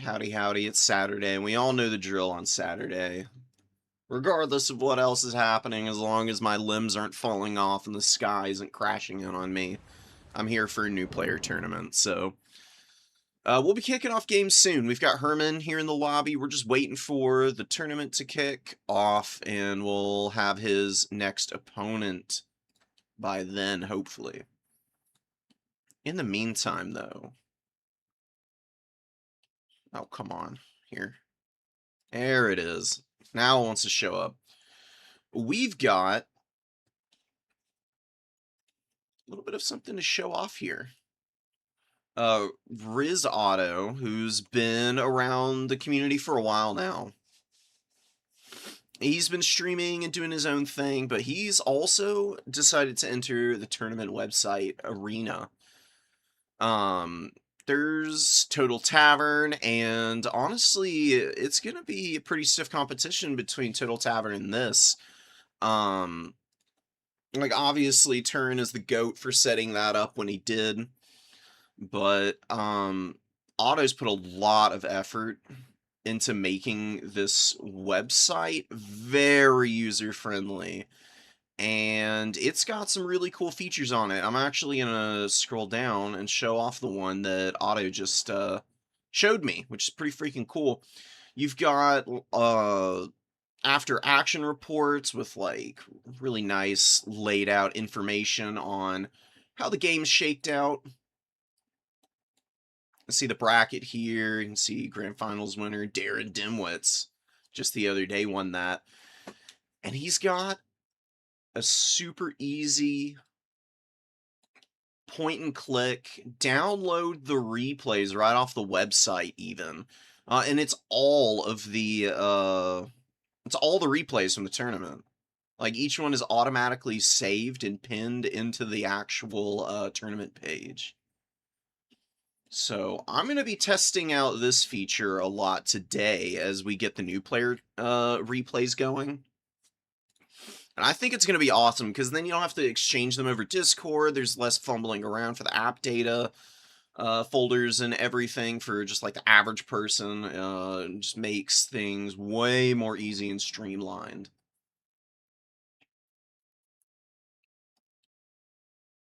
Howdy, howdy, it's Saturday, and we all know the drill on Saturday. Regardless of what else is happening, as long as my limbs aren't falling off and the sky isn't crashing in on me, I'm here for a new player tournament, so... we'll be kicking off games soon. We've got Herman here in the lobby. We're just waiting for the tournament to kick off, and we'll have his next opponent by then, hopefully. In the meantime, though... Oh, come on. Here. There it is. Now it wants to show up. We've got a little bit of something to show off here. Rizz Otto, who's been around the community for a while now. He's been streaming and doing his own thing, but he's also decided to enter the tournament website arena. There's Total Tavern, and honestly, it's gonna be a pretty stiff competition between Total Tavern and this. Like, obviously, Turn is the GOAT for setting that up when he did, but, Otto's put a lot of effort into making this website very user-friendly, and it's got some really cool features on it. I'm actually gonna scroll down and show off the one that Otto just, showed me, which is pretty freaking cool. You've got, after action reports with like really nice laid out information on how the game's shaked out. See the bracket here. You can see grand finals winner Darren Dimwitz just the other day won that. And he's got a super easy point and click, download the replays right off the website even. And it's all of the it's all the replays from the tournament. Like, each one is automatically saved and pinned into the actual tournament page. So, I'm going to be testing out this feature a lot today as we get the new player replays going. And I think it's going to be awesome, because then you don't have to exchange them over Discord. There's less fumbling around for the app data folders and everything for just like the average person. It just makes things way more easy and streamlined.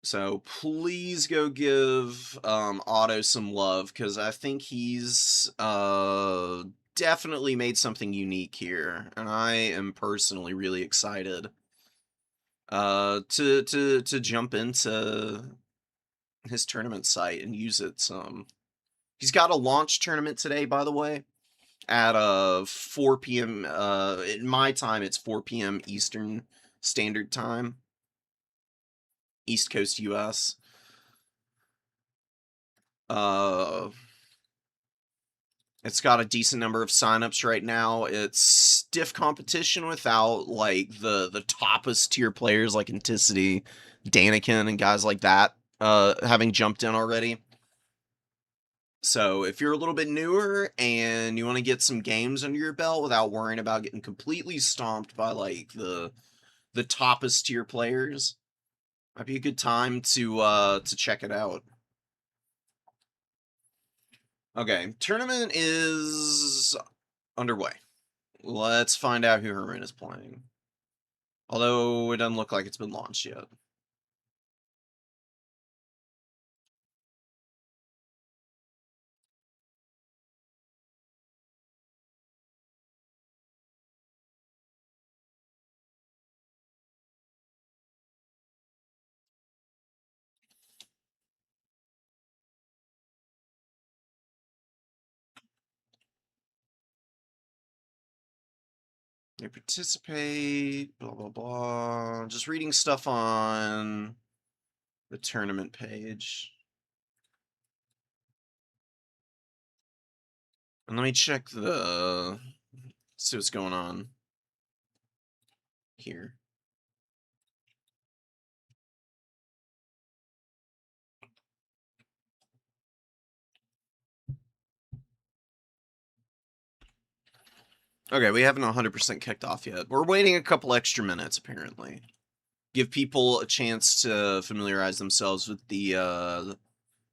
So please go give Otto some love, because I think he's definitely made something unique here, and I am personally really excited to jump into his tournament site and use it some. He's got a launch tournament today, by the way, at 4 p.m. In my time, it's 4 p.m. Eastern Standard Time. East Coast US. It's got a decent number of signups right now. It's stiff competition without like the toppest tier players like Anticity, Daniken, and guys like that having jumped in already. So if you're a little bit newer and you want to get some games under your belt without worrying about getting completely stomped by like the toppest tier players, might be a good time to check it out. Okay, tournament is underway. Let's find out who Herman is playing. Although it doesn't look like it's been launched yet. They participate, blah, blah, blah. Just reading stuff on the tournament page. And let me check see what's going on here. Okay, we haven't 100% kicked off yet. We're waiting a couple extra minutes, apparently. Give people a chance to familiarize themselves with the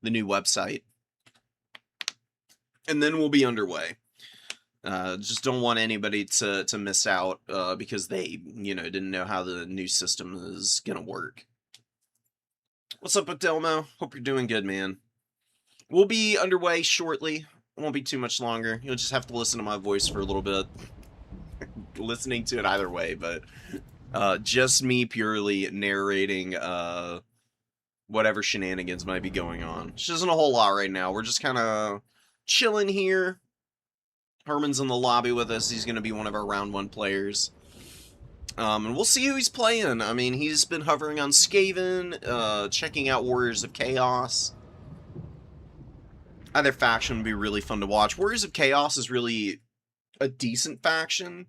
new website. and then we'll be underway. Just don't want anybody to miss out because they didn't know how the new system is gonna work. What's up, Adelmo? Hope you're doing good, man. We'll be underway shortly. It won't be too much longer. You'll just have to listen to my voice for a little bit. Listening to it either way, but just me purely narrating whatever shenanigans might be going on. Which isn't a whole lot right now. We're just kind of chilling here. Herman's in the lobby with us. He's going to be one of our round 1 players. And we'll see who he's playing. I mean, he's been hovering on Skaven, checking out Warriors of Chaos. Either faction would be really fun to watch. Warriors of Chaos is really a decent faction.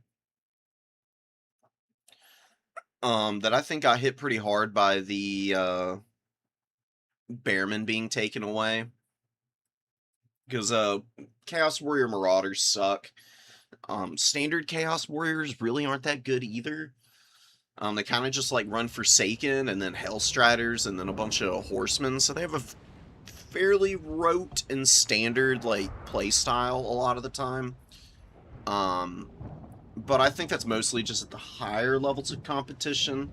That I think got hit pretty hard by the Bearman being taken away. Because Chaos Warrior Marauders suck. Standard Chaos Warriors really aren't that good either. They kind of just like run Forsaken and then Hellstriders and then a bunch of Horsemen. So they have a fairly rote and standard like play style a lot of the time. But I think that's mostly just at the higher levels of competition.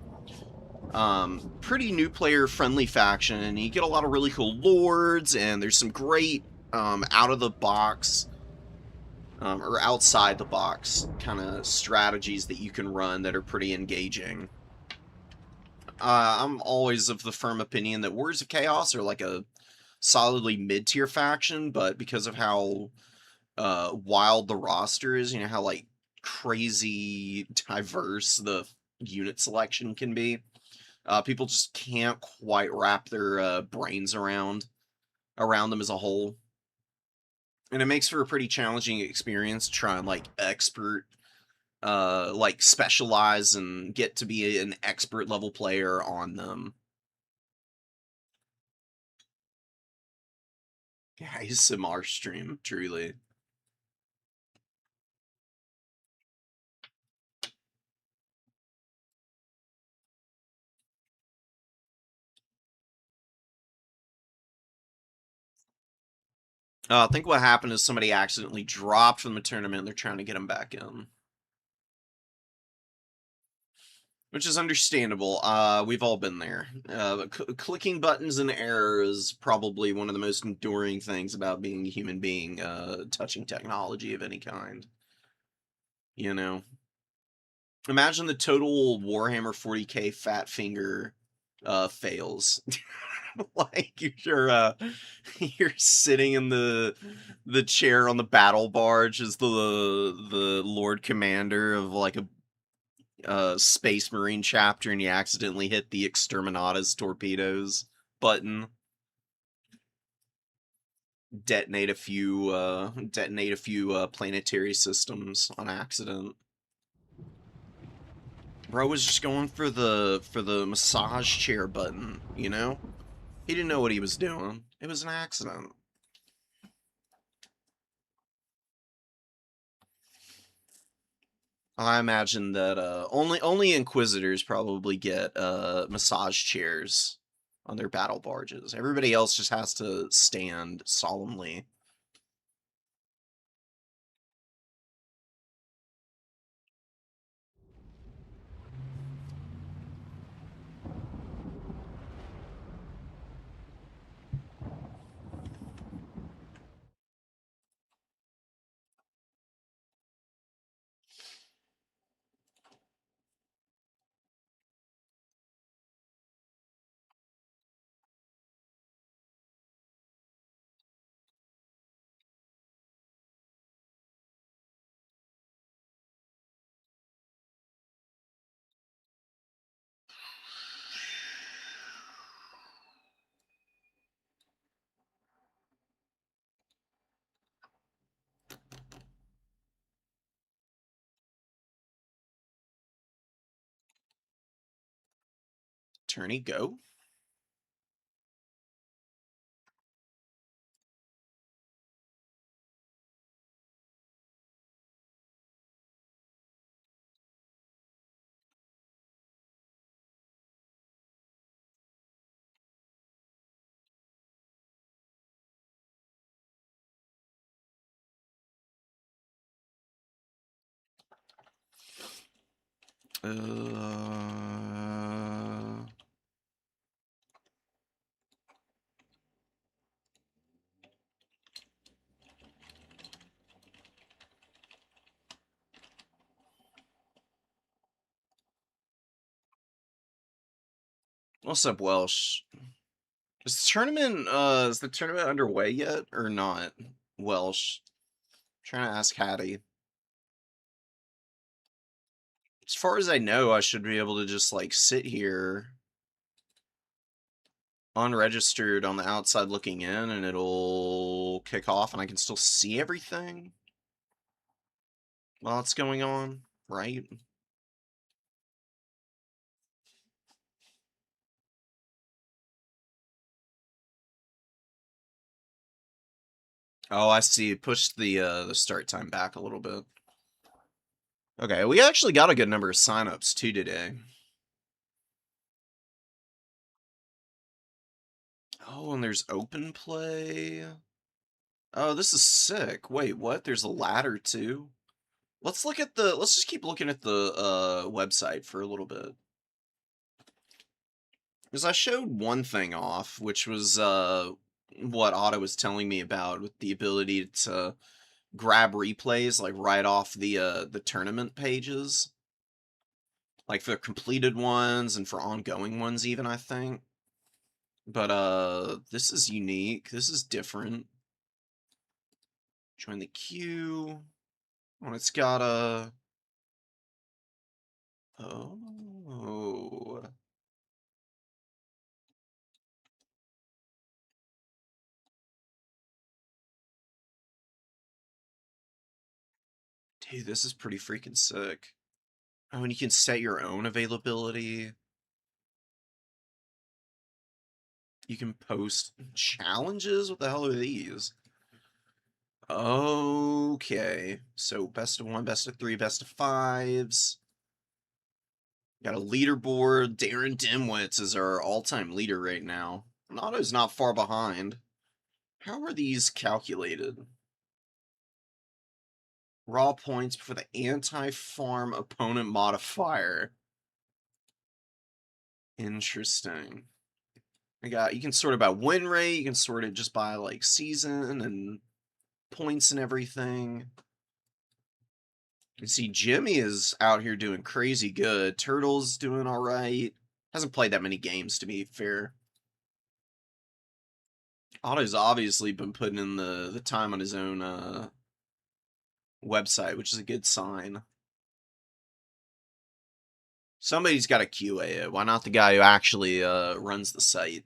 Pretty new player friendly faction, and you get a lot of really cool lords, and there's some great out of the box or outside the box kind of strategies that you can run that are pretty engaging. I'm always of the firm opinion that Warriors of Chaos are like a solidly mid-tier faction, but because of how wild the roster is, how like crazy diverse the unit selection can be, people just can't quite wrap their brains around them as a whole. And it makes for a pretty challenging experience to try and like like specialize and get to be an expert level player on them. Yeah, he's some our stream, truly. I think what happened is somebody accidentally dropped from the tournament and they're trying to get him back in. Which is understandable. We've all been there. Clicking buttons in error is probably one of the most enduring things about being a human being, touching technology of any kind. Imagine the total Warhammer 40k fat finger fails. Like you're sitting in the chair on the battle barge as the Lord Commander of like a Space Marine chapter, and you accidentally hit the Exterminatus torpedoes button. Detonate a few planetary systems on accident. Bro was just going for the massage chair button, He didn't know what he was doing. It was an accident. I imagine that only Inquisitors probably get massage chairs on their battle barges. Everybody else just has to stand solemnly. Tourney, go. What's up, Welsh? Is the tournament underway yet or not? Welsh. Trying to ask Hattie. As far as I know, I should be able to just like sit here unregistered on the outside looking in and it'll kick off and I can still see everything while it's going on, right? Oh, I see. Push the start time back a little bit. Okay, we actually got a good number of signups too today. Oh, and there's open play. Oh, this is sick. Wait, what? There's a ladder too? Let's just keep looking at the website for a little bit. Because I showed one thing off, which was what Otto was telling me about with the ability to grab replays like right off the tournament pages. Like for completed ones and for ongoing ones even, I think. But this is unique. This is different. Join the queue. Oh, it's got a oh. Dude, this is pretty freaking sick. Oh, and you can set your own availability. You can post challenges? What the hell are these? Okay. So best of one, best of three, best of fives. Got a leaderboard. Darren Dimwitz is our all-time leader right now. Otto's not far behind. How are these calculated? Raw points for the anti-farm opponent modifier. Interesting. You can sort it by win rate, you can sort it just by like season and points and everything. You see Jimmy is out here doing crazy good. Turtle's doing alright. Hasn't played that many games to be fair. Otto's obviously been putting in the time on his own website, which is a good sign. Somebody's got to QA it. Why not the guy who actually runs the site?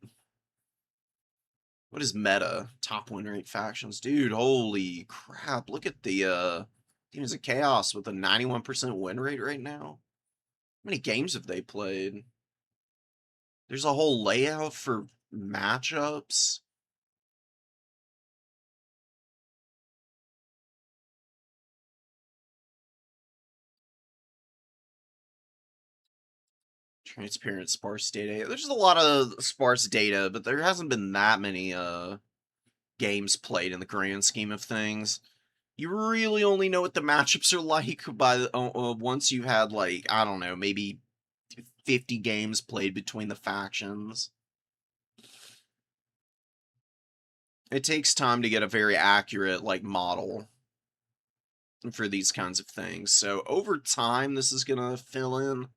What is meta? Top win rate factions. Dude, holy crap. Look at the Demons of Chaos with a 91% win rate right now. How many games have they played? There's a whole layout for matchups. Transparent sparse data. There's a lot of sparse data, but there hasn't been that many games played in the grand scheme of things. You really only know what the matchups are like by once you've had like, I don't know, maybe 50 games played between the factions. It takes time to get a very accurate like model for these kinds of things. So over time this is going to fill in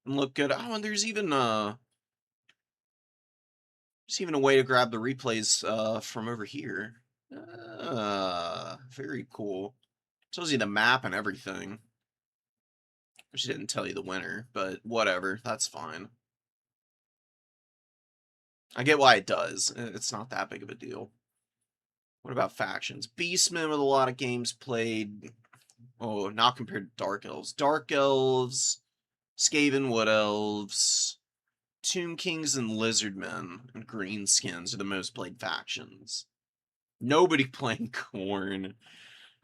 and look good. Oh, and there's even a way to grab the replays from over here. Very cool. Tells you the map and everything. Which didn't tell you the winner, but whatever. That's fine. I get why it does. It's not that big of a deal. What about factions? Beastmen with a lot of games played. Oh, not compared to Dark Elves. Dark Elves, Skaven Wood Elves, Tomb Kings and Lizardmen and Greenskins are the most played factions. Nobody playing Khorne.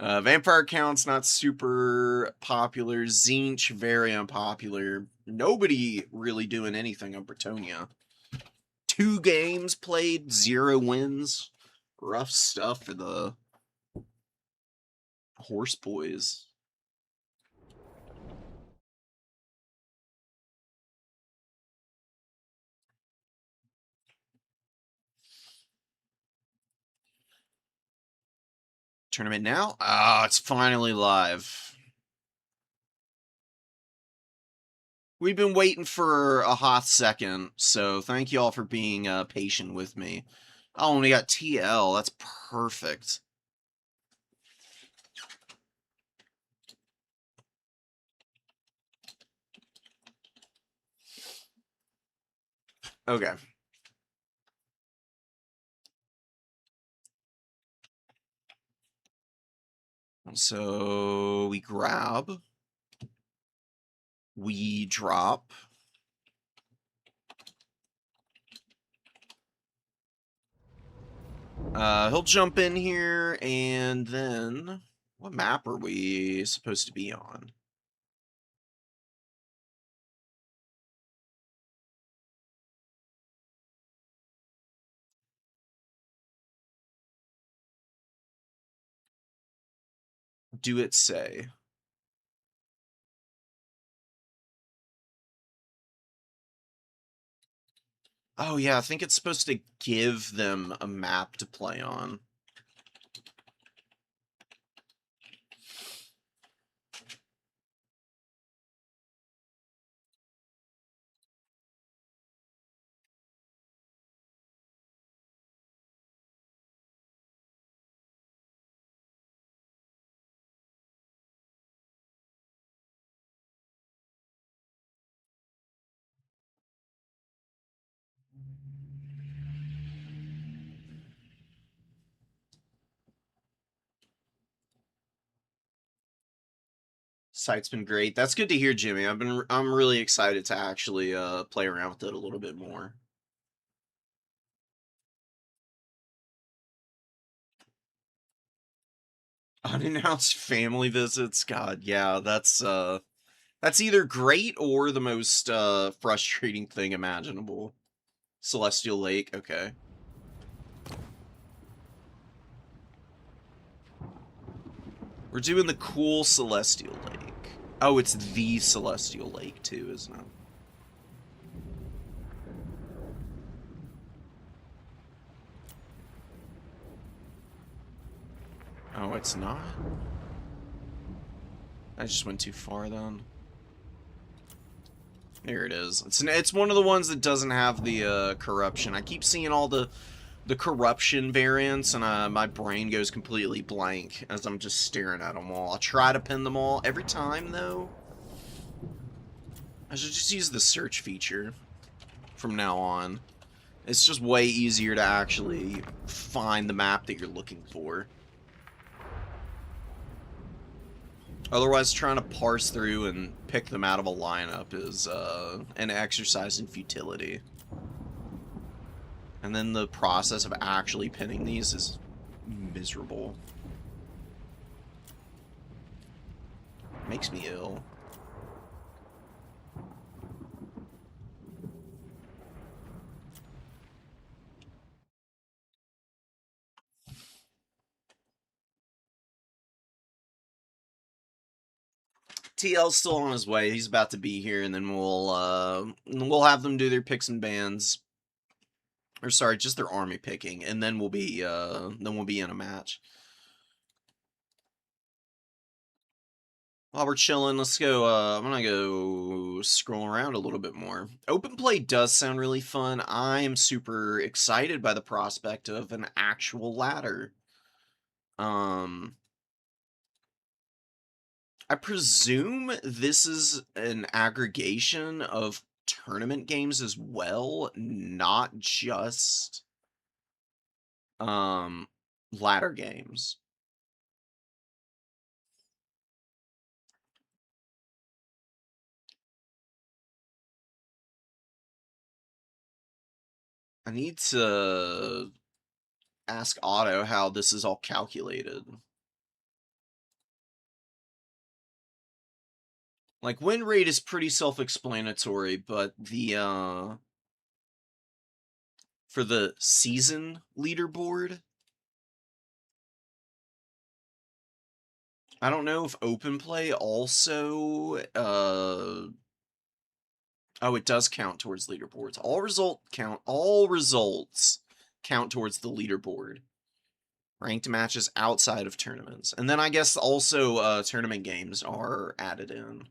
Vampire Count's not super popular. Tzeentch, very unpopular. Nobody really doing anything on Bretonnia. 2 games played, 0 wins. Rough stuff for the Horse Boys. Tournament now? Ah, it's finally live. We've been waiting for a hot second, so thank you all for being patient with me. Oh, and we got TL. That's perfect. Okay. So we grab. We drop. He'll jump in here, and then... What map are we supposed to be on? Do it say? Oh yeah, I think it's supposed to give them a map to play on. Site's been great. That's good to hear, Jimmy. I'm really excited to actually play around with it a little bit more. Unannounced family visits. God, yeah, that's either great or the most frustrating thing imaginable. Celestial Lake, okay. We're doing the cool Celestial Lake. Oh, it's the Celestial Lake too, isn't it? Oh, it's not? I just went too far then. There it is. It's one of the ones that doesn't have the corruption. I keep seeing all the corruption variants, and my brain goes completely blank as I'm just staring at them all. I try to pin them all every time, though. I should just use the search feature from now on. It's just way easier to actually find the map that you're looking for. Otherwise, trying to parse through and pick them out of a lineup is an exercise in futility. And then the process of actually pinning these is miserable. Makes me ill. TL's still on his way. He's about to be here, and then we'll have them do their picks and bans. Or sorry, just their army picking, and then we'll be in a match. While we're chilling, let's go, I'm gonna go scroll around a little bit more. Open play does sound really fun. I am super excited by the prospect of an actual ladder. I presume this is an aggregation of tournament games as well, not just, ladder games. I need to ask Otto how this is all calculated. Like, win rate is pretty self-explanatory, but the, for the season leaderboard, I don't know if open play also, oh, it does count towards leaderboards. All results count towards the leaderboard. Ranked matches outside of tournaments. And then I guess also tournament games are added in.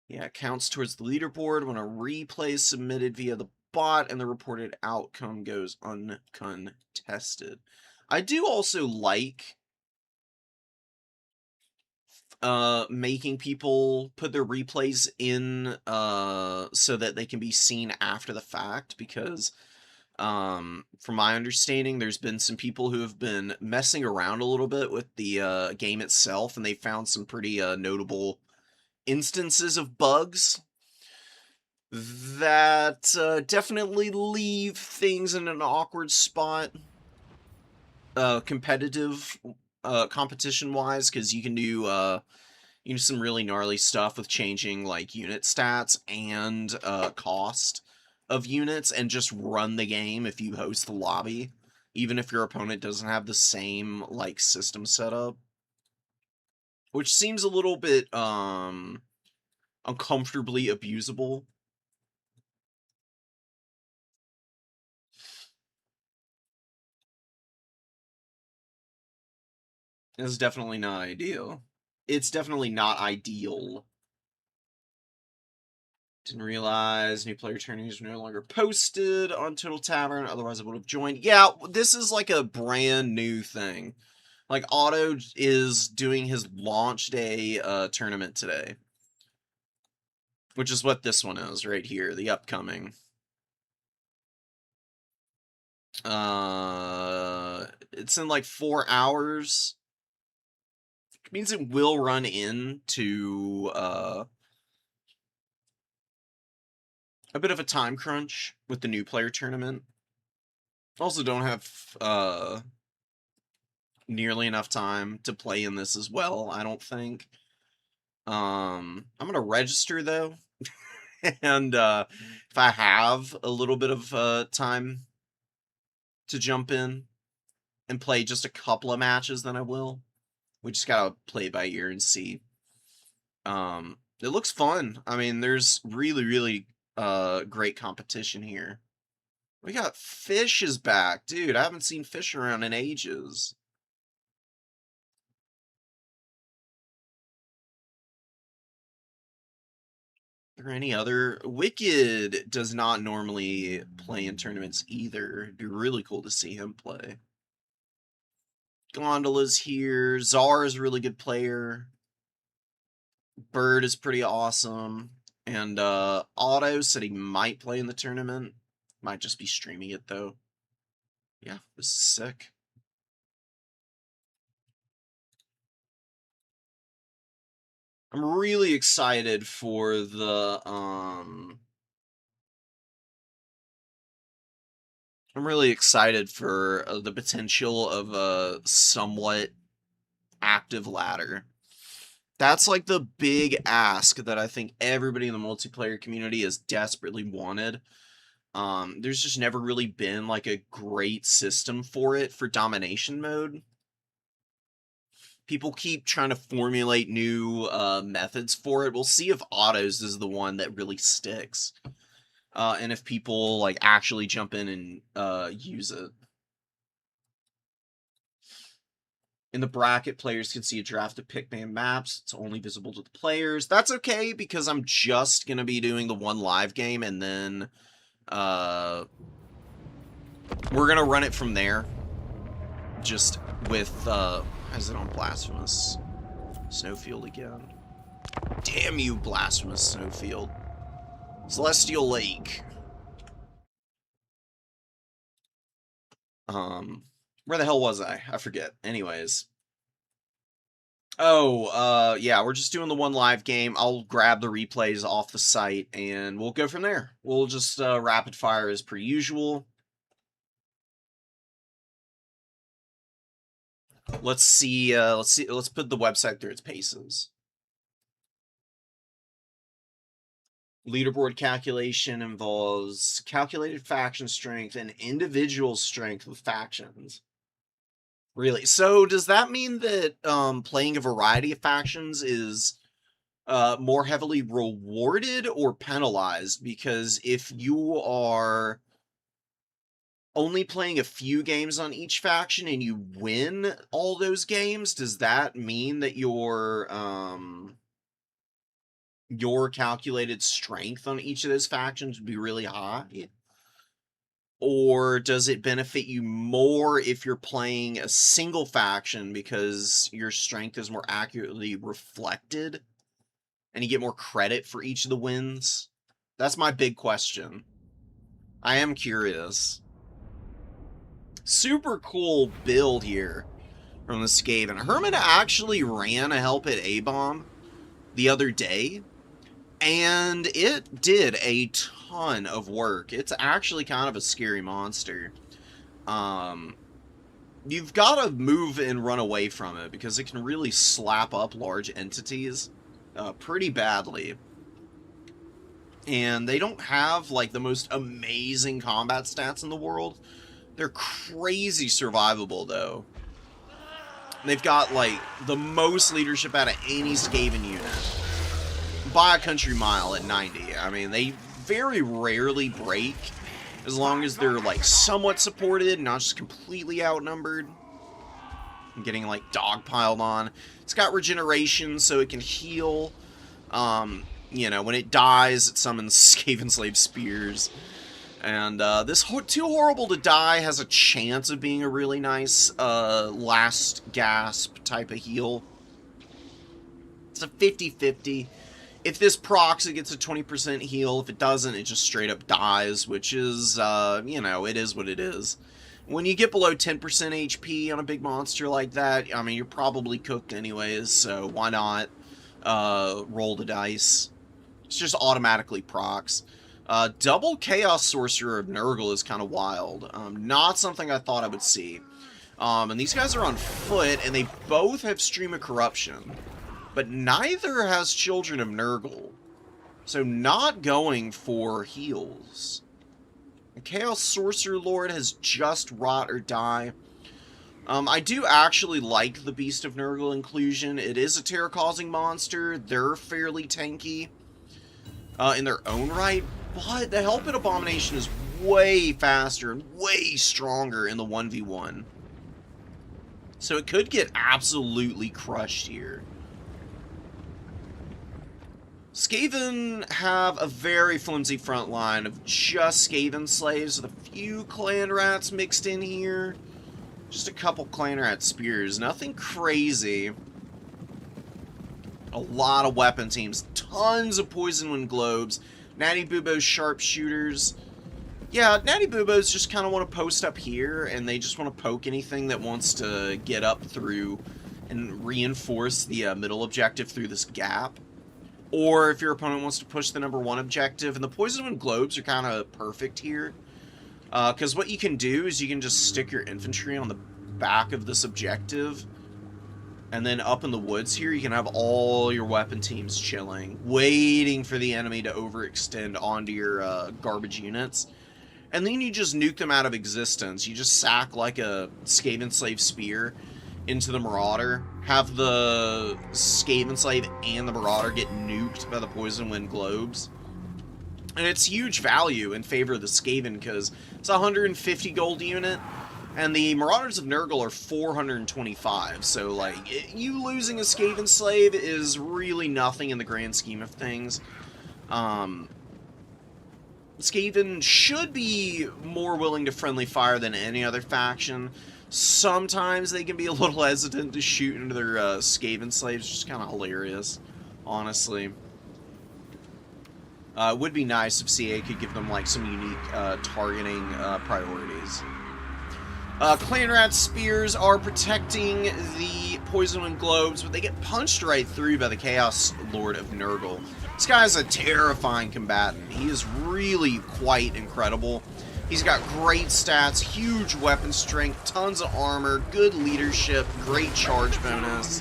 Yeah, it counts towards the leaderboard when a replay is submitted via the bot and the reported outcome goes uncontested. I do also like making people put their replays in so that they can be seen after the fact, because from my understanding, there's been some people who have been messing around a little bit with the game itself, and they found some pretty notable instances of bugs that definitely leave things in an awkward spot, competitive, competition-wise, because you can do some really gnarly stuff with changing like unit stats and cost of units, and just run the game if you host the lobby, even if your opponent doesn't have the same like system setup, which seems a little bit uncomfortably abusable. It's definitely not ideal. It's definitely not ideal. Didn't realize new player tourneys are no longer posted on Total Tavern, otherwise I would have joined. Yeah, this is like a brand new thing. Like, Otto is doing his launch day tournament today, which is what this one is right here, the upcoming. It's in like 4 hours. It means it will run into a bit of a time crunch with the new player tournament. Also don't have nearly enough time to play in this as well, I don't think. I'm gonna register though. And if I have a little bit of time to jump in and play just a couple of matches, then I will. We just gotta play it by ear and see. It looks fun. I mean, there's really, really great competition here. We got Fish is back. Dude, I haven't seen Fish around in ages. Are there any other? Wicked does not normally play in tournaments either. It'd be really cool to see him play. Gondola's here. Czar is a really good player. Bird is pretty awesome. And Otto said he might play in the tournament. Might just be streaming it though. Yeah, this is sick. I'm really excited for the I'm really excited for the potential of a somewhat active ladder. That's like the big ask that I think everybody in the multiplayer community has desperately wanted. There's just never really been like a great system for it for domination mode. People keep trying to formulate new methods for it. We'll see if Otto's is the one that really sticks. And if people like actually jump in and use it. In the bracket, players can see a draft of pickman maps. It's only visible to the players. That's okay, because I'm just going to be doing the one live game, and then we're going to run it from there. Just with, is it on Blasphemous Snowfield again? Damn you, Blasphemous Snowfield. Celestial Lake. Where the hell was I? I forget. Anyways. Oh, yeah, we're just doing the one live game. I'll grab the replays off the site, and we'll go from there. We'll just rapid fire as per usual. Let's see, let's put the website through its paces. Leaderboard calculation involves calculated faction strength and individual strength with factions. Really? So does that mean that playing a variety of factions is more heavily rewarded or penalized? Because if you are only playing a few games on each faction and you win all those games, does that mean that your calculated strength on each of those factions would be really high? Or does it benefit you more if you're playing a single faction because your strength is more accurately reflected and you get more credit for each of the wins? That's my big question. I am curious. Super cool build here from the Skaven. Herman actually ran a help at A-Bomb the other day, and it did a ton of work. It's actually kind of a scary monster. You've got to move and run away from it because it can really slap up large entities pretty badly. And they don't have, like, the most amazing combat stats in the world. They're crazy survivable, though. They've got, like, the most leadership out of any Skaven unit by a country mile at 90. I mean, they very rarely break as long as they're, like, somewhat supported, not just completely outnumbered and getting, like, dogpiled on. It's got regeneration, so it can heal. You know, when it dies, it summons Skaven Slave Spears. And this Too Horrible to Die has a chance of being a really nice last gasp type of heal. It's a 50-50. If this procs, it gets a 20% heal. If it doesn't, it just straight up dies, which is, you know, it is what it is. When you get below 10% HP on a big monster like that, I mean, you're probably cooked anyways, so why not roll the dice? It's just automatically procs. Double Chaos Sorcerer of Nurgle is kind of wild. Not something I thought I would see. And these guys are on foot, and they both have Stream of Corruption. But neither has Children of Nurgle. So not going for heals. And Chaos Sorcerer Lord has just Rot or Die. I do actually like the Beast of Nurgle inclusion. It is a terror-causing monster. They're fairly tanky in their own right. But the Helped Abomination is way faster and way stronger in the 1v1. So it could get absolutely crushed here. Skaven have a very flimsy front line of just Skaven slaves with a few clan rats mixed in here. Just a couple clan rat spears. Nothing crazy. A lot of weapon teams. Tons of Poison Wind Globes. Natty Bubo's sharpshooters. Yeah, Natty Bubos just kind of want to post up here, and they just want to poke anything that wants to get up through and reinforce the middle objective through this gap. Or if your opponent wants to push the #1 objective, and the Poison Wind Globes are kind of perfect here. Because what you can do is you can just stick your infantry on the back of this objective, and then up in the woods here, you can have all your weapon teams chilling, waiting for the enemy to overextend onto your garbage units. And then you just nuke them out of existence. You just sack like a Skaven Slave Spear into the Marauder, have the Skaven Slave and the Marauder get nuked by the Poison Wind Globes. And it's huge value in favor of the Skaven because it's a 150 gold unit. And the Marauders of Nurgle are 425, so, like, you losing a Skaven Slave is really nothing in the grand scheme of things. Skaven should be more willing to friendly fire than any other faction. Sometimes they can be a little hesitant to shoot into their Skaven Slaves, which is kind of hilarious, honestly. It would be nice if CA could give them, like, some unique targeting priorities. Clan Rat Spears are protecting the Poison Wind Globes, but they get punched right through by the Chaos Lord of Nurgle. This guy's a terrifying combatant. He is really quite incredible. He's got great stats, huge weapon strength, tons of armor, good leadership, great charge bonus,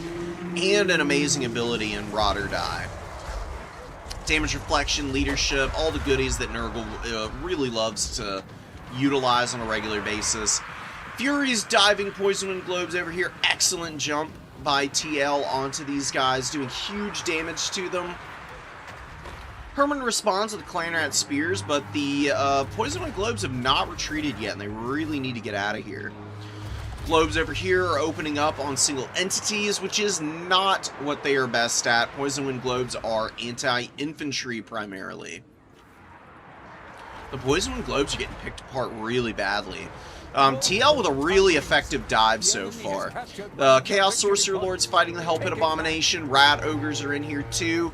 and an amazing ability in Rot or Die. Damage reflection, leadership, all the goodies that Nurgle really loves to utilize on a regular basis. Fury's diving Poison Wind Globes over here. Excellent jump by TL onto these guys, doing huge damage to them. Herman responds with the Clan Rat Spears, but the Poison Wind Globes have not retreated yet, and they really need to get out of here. Globes over here are opening up on single entities, which is not what they are best at. Poison Wind Globes are anti-infantry primarily. The Poison Wind Globes are getting picked apart really badly. TL with a really effective dive so far. The Chaos Sorcerer Lord's fighting the Hell Pit Abomination. Rat Ogres are in here too.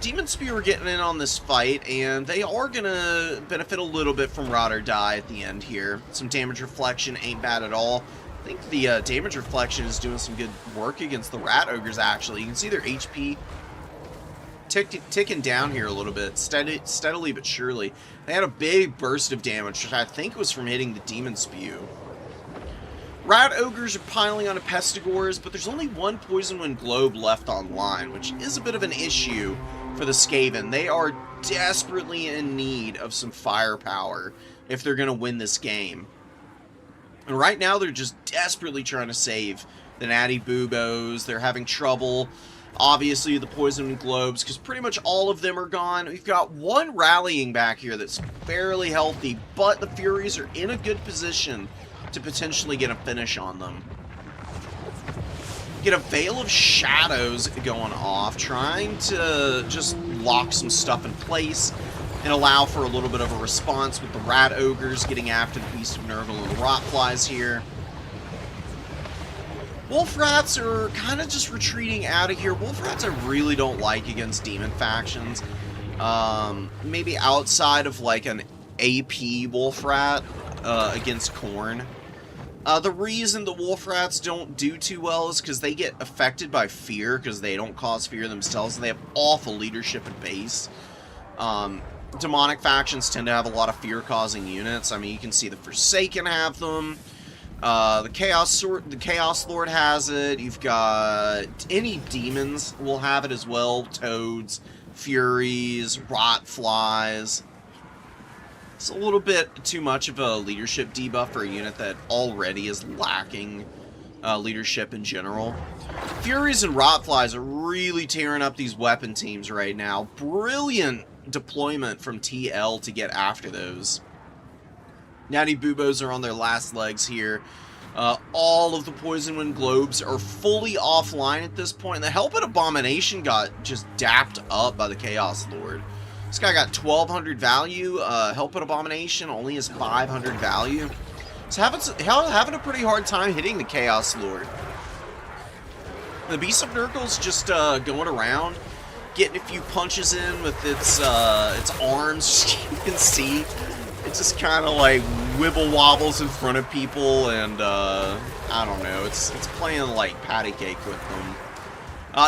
Demon Spear are getting in on this fight, and they are going to benefit a little bit from Rot or Die at the end here. Some damage reflection ain't bad at all. I think the damage reflection is doing some good work against the Rat Ogres, actually. You can see their HP ticking down here a little bit, steadily but surely. They had a big burst of damage, which I think was from hitting the Demon Spew. Rat Ogres are piling on Pestigores, but there's only one Poison Wind Globe left online, which is a bit of an issue for the Skaven. They are desperately in need of some firepower if they're going to win this game. And right now, they're just desperately trying to save the Natty Boobos. They're having trouble, obviously, the Poison Wind Globes, because pretty much all of them are gone. We've got one rallying back here that's fairly healthy, but the Furies are in a good position to potentially get a finish on them. Get a Veil of Shadows going off, trying to just lock some stuff in place and allow for a little bit of a response with the Rat Ogres getting after the Beast of Nurgle and the Rotflies here. Wolf Rats are kind of just retreating out of here. Wolf Rats I really don't like against demon factions. Maybe outside of like an AP Wolf Rat against Khorne. The reason the Wolf Rats don't do too well is because they get affected by fear, because they don't cause fear themselves, and they have awful leadership at base. Demonic factions tend to have a lot of fear-causing units. I mean, you can see the Forsaken have them. The Chaos Lord has it. You've got any demons will have it as well. Toads, Furies, Rotflies. It's a little bit too much of a leadership debuff for a unit that already is lacking leadership in general. Furies and Rotflies are really tearing up these weapon teams right now. Brilliant deployment from TL to get after those. Natty Boobos are on their last legs here. All of the Poison Wind Globes are fully offline at this point. The Hell Pit Abomination got just dapped up by the Chaos Lord. This guy got 1,200 value. Hell Pit Abomination only has 500 value. So having a pretty hard time hitting the Chaos Lord. The Beast of Nurgle's just going around, getting a few punches in with its arms. You can see it just kind of like wibble wobbles in front of people, and I don't know. It's playing like patty cake with them.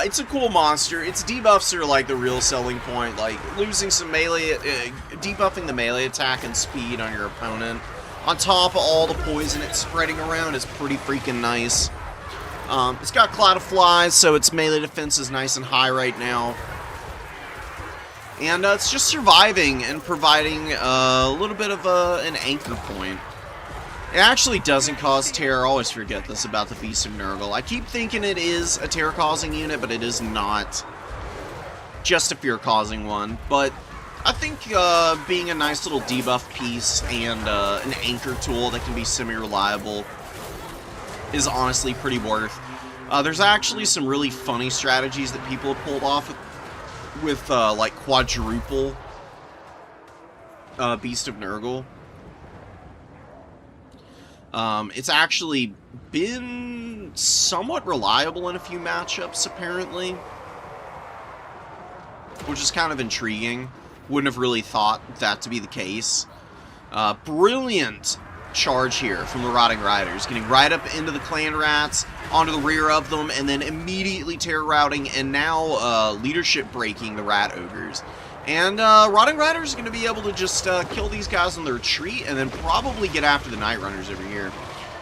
It's a cool monster. Its debuffs are like the real selling point, like losing some melee, debuffing the melee attack and speed on your opponent. On top of all the poison it's spreading around is pretty freaking nice. It's got Cloud of Flies, so its melee defense is nice and high right now. And it's just surviving and providing a little bit of an anchor point. It actually doesn't cause terror. I always forget this about the Beast of Nurgle. I keep thinking it is a terror-causing unit, but it is not just a fear-causing one. But I think being a nice little debuff piece and an anchor tool that can be semi-reliable is honestly pretty worth. There's actually some really funny strategies that people have pulled off with like quadruple Beast of Nurgle. It's actually been somewhat reliable in a few matchups, apparently, which is kind of intriguing. Wouldn't have really thought that to be the case. Brilliant charge here from the Rotting Riders, getting right up into the Clan Rats, onto the rear of them, and then immediately terror routing and now leadership breaking the Rat Ogres. And Rotting Riders are going to be able to just kill these guys on the retreat and then probably get after the Night Runners over here.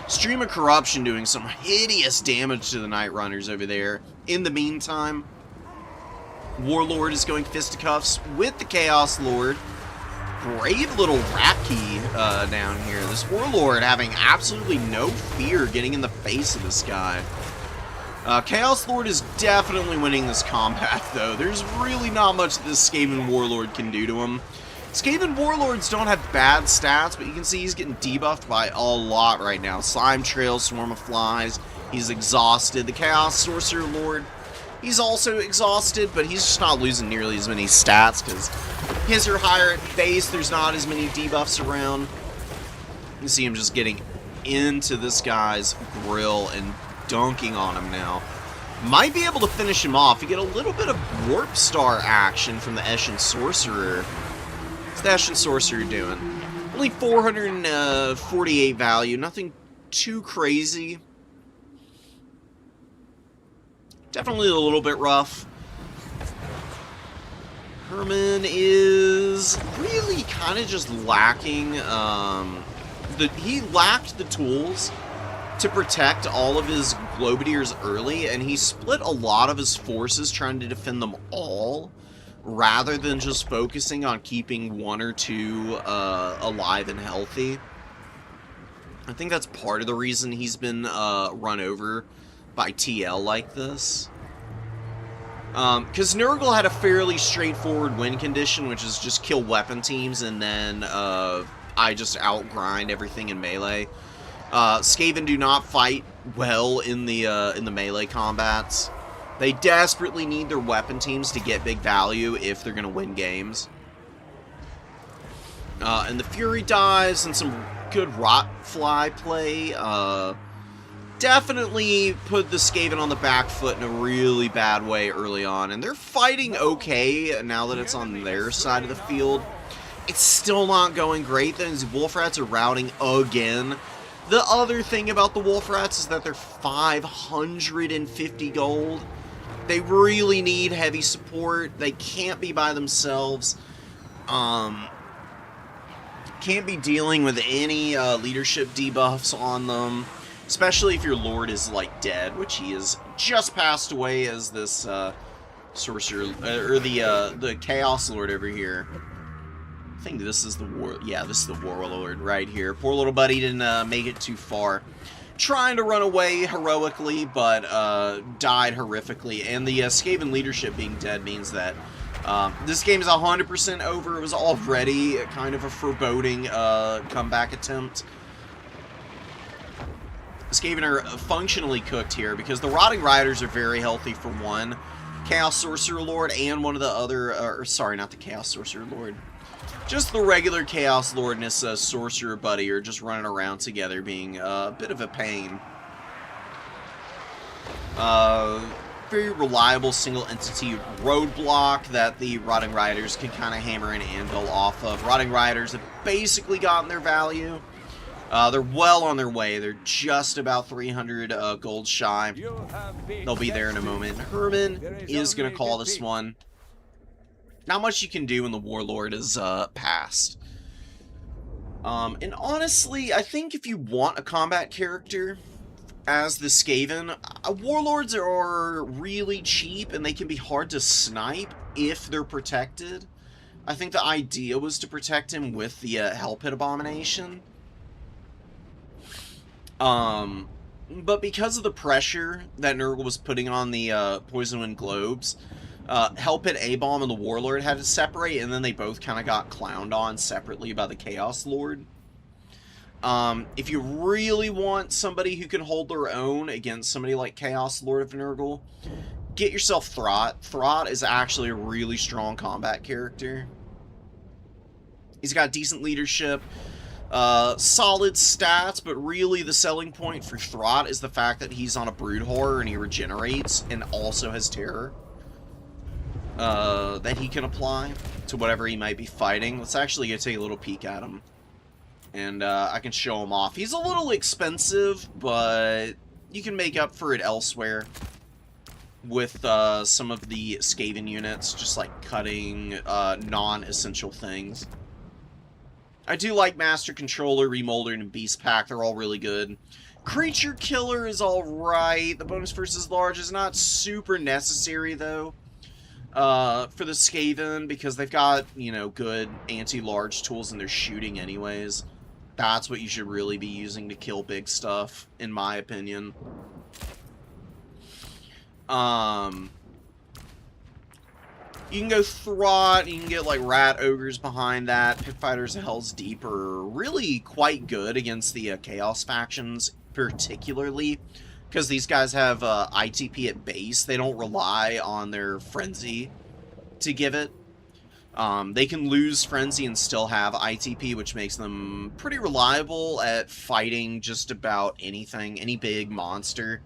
Stream of Corruption doing some hideous damage to the Night Runners over there. In the meantime, Warlord is going fisticuffs with the Chaos Lord. Brave little Rapkey down here. This Warlord having absolutely no fear getting in the face of this guy. Chaos Lord is definitely winning this combat, though. There's really not much that this Skaven Warlord can do to him. Skaven Warlords don't have bad stats, but you can see he's getting debuffed by a lot right now. Slime Trail, Swarm of Flies, he's exhausted. The Chaos Sorcerer Lord, he's also exhausted, but he's just not losing nearly as many stats, because his are higher at base, there's not as many debuffs around. You can see him just getting into this guy's grill and dunking on him now. Might be able to finish him off. You get a little bit of Warp Star action from the Eshin Sorcerer. What's the Eshin Sorcerer doing? Only 448 value. Nothing too crazy. Definitely a little bit rough. Herman is really kind of just lacking. He lacked the tools to protect all of his Globadiers early, and he split a lot of his forces trying to defend them all, rather than just focusing on keeping one or two alive and healthy. I think that's part of the reason he's been run over by TL like this. Because Nurgle had a fairly straightforward win condition, which is just kill weapon teams, and then I just outgrind everything in melee. Skaven do not fight well in the melee combats. They desperately need their weapon teams to get big value if they're going to win games. And the Fury dies, and some good Rotfly play. Definitely put the Skaven on the back foot in a really bad way early on. And they're fighting okay now that it's on their side of the field. It's still not going great. Then the Wolf Rats are routing again. The other thing about the Wolf Rats is that they're 550 gold. They really need heavy support. They can't be by themselves. Can't be dealing with any leadership debuffs on them. Especially if your Lord is, like, dead, which he is just passed away as this sorcerer, or the Chaos Lord over here. I think this is the this is the Warlord right here. Poor little buddy didn't make it too far. Trying to run away heroically, but died horrifically. And the Skaven leadership being dead means that this game is 100% over. It was already kind of a foreboding comeback attempt. Skaven are functionally cooked here because the Rotting Riders are very healthy for one. Chaos Sorcerer Lord and one of the other, sorry, not the Chaos Sorcerer Lord. Just the regular Chaos Lord and his Sorcerer buddy are just running around together being a bit of a pain. Very reliable single entity roadblock that the Rotting Riders can kind of hammer an anvil off of. Rotting Riders have basically gotten their value. They're well on their way. They're just about 300 gold shy. They'll be there in a moment. Herman is going to call this one. Not much you can do when the Warlord is passed. And honestly, I think if you want a combat character as the Skaven, Warlords are really cheap and they can be hard to snipe if they're protected. I think the idea was to protect him with the Hell Pit Abomination. But because of the pressure that Nurgle was putting on the Poison Wind Globes, Hell Pit A-Bomb and the Warlord had to separate, and then they both kind of got clowned on separately by the Chaos Lord. If you really want somebody who can hold their own against somebody like Chaos Lord of Nurgle, get yourself Throt. Throt is actually a really strong combat character. He's got decent leadership. Solid stats, but really the selling point for Throt is the fact that he's on a Brood Horror and he regenerates and also has Terror that he can apply to whatever he might be fighting. Let's actually go take a little peek at him. And I can show him off. He's a little expensive, but you can make up for it elsewhere with some of the Skaven units, just like cutting non-essential things. I do like Master Controller, Remolder, and Beast Pack. They're all really good. Creature Killer is alright. The bonus versus large is not super necessary, though, for the Skaven, because they've got, you know, good anti-large tools in their shooting anyways. That's what you should really be using to kill big stuff, in my opinion. You can go Throt, you can get like Rat Ogres behind that. Pit Fighters of Hell's Deep are really quite good against the Chaos factions, particularly because these guys have ITP at base. They don't rely on their Frenzy to give it. They can lose Frenzy and still have ITP, which makes them pretty reliable at fighting just about anything, any big monster.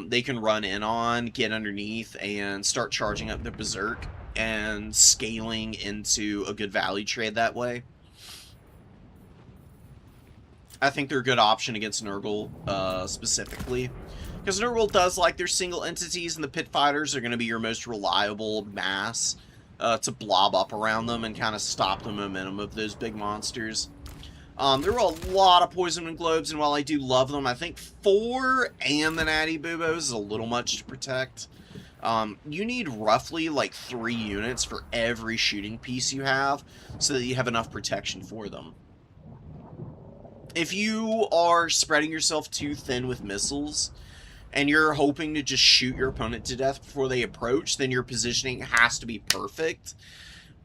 They can run in on, get underneath, and start charging up the Berserk and scaling into a good value trade that way. I think they're a good option against Nurgle, specifically. Because Nurgle does like their single entities, and the Pit Fighters are going to be your most reliable mass to blob up around them and kind of stop the momentum of those big monsters. There were a lot of Poison Wind Globes, and while I do love them, I think 4 and the Natty Boobos is a little much to protect. You need roughly like 3 units for every shooting piece you have, so that you have enough protection for them. If you are spreading yourself too thin with missiles, and you're hoping to just shoot your opponent to death before they approach, then your positioning has to be perfect.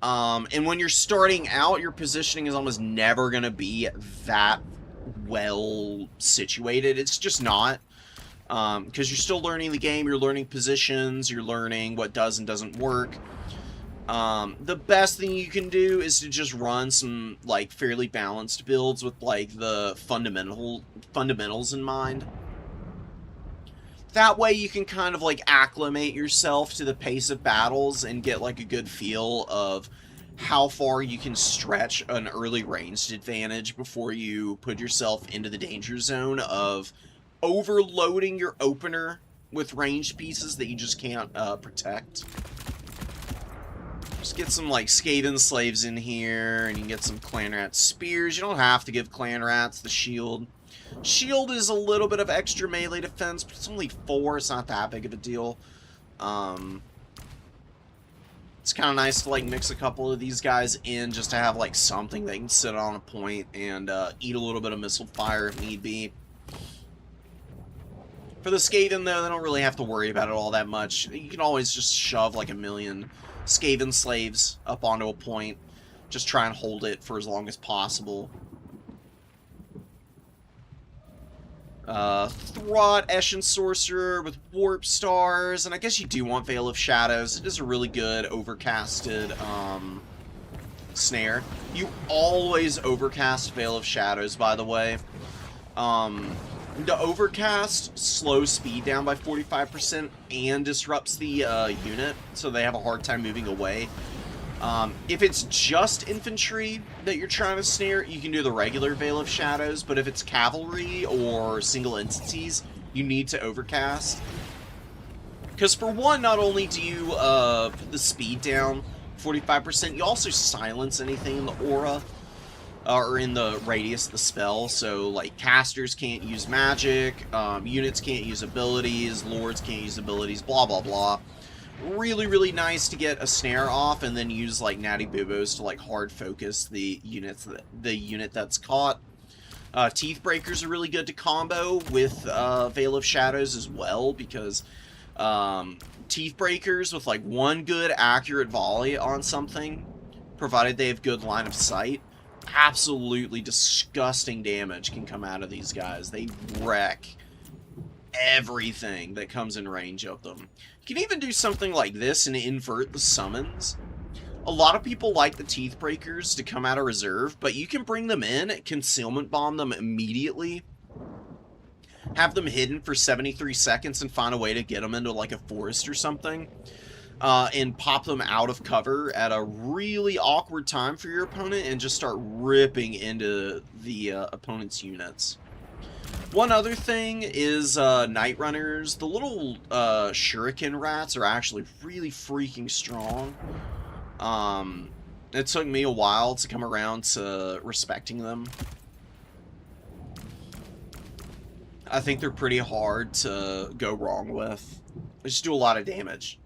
And when you're starting out, your positioning is almost never going to be that well situated. It's just not. Because you're still learning the game, you're learning positions, you're learning what does and doesn't work. The best thing you can do is to just run some, like, fairly balanced builds with, like, the fundamentals in mind. That way you can kind of, like, acclimate yourself to the pace of battles and get, like, a good feel of how far you can stretch an early ranged advantage before you put yourself into the danger zone of overloading your opener with ranged pieces that you just can't protect. Just get some, like, Skaven Slaves in here, and you can get some Clan Rat Spears. You don't have to give Clan Rats the shield. Shield is a little bit of extra melee defense, but it's only 4. It's not that big of a deal. It's kind of nice to, like, mix a couple of these guys in just to have, like, something they can sit on a point and eat a little bit of missile fire if need be. For the Skaven, though, they don't really have to worry about it all that much. You can always just shove, like, a million Skaven Slaves up onto a point. Just try and hold it for as long as possible. Throt, Eshin Sorcerer with Warp Stars, and I guess you do want Veil of Shadows. It is a really good overcasted snare. You always overcast Veil of Shadows, by the way. The overcast slows speed down by 45% and disrupts the unit, so they have a hard time moving away. If it's just infantry that you're trying to snare, you can do the regular Veil of Shadows, but if it's cavalry or single entities, you need to overcast. Because for one, not only do you put the speed down 45%, you also silence anything in the aura, or in the radius of the spell, so like casters can't use magic, units can't use abilities, lords can't use abilities, blah blah blah. Really, really nice to get a snare off and then use like Natty Boobos to like hard focus the unit that's caught. Teeth Breakers are really good to combo with Veil of Shadows as well, because Teeth Breakers with like one good accurate volley on something, provided they have good line of sight, absolutely disgusting damage can come out of these guys. They wreck everything that comes in range of them. You can even do something like this and invert the summons. A lot of people like the Teeth Breakers to come out of reserve, but you can bring them in, concealment bomb them immediately, have them hidden for 73 seconds and find a way to get them into like a forest or something, and pop them out of cover at a really awkward time for your opponent and just start ripping into the opponent's units. One other thing is Night Runners. The little shuriken rats are actually really freaking strong. It took me a while to come around to respecting them. I think they're pretty hard to go wrong with. They just do a lot of damage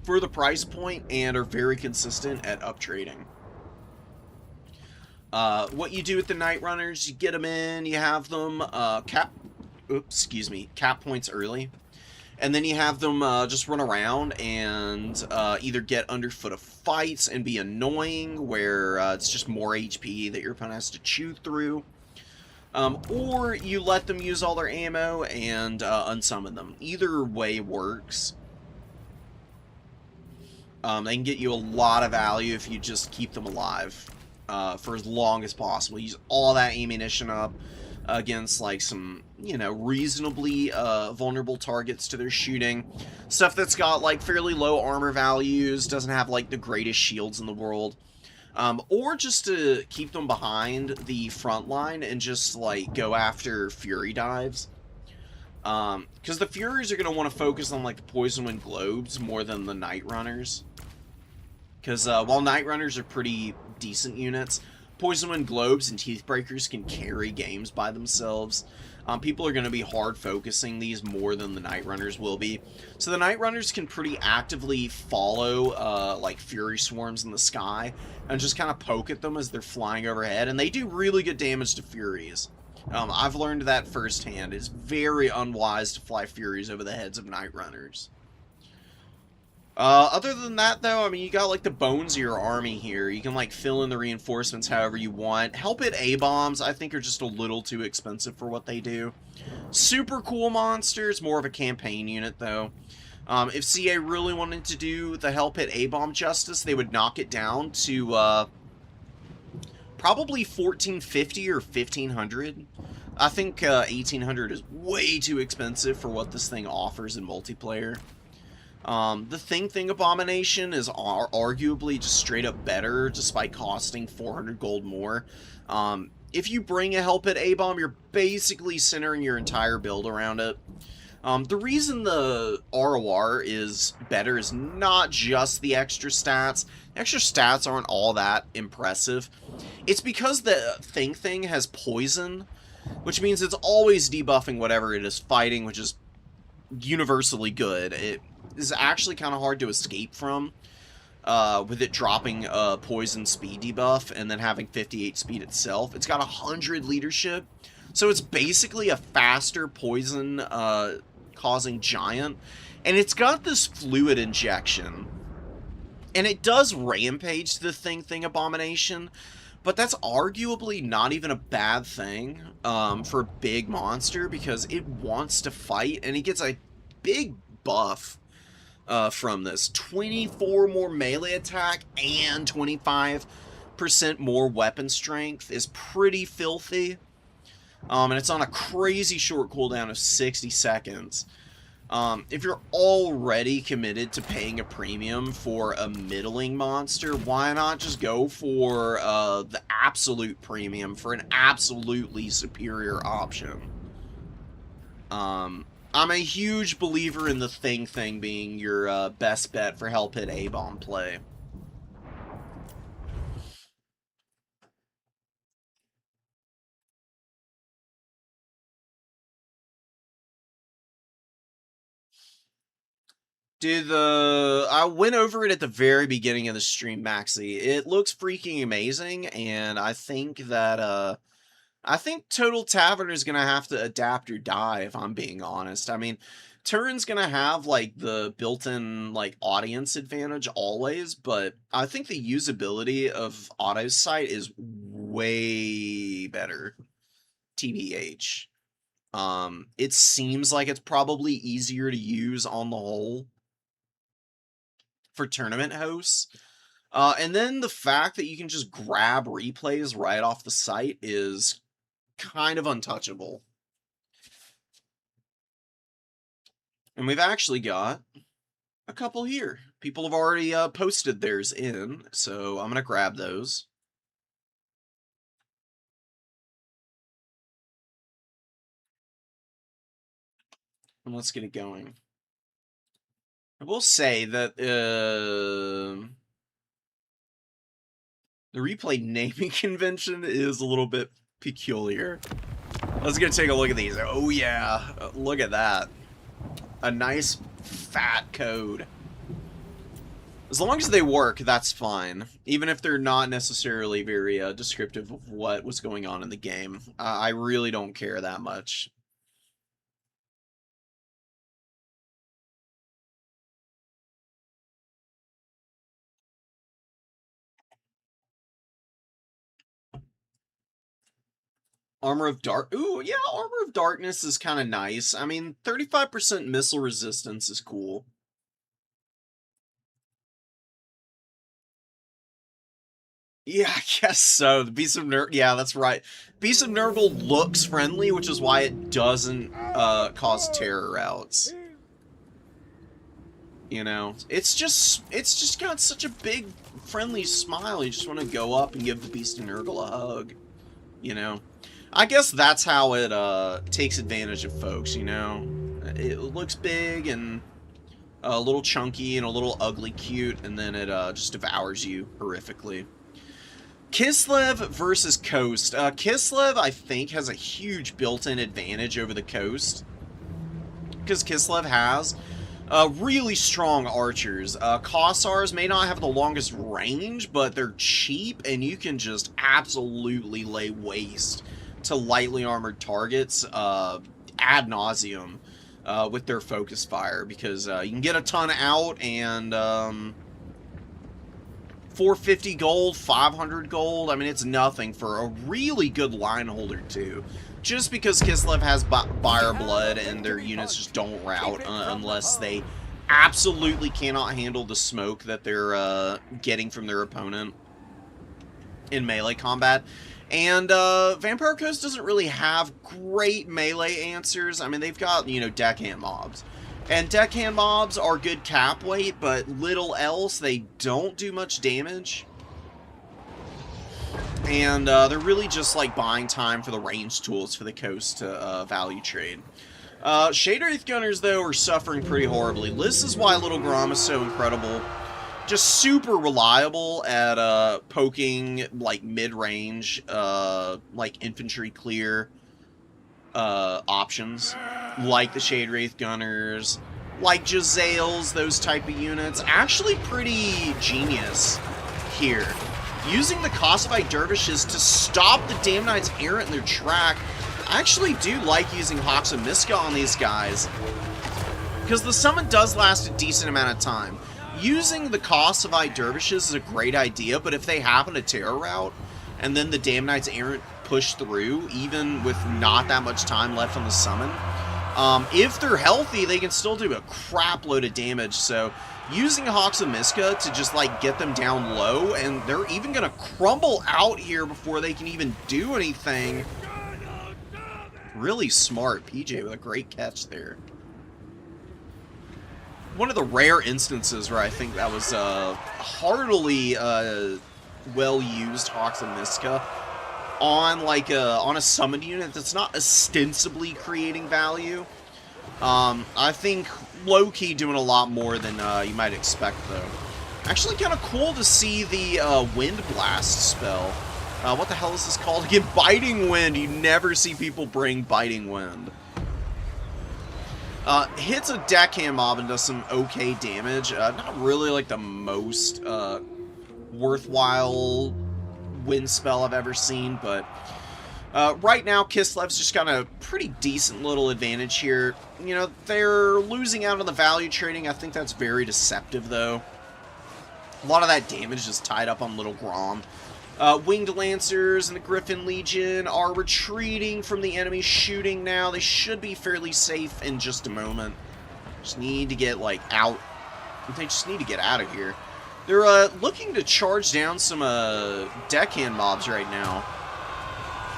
for the price point and are very consistent at up trading. What you do with the Night Runners, you get them in, you have them oops, excuse me, cap points early. And then you have them just run around and either get underfoot of fights and be annoying, where it's just more HP that your opponent has to chew through. Or you let them use all their ammo and unsummon them. Either way works. They can get you a lot of value if you just keep them alive for as long as possible. Use all that ammunition up against like some, you know, reasonably vulnerable targets to their shooting. Stuff that's got like fairly low armor values, doesn't have like the greatest shields in the world. Or just to keep them behind the front line and just like go after Fury dives. Because the Furies are going to want to focus on like the Poison Wind Globes more than the Night Runners. Because while Night Runners are pretty decent units, Poison Wind Globes and Teethbreakers can carry games by themselves. People are going to be hard focusing these more than the Night Runners will be. So the Night Runners can pretty actively follow like Fury Swarms in the sky and just kind of poke at them as they're flying overhead. And they do really good damage to Furies. I've learned that firsthand. It's very unwise to fly Furies over the heads of Night Runners. Other than that, though, I mean, you got, like, the bones of your army here. You can, like, fill in the reinforcements however you want. Help It A-bombs, I think, are just a little too expensive for what they do. Super cool monsters, more of a campaign unit, though. If CA really wanted to do the Help It A-bomb justice, they would knock it down to, probably 1450 or 1500. I think 1800 is way too expensive for what this thing offers in multiplayer. The Thing Abomination is arguably just straight up better, despite costing 400 gold more. If you bring a Help It A-bomb, you're basically centering your entire build around it. The reason the ROR is better is not just the extra stats. The extra stats aren't all that impressive. It's because the Thing has poison, which means it's always debuffing whatever it is fighting, which is universally good. It is actually kind of hard to escape from, with it dropping a poison speed debuff and then having 58 speed itself. It's got 100 leadership, so it's basically a faster poison causing giant, and it's got this fluid injection, and it does rampage the Thing Abomination, but that's arguably not even a bad thing for a big monster, because it wants to fight, and it gets a big buff from this. 24 more melee attack and 25% more weapon strength is pretty filthy. And it's on a crazy short cooldown of 60 seconds. If you're already committed to paying a premium for a middling monster, why not just go for the absolute premium for an absolutely superior option? I'm a huge believer in the Thing being your best bet for Help It A-bomb play. Dude, I went over it at the very beginning of the stream, Maxi. It looks freaking amazing, and I think that, I think Total Tavern is going to have to adapt or die, if I'm being honest. I mean, Turin's going to have, like, the built-in, like, audience advantage always, but I think the usability of Otto's site is way better, TBH. It seems like it's probably easier to use on the whole for tournament hosts. And then the fact that you can just grab replays right off the site is kind of untouchable. And we've actually got a couple here. People have already posted theirs in, so I'm going to grab those. And let's get it going. I will say that the replay naming convention is a little bit peculiar. Let's go take a look at these. Oh yeah, look at that. A nice fat code. As long as they work, that's fine. Even if they're not necessarily very descriptive of what was going on in the game. I really don't care that much. Armor of Dark. Ooh, yeah, Armor of Darkness is kind of nice. I mean, 35% missile resistance is cool. Yeah, I guess so. The Beast of Nurgle. Yeah, that's right. Beast of Nurgle looks friendly, which is why it doesn't cause terror routes. You know, it's just got such a big, friendly smile. You just want to go up and give the Beast of Nurgle a hug. You know, I guess that's how it takes advantage of folks. You know, it looks big and a little chunky and a little ugly cute, and then it just devours you horrifically. Kislev versus Coast. Kislev, I think, has a huge built-in advantage over the Coast, because Kislev has really strong archers. Kossars may not have the longest range, but they're cheap, and you can just absolutely lay waste to lightly armored targets ad nauseum with their focus fire, because you can get a ton out, and 450 gold, 500 gold, I mean, it's nothing for a really good line holder, too. Just because Kislev has Fire Blood and their units just don't rout unless they absolutely cannot handle the smoke that they're getting from their opponent in melee combat. And Vampire Coast doesn't really have great melee answers. I mean, they've got, you know, deckhand mobs. And deckhand mobs are good cap weight, but little else. They don't do much damage. And they're really just like buying time for the range tools for the Coast to value trade. Shade Wraith Gunners, though, are suffering pretty horribly. This is why Little Grom is so incredible. Just super reliable at poking like mid-range, like infantry clear options, like the Shade Wraith Gunners, like Jezzails, those type of units. Actually pretty genius here. Using the Kossovite Dervishes to stop the Damn Knights Errant in their track. I actually do like using Hawks of Miska on these guys, because the summon does last a decent amount of time. Using the Kossovite Dervishes is a great idea, but if they happen to terror route, and then the Damn Knights Errant push through, even with not that much time left on the summon, if they're healthy, they can still do a crap load of damage. So using Hawks of Miska to just like get them down low, and they're even gonna crumble out here before they can even do anything. Really smart. PJ with a great catch there. One of the rare instances where I think that was heartily well used Hawks of Miska on like on a summoned unit that's not ostensibly creating value. I think low-key doing a lot more than you might expect, though. Actually kind of cool to see the Wind Blast spell. What the hell is this called again? Biting Wind. You never see people bring Biting Wind. Hits a deckhand mob and does some okay damage. Not really like the most worthwhile wind spell I've ever seen, but right now Kislev's just got a pretty decent little advantage here. You know, they're losing out on the value trading. I think that's very deceptive, though. A lot of that damage is tied up on Little Grom. Winged Lancers and the Griffin Legion are retreating from the enemy shooting now. They should be fairly safe in just a moment. Just need to get, like, out. They just need to get out of here. They're looking to charge down some deckhand mobs right now.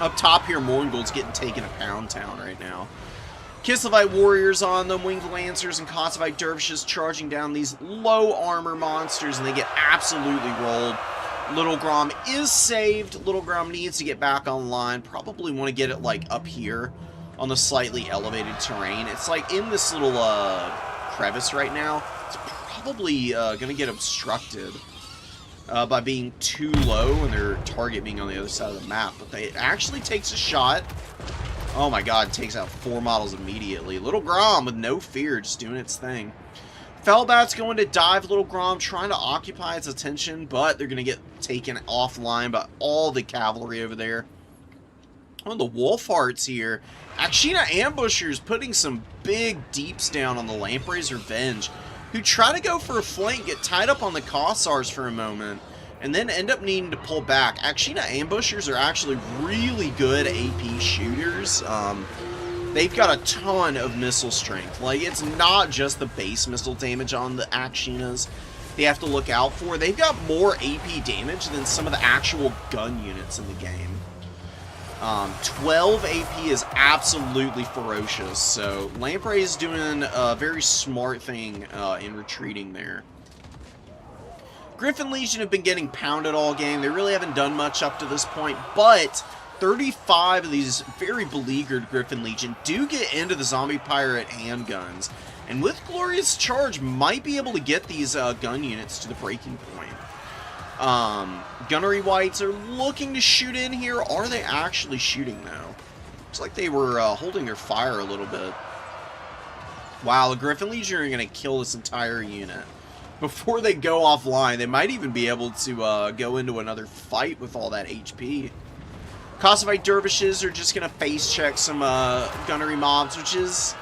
Up top here, Mournguld's getting taken to Pound Town right now. Kislevite Warriors on them, Winged Lancers and Kossovite Dervishes charging down these low armor monsters, and they get absolutely rolled. Little Grom is saved. Little Grom needs to get back online. Probably want to get it, like, up here on the slightly elevated terrain. It's, like, in this little crevice right now. It's probably going to get obstructed by being too low and their target being on the other side of the map. But it actually takes a shot. Oh my god, takes out 4 models immediately. Little Grom with no fear, just doing its thing. Fellbat's going to dive Little Grom, trying to occupy its attention, but they're going to get taken offline by all the cavalry over there. One of the Wolfhearts here. Akshina Ambushers putting some big deeps down on the Lamprey's Revenge, who try to go for a flank, get tied up on the Kossars for a moment, and then end up needing to pull back. Akshina ambushers are actually really good AP shooters. They've got a ton of missile strength. Like, it's not just the base missile damage on the Akshinas they have to look out for. They've got more AP damage than some of the actual gun units in the game. 12 AP is absolutely ferocious, so Lamprey is doing a very smart thing in retreating there. Griffin Legion have been getting pounded all game. They really haven't done much up to this point, but 35 of these very beleaguered Griffin Legion do get into the Zombie Pirate handguns, and with Glorious Charge might be able to get these gun units to the breaking point. Gunnery Whites are looking to shoot in here. Are they actually shooting though? Looks like they were holding their fire a little bit. Wow, the Griffin Legion are going to kill this entire unit. Before they go offline, they might even be able to go into another fight with all that HP. Kosovoite Dervishes are just going to face check some gunnery mobs, which is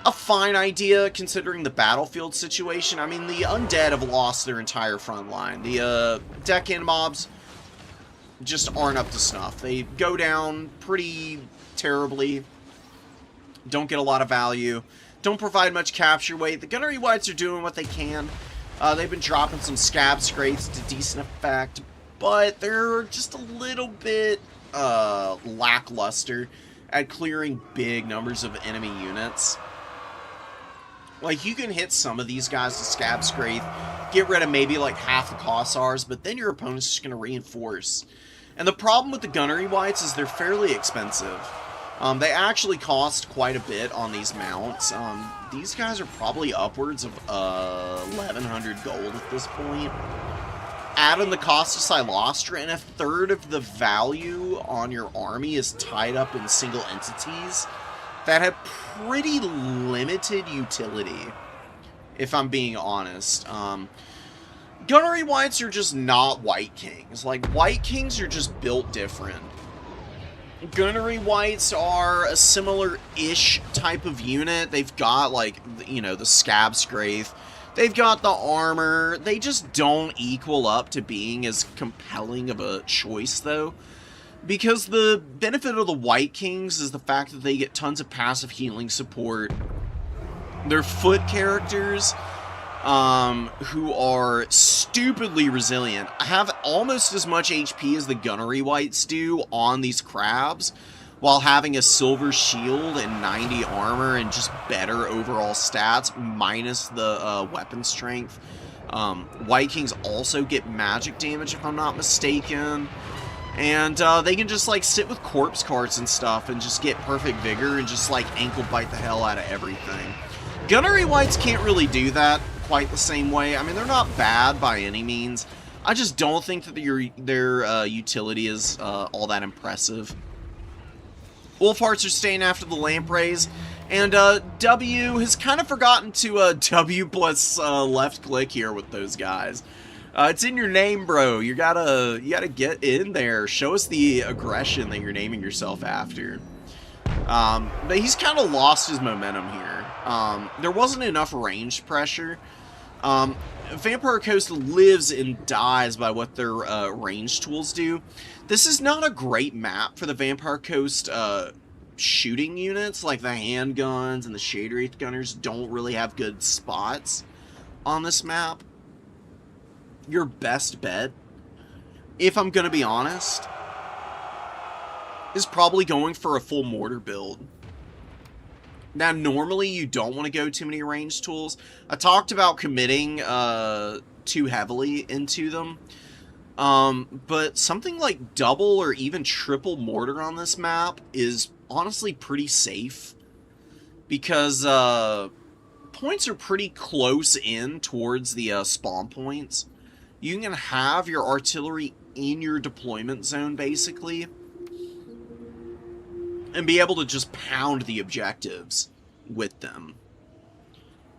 a fine idea considering the battlefield situation. I mean, the undead have lost their entire front line. The deck-in mobs just aren't up to snuff. They go down pretty terribly, don't get a lot of value, don't provide much capture weight. The Gunnery Whites are doing what they can. They've been dropping some scab scrapes to decent effect, but they're just a little bit lackluster at clearing big numbers of enemy units. Like, you can hit some of these guys with Scab Scrape, get rid of maybe like half the Kossars, but then your opponent's just going to reinforce. And the problem with the Gunnery Whites is they're fairly expensive. They actually cost quite a bit on these mounts. These guys are probably upwards of 1,100 gold at this point. Add in the cost of Silostra, and a third of the value on your army is tied up in single entities that have pretty limited utility, if I'm being honest. Gunnery Whites are just not White Kings. Like, White Kings are just built different. Gunnery Whites are a similar-ish type of unit. They've got, like, you know, the Scab Scrape. They've got the armor. They just don't equal up to being as compelling of a choice, though. Because the benefit of the White Kings is the fact that they get tons of passive healing support. They're foot characters who are stupidly resilient. Have almost as much HP as the Gunnery Whites do on these crabs, while having a silver shield and 90 armor and just better overall stats, minus the weapon strength. White Kings also get magic damage, if I'm not mistaken. And they can just, like, sit with corpse carts and stuff and just get perfect vigor and just, like, ankle bite the hell out of everything. Gunnery Whites can't really do that quite the same way. I mean, they're not bad by any means. I just don't think that their utility is all that impressive. Wolfhearts are staying after the Lampreys, and W has kind of forgotten to W plus left click here with those guys. It's in your name, bro. You gotta get in there. Show us the aggression that you're naming yourself after. But he's kind of lost his momentum here. There wasn't enough range pressure. Vampire Coast lives and dies by what their range tools do. This is not a great map for the Vampire Coast shooting units. Like the handguns and the Shade Wraith Gunners don't really have good spots on this map. Your best bet, if I'm going to be honest, is probably going for a full mortar build. Now, normally you don't want to go too many range tools. I talked about committing too heavily into them. But something like double or even triple mortar on this map is honestly pretty safe. Because points are pretty close in towards the spawn points. You can have your artillery in your deployment zone, basically, and be able to just pound the objectives with them.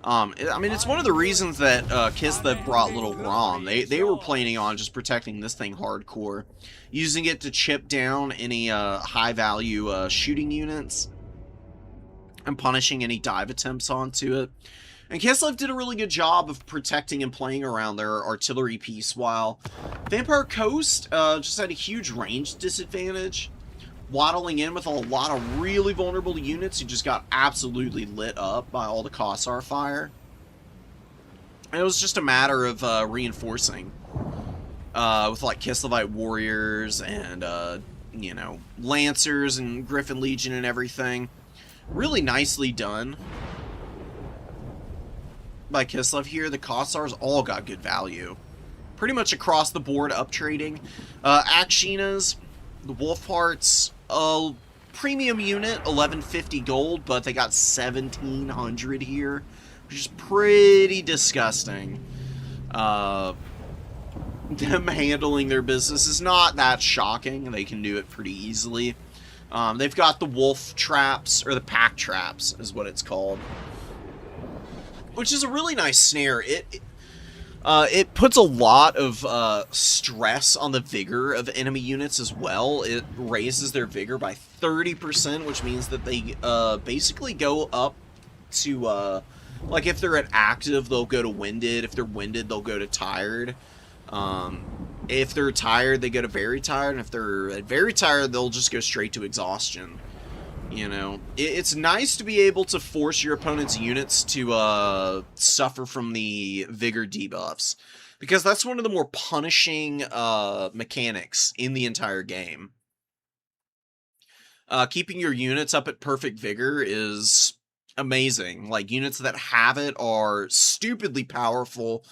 I mean, it's one of the reasons that Kistha brought Little Rom. They were planning on just protecting this thing hardcore, using it to chip down any high-value shooting units, and punishing any dive attempts onto it. And Kislev did a really good job of protecting and playing around their artillery piece, while Vampire Coast just had a huge range disadvantage, waddling in with a lot of really vulnerable units who just got absolutely lit up by all the Kossar fire. And it was just a matter of reinforcing with like Kislevite warriors and you know, Lancers and Griffin Legion and everything. Really nicely done by Kislev here. The Kossars all got good value. Pretty much across the board up trading. Akshinas, the Wolf Hearts, premium unit, 1150 gold, but they got 1700 here, which is pretty disgusting. Them handling their business is not that shocking. They can do it pretty easily. They've got the wolf traps, or the pack traps is what it's called, which is a really nice snare. It puts a lot of stress on the vigor of enemy units as well. It raises their vigor by 30%, which means that they basically go up to, like if they're at active, they'll go to winded. If they're winded, they'll go to tired. If they're tired, they go to very tired, and if they're at very tired, they'll just go straight to exhaustion. You know, it's nice to be able to force your opponent's units to suffer from the vigor debuffs, because that's one of the more punishing mechanics in the entire game. Keeping your units up at perfect vigor is amazing. Like, units that have it are stupidly powerful.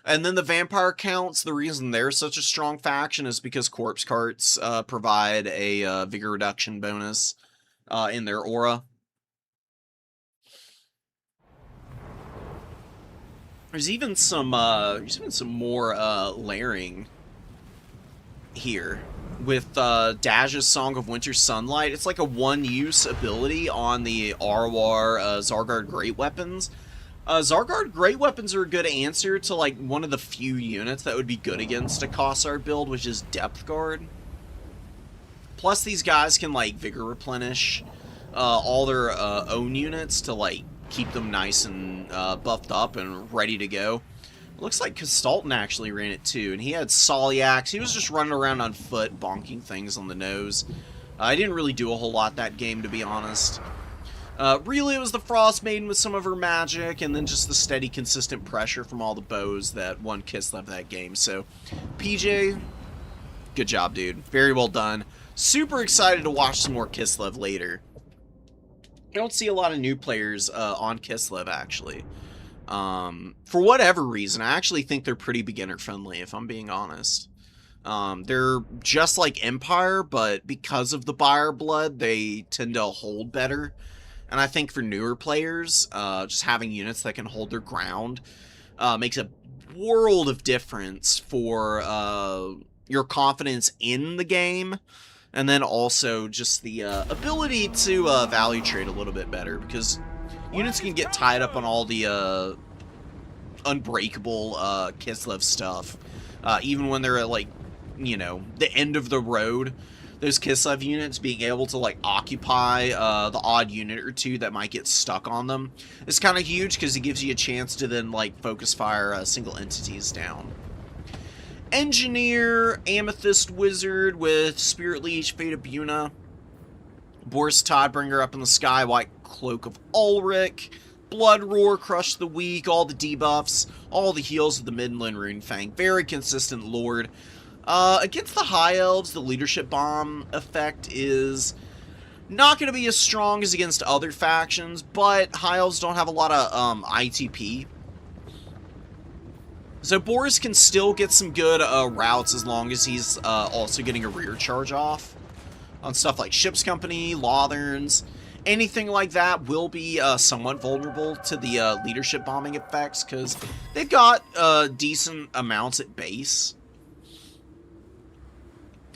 And then the vampire counts, the reason they're such a strong faction is because corpse carts provide a vigor reduction bonus in their aura. There's even some more layering here with Daz's Song of Winter Sunlight. It's like a one-use ability on the Arwar Zargard Great Weapons. Zargard Great Weapons are a good answer to like one of the few units that would be good against a Kossar build, which is Depth Guard. Plus, these guys can like vigor replenish all their own units to like keep them nice and buffed up and ready to go. It looks like Kastalton actually ran it too, and he had Solyax. He was just running around on foot, bonking things on the nose. I didn't really do a whole lot that game, to be honest. Really, it was the Frost Maiden with some of her magic, and then just the steady, consistent pressure from all the bows that won Kislev that game. So, PJ, good job, dude. Very well done. Super excited to watch some more Kislev later. I don't see a lot of new players on Kislev, actually. For whatever reason, I actually think they're pretty beginner-friendly, if I'm being honest. They're just like Empire, but because of the Buyer Blood, they tend to hold better. And I think for newer players, just having units that can hold their ground makes a world of difference for your confidence in the game. And then also just the ability to value trade a little bit better, because units can get tied up on all the unbreakable Kislev stuff, even when they're at, like, you know, the end of the road. Those Kislev units being able to, like, occupy the odd unit or two that might get stuck on them is kind of huge, because it gives you a chance to then, like, focus fire single entities down. Engineer, Amethyst Wizard with Spirit Leech, Fate of Buna, Boris Toddbringer up in the sky, White Cloak of Ulrich, Blood Roar, Crush the Weak, all the debuffs, all the heals of the Midland Runefang. Very consistent Lord. Against the High Elves, the Leadership Bomb effect is not going to be as strong as against other factions, but High Elves don't have a lot of ITP. So Boris can still get some good routes as long as he's also getting a rear charge off on stuff like Ship's Company, Lotherns. Anything like that will be somewhat vulnerable to the leadership bombing effects, because they've got decent amounts at base.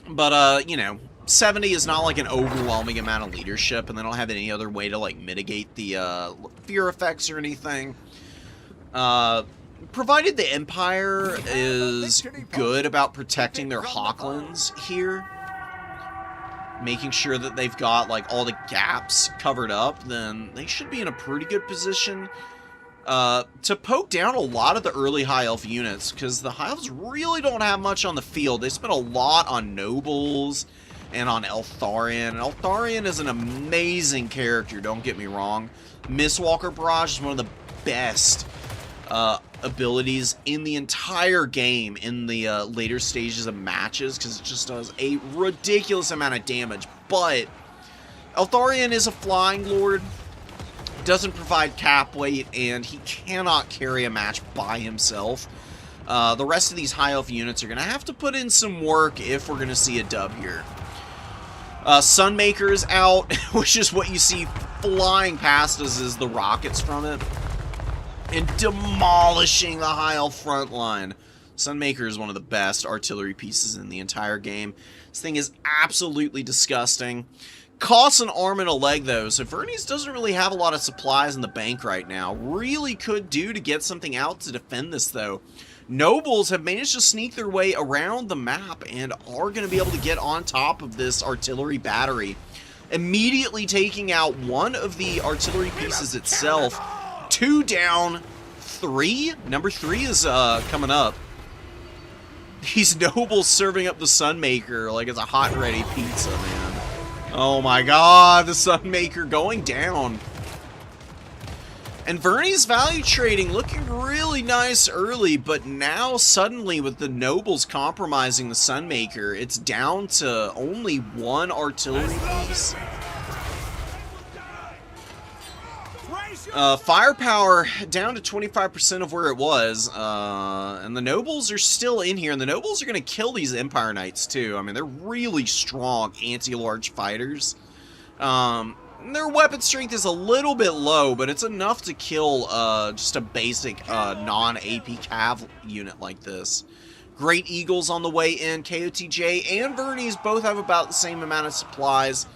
But, you know, 70 is not like an overwhelming amount of leadership, and they don't have any other way to, like, mitigate the fear effects or anything. Provided the Empire is good about protecting their Hawklands here, making sure that they've got, like, all the gaps covered up, then they should be in a pretty good position to poke down a lot of the early High Elf units, because the High Elves really don't have much on the field. They spent a lot on Nobles and on Eltharion. And Eltharion is an amazing character, don't get me wrong. Mistwalker Barrage is one of the best abilities in the entire game in the later stages of matches, because it just does a ridiculous amount of damage. But Eltharion is a flying lord, doesn't provide cap weight, and he cannot carry a match by himself. The rest of these High Elf units are going to have to put in some work if we're going to see a dub here. Sunmaker is out, which is what you see flying past us is the rockets from it, and demolishing the High Elf front line. Sunmaker is one of the best artillery pieces in the entire game. This thing is absolutely disgusting. Costs an arm and a leg, though, so Vernies doesn't really have a lot of supplies in the bank right now. Really could do to get something out to defend this, though. Nobles have managed to sneak their way around the map and are going to be able to get on top of this artillery battery, immediately taking out one of the artillery pieces itself. 2 down, 3? Number 3 is coming up. These Nobles serving up the Sunmaker like it's a hot and ready pizza, man. Oh my god, the Sunmaker going down. And Vernies value trading looking really nice early, but now suddenly with the Nobles compromising the Sunmaker, it's down to only 1 artillery piece. Firepower down to 25% of where it was, and the Nobles are still in here, and the Nobles are going to kill these Empire Knights too. I mean, they're really strong anti-large fighters. Their weapon strength is a little bit low, but it's enough to kill just a basic non-AP cav unit like this. Great Eagles on the way in. KOTJ and Vernies both have about the same amount of supplies.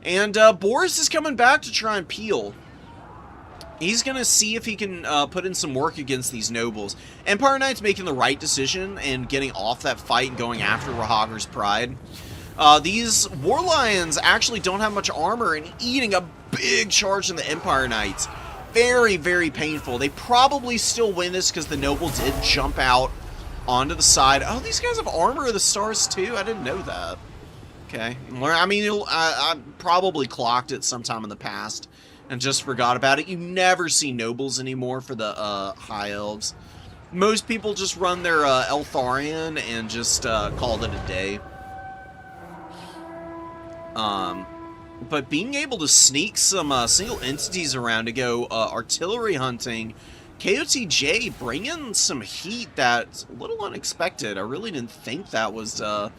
And Boris is coming back to try and peel. He's going to see if he can put in some work against these Nobles. Empire Knight's making the right decision and getting off that fight and going after Rahager's Pride. These War Lions actually don't have much armor and eating a big charge in the Empire Knights. Very, very painful. They probably still win this because the Noble did jump out onto the side. Oh, these guys have Armor of the Stars too? I didn't know that. Okay. I mean, I probably clocked it sometime in the past and just forgot about it. You never see Nobles anymore for the High Elves. Most people just run their Eltharion and just call it a day. But being able to sneak some single entities around to go artillery hunting, KOTJ bringing some heat that's a little unexpected. I really didn't think that was a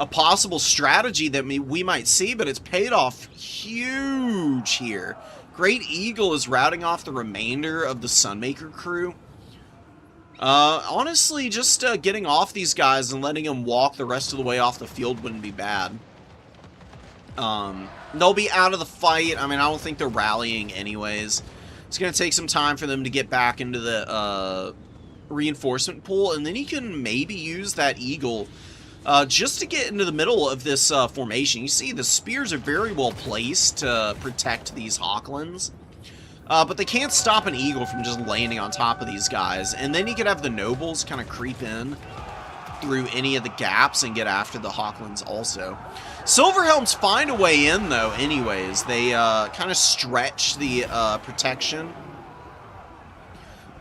possible strategy that we might see, but it's paid off huge here. Great Eagle is routing off the remainder of the Sunmaker crew. Honestly, just getting off these guys and letting them walk the rest of the way off the field wouldn't be bad. They'll be out of the fight. I mean, I don't think they're rallying anyways. It's going to take some time for them to get back into the reinforcement pool, and then you can maybe use that Eagle just to get into the middle of this formation. You see, the spears are very well placed to protect these Hawklands, but they can't stop an Eagle from just landing on top of these guys. And then you could have the Nobles kind of creep in through any of the gaps and get after the Hawklands also. Silverhelms find a way in, though, anyways. They kind of stretch the protection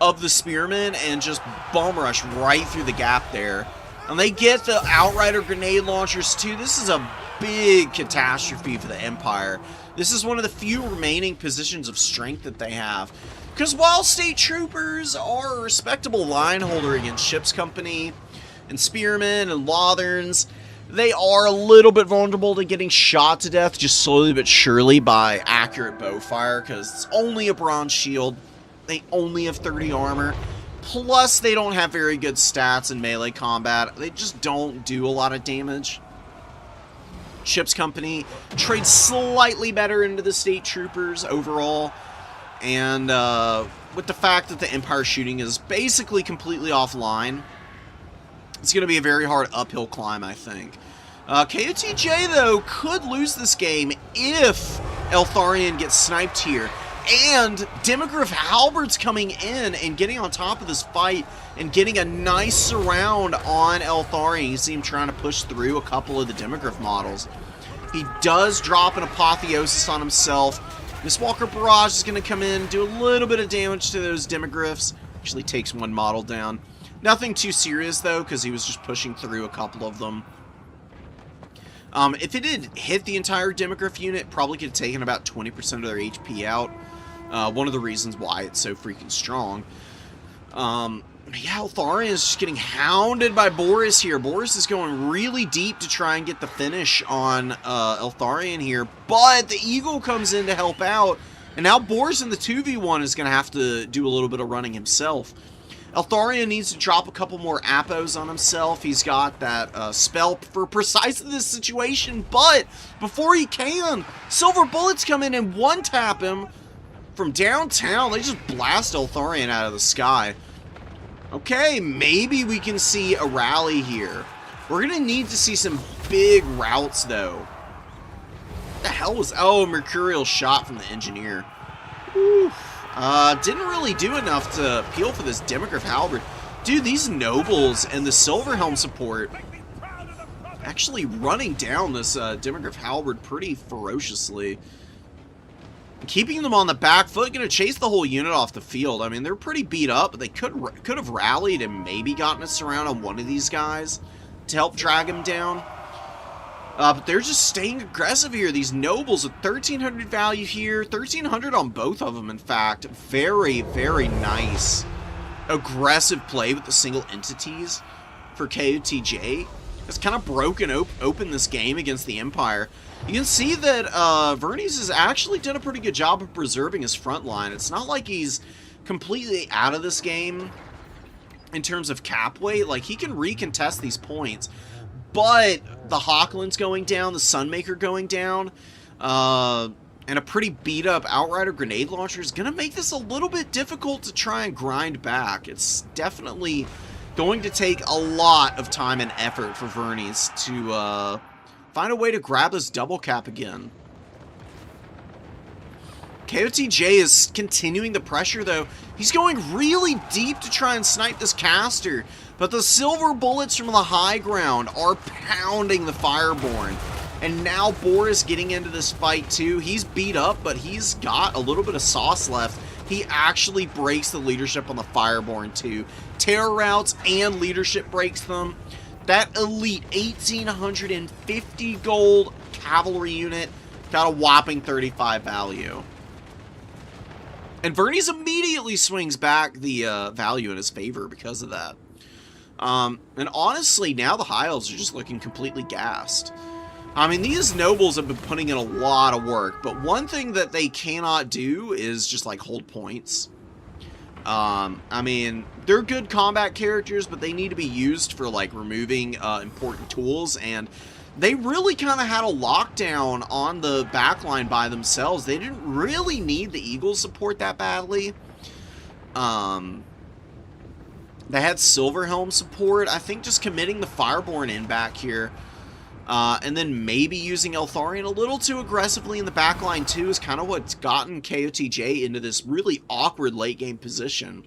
of the Spearmen and just bum rush right through the gap there. And they get the Outrider grenade launchers, too. This is a big catastrophe for the Empire. This is one of the few remaining positions of strength that they have. Because while State Troopers are a respectable line holder against Ship's Company and Spearmen and Lotherns, they are a little bit vulnerable to getting shot to death just slowly but surely by accurate bow fire, because it's only a bronze shield. They only have 30 armor. Plus, they don't have very good stats in melee combat. They just don't do a lot of damage. Ship's Company trades slightly better into the State Troopers overall. And with the fact that the Empire shooting is basically completely offline, it's going to be a very hard uphill climb, I think. KOTJ, though, could lose this game if Eltharion gets sniped here. And Demogryph Halberd's coming in and getting on top of this fight and getting a nice surround on Eltharion. You see him trying to push through a couple of the Demogryph models. He does drop an Apotheosis on himself. Mistwalker Barrage is going to come in, do a little bit of damage to those Demogryphs. Actually takes one model down. Nothing too serious, though, because he was just pushing through a couple of them. If it did hit the entire Demogryph unit, probably could have taken about 20% of their HP out. One of the reasons why it's so freaking strong. Yeah, Eltharion is just getting hounded by Boris here. Boris is going really deep to try and get the finish on Eltharion here, but the Eagle comes in to help out, and now Boris in the 2v1 is going to have to do a little bit of running himself. Eltharion needs to drop a couple more Appos on himself. He's got that spell for precisely this situation, but before he can, Silver Bullets come in and one-tap him from downtown. They just blast Eltharion out of the sky. Okay, maybe we can see a rally here. We're going to need to see some big routes, though. What the hell was... Oh, Mercurial shot from the Engineer. Whew. Didn't really do enough to peel for this Demogryph Halberd. Dude, these Nobles and the Silverhelm support actually running down this Demogryph Halberd pretty ferociously. Keeping them on the back foot, going to chase the whole unit off the field. I mean, they're pretty beat up, but they could have rallied and maybe gotten a surround on one of these guys to help drag him down. But they're just staying aggressive here. These Nobles with 1,300 value here, 1,300 on both of them, in fact. Very, very nice. Aggressive play with the single entities for KOTJ. It's kind of broken open this game against the Empire. You can see that Vernies has actually done a pretty good job of preserving his front line. It's not like he's completely out of this game in terms of cap weight. Like, he can recontest these points. But the Hawkland's going down, the Sunmaker going down, and a pretty beat-up Outrider grenade launcher is going to make this a little bit difficult to try and grind back. It's definitely going to take a lot of time and effort for Vernies to find a way to grab this double cap again. KOTJ is continuing the pressure, though. He's going really deep to try and snipe this caster, but the Silver Bullets from the high ground are pounding the Fireborn. And now Boris getting into this fight, too. He's beat up, but he's got a little bit of sauce left. He actually breaks the leadership on the Fireborn, too. Terror routes and leadership breaks them. That elite 1,850 gold cavalry unit got a whopping 35 value. And Vernies immediately swings back the value in his favor because of that. And honestly, now the High Elves are just looking completely gassed. I mean, these Nobles have been putting in a lot of work, but one thing that they cannot do is just, like, hold points. I mean, they're good combat characters, but they need to be used for, like, removing important tools, and they really kind of had a lockdown on the backline by themselves. They didn't really need the Eagle support that badly. They had Silverhelm support. I think just committing the Fireborn in back here, and then maybe using Eltharion a little too aggressively in the backline too is kind of what's gotten KOTJ into this really awkward late game position.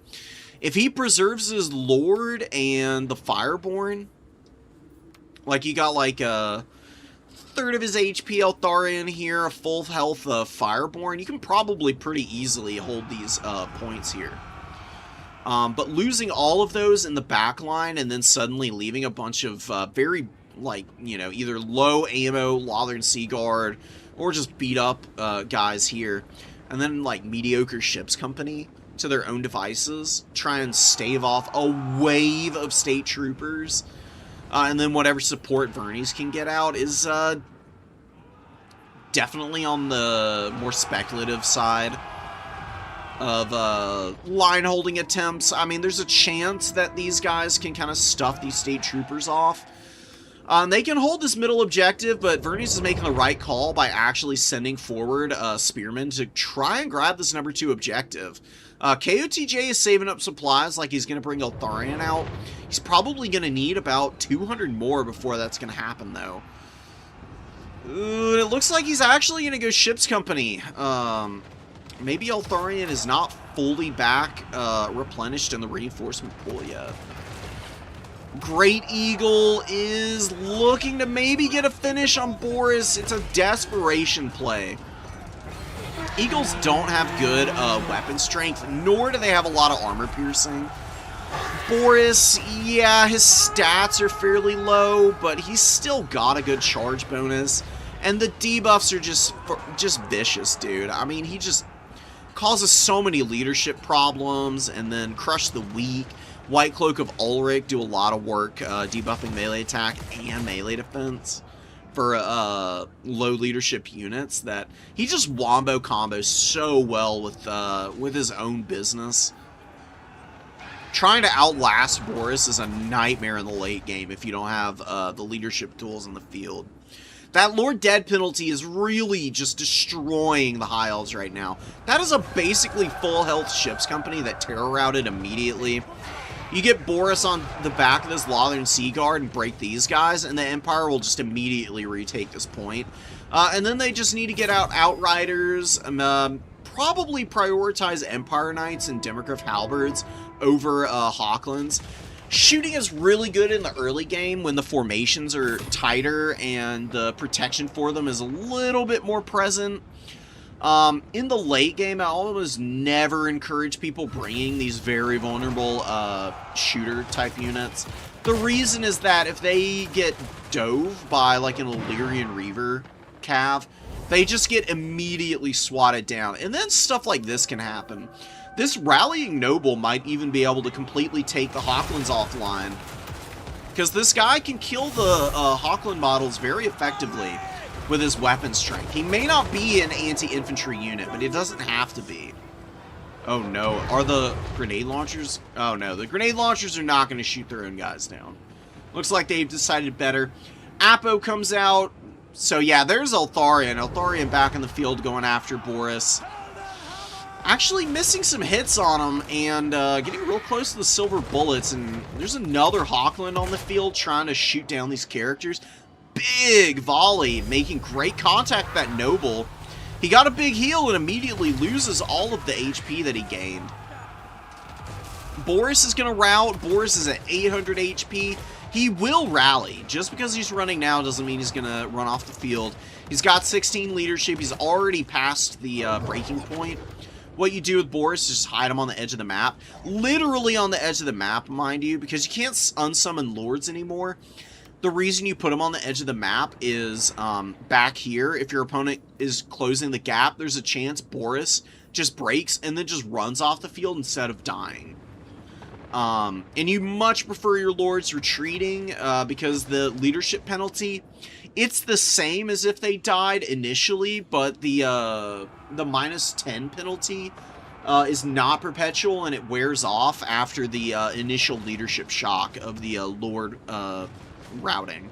If he preserves his Lord and the Fireborn, like you got like a third of his HP Eltharion here, a full health Fireborn, you can probably pretty easily hold these points here. But losing all of those in the back line and then suddenly leaving a bunch of very, like, you know, either low ammo Lothern Sea Guard or just beat up guys here, and then, like, mediocre ship's company to their own devices, try and stave off a wave of state troopers, and then whatever support Vernies can get out is definitely on the more speculative side of line holding attempts. I mean, there's a chance that these guys can kind of stuff these state troopers off. They can hold this middle objective, but Vernies is making the right call by actually sending forward Spearmen to try and grab this number 2 objective. KOTJ is saving up supplies like he's going to bring Eltharion out. He's probably going to need about 200 more before that's going to happen, though. It looks like he's actually going to go ship's company. maybe Eltharion is not fully back, replenished in the reinforcement pool yet. Great Eagle is looking to maybe get a finish on Boris. It's a desperation play. Eagles don't have good weapon strength, nor do they have a lot of armor piercing. Boris, yeah, his stats are fairly low, but he's still got a good charge bonus. And the debuffs are just vicious, dude. I mean, he just causes so many leadership problems, and then Crush the Weak. White Cloak of Ulrich do a lot of work debuffing melee attack and melee defense for low leadership units, that he just wombo combos so well with his own business. Trying to outlast Boris is a nightmare in the late game if you don't have the leadership tools in the field. That Lord Dead penalty is really just destroying the High Elves right now. That is a basically full health ship's company that terror routed immediately. You get Boris on the back of this Lothern Sea Guard and break these guys, and the Empire will just immediately retake this point. And then they just need to get out Outriders, probably prioritize Empire Knights and Democraft Halberds over Hawklands. Shooting is really good in the early game when the formations are tighter and the protection for them is a little bit more present. In the late game, I almost never encourage people bringing these very vulnerable shooter type units. The reason is that if they get dove by like an Illyrian Reaver cav, they just get immediately swatted down. And then stuff like this can happen. This Rallying Noble might even be able to completely take the Hawklands offline, because this guy can kill the Hawkland models very effectively with his weapon strength. He may not be an anti-infantry unit, but it doesn't have to be. Oh no, are the grenade launchers? Oh no, the grenade launchers are not going to shoot their own guys down. Looks like they've decided better. Apo comes out. So yeah, there's Eltharion. Eltharion back in the field going after Boris. Actually missing some hits on him and getting real close to the silver bullets. And there's another Hawkland on the field trying to shoot down these characters. Big volley, making great contact with that Noble. He got a big heal and immediately loses all of the HP that he gained. Boris is going to rout. Boris is at 800 HP. He will rally. Just because he's running now doesn't mean he's going to run off the field. He's got 16 leadership. He's already past the breaking point. What you do with Boris is just hide him on the edge of the map. Literally on the edge of the map, mind you, because you can't unsummon lords anymore. The reason you put him on the edge of the map is back here. If your opponent is closing the gap, there's a chance Boris just breaks and then just runs off the field instead of dying. And you much prefer your lords retreating because the leadership penalty, it's the same as if they died initially, but the -10 penalty is not perpetual and it wears off after the initial leadership shock of the lord routing.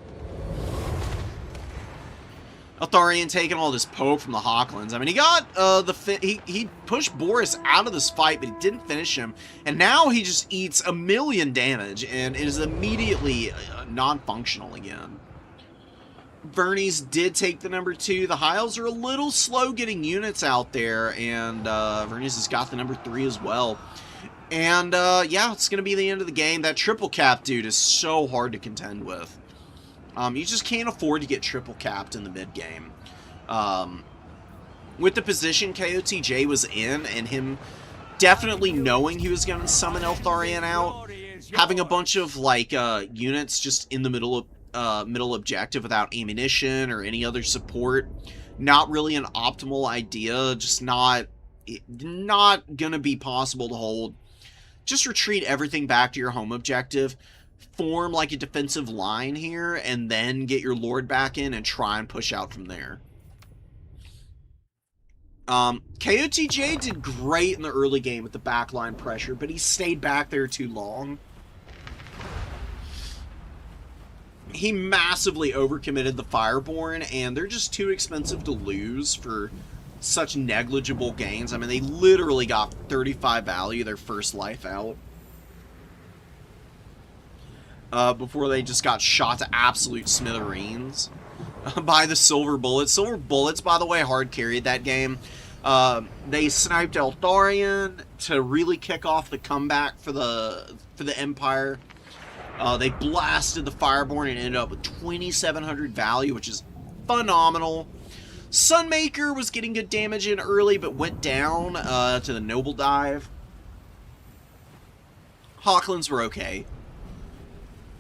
Eltharion taking all this poke from the Hawklands. I mean, he got he pushed Boris out of this fight, but he didn't finish him. And now he just eats a million damage and is immediately non-functional again. Vernies did take the number 2. The High Elves are a little slow getting units out there, and Vernies has got the number 3 as well. And yeah, it's going to be the end of the game. That triple cap dude is so hard to contend with. You just can't afford to get triple capped in the mid game. With the position KOTJ was in, and him definitely knowing he was going to summon Eltharion out, having a bunch of like units just in the middle objective without ammunition or any other support, not really an optimal idea. Just not gonna be possible to hold. Just retreat everything back to your home objective, form like a defensive line here, and then get your lord back in and try and push out from there. KOTJ did great in the early game with the backline pressure, but he stayed back there too long. He massively overcommitted the Fireborn, and they're just too expensive to lose for such negligible gains. I mean, they literally got 35 value their first life out. Before they just got shot to absolute smithereens by the Silver Bullets. Silver Bullets, by the way, hard carried that game. They sniped Eltharion to really kick off the comeback for the Empire. They blasted the Fireborn and ended up with 2,700 value, which is phenomenal. Sunmaker was getting good damage in early, but went down to the Noble Dive. Hawklands were okay.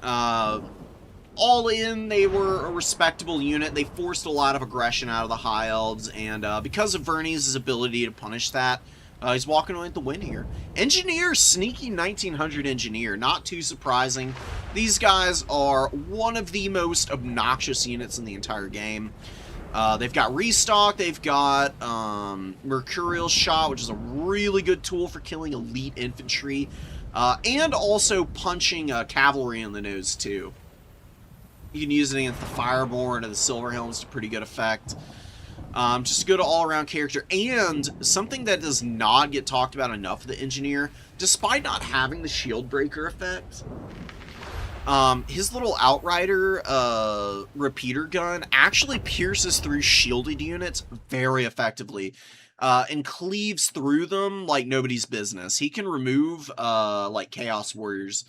All in, they were a respectable unit. They forced a lot of aggression out of the High Elves, and because of Verni's ability to punish that, he's walking away with the win here. Engineer, sneaky 1900 Engineer, not too surprising. These guys are one of the most obnoxious units in the entire game. They've got Restock, they've got Mercurial Shot, which is a really good tool for killing elite infantry, and also punching cavalry in the nose, too. You can use it against the Fireborn or the Silverhelms to pretty good effect. Just a good all-around character. And something that does not get talked about enough of the Engineer, despite not having the Shield Breaker effect, his little Outrider repeater gun actually pierces through shielded units very effectively. And cleaves through them like nobody's business. He can remove, like, Chaos Warriors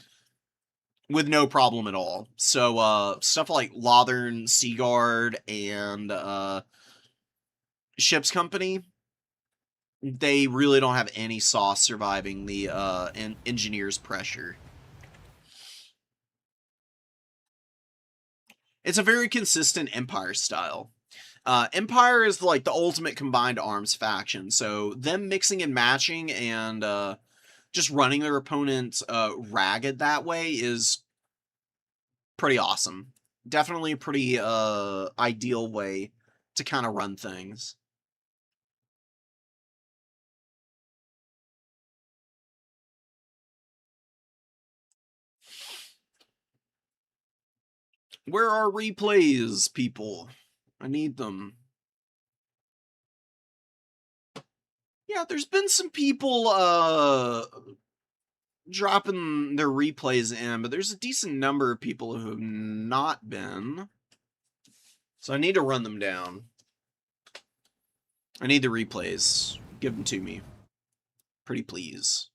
with no problem at all. So, stuff like Lothern, Seaguard, and Ship's Company, they really don't have any sauce surviving the Engineer's pressure. It's a very consistent Empire style. Empire is like the ultimate combined arms faction, so them mixing and matching and just running their opponent ragged that way is pretty awesome. Definitely a pretty ideal way to kind of run things. Where are replays, people? I need them. Yeah, there's been some people dropping their replays in, but there's a decent number of people who have not been. So I need to run them down. I need the replays. Give them to me. Pretty please.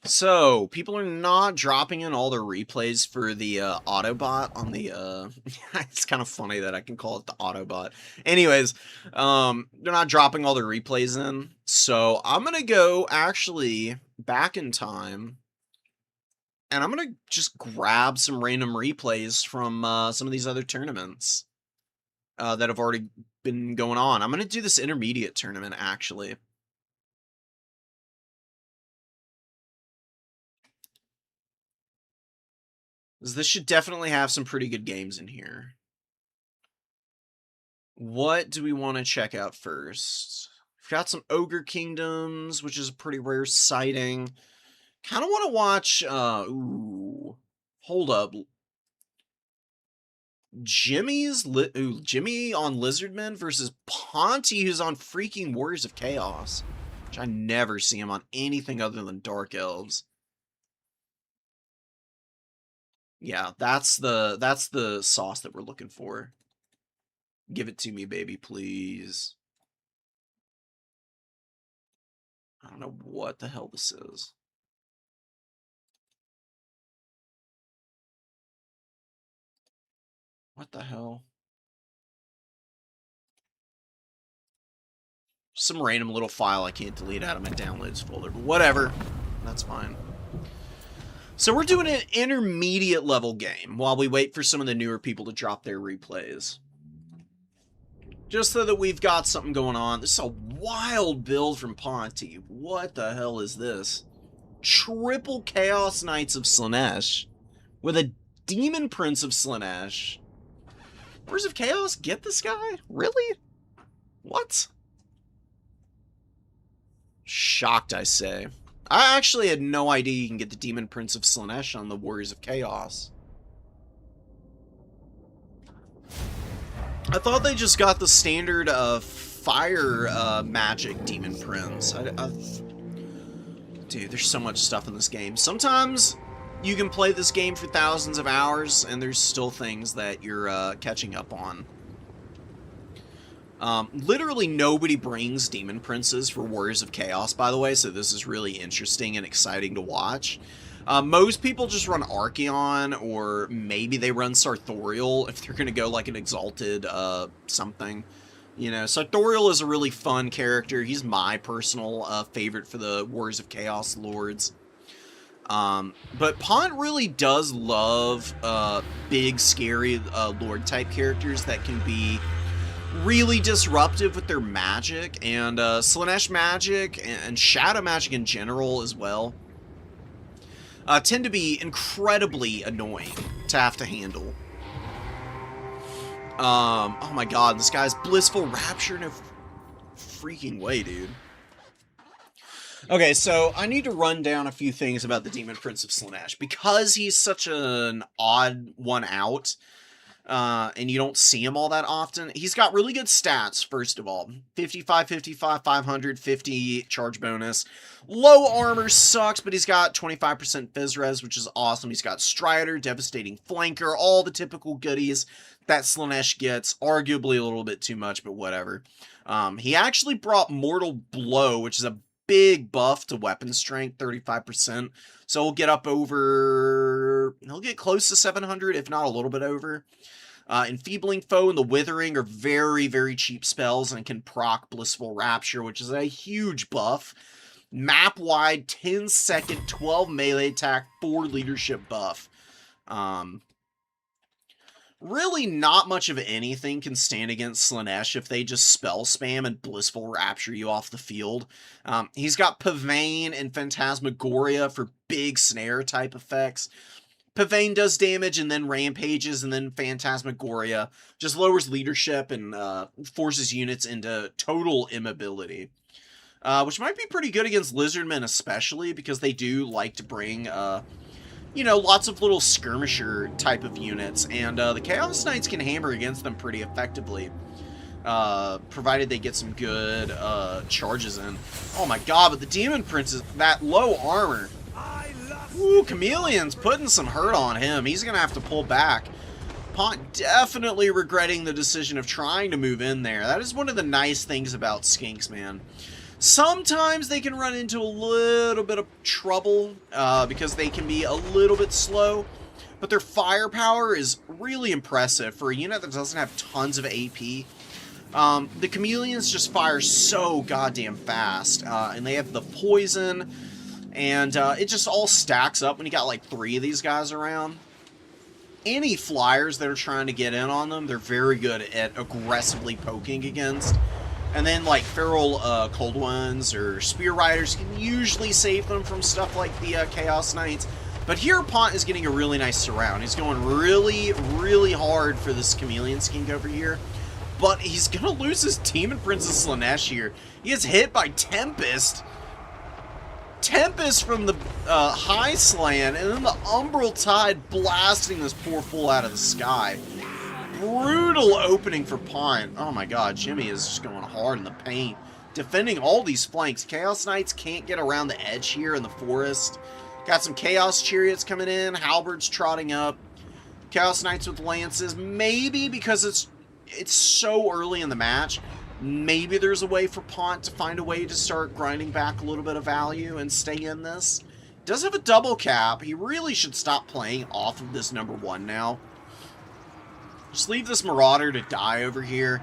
So, people are not dropping in all their replays for the Autobot on the, it's kind of funny that I can call it the Autobot. Anyways, they're not dropping all their replays in, so I'm gonna go actually back in time, and I'm gonna just grab some random replays from some of these other tournaments that have already been going on. I'm gonna do this intermediate tournament, actually. This should definitely have some pretty good games in here. What do we want to check out first? We've got some Ogre Kingdoms, which is a pretty rare sighting. Kind of want to watch, ooh, hold up. Jimmy on Lizardmen versus Ponty, who's on freaking Warriors of Chaos. Which I never see him on anything other than Dark Elves. Yeah, that's the sauce that we're looking for. Give it to me, baby, please. I don't know what the hell this is. What the hell? Some random little file I can't delete out of my downloads folder, but whatever. That's fine. So we're doing an intermediate level game while we wait for some of the newer people to drop their replays. Just so that we've got something going on. This is a wild build from Ponty. What the hell is this? Triple Chaos Knights of Slaanesh with a Demon Prince of Slaanesh. Warriors of Chaos get this guy? Really? What? Shocked, I say. I actually had no idea you can get the Demon Prince of Slaanesh on the Warriors of Chaos. I thought they just got the standard fire magic Demon Prince. Dude, there's so much stuff in this game. Sometimes you can play this game for thousands of hours, and there's still things that you're catching up on. Literally nobody brings Demon Princes for Warriors of Chaos, by the way, so this is really interesting and exciting to watch. Most people just run Archeon, or maybe they run Sartorial if they're going to go like an Exalted something. You know, Sartorial is a really fun character. He's my personal favorite for the Warriors of Chaos Lords. But Pont really does love big, scary Lord-type characters that can be really disruptive with their magic, and Slaanesh magic and Shadow magic in general as well tend to be incredibly annoying to have to handle. Oh my god, this guy's Blissful Rapture, no freaking way, dude. Okay, so I need to run down a few things about the Demon Prince of Slaanesh. Because he's such an odd one out, and you don't see him all that often, he's got really good stats, first of all. 55, 55, 500, 50 charge bonus. Low armor sucks, but he's got 25% Phys Res, which is awesome. He's got Strider, Devastating Flanker, all the typical goodies that Slaanesh gets. Arguably a little bit too much, but whatever. He actually brought Mortal Blow, which is a big buff to weapon strength, 35%. So he'll get up over... he'll get close to 700, if not a little bit over. Enfeebling Foe and the Withering are very, very cheap spells and can proc Blissful Rapture, which is a huge buff. Map-wide, 10-second, 12 melee attack, 4 leadership buff. Really not much of anything can stand against Slaanesh if they just spell spam and Blissful Rapture you off the field. He's got Pavane and Phantasmagoria for big snare type effects. Pavane does damage and then rampages, and then Phantasmagoria just lowers leadership and forces units into total immobility. Which might be pretty good against Lizardmen especially, because they do like to bring... you know, lots of little skirmisher type of units, and the Chaos Knights can hammer against them pretty effectively, provided they get some good charges in. Oh my god, but the Demon Prince is that low armor. Ooh, Chameleon's putting some hurt on him. He's gonna have to pull back. Pont definitely regretting the decision of trying to move in there. That is one of the nice things about Skinks, man. Sometimes they can run into a little bit of trouble because they can be a little bit slow, but their firepower is really impressive for a unit that doesn't have tons of AP. The Chameleons just fire so goddamn fast, and they have the poison, and it just all stacks up when you got like 3 of these guys around. Any flyers that are trying to get in on them, they're very good at aggressively poking against. And then, like, Feral Cold Ones or Spear Riders can usually save them from stuff like the Chaos Knights. But here, Pont is getting a really nice surround. He's going really, really hard for this Chameleon skink over here. But he's going to lose his Demon Prince of Slaanesh here. He gets hit by Tempest. Tempest from the High Slan, and then the Umbral Tide blasting this poor fool out of the sky. Brutal opening for Pont. Oh my god, Jimmy is just going hard in the paint. Defending all these flanks. Chaos Knights can't get around the edge here in the forest. Got some Chaos Chariots coming in. Halberds trotting up. Chaos Knights with Lances. Maybe because it's so early in the match, maybe there's a way for Pont to find a way to start grinding back a little bit of value and stay in this. Does have a double cap. He really should stop playing off of this #1 now. Just leave this Marauder to die over here.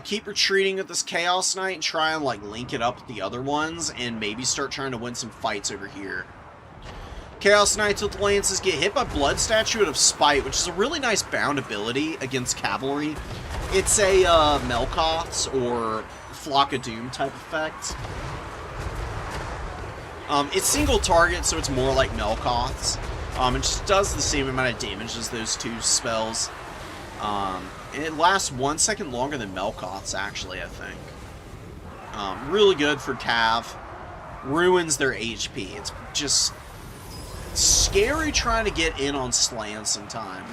Keep retreating with this Chaos Knight and try and like link it up with the other ones and maybe start trying to win some fights over here. Chaos Knights with Lances get hit by Blood Statuette of Spite, which is a really nice bound ability against cavalry. It's a Melkoth's or Flock of Doom type effect. It's single target, so it's more like Melkoth's. It just does the same amount of damage as those two spells. And it lasts 1 second longer than Melkoth's, actually, I think. Really good for Cav. Ruins their HP. It's just scary trying to get in on Slan sometimes.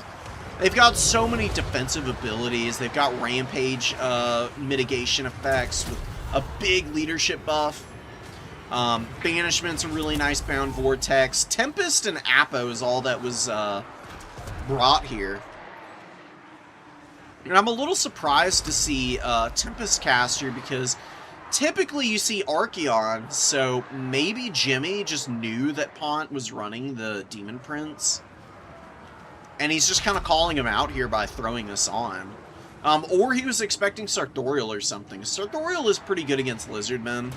They've got so many defensive abilities. They've got Rampage mitigation effects with a big leadership buff. Banishment's a really nice bound vortex. Tempest and Apo is all that was brought here. And I'm a little surprised to see Tempest cast here because typically you see Archeon, so maybe Jimmy just knew that Pont was running the Demon Prince. And he's just kind of calling him out here by throwing this on. Or he was expecting Sartorial or something. Sartorial is pretty good against Lizardmen.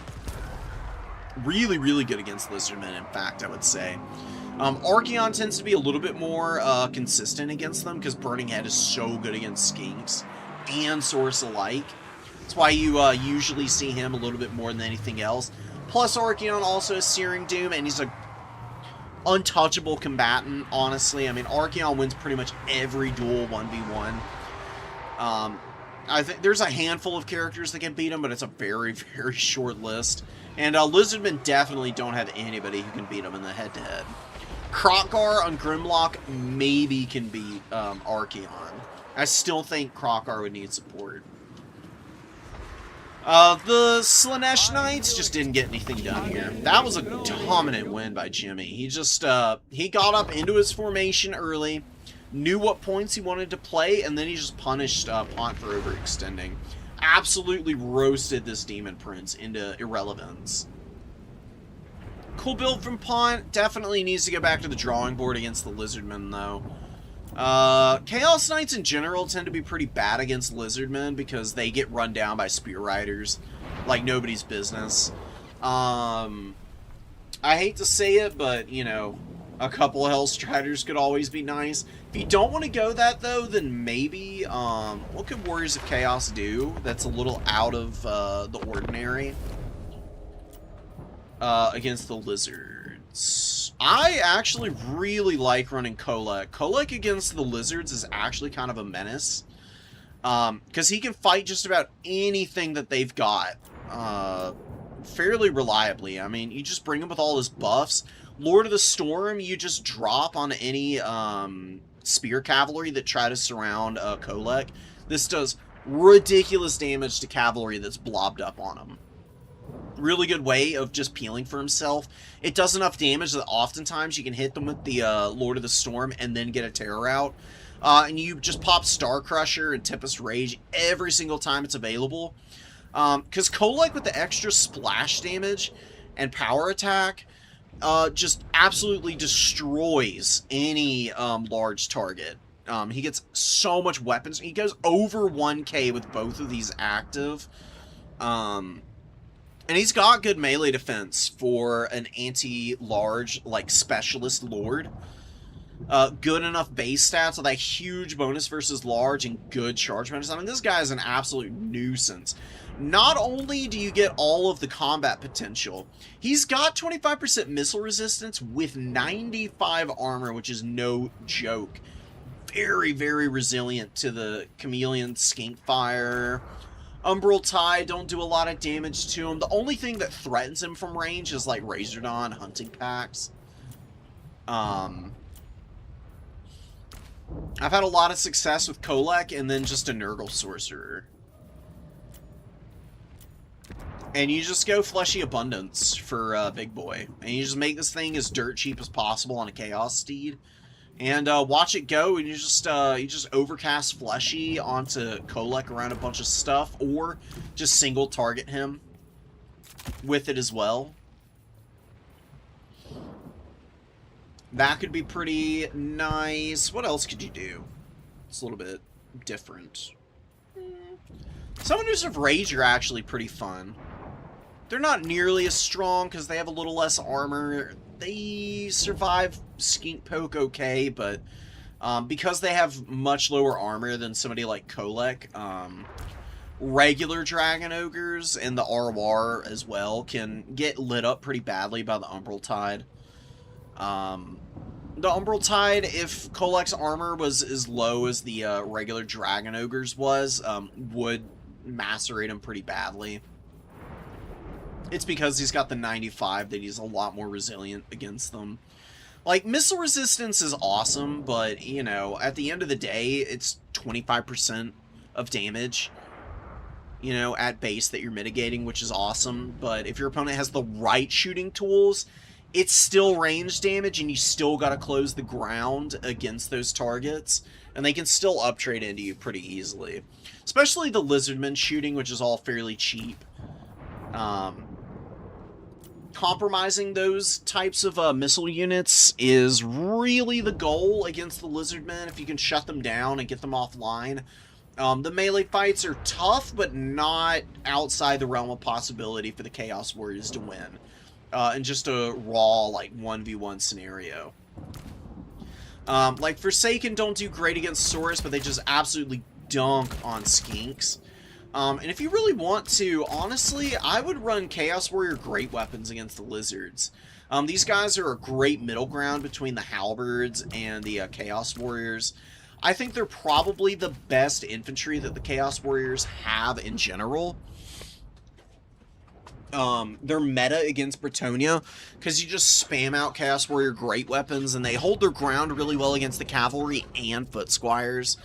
Really, really good against Lizardmen, in fact, I would say. Archeon tends to be a little bit more consistent against them because Burning Head is so good against Skinks and Source alike. That's why you usually see him a little bit more than anything else. Plus, Archeon also has Searing Doom, and he's a untouchable combatant, honestly. I mean, Archeon wins pretty much every duel 1v1. I think there's a handful of characters that can beat him, but it's a very, very short list. And Lizardmen definitely don't have anybody who can beat him in the head-to-head. Krokgar on Grimlock maybe can beat Archeon. I still think Krokgar would need support. The Slanesh Knights just didn't get anything done here. That was a dominant win by Jimmy. He just, he got up into his formation early, knew what points he wanted to play, and then he just punished Pont for overextending. Absolutely roasted this Demon Prince into irrelevance. Cool build from Pont. Definitely needs to go back to the drawing board against the Lizardmen, though. Chaos Knights in general tend to be pretty bad against Lizardmen because they get run down by Spear Riders like nobody's business. I hate to say it, but, you know, a couple of Hellstriders could always be nice. If you don't want to go that, though, then maybe, what could Warriors of Chaos do that's a little out of the ordinary against the Lizards? I actually really like running Kolek. Kolek against the Lizards is actually kind of a menace. Because he can fight just about anything that they've got fairly reliably. I mean, you just bring him with all his buffs. Lord of the Storm, you just drop on any spear cavalry that try to surround Kolek. This does ridiculous damage to cavalry that's blobbed up on him. Really good way of just peeling for himself. It does enough damage that oftentimes you can hit them with the Lord of the Storm and then get a terror out. And you just pop Star Crusher and Tempest Rage every single time it's available. Because Kolek with the extra splash damage and power attack just absolutely destroys any large target. He gets so much weapons. He goes over 1k with both of these active. And he's got good melee defense for an anti-large, like, specialist lord. Good enough base stats with a huge bonus versus large and good charge bonus. I mean, this guy is an absolute nuisance. Not only do you get all of the combat potential, he's got 25% missile resistance with 95 armor, which is no joke. Very, very resilient to the Chameleon Skink Fire. Umbral Tide don't do a lot of damage to him. The only thing that threatens him from range is, like, Razordon hunting packs. I've had a lot of success with Kolek and then just a Nurgle Sorcerer. And you just go Fleshy Abundance for Big Boy. And you just make this thing as dirt cheap as possible on a Chaos Steed. And watch it go, and you just overcast Fleshy onto Kolek around a bunch of stuff, or just single target him with it as well. That could be pretty nice. What else could you do? It's a little bit different. Summoners of Rage are actually pretty fun. They're not nearly as strong because they have a little less armor. They survive Skink Poke okay, but because they have much lower armor than somebody like Kolek, regular Dragon Ogres and the Arwar as well can get lit up pretty badly by the Umbral Tide. The Umbral Tide, if Kolek's armor was as low as the regular Dragon Ogre's was, would macerate him pretty badly. It's because he's got the 95 that he's a lot more resilient against them. Like, missile resistance is awesome, but, you know, at the end of the day, it's 25% of damage, you know, at base that you're mitigating, which is awesome. But if your opponent has the right shooting tools, it's still range damage, and you still gotta close the ground against those targets, and they can still uptrade into you pretty easily. Especially the Lizardman shooting, which is all fairly cheap. Compromising those types of missile units is really the goal against the Lizardmen, if you can shut them down and get them offline. The melee fights are tough, but not outside the realm of possibility for the Chaos Warriors to win. In just a raw, like, 1v1 scenario. Like, Forsaken don't do great against Saurus, but they just absolutely dunk on Skinks. And if you really want to, honestly, I would run Chaos Warrior Great Weapons against the Lizards. These guys are a great middle ground between the Halberds and the Chaos Warriors. I think they're probably the best infantry that the Chaos Warriors have in general. They're meta against Bretonia, because you just spam out Chaos Warrior Great Weapons, and they hold their ground really well against the Cavalry and Foot Squires.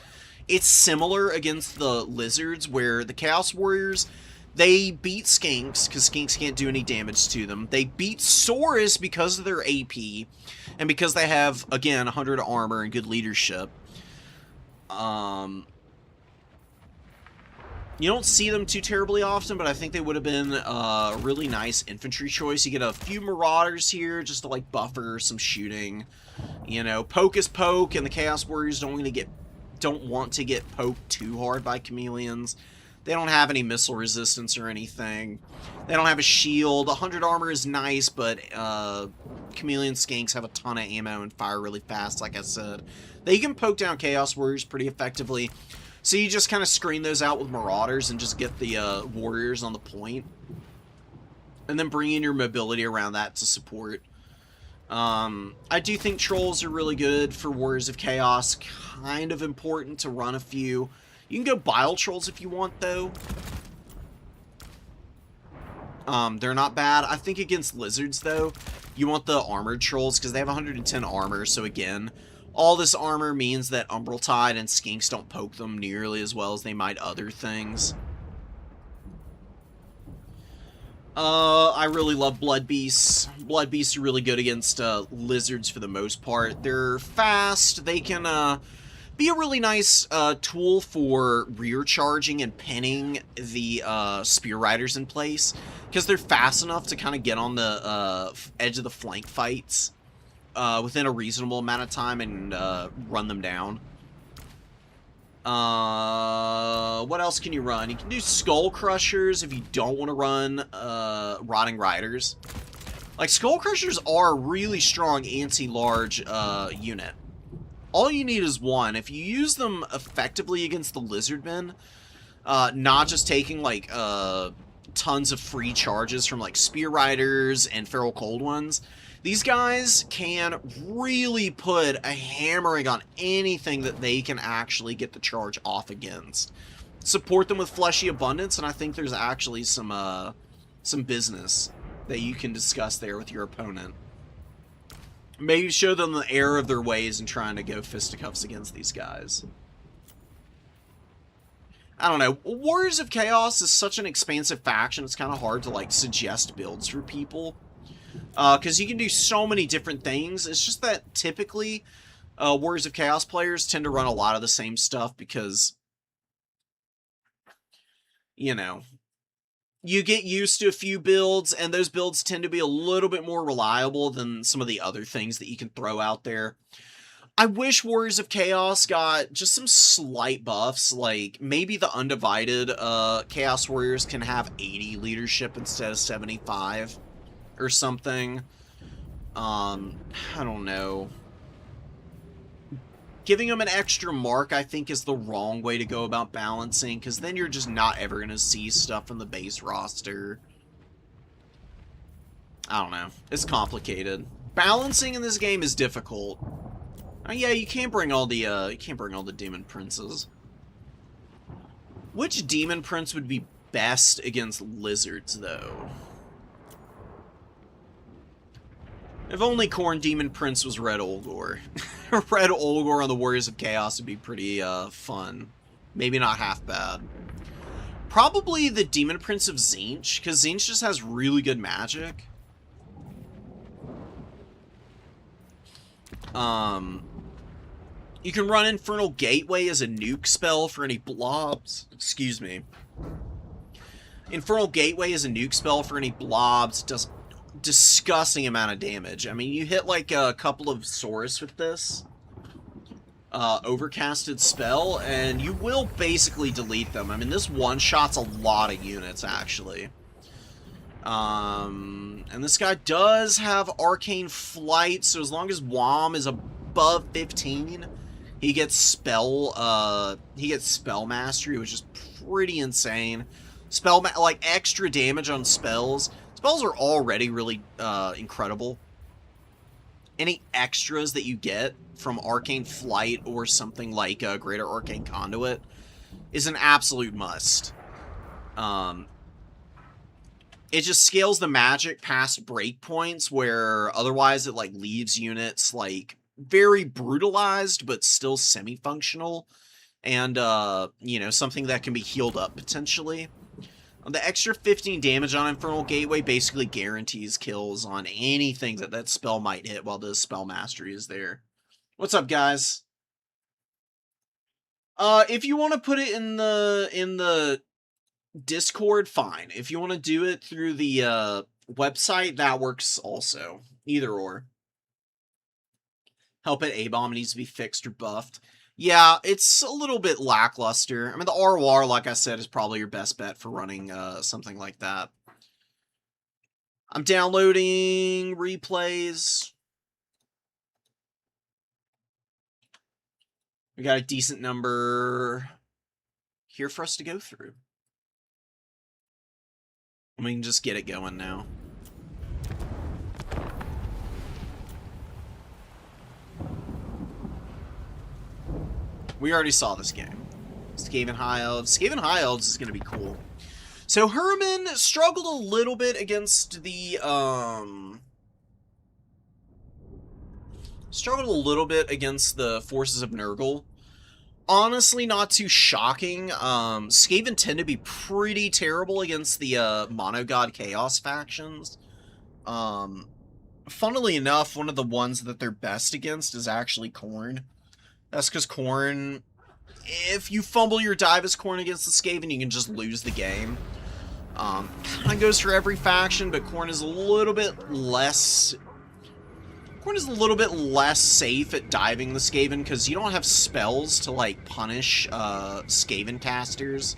It's similar against the Lizards, where the Chaos Warriors, they beat Skinks, because Skinks can't do any damage to them. They beat Saurus because of their AP, and because they have, again, 100 armor and good leadership. You don't see them too terribly often, but I think they would have been a really nice infantry choice. You get a few Marauders here, just to, like, buffer some shooting. You know, poke is poke, and the Chaos Warriors don't want to get poked too hard by chameleons. They don't have any missile resistance or anything. They don't have a shield. 100 armor is nice, but chameleon skinks have a ton of ammo and fire really fast, like I said. They can poke down Chaos Warriors pretty effectively. So you just kind of screen those out with Marauders and just get the Warriors on the point. And then bring in your mobility around that to support. I do think Trolls are really good for Warriors of Chaos. Kind of important to run a few. You can go Bile Trolls if you want, though. They're not bad. I think against Lizards, though, you want the Armored Trolls, because they have 110 armor, so again, all this armor means that Umbral Tide and Skinks don't poke them nearly as well as they might other things. I really love Blood Beasts. Blood Beasts are really good against Lizards for the most part. They're fast. They can be a really nice tool for rear charging and pinning the Spear Riders in place, because they're fast enough to kind of get on the edge of the flank fights within a reasonable amount of time and run them down. What else can you run? You can do Skull Crushers if you don't want to run Rotting Riders. Like, Skull Crushers are a really strong anti-large unit. All you need is one. If you use them effectively against the Lizardmen, not just taking, like, tons of free charges from, like, Spear Riders and Feral Cold Ones, these guys can really put a hammering on anything that they can actually get the charge off against. Support them with Fleshy Abundance, and I think there's actually some business that you can discuss there with your opponent. Maybe show them the error of their ways in trying to go fisticuffs against these guys. I don't know. Warriors of Chaos is such an expansive faction, it's kind of hard to, like, suggest builds for people. Because you can do so many different things. It's just that typically Warriors of Chaos players tend to run a lot of the same stuff because, you know, you get used to a few builds, and those builds tend to be a little bit more reliable than some of the other things that you can throw out there. I wish Warriors of Chaos got just some slight buffs, like maybe the Undivided Chaos Warriors can have 80 leadership instead of 75. Or something. I don't know. Giving them an extra mark, I think, is the wrong way to go about balancing, because then you're just not ever going to see stuff from the base roster. I don't know. It's complicated. Balancing in this game is difficult. Yeah, you can't bring all the demon princes. Which demon prince would be best against lizards, though? If only Khorne Demon Prince was Red Olgor. Red Olgor on the Warriors of Chaos would be pretty fun. Maybe not half bad. Probably the Demon Prince of Tzeentch, because Tzeentch just has really good magic. You can run Infernal Gateway as a nuke spell for any blobs. Excuse me. Infernal Gateway is a nuke spell for any blobs. It does disgusting amount of damage. I mean, you hit like a couple of Saurus with this overcasted spell, and you will basically delete them. I mean, this one-shots a lot of units, actually. And this guy does have Arcane Flight, so as long as WOM is above 15, he gets Spell Mastery, which is pretty insane. Like, extra damage on spells. Spells are already really incredible. Any extras that you get from Arcane Flight or something like Greater Arcane Conduit is an absolute must. It just scales the magic past breakpoints where otherwise it like leaves units like very brutalized but still semi-functional, and you know, something that can be healed up potentially. The extra 15 damage on Infernal Gateway basically guarantees kills on anything that spell might hit while the spell mastery is there. What's up, guys? If you want to put it in the Discord, fine. If you want to do it through the website, that works also. Either or. Help at A-Bomb needs to be fixed or buffed. Yeah, it's a little bit lackluster. I mean, the RWAR, like I said, is probably your best bet for running something like that. I'm downloading replays. We got a decent number here for us to go through. We can just get it going now. We already saw this game. Skaven High Elves. Skaven High Elves is going to be cool. So Herman struggled a little bit against the, forces of Nurgle. Honestly, not too shocking. Skaven tend to be pretty terrible against the, Monogod Chaos factions. Funnily enough, one of the ones that they're best against is actually Khorne. That's because Khorne, if you fumble your dive as Khorne against the Skaven, you can just lose the game. Kind of goes for every faction, but Khorne is a little bit less... Khorne is a little bit less safe at diving the Skaven, because you don't have spells to, like, punish Skaven casters.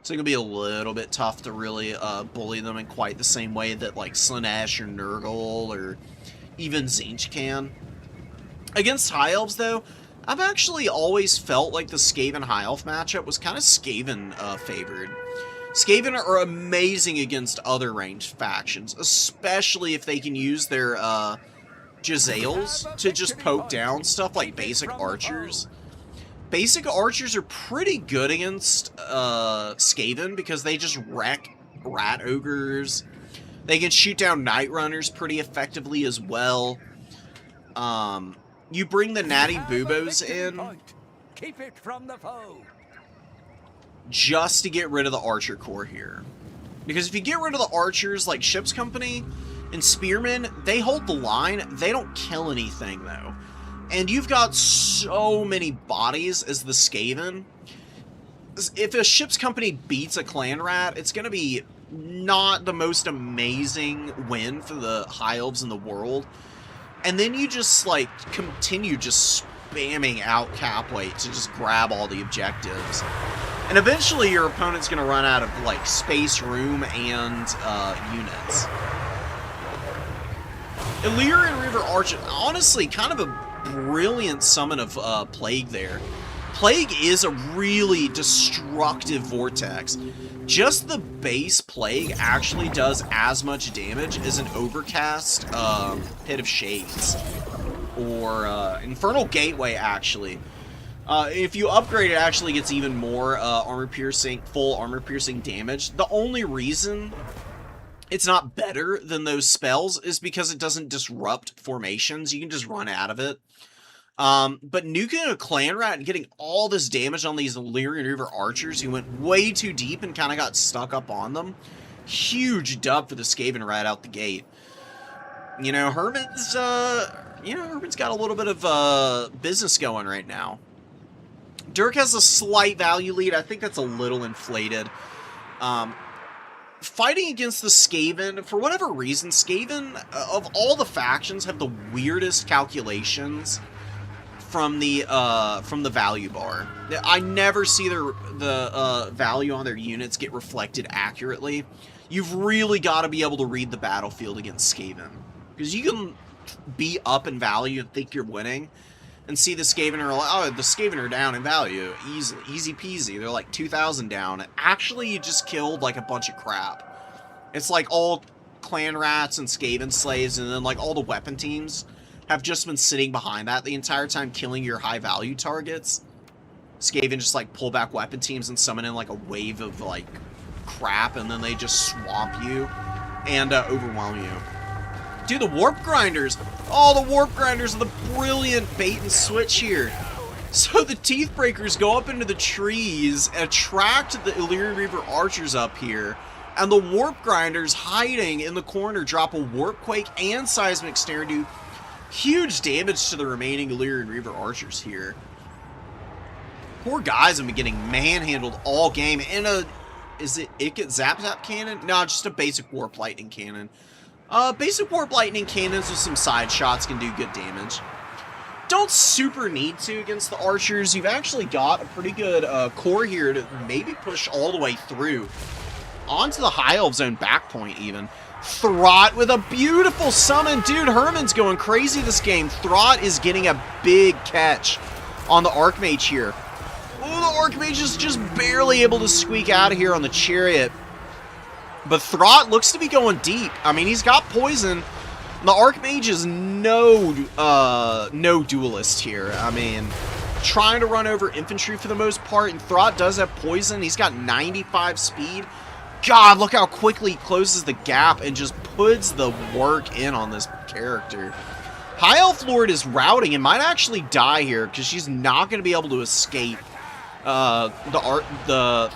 So it can be a little bit tough to really bully them in quite the same way that, like, Slaanesh or Nurgle or even Tzeentch can. Against High Elves, though, I've actually always felt like the Skaven High Elf matchup was kind of Skaven favored. Skaven are amazing against other ranged factions, especially if they can use their Jezzails to just poke down stuff like basic archers. Basic archers are pretty good against Skaven because they just wreck rat ogres. They can shoot down night runners pretty effectively as well. You bring the Natty Boobos in Keep it from the foe. Just to get rid of the Archer Corps here. Because if you get rid of the Archers, like Ship's Company and Spearmen, they hold the line. They don't kill anything, though. And you've got so many bodies as the Skaven. If a Ship's Company beats a Clan Rat, it's going to be not the most amazing win for the High Elves in the world. And then you just, like, continue just spamming out cap weight to just grab all the objectives. And eventually your opponent's going to run out of, like, space, room, and units. Illyrian River Archer, honestly, kind of a brilliant summon of Plague there. Plague is a really destructive vortex. Just the base Plague actually does as much damage as an Overcast Pit of Shades. or Infernal Gateway, actually. If you upgrade, it actually gets even more full armor-piercing damage. The only reason it's not better than those spells is because it doesn't disrupt formations. You can just run out of it. But nuking a clan rat and getting all this damage on these Illyrian Reaver archers who went way too deep and kind of got stuck up on them. Huge dub for the Skaven rat out the gate. You know, Herman's got a little bit of business going right now. Dirk has a slight value lead. I think that's a little inflated. Fighting against the Skaven, for whatever reason, Skaven, of all the factions, have the weirdest calculations from the value bar. I never see the value on their units get reflected accurately. You've really got to be able to read the battlefield against Skaven, because you can be up in value and think you're winning, and see the Skaven are like, oh, the Skaven are down in value, easy peasy. They're like 2,000 down. Actually, you just killed like a bunch of crap. It's like all clan rats and Skaven slaves, and then like all the weapon teams have just been sitting behind that the entire time, killing your high value targets. Skaven just like pull back weapon teams and summon in like a wave of like crap, and then they just swamp you and overwhelm you. Dude, the Warp Grinders! Oh, the Warp Grinders are the brilliant bait and switch here. So the Teeth Breakers go up into the trees, attract the Illyrian Reaver archers up here, and the Warp Grinders hiding in the corner drop a Warp Quake and Seismic Snare, do huge damage to the remaining Illyrian Reaver archers here. Poor guys have been getting manhandled all game. And is it Ikat Zap Zap cannon? No, just a basic Warp Lightning cannon. Basic Warp Lightning cannons with some side shots can do good damage. Don't super need to against the archers. You've actually got a pretty good core here to maybe push all the way through. Onto the High Elf Zone back point even. Throt with a beautiful summon. Dude, Herman's going crazy this game. Throt is getting a big catch on the Archmage here. Oh, the Archmage is just barely able to squeak out of here on the Chariot. But Throt looks to be going deep. I mean, he's got poison. The Archmage is no duelist here. I mean, trying to run over infantry for the most part, and Throt does have poison. He's got 95 speed. God, look how quickly he closes the gap and just puts the work in on this character. High Elf Lord is routing and might actually die here because she's not going to be able to escape the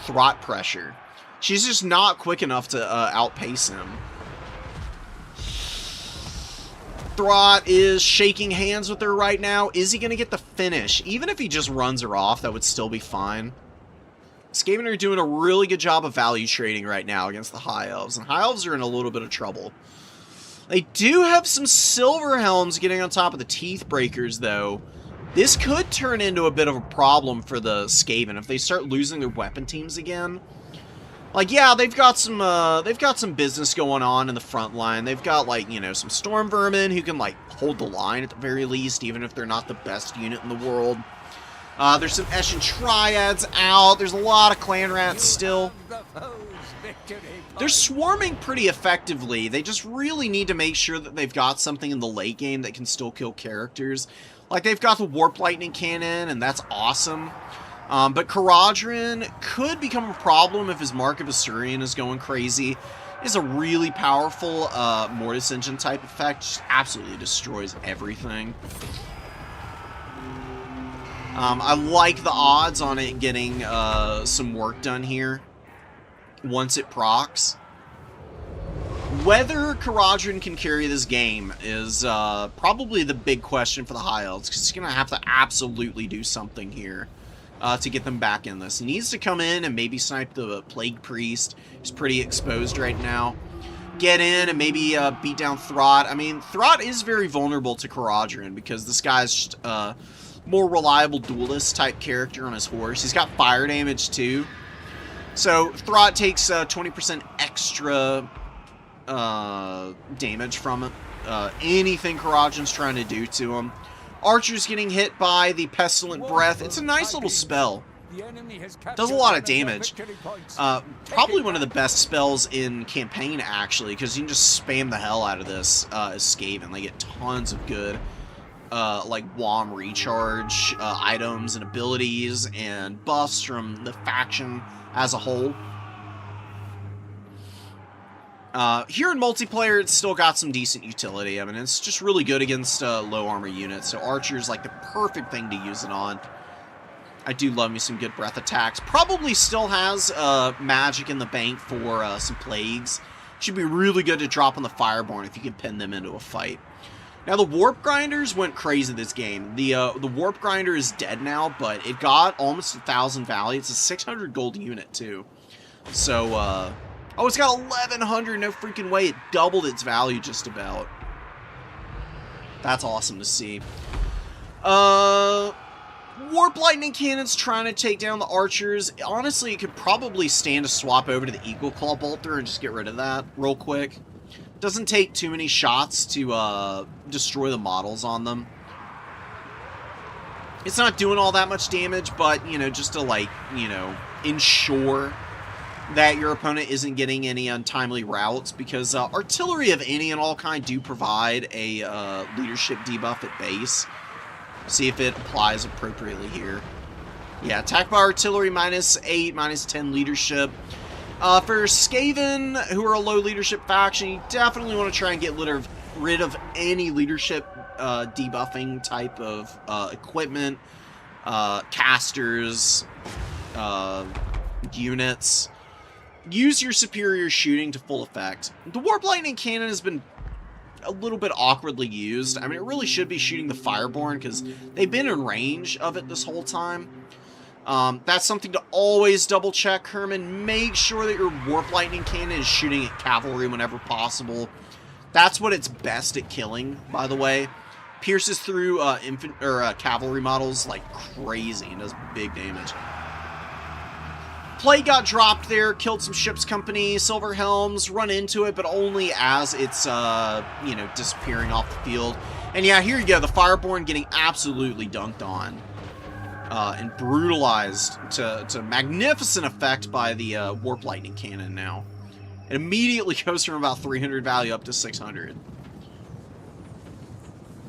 Throt pressure. She's just not quick enough to outpace him. Throt is shaking hands with her right now. Is he going to get the finish? Even if he just runs her off, that would still be fine. Skaven are doing a really good job of value trading right now against the High Elves, and High Elves are in a little bit of trouble. They do have some Silver Helms getting on top of the Teeth Breakers, though. This could turn into a bit of a problem for the Skaven if they start losing their weapon teams again. Like, yeah, they've got some business going on in the front line. They've got, like, you know, some Storm Vermin who can, like, hold the line at the very least, even if they're not the best unit in the world. There's some Eshin Triads out. There's a lot of Clan Rats still. They're swarming pretty effectively. They just really need to make sure that they've got something in the late game that can still kill characters. Like, they've got the Warp Lightning Cannon, and that's awesome. But Caradhran could become a problem if his Mark of Asurian is going crazy. It's a really powerful Mortis Engine type effect. Just absolutely destroys everything. I like the odds on it getting some work done here once it procs. Whether Caradhran can carry this game is probably the big question for the High Elves, because he's going to have to absolutely do something here to get them back in this. He needs to come in and maybe snipe the Plague Priest. He's pretty exposed right now. Get in and maybe beat down Throt. I mean, Throt is very vulnerable to Caradhran because this guy's just more reliable duelist type character on his horse. He's got fire damage too. So Throt takes 20% extra damage from it. Anything Caradhran's trying to do to him. Archer's getting hit by the Pestilent Breath. It's a nice little spell. Does a lot of damage. Probably one of the best spells in campaign, actually, because you can just spam the hell out of this as Skaven. They get tons of good like WOM recharge items and abilities and buffs from the faction as a whole. Here in multiplayer, it's still got some decent utility. I mean, it's just really good against low armor units, so Archer's like the perfect thing to use it on. I do love me some good breath attacks. Probably still has magic in the bank for some plagues. Should be really good to drop on the Fireborn if you can pin them into a fight. Now, the Warp Grinders went crazy this game. The Warp Grinder is dead now, but it got almost 1,000 value. It's a 600 gold unit, too. So, oh, it's got 1,100. No freaking way. It doubled its value just about. That's awesome to see. Warp Lightning Cannon's trying to take down the Archers. Honestly, it could probably stand to swap over to the Eagle Claw Bolter and just get rid of that real quick. Doesn't take too many shots to destroy the models on them. It's not doing all that much damage, but, you know, just to, like, you know, ensure that your opponent isn't getting any untimely routes, because artillery of any and all kind do provide a leadership debuff at base. See if it applies appropriately here. Yeah, attack by artillery, -8, -10 leadership. For Skaven, who are a low leadership faction, you definitely want to try and get rid of any leadership debuffing type of equipment, casters, units. Use your superior shooting to full effect. The Warp Lightning Cannon has been a little bit awkwardly used. I mean, it really should be shooting the Fireborn, because they've been in range of it this whole time. That's something to always double check, Herman. Make sure that your Warp Lightning Cannon is shooting at cavalry whenever possible. That's what it's best at killing, by the way. Pierces through cavalry models like crazy and does big damage. Plague got dropped there, killed some ship's company, Silver Helms, run into it, but only as it's, you know, disappearing off the field. And yeah, here you go, the Fireborn getting absolutely dunked on. And brutalized to magnificent effect by the Warp Lightning Cannon now. It immediately goes from about 300 value up to 600.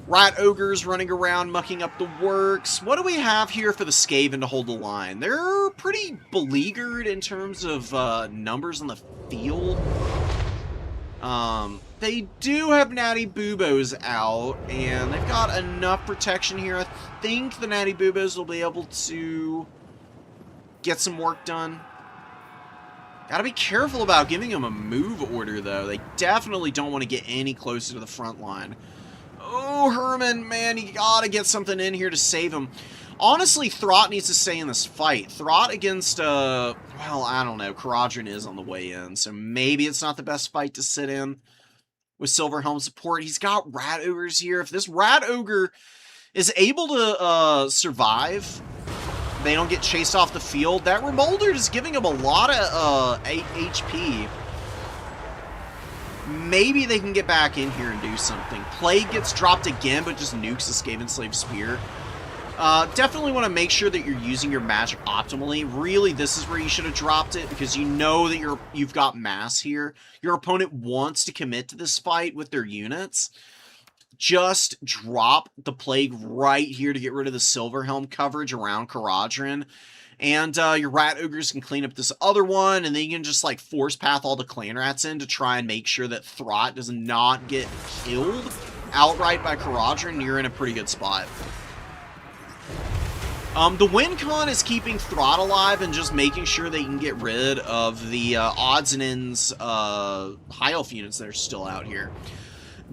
Rat Ogres running around, mucking up the works. What do we have here for the Skaven to hold the line? They're pretty beleaguered in terms of numbers on the field. They do have Natty Boobos out, and they've got enough protection here. I think the Natty Boobos will be able to get some work done. Gotta be careful about giving them a move order, though. They definitely don't want to get any closer to the front line. Oh, Herman, man, you gotta get something in here to save him. Honestly, Throt needs to stay in this fight. Throt against, well, I don't know. Caradron is on the way in, so maybe it's not the best fight to sit in with Silver Helm support. He's got Rat Ogres here. If this Rat Ogre is able to survive, they don't get chased off the field. That Remolded is giving him a lot of HP. Maybe they can get back in here and do something. Plague gets dropped again, but just nukes the Skaven Slave Spear. Definitely want to make sure that you're using your magic optimally. Really, this is where you should have dropped it, because you know that you've got mass here. Your opponent wants to commit to this fight with their units. Just drop the Plague right here to get rid of the Silver Helm coverage around Caradron. And your Rat Ogres can clean up this other one, and then you can just, like, force path all the Clan Rats in to try and make sure that Throt does not get killed outright by Caradron. You're in a pretty good spot. The win con is keeping Throt alive and just making sure they can get rid of the odds and ends High Elf units that are still out here.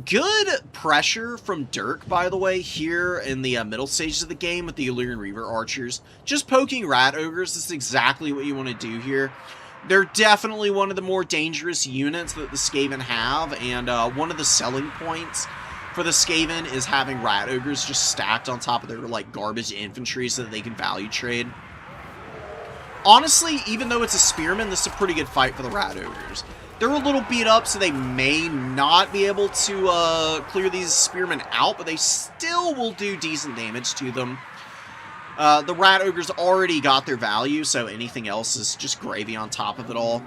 Good pressure from Dirk, by the way, here in the middle stages of the game with the Illyrian Reaver Archers. Just poking Rat Ogres, this is exactly what you want to do here. They're definitely one of the more dangerous units that the Skaven have, and one of the selling points for the Skaven is having Rat Ogres just stacked on top of their, like, garbage infantry so that they can value trade. Honestly, even though it's a Spearman, this is a pretty good fight for the Rat Ogres. They're a little beat up, so they may not be able to clear these Spearmen out, but they still will do decent damage to them. The Rat Ogres already got their value, so anything else is just gravy on top of it all.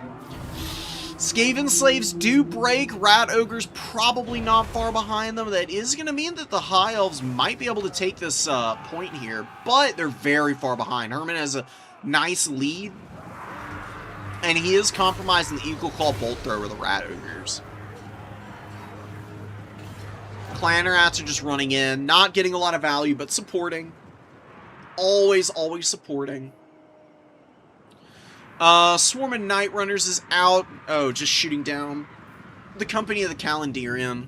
Skaven Slaves do break. Rat Ogre's probably not far behind them. That is going to mean that the High Elves might be able to take this point here, but they're very far behind. Herman has a nice lead, and he is compromising the Eagle Claw Bolt Thrower of the Rat Ogres. Clan Rats are just running in, not getting a lot of value, but supporting. Always supporting. Swarm of Night Runners is out. Oh, just shooting down the Company of the Calendarian.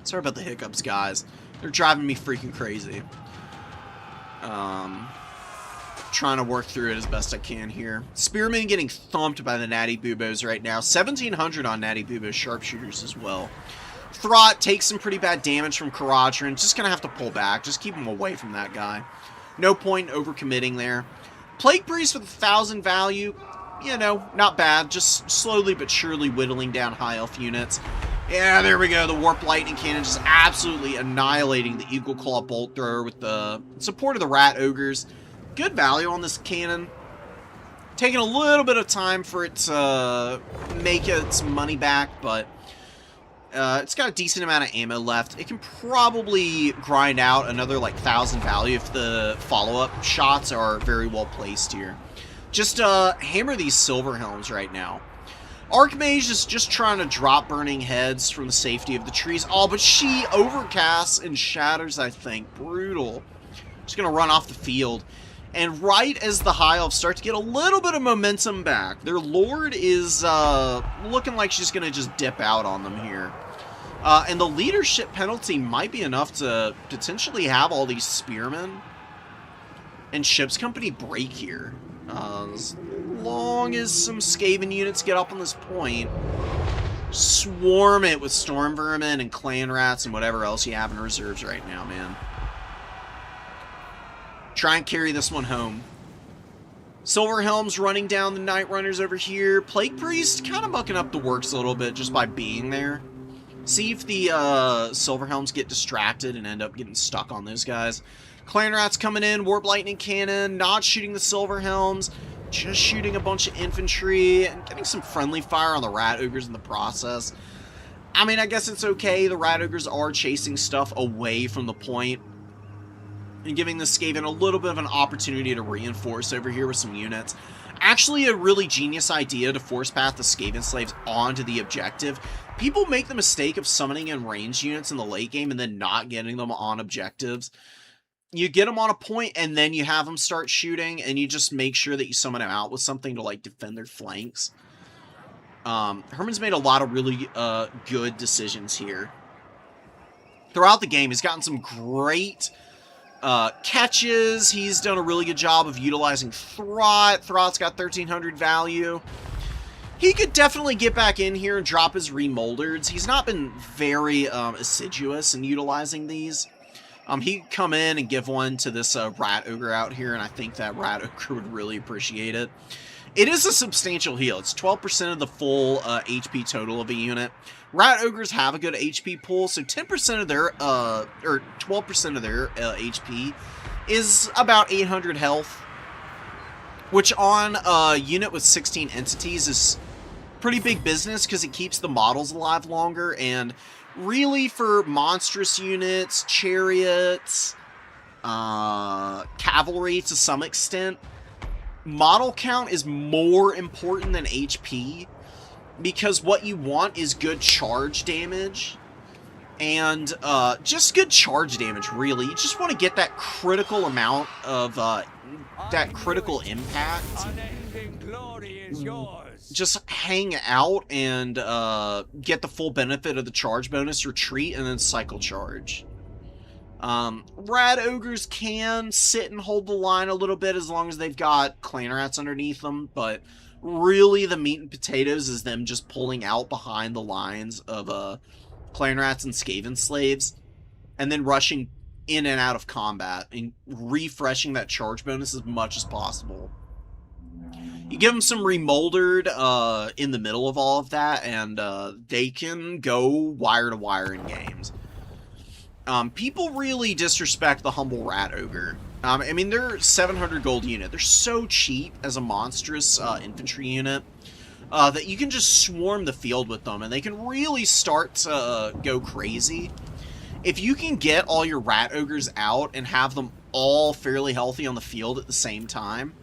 Sorry about the hiccups, guys. They're driving me freaking crazy. Trying to work through it as best I can here. Spearmen getting thumped by the Natty Boobos right now. 1,700 on Natty Boobos sharpshooters as well. Throt takes some pretty bad damage from Karadrin. Just gonna have to pull back. Just keep him away from that guy. No point in overcommitting there. Plague Priest with 1,000 value, you know, not bad. Just slowly but surely whittling down High Elf units. Yeah, there we go. The Warp Lightning Cannon just absolutely annihilating the Eagle Claw Bolt Thrower with the support of the Rat Ogres. Good value on this cannon. Taking a little bit of time for it to make its money back, but it's got a decent amount of ammo left. It can probably grind out another, like, 1,000 value if the follow-up shots are very well placed here. Just hammer these Silver Helms right now. Archmage is just trying to drop burning heads from the safety of the trees. Oh, but she overcasts and shatters, I think. Brutal. Just going to run off the field. And right as the High Elves start to get a little bit of momentum back, their Lord is looking like she's going to just dip out on them here. And the leadership penalty might be enough to potentially have all these Spearmen and Ship's Company break here. As long as some Skaven units get up on this point, swarm it with Storm Vermin and Clan Rats and whatever else you have in reserves right now, man. Try and carry this one home. Silver Helm's running down the Night Runners over here. Plague Priest kind of mucking up the works a little bit just by being there. See if the Silver Helms get distracted and end up getting stuck on those guys. Clan Rats coming in, Warp Lightning Cannon, not shooting the Silver Helms, just shooting a bunch of infantry and getting some friendly fire on the Rat Ogres in the process. I mean, I guess it's okay. The Rat Ogres are chasing stuff away from the point and giving the Skaven a little bit of an opportunity to reinforce over here with some units. Actually, a really genius idea to force path the Skaven Slaves onto the objective. People make the mistake of summoning in ranged units in the late game and then not getting them on objectives. You get them on a point and then you have them start shooting, and you just make sure that you summon them out with something to, like, defend their flanks. Herman's made a lot of really good decisions here. Throughout the game, he's gotten some great catches. He's done a really good job of utilizing Throt. Throt's got 1,300 value. He could definitely get back in here and drop his Remoldereds. He's not been very assiduous in utilizing these. He could come in and give one to this Rat Ogre out here, and I think that Rat Ogre would really appreciate it. It is a substantial heal. It's 12% of the full HP total of a unit. Rat Ogres have a good HP pool, so 10% of their, or 12% of their HP is about 800 health, which on a unit with 16 entities is pretty big business because it keeps the models alive longer. And really, for monstrous units, chariots, cavalry to some extent, model count is more important than HP, because what you want is good charge damage, and just good charge damage, really. You just want to get that critical amount of that critical impact. Just hang out and get the full benefit of the charge bonus, retreat, and then cycle charge. Rat Ogres can sit and hold the line a little bit as long as they've got Clan Rats underneath them, but really the meat and potatoes is them just pulling out behind the lines of Clan Rats and Skaven Slaves, and then rushing in and out of combat and refreshing that charge bonus as much as possible. You give them some Remoldered in the middle of all of that, and they can go wire to wire in games. People really disrespect the humble Rat Ogre. I mean, they're 700 gold unit. They're so cheap as a monstrous infantry unit. that you can just swarm the field with them, and they can really start to go crazy. If you can get all your rat ogres out and have them all fairly healthy on the field at the same time,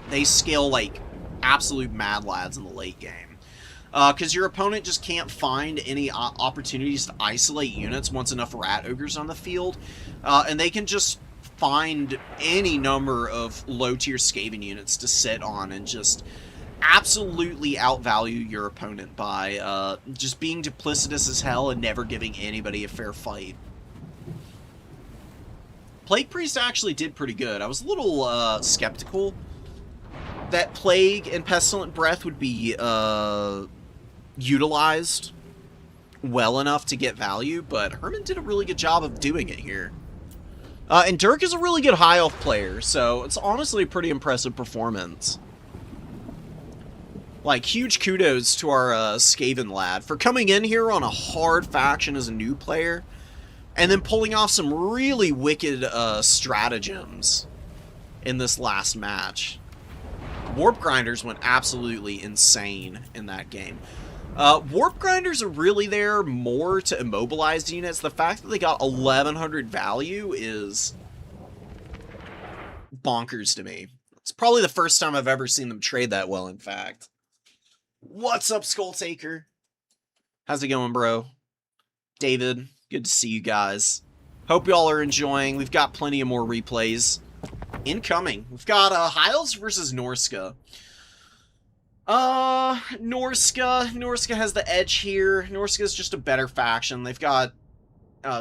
they scale like absolute mad lads in the late game. Because your opponent just can't find any opportunities to isolate units once enough rat ogres on the field, and they can just find any number of low-tier Skaven units to sit on and just absolutely outvalue your opponent by just being duplicitous as hell and never giving anybody a fair fight. Plague Priest actually did pretty good. I was a little skeptical that Plague and Pestilent Breath would be utilized well enough to get value, but Herman did a really good job of doing it here. And Dirk is a really good high elf player, so it's honestly a pretty impressive performance. Like, huge kudos to our Skaven lad for coming in here on a hard faction as a new player, and then pulling off some really wicked stratagems in this last match. Warp Grinders went absolutely insane in that game. Warp Grinders are really there more to immobilize units. The fact that they got 1100 value is bonkers to me. It's probably the first time I've ever seen them trade that well, in fact. What's up, Skull Taker? How's it going, bro? David, good to see you guys. Hope y'all are enjoying. We've got plenty of more replays incoming. We've got High Elves versus Norska. Norska has the edge here. Norska's just a better faction. They've got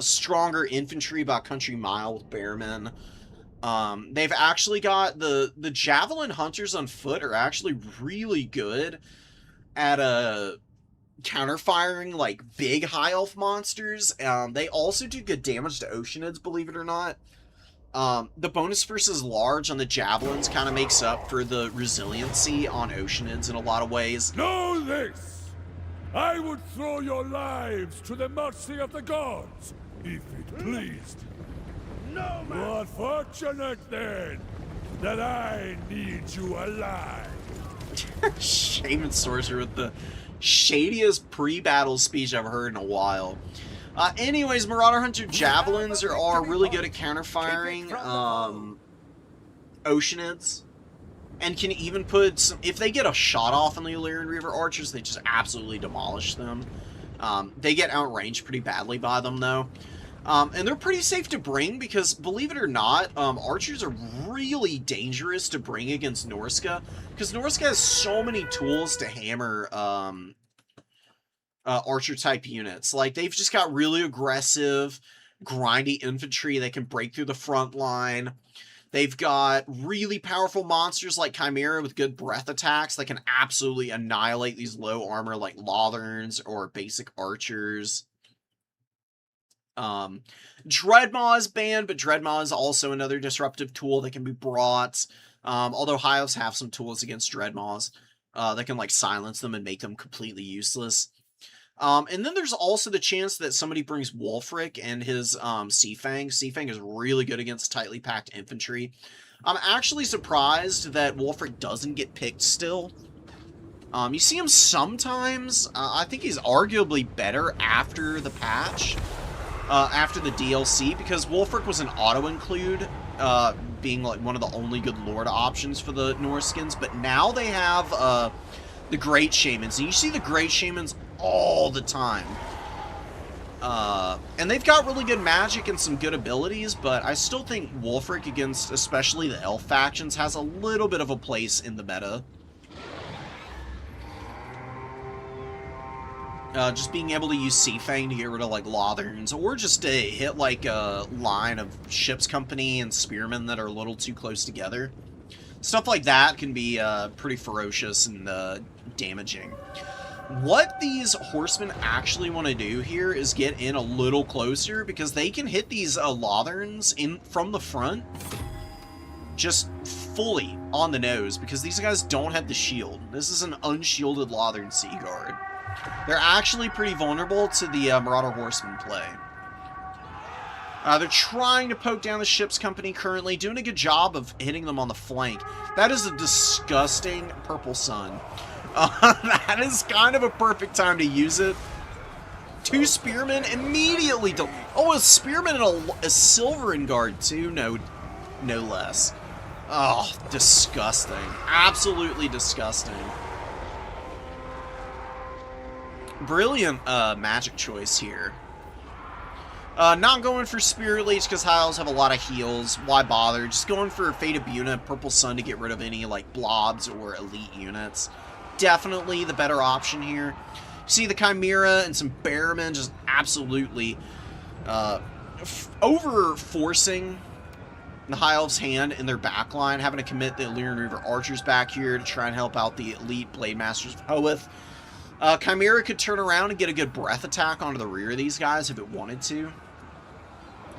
stronger infantry about country mile with Bearmen. They've actually got the Javelin Hunters on foot are actually really good at counter-firing like big high elf monsters. They also do good damage to Oceanids, believe it or not. The bonus versus large on the Javelins kind of makes up for the resiliency on Oceanids in a lot of ways. Know this! I would throw your lives to the mercy of the gods, if it pleased. No, man! You're fortunate, then, that I need you alive. Shaman Sorcerer with the shadiest pre-battle speech I've heard in a while. Anyways, Marauder Hunter Javelins are really good at counter-firing Oceanids, and can even put some, if they get a shot off on the Illyrian Reaver Archers, they just absolutely demolish them. They get outranged pretty badly by them, though. And they're pretty safe to bring because, believe it or not, Archers are really dangerous to bring against Norska, because Norska has so many tools to hammer Archer-type units. Like, they've just got really aggressive, grindy infantry that can break through the front line. They've got really powerful monsters like Chimera with good breath attacks that can absolutely annihilate these low armor like Lotherns or basic Archers. Dreadmaw is banned, but Dreadmaw is also another disruptive tool that can be brought. Although High Elves have some tools against Dreadmaws that can like silence them and make them completely useless. And then there's also the chance that somebody brings Wulfric and his Seafang. Seafang is really good against tightly packed infantry. I'm actually surprised that Wulfric doesn't get picked still. You see him sometimes. I think he's arguably better after the patch. After the DLC, because Wulfric was an auto-include, being like one of the only good Lord options for the Norskins, but now they have the Great Shamans, and you see the Great Shamans all the time. And they've got really good magic and some good abilities, but I still think Wulfric against especially the Elf factions has a little bit of a place in the meta. Just being able to use Seafang to get rid of, like, Lotherns, or just to hit, like, a line of Ship's Company and Spearmen that are a little too close together. Stuff like that can be pretty ferocious and damaging. What these Horsemen actually want to do here is get in a little closer, because they can hit these Lotherns from the front just fully on the nose, because these guys don't have the shield. This is an unshielded Lothern Sea Guard. They're actually pretty vulnerable to the Marauder Horseman play. They're trying to poke down the ship's company currently, doing a good job of hitting them on the flank. That is a disgusting purple sun. That is kind of a perfect time to use it. 2 spearmen immediately. Oh, a spearman and a silverin guard too. No less. Oh, disgusting. Absolutely disgusting. Brilliant magic choice here. Not going for Spirit Leech because High Elves have a lot of heals. Why bother? Just going for Fate of Buna, Purple Sun to get rid of any like blobs or elite units. Definitely the better option here. See the Chimera and some Bearmen just absolutely over-forcing the High Elves' hand in their backline, having to commit the Illyrian Reaver Archers back here to try and help out the elite Blade Masters of Hoeth. Chimera could turn around and get a good breath attack onto the rear of these guys if it wanted to.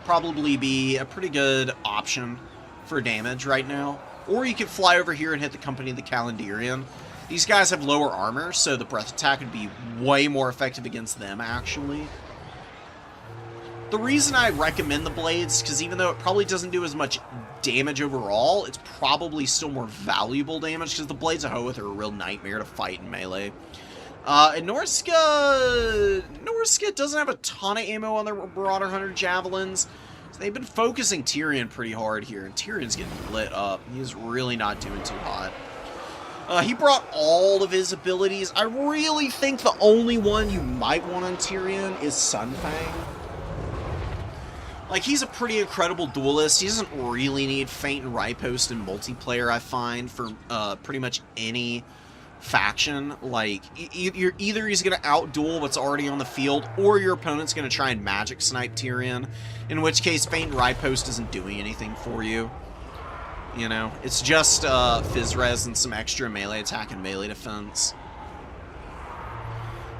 Probably be a pretty good option for damage right now. Or you could fly over here and hit the Company of the Calendarian. These guys have lower armor, so the breath attack would be way more effective against them, actually. The reason I recommend the Blades, because even though it probably doesn't do as much damage overall, it's probably still more valuable damage, because the Blades of Hoeth are a real nightmare to fight in melee. And Norska doesn't have a ton of ammo on their Marauder Hunter Javelins. So they've been focusing Tyrion pretty hard here, and Tyrion's getting lit up. He's really not doing too hot. He brought all of his abilities. I really think the only one you might want on Tyrion is Sunfang. Like, he's a pretty incredible duelist. He doesn't really need Feint and Riposte in multiplayer, I find, for pretty much any faction. Like, either he's going to outduel what's already on the field, or your opponent's going to try and magic snipe Tyrion, in which case Feint and Riposte isn't doing anything for you. You know, it's just Fizz Res and some extra melee attack and melee defense.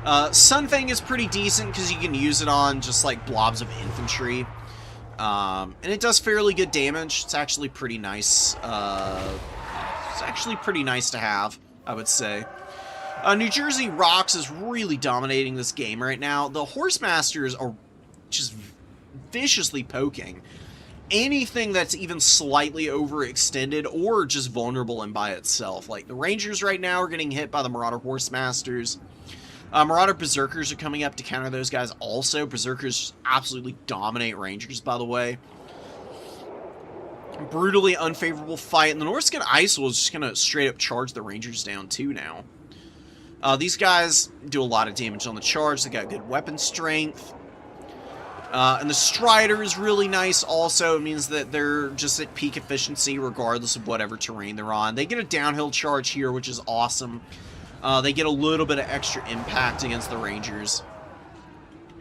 Sunfang is pretty decent because you can use it on just like blobs of infantry. And it does fairly good damage. It's actually pretty nice. It's actually pretty nice to have, I would say. New Jersey Rocks is really dominating this game right now. The Horsemasters are just viciously poking anything that's even slightly overextended or just vulnerable and by itself. Like, the Rangers right now are getting hit by the Marauder Horsemasters. Marauder Berserkers are coming up to counter those guys also. Berserkers absolutely dominate Rangers, by the way. Brutally unfavorable fight. And the Norskin Isil is just going to straight up charge the Rangers down too now. These guys do a lot of damage on the charge. They got good weapon strength. And the Strider is really nice also. It means that they're just at peak efficiency regardless of whatever terrain they're on. They get a downhill charge here, which is awesome. They get a little bit of extra impact against the Rangers.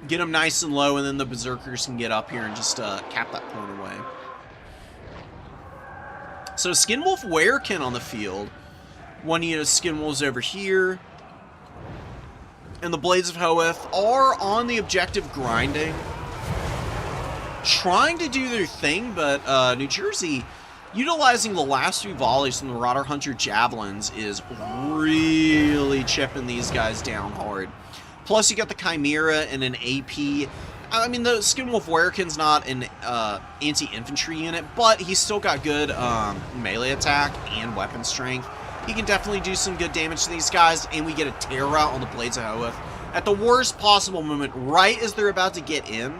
Get them nice and low, and then the Berserkers can get up here and just cap that point away. So Skinwolf Werekin on the field. One unit of Skinwolves over here. And the Blades of Hoeth are on the objective grinding. Trying to do their thing, but New Jersey, utilizing the last 3 volleys from the Marauder Hunter Javelins, is really chipping these guys down hard. Plus, you got the Chimera and an AP. I mean, the Skinwolf Werekin's not an anti-infantry unit, but he's still got good melee attack and weapon strength. He can definitely do some good damage to these guys, and we get a tear route on the Blades of Hoeth at the worst possible moment, right as they're about to get in.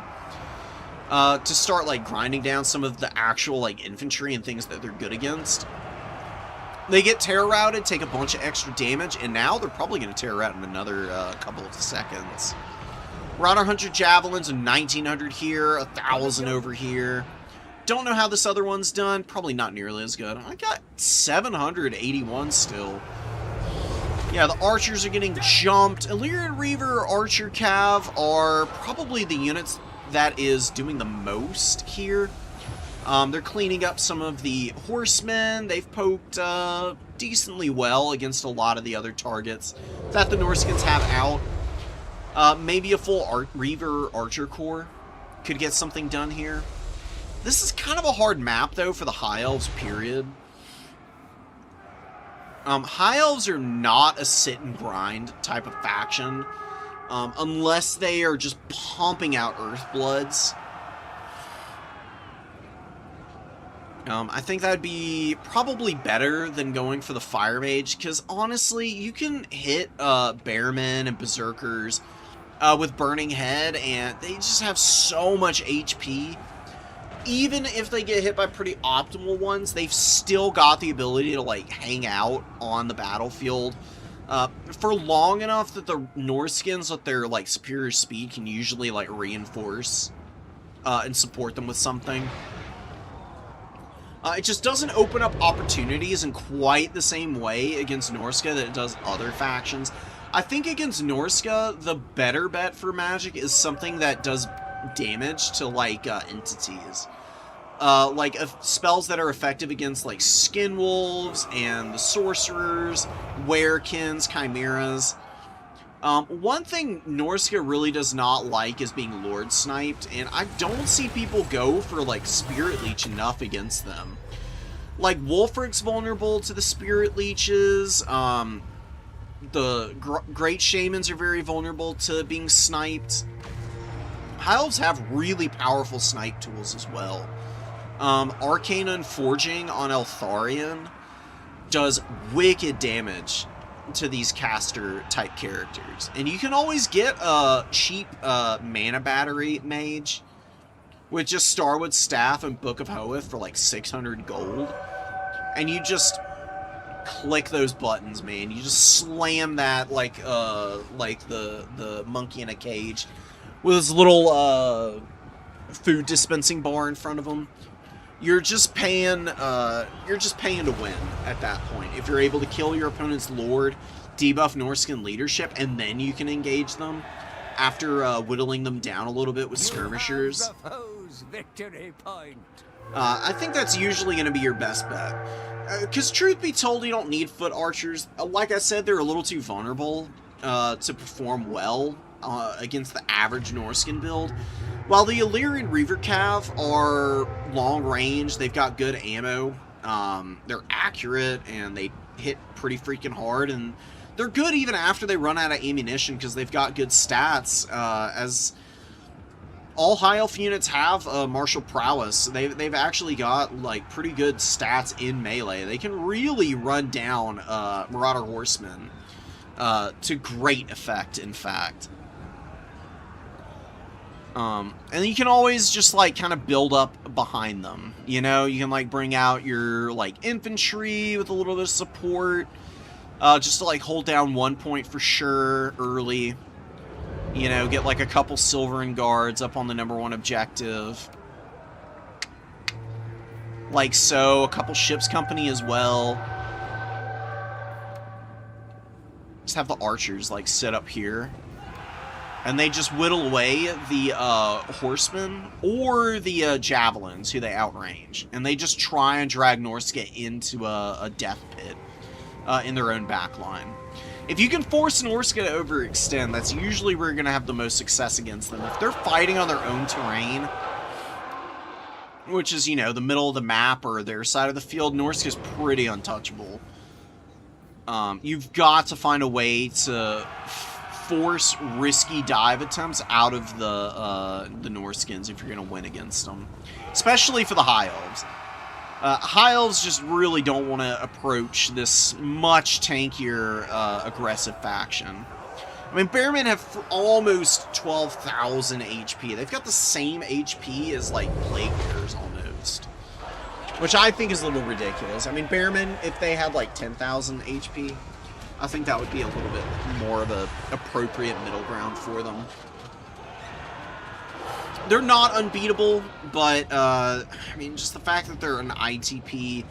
To start, like, grinding down some of the actual, like, infantry and things that they're good against. They get terror routed, take a bunch of extra damage, and now they're probably going to terror route in another couple of seconds. Marauder Hunter Javelins, 1,900 here, 1,000 over here. Don't know how this other one's done. Probably not nearly as good. I got 781 still. Yeah, the Archers are getting jumped. Illyrian Reaver, Archer Cav are probably the units that is doing the most here. They're cleaning up some of the horsemen. They've poked decently well against a lot of the other targets that the Norskins have out. Maybe a full Reaver Archer Corps could get something done here. This is kind of a hard map, though, for the High Elves, period. High Elves are not a sit-and-grind type of faction. Unless they are just pumping out Earthbloods. I think that'd be probably better than going for the Fire Mage, because honestly, you can hit Bearmen and Berserkers with Burning Head, and they just have so much HP. Even if they get hit by pretty optimal ones, they've still got the ability to, like, hang out on the battlefield for long enough that the Norskins with their, like, superior speed can usually, like, reinforce and support them with something. It just doesn't open up opportunities in quite the same way against Norska that it does other factions. I think against Norska, the better bet for Magic is something that does damage to, like, entities. Like, spells that are effective against, like, Skinwolves and the Sorcerers, Werekins, Chimeras. One thing Norska really does not like is being Lord Sniped, and I don't see people go for, like, Spirit Leech enough against them. Like, Wulfric's vulnerable to the Spirit Leeches, the Great Shamans are very vulnerable to being sniped. High Elves have really powerful snipe tools as well. Arcane Unforging on Eltharion does wicked damage to these caster-type characters. And you can always get a cheap mana battery mage with just Starwood Staff and Book of Hoeth for like 600 gold. And you just click those buttons, man. You just slam that like the monkey in a cage with his little food dispensing bar in front of him. You're just paying to win at that point. If you're able to kill your opponent's Lord, debuff Norscan leadership, and then you can engage them after whittling them down a little bit with skirmishers. I think that's usually going to be your best bet. Because truth be told, you don't need foot archers. Like I said, they're a little too vulnerable to perform well against the average Norscan build. While the Illyrian Reaver Cav are long range, they've got good ammo, they're accurate, and they hit pretty freaking hard, and they're good even after they run out of ammunition because they've got good stats, as all High Elf units have martial prowess. They've actually got, like, pretty good stats in melee. They can really run down Marauder Horsemen to great effect, in fact. And you can always just, like, kind of build up behind them, you know? You can, like, bring out your, like, infantry with a little bit of support, just to, like, hold down 1 point for sure early. You know, get, like, a couple Silverin Guards up on the #1 objective. Like so, a couple Ships Company as well. Just have the archers, like, sit up here. And they just whittle away the horsemen or the javelins who they outrange. And they just try and drag Norska into a death pit in their own backline. If you can force Norska to overextend, that's usually where you're going to have the most success against them. If they're fighting on their own terrain, which is, you know, the middle of the map or their side of the field, Norska's pretty untouchable. You've got to find a way to force risky dive attempts out of the Norskins if you're going to win against them. Especially for the High Elves. High Elves just really don't want to approach this much tankier, aggressive faction. I mean, Bearmen have almost 12,000 HP. They've got the same HP as, like, Plague Bearers almost. Which I think is a little ridiculous. I mean, Bearmen, if they had, like, 10,000 HP, I think that would be a little bit more of an appropriate middle ground for them. They're not unbeatable, but, I mean, just the fact that they're an ITP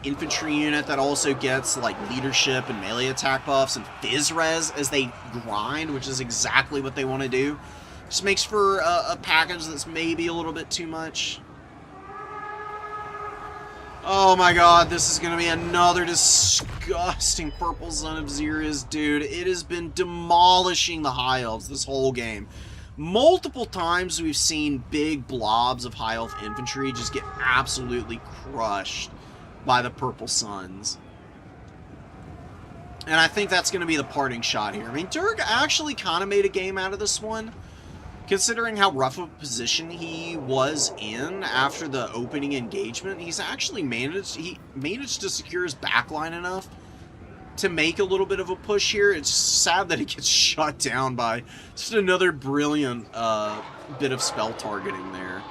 infantry unit that also gets, like, leadership and melee attack buffs and Fizz Res as they grind, which is exactly what they want to do, just makes for a package that's maybe a little bit too much. Oh my god, this is going to be another disgusting Purple Sun of Xerius, dude. It has been demolishing the High Elves this whole game. Multiple times we've seen big blobs of High Elf infantry just get absolutely crushed by the Purple Suns. And I think that's going to be the parting shot here. I mean, Dirk actually kind of made a game out of this one, Considering how rough of a position he was in after the opening engagement, he's actually managed to secure his backline enough to make a little bit of a push here. It's sad that it gets shut down by just another brilliant bit of spell targeting there.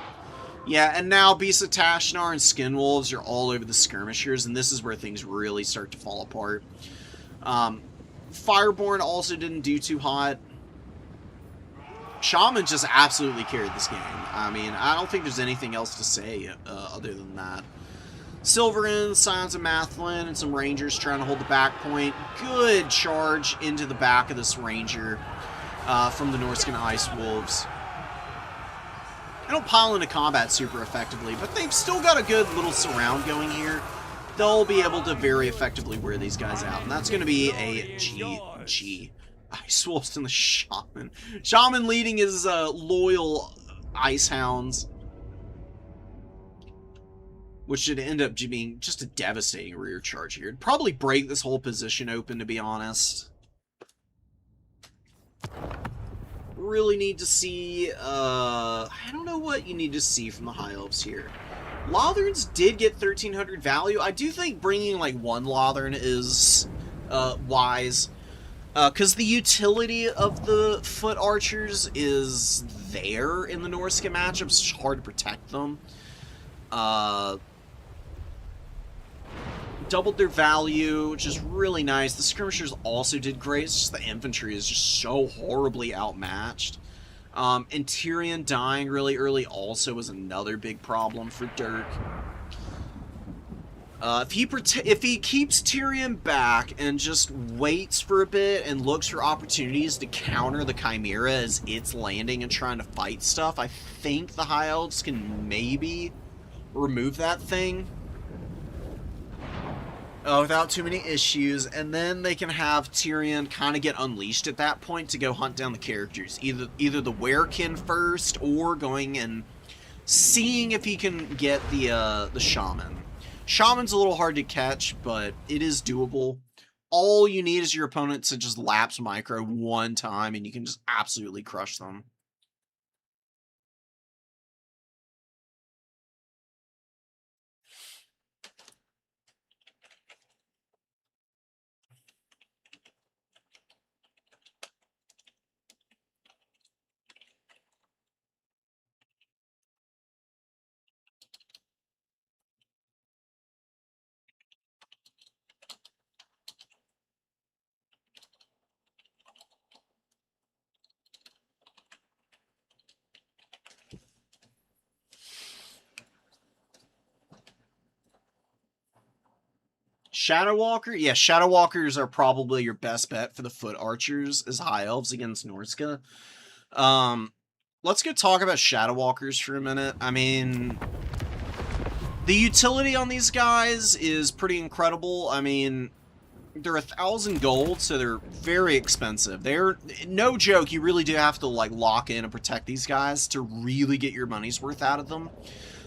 Yeah, and now Beasts of Tashnar and Skinwolves are all over the skirmishers, and this is where things really start to fall apart. Fireborn also didn't do too hot. Shaman just absolutely carried this game. I mean, I don't think there's anything else to say other than that. Silverin, Scions of Mathlin, and some Rangers trying to hold the back point. Good charge into the back of this Ranger from the Norscan Ice Wolves. They don't pile into combat super effectively, but they've still got a good little surround going here. They'll be able to very effectively wear these guys out, and that's going to be a GG. Ice Wolves and the Shaman. Shaman leading his loyal Ice Hounds. Which should end up being just a devastating rear charge here. It'd probably break this whole position open, to be honest. Really need to see... I don't know what you need to see from the High Elves here. Lotherns did get 1,300 value. I do think bringing, like, one Lothern is wise. Because the utility of the foot archers is there in the Norscan matchups. It's hard to protect them. Doubled their value, which is really nice. The skirmishers also did great. It's just the infantry is just so horribly outmatched. And Tyrion dying really early also was another big problem for Dirk. If he keeps Tyrion back and just waits for a bit and looks for opportunities to counter the Chimera as it's landing and trying to fight stuff, I think the High Elves can maybe remove that thing without too many issues, and then they can have Tyrion kind of get unleashed at that point to go hunt down the characters. Either the Werekin first, or going and seeing if he can get the Shaman. Shaman's a little hard to catch, but it is doable. All you need is your opponent to just lapse micro one time, and you can just absolutely crush them. Shadow Walker? Yeah, Shadow Walkers are probably your best bet for the foot archers as High Elves against Norska. Let's go talk about Shadow Walkers for a minute. I mean, the utility on these guys is pretty incredible. I mean, they're 1,000 gold, so they're very expensive. They're, no joke, you really do have to like lock in and protect these guys to really get your money's worth out of them.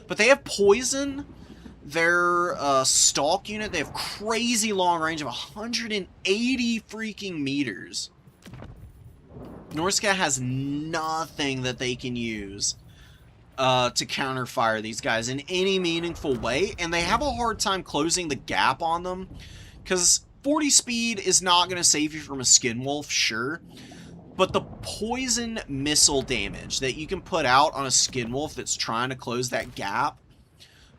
But they have poison. Their stalk unit, they have crazy long range of 180 freaking meters. Norska has nothing that they can use to counterfire these guys in any meaningful way, and they have a hard time closing the gap on them, because 40 speed is not going to save you from a Skinwolf, sure, but the poison missile damage that you can put out on a Skinwolf that's trying to close that gap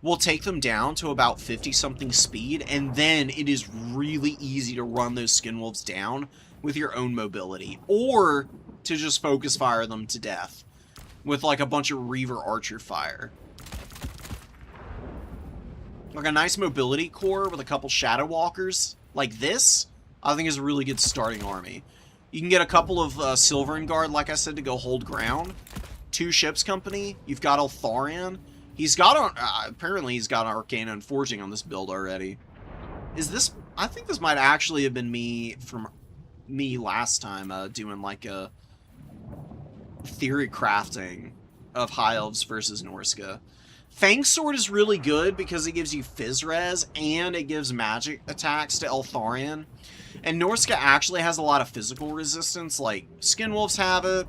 will take them down to about 50-something speed, and then it is really easy to run those Skinwolves down with your own mobility, or to just focus fire them to death with like a bunch of Reaver Archer fire. Like a nice mobility core with a couple Shadow Walkers like this, I think is a really good starting army. You can get a couple of Silverin Guard, like I said, to go hold ground. 2 ships company. You've got Eltharion. He's got, apparently he's got Arcana and Forging on this build already. Is this, I think this might actually have been me last time, doing like a theory crafting of High Elves versus Norska. Fang Sword is really good because it gives you Fizz Res and it gives magic attacks to Eltharion. And Norska actually has a lot of physical resistance, like Skinwolves have it.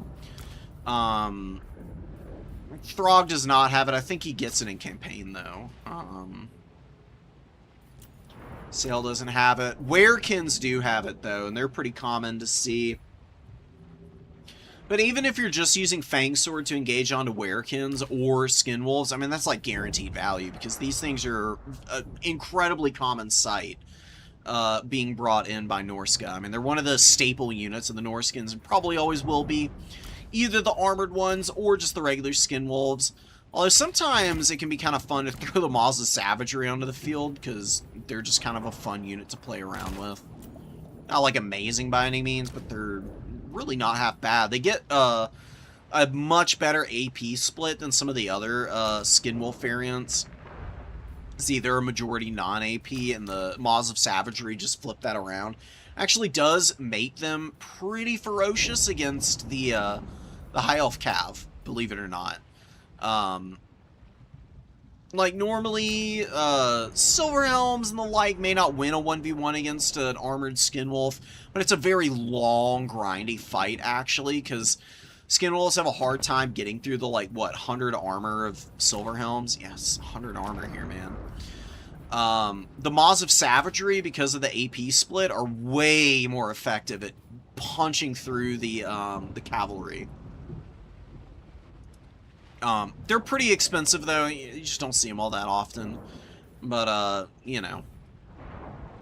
Throg does not have it. I think he gets it in campaign, though. Sail doesn't have it. Werekins do have it, though, and they're pretty common to see. But even if you're just using Fangsword to engage onto Werekins or Skinwolves, I mean, that's like guaranteed value, because these things are an incredibly common sight being brought in by Norska. I mean, they're one of the staple units of the Norskins, and probably always will be. Either the armored ones or just the regular Skinwolves. Although sometimes it can be kind of fun to throw the Maws of Savagery onto the field, because they're just kind of a fun unit to play around with. Not like amazing by any means, but they're really not half bad. They get a much better AP split than some of the other Skinwolf variants. See, they're a majority non-AP, and the Maws of Savagery just flip that around. Actually does make them pretty ferocious against the High Elf Cav, believe it or not. Like, normally, Silverhelms and the like may not win a 1v1 against an armored Skinwolf, but it's a very long, grindy fight, actually, because Skinwolves have a hard time getting through the, like, what, 100 armor of Silverhelms? Yes, 100 armor here, man. The Maws of Savagery, because of the AP split, are way more effective at punching through the cavalry. They're pretty expensive, though. You just don't see them all that often. But, you know.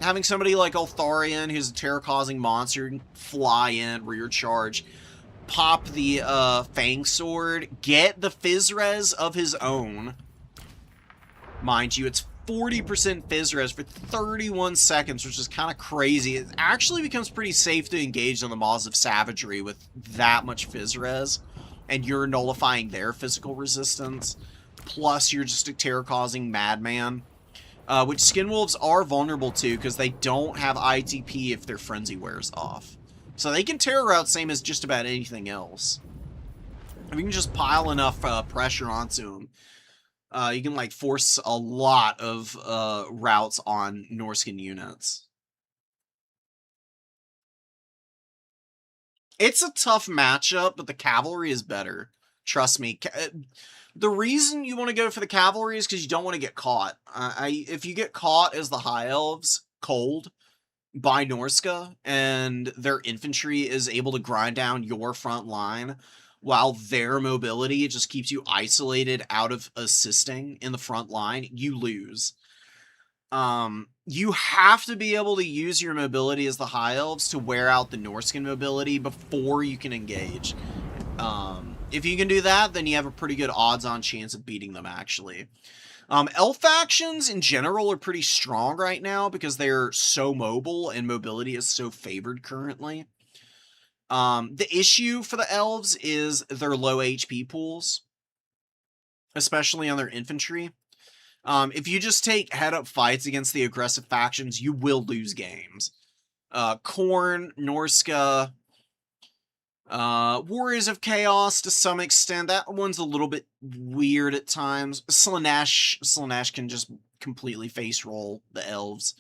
Having somebody like Ultharion, who's a terror-causing monster, fly in, rear charge, pop the Fang Sword, get the Fizzres of his own. Mind you, it's 40% Fizzres for 31 seconds, which is kind of crazy. It actually becomes pretty safe to engage on the Maws of Savagery with that much Fizzres, and you're nullifying their physical resistance, plus you're just a terror-causing madman, which Skinwolves are vulnerable to, because they don't have ITP if their Frenzy wears off. So they can terror route same as just about anything else. If you can just pile enough pressure onto them, you can, like, force a lot of routes on Norskin units. It's a tough matchup, but the cavalry is better. Trust me. The reason you want to go for the cavalry is because you don't want to get caught. If you get caught as the High Elves cold by Norska, and their infantry is able to grind down your front line, while their mobility just keeps you isolated out of assisting in the front line, you lose. You have to be able to use your mobility as the High Elves to wear out the Norskin mobility before you can engage. If you can do that, then you have a pretty good odds-on chance of beating them, actually. Elf factions, in general, are pretty strong right now because they're so mobile, and mobility is so favored currently. The issue for the Elves is their low HP pools, especially on their infantry. If you just take head-up fights against the aggressive factions, you will lose games. Khorne, Norska, Warriors of Chaos to some extent. That one's a little bit weird at times. Slaanesh can just completely face roll the Elves.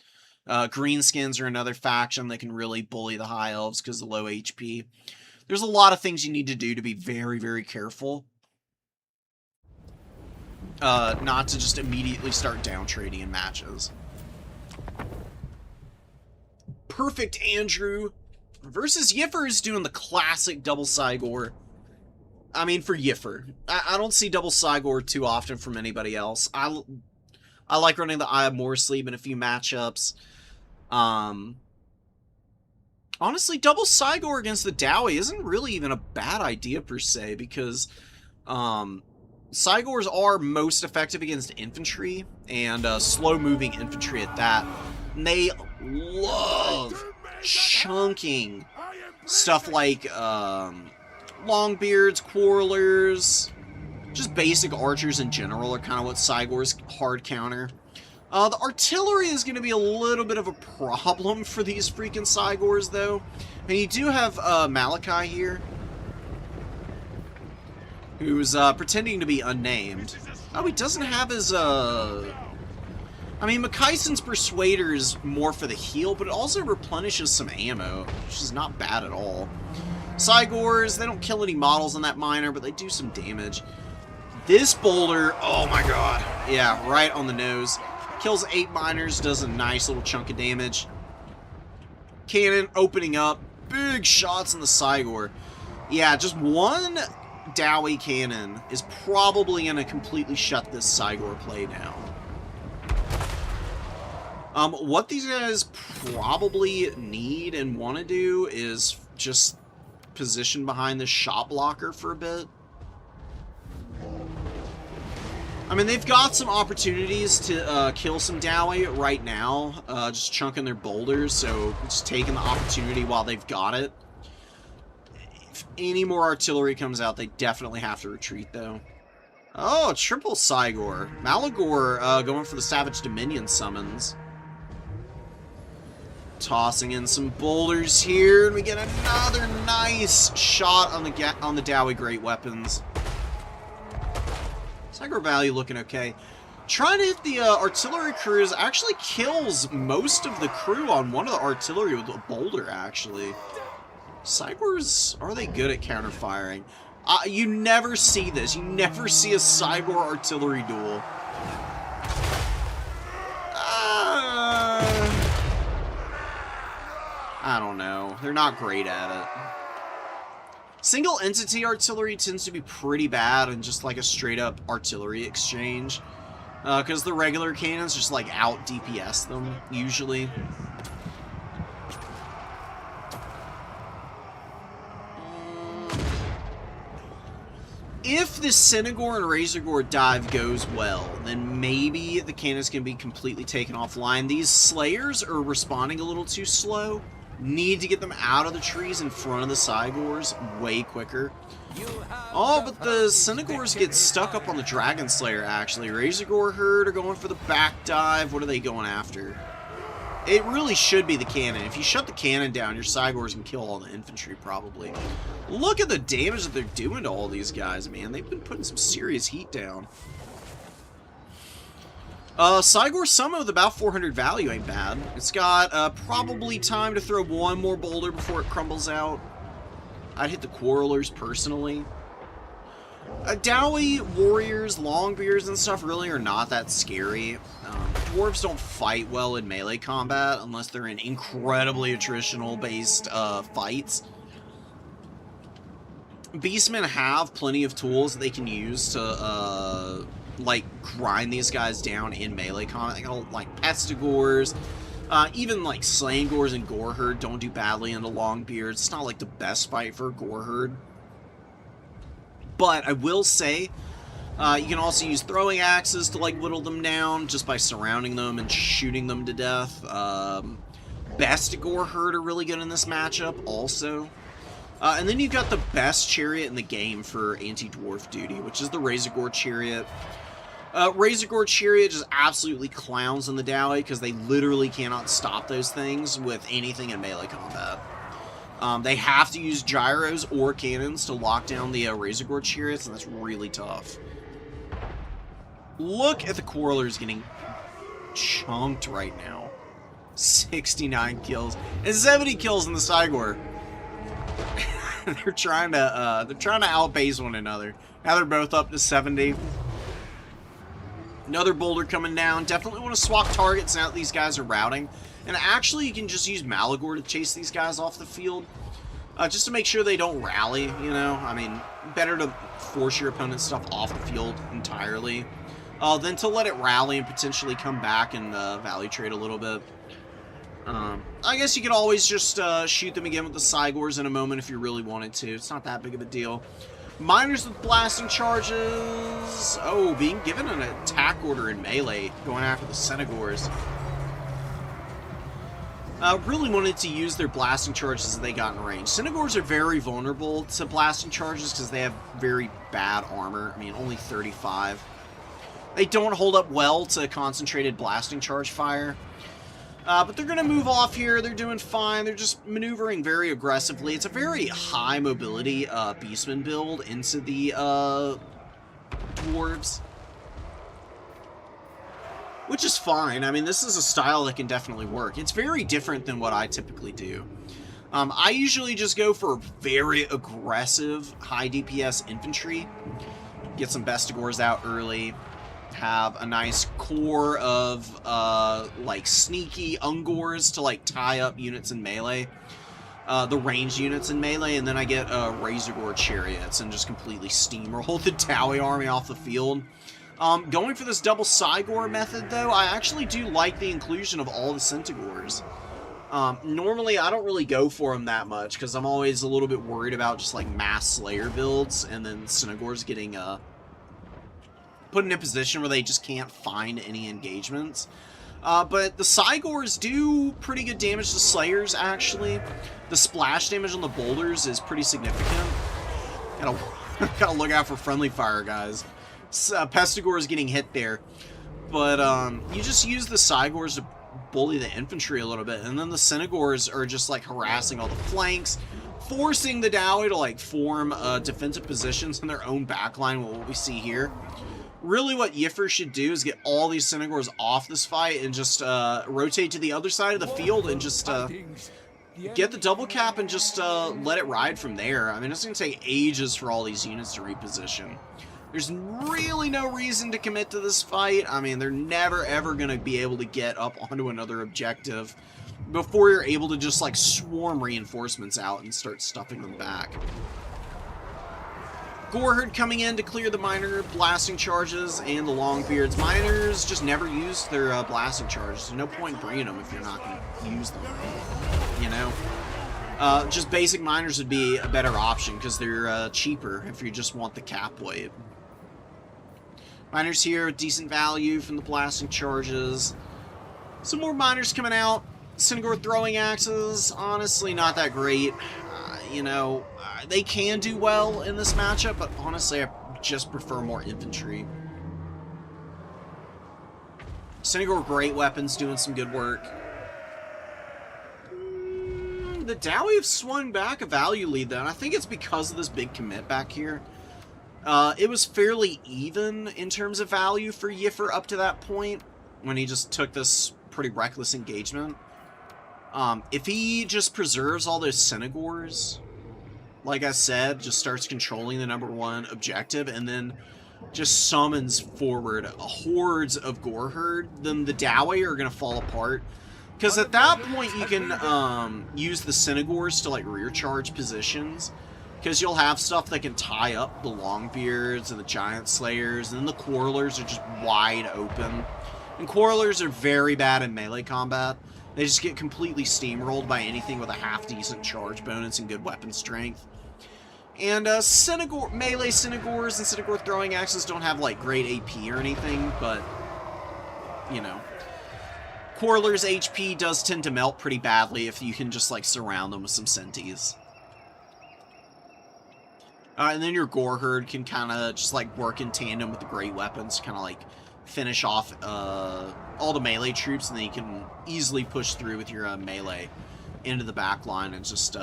Greenskins are another faction that can really bully the High Elves because of low HP. There's a lot of things you need to do to be very, very careful. Not to just immediately start down trading in matches. Perfect Andrew versus Yiffer is doing the classic double Cygor. I mean, for Yiffer. I don't see double Cygor too often from anybody else. I like running the Eye of Morsleep in a few matchups. Honestly, double Cygor against the Dowie isn't really even a bad idea per se, because Cygors are most effective against infantry, and slow-moving infantry at that. And they love chunking stuff like Longbeards, Quarrelers, just basic archers in general are kind of what Cygor's hard counter. The artillery is going to be a little bit of a problem for these freaking Cygors, though. And you do have Malachi here, who's pretending to be unnamed. Oh, he doesn't have his, I mean, Makaison's Persuader is more for the heal, but it also replenishes some ammo, which is not bad at all. Cygors, they don't kill any models on that miner, but they do some damage. This boulder, oh my god. Yeah, right on the nose. Kills 8 miners, does a nice little chunk of damage. Cannon opening up. Big shots on the Cygor. Yeah, just one Dowie cannon is probably going to completely shut this Cygor play down. What these guys probably need and want to do is just position behind this shot blocker for a bit. I mean, they've got some opportunities to kill some Dowie right now, just chunking their boulders, so just taking the opportunity while they've got it. If any more artillery comes out, they definitely have to retreat, though. Oh, triple Cygor. Malagor going for the Savage Dominion summons. Tossing in some boulders here, and we get another nice shot on the Dowie Great Weapons. Cygor value looking okay. Trying to hit the artillery crews actually kills most of the crew on one of the artillery with a boulder, actually. Cygors, are they good at counter-firing? You never see this. You never see a Cygor artillery duel. I don't know. They're not great at it. Single entity artillery tends to be pretty bad in just like a straight up artillery exchange. Because the regular cannons just like out DPS them, usually. If the Synagore and Razorgore dive goes well, then maybe the cannons can be completely taken offline. These Slayers are responding a little too slow. Need to get them out of the trees in front of the Cygors way quicker. Oh, but the Synagores get stuck up on the Dragon Slayer, actually. Razorgore Herd are going for the back dive. What are they going after? It really should be the cannon. If you shut the cannon down, your Cygors can kill all the infantry, probably. Look at the damage that they're doing to all these guys, man. They've been putting some serious heat down. Cygor Summon with about 400 value ain't bad. It's got probably time to throw one more boulder before it crumbles out. I'd hit the Quarrelers personally. Dowie, Warriors, Longbeards and stuff really are not that scary. Dwarves don't fight well in melee combat unless they're in incredibly attritional-based fights. Beastmen have plenty of tools that they can use to like grind these guys down in melee combat. They got like Pestigores, even like Slangors and Goreherd don't do badly into Longbeards. It's not like the best fight for a Goreherd. But I will say, you can also use throwing axes to like whittle them down just by surrounding them and shooting them to death. Best Goreherd are really good in this matchup also. And then you've got the best chariot in the game for anti-dwarf duty, which is the Razorgore Chariot. Razorgore Chariot just absolutely clowns on the Dowie because they literally cannot stop those things with anything in melee combat. They have to use gyros or cannons to lock down the Razorgore Chariots, and that's really tough. Look at the Quarrelers getting chunked right now. 69 kills and 70 kills in the Cygor. they're trying to outpace one another. Now they're both up to 70. Another boulder coming down. Definitely want to swap targets now that these guys are routing. And actually, you can just use Malagor to chase these guys off the field. Just to make sure they don't rally, you know? I mean, better to force your opponent's stuff off the field entirely than to let it rally and potentially come back and value trade a little bit. I guess you could always just shoot them again with the Cygors in a moment if you really wanted to. It's not that big of a deal. Miners with blasting charges. Oh, being given an attack order in melee, going after the Synagores. Really wanted to use their blasting charges that they got in range. Synagores are very vulnerable to blasting charges because they have very bad armor. I mean, only 35. They don't hold up well to concentrated blasting charge fire. But they're going to move off here. They're doing fine. They're just maneuvering very aggressively. It's a very high mobility Beastman build into the Dwarves. Which is fine. I mean, this is a style that can definitely work. It's very different than what I typically do. I usually just go for very aggressive, high DPS infantry. Get some Bestigors out early. Have a nice core of, like, sneaky Ungors to, like, tie up units in melee. The ranged units in melee, and then I get Razorgore chariots and just completely steamroll the Towie army off the field. Going for this double Cygor method, though, I actually do like the inclusion of all the Centaurs. Normally, I don't really go for them that much, because I'm always a little bit worried about just, like, mass Slayer builds, and then Centaurs getting, put in a position where they just can't find any engagements. But the Cygors do pretty good damage to Slayers, actually. The splash damage on the boulders is pretty significant. Gotta look out for friendly fire, guys. Pestigor is getting hit there. But, you just use the Cygors to bully the infantry a little bit, and then the Centaurs are just, like, harassing all the flanks, forcing the Dowie to, like, form defensive positions in their own backline, what we see here. Really what Yifer should do is get all these Centaurs off this fight and just rotate to the other side of the field and just get the double cap and just let it ride from there. I mean, it's going to take ages for all these units to reposition. There's really no reason to commit to this fight. I mean, they're never ever going to be able to get up onto another objective before you're able to just, like, swarm reinforcements out and start stuffing them back. Goreherd coming in to clear the minor blasting charges and the Longbeards. Miners just never use their blasting charges. There's no point in bringing them if you're not going to use them, you know? Just basic miners would be a better option because they're cheaper if you just want the cap weight. Miners here with decent value from the blasting charges. Some more miners coming out. Centaur throwing axes, honestly not that great. You know, they can do well in this matchup, but honestly I just prefer more infantry. Centaur great weapons, doing some good work. The Dowie have swung back a value lead though, and I think it's because of this big commit back here. It was fairly even in terms of value for Yifer up to that point, when he just took this pretty reckless engagement. If he just preserves all those Centaurs, like I said, just starts controlling the #1 objective, and then just summons forward hordes of Goreherd, then the Dowie are going to fall apart. Because at that point, you can use the Centaurs to, like, rear charge positions. Because you'll have stuff that can tie up the Longbeards and the Giant Slayers, and then the Quarrelers are just wide open. And Quarrelers are very bad in melee combat. They just get completely steamrolled by anything with a half-decent charge bonus and good weapon strength. And melee Centaurs and Centaur throwing axes don't have, like, great AP or anything, but, you know. Quarrelers' HP does tend to melt pretty badly if you can just, like, surround them with some Centis. And then your Goreherd can kind of just, like, work in tandem with the great weapons to kind of, like, finish off all the melee troops, and then you can easily push through with your melee into the back line and just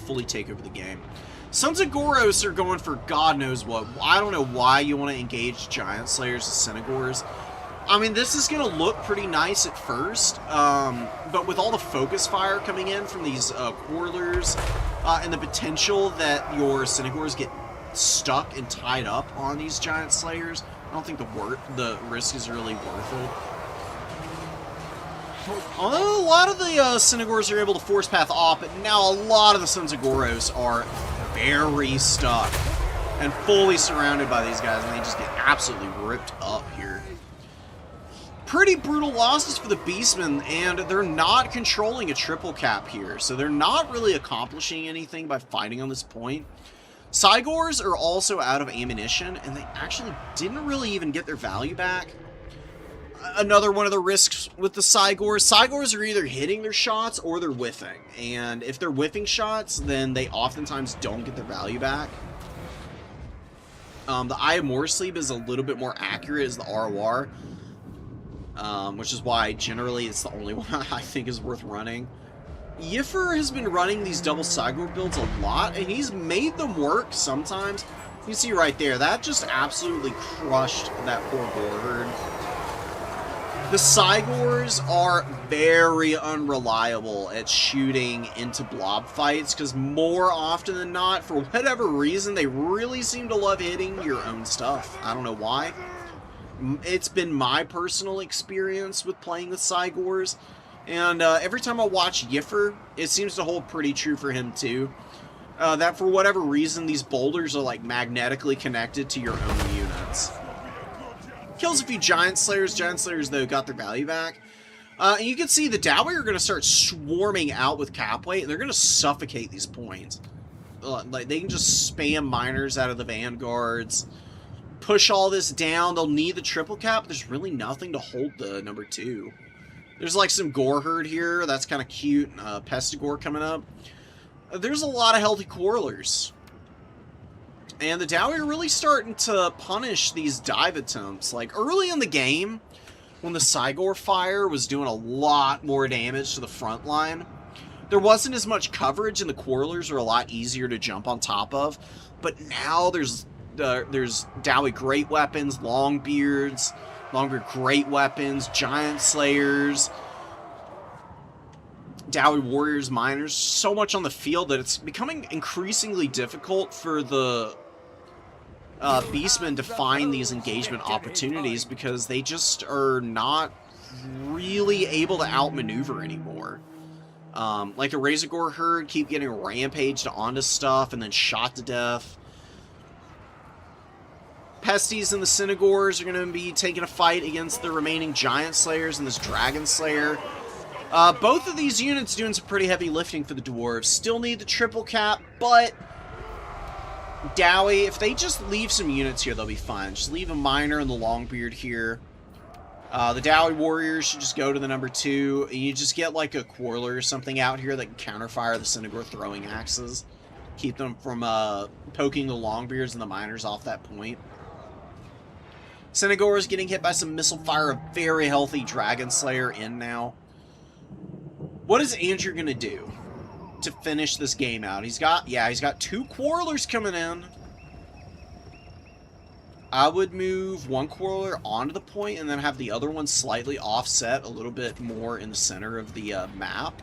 fully take over the game. Sons of Goros are going for God knows what. I don't know why you want to engage Giant Slayers and Centaurs. I mean, this is going to look pretty nice at first, but with all the focus fire coming in from these Quarrelers, and the potential that your Centaurs get stuck and tied up on these Giant Slayers, I don't think the risk is really worth it. Although a lot of the Centaurs are able to force path off, but now a lot of the Sons of Goros are very stuck and fully surrounded by these guys, and they just get absolutely ripped up here. Pretty brutal losses for the Beastmen, and they're not controlling a triple cap here, so they're not really accomplishing anything by fighting on this point. Cygors are also out of ammunition, and they actually didn't really even get their value back. Another one of the risks with the Cygors are either hitting their shots or they're whiffing, and if they're whiffing shots, then they oftentimes don't get their value back. The Eye of Morsleep is a little bit more accurate as the ROR, which is why generally it's the only one I think is worth running. Yifer has been running these double Cygor builds a lot, and he's made them work sometimes. You see right there, that just absolutely crushed that poor Goreherd. The Cygors are very unreliable at shooting into blob fights, because more often than not, for whatever reason, they really seem to love hitting your own stuff. I don't know why. It's been my personal experience with playing the Cygors, and every time I watch Yiffer, it seems to hold pretty true for him too. That for whatever reason, these boulders are like magnetically connected to your own units. Kills a few Giant Slayers. Giant Slayers, though, got their value back. And you can see the Dowie are going to start swarming out with cap weight, and they're going to suffocate these points. Like, they can just spam miners out of the vanguards, push all this down. They'll need the triple cap. There's really nothing to hold the number 2. There's, like, some Gore Herd here. That's kind of cute. Pestigore coming up. There's a lot of healthy Quarrelers. And the Dowie are really starting to punish these dive attempts. Like, early in the game, when the Cygor fire was doing a lot more damage to the front line, there wasn't as much coverage, and the Quarrelers are a lot easier to jump on top of. But now there's Dowie great weapons, Longbeards, Longbeard great weapons, Giant Slayers, Dowie Warriors, Miners, so much on the field that it's becoming increasingly difficult for the Beastmen to find these engagement opportunities, because they just are not really able to outmaneuver anymore. Like the Razorgore Herd keep getting rampaged onto stuff and then shot to death. Pesties and the Cinegores are going to be taking a fight against the remaining Giant Slayers and this Dragon Slayer. Both of these units doing some pretty heavy lifting for the Dwarves. Still need the triple cap, but Dowie, if they just leave some units here, they'll be fine. Just leave a Miner and the Longbeard here. The Dowie Warriors should just go to the number 2. And you just get like a Quarreler or something out here that can counterfire the Cinegore throwing axes. Keep them from poking the Longbeards and the Miners off that point. Cinegore is getting hit by some missile fire. A very healthy Dragon Slayer in now. What is Andrew going to do to finish this game out? He's got 2 Quarrelers coming in. I would move one Quarreler onto the point and then have the other one slightly offset a little bit more in the center of the map.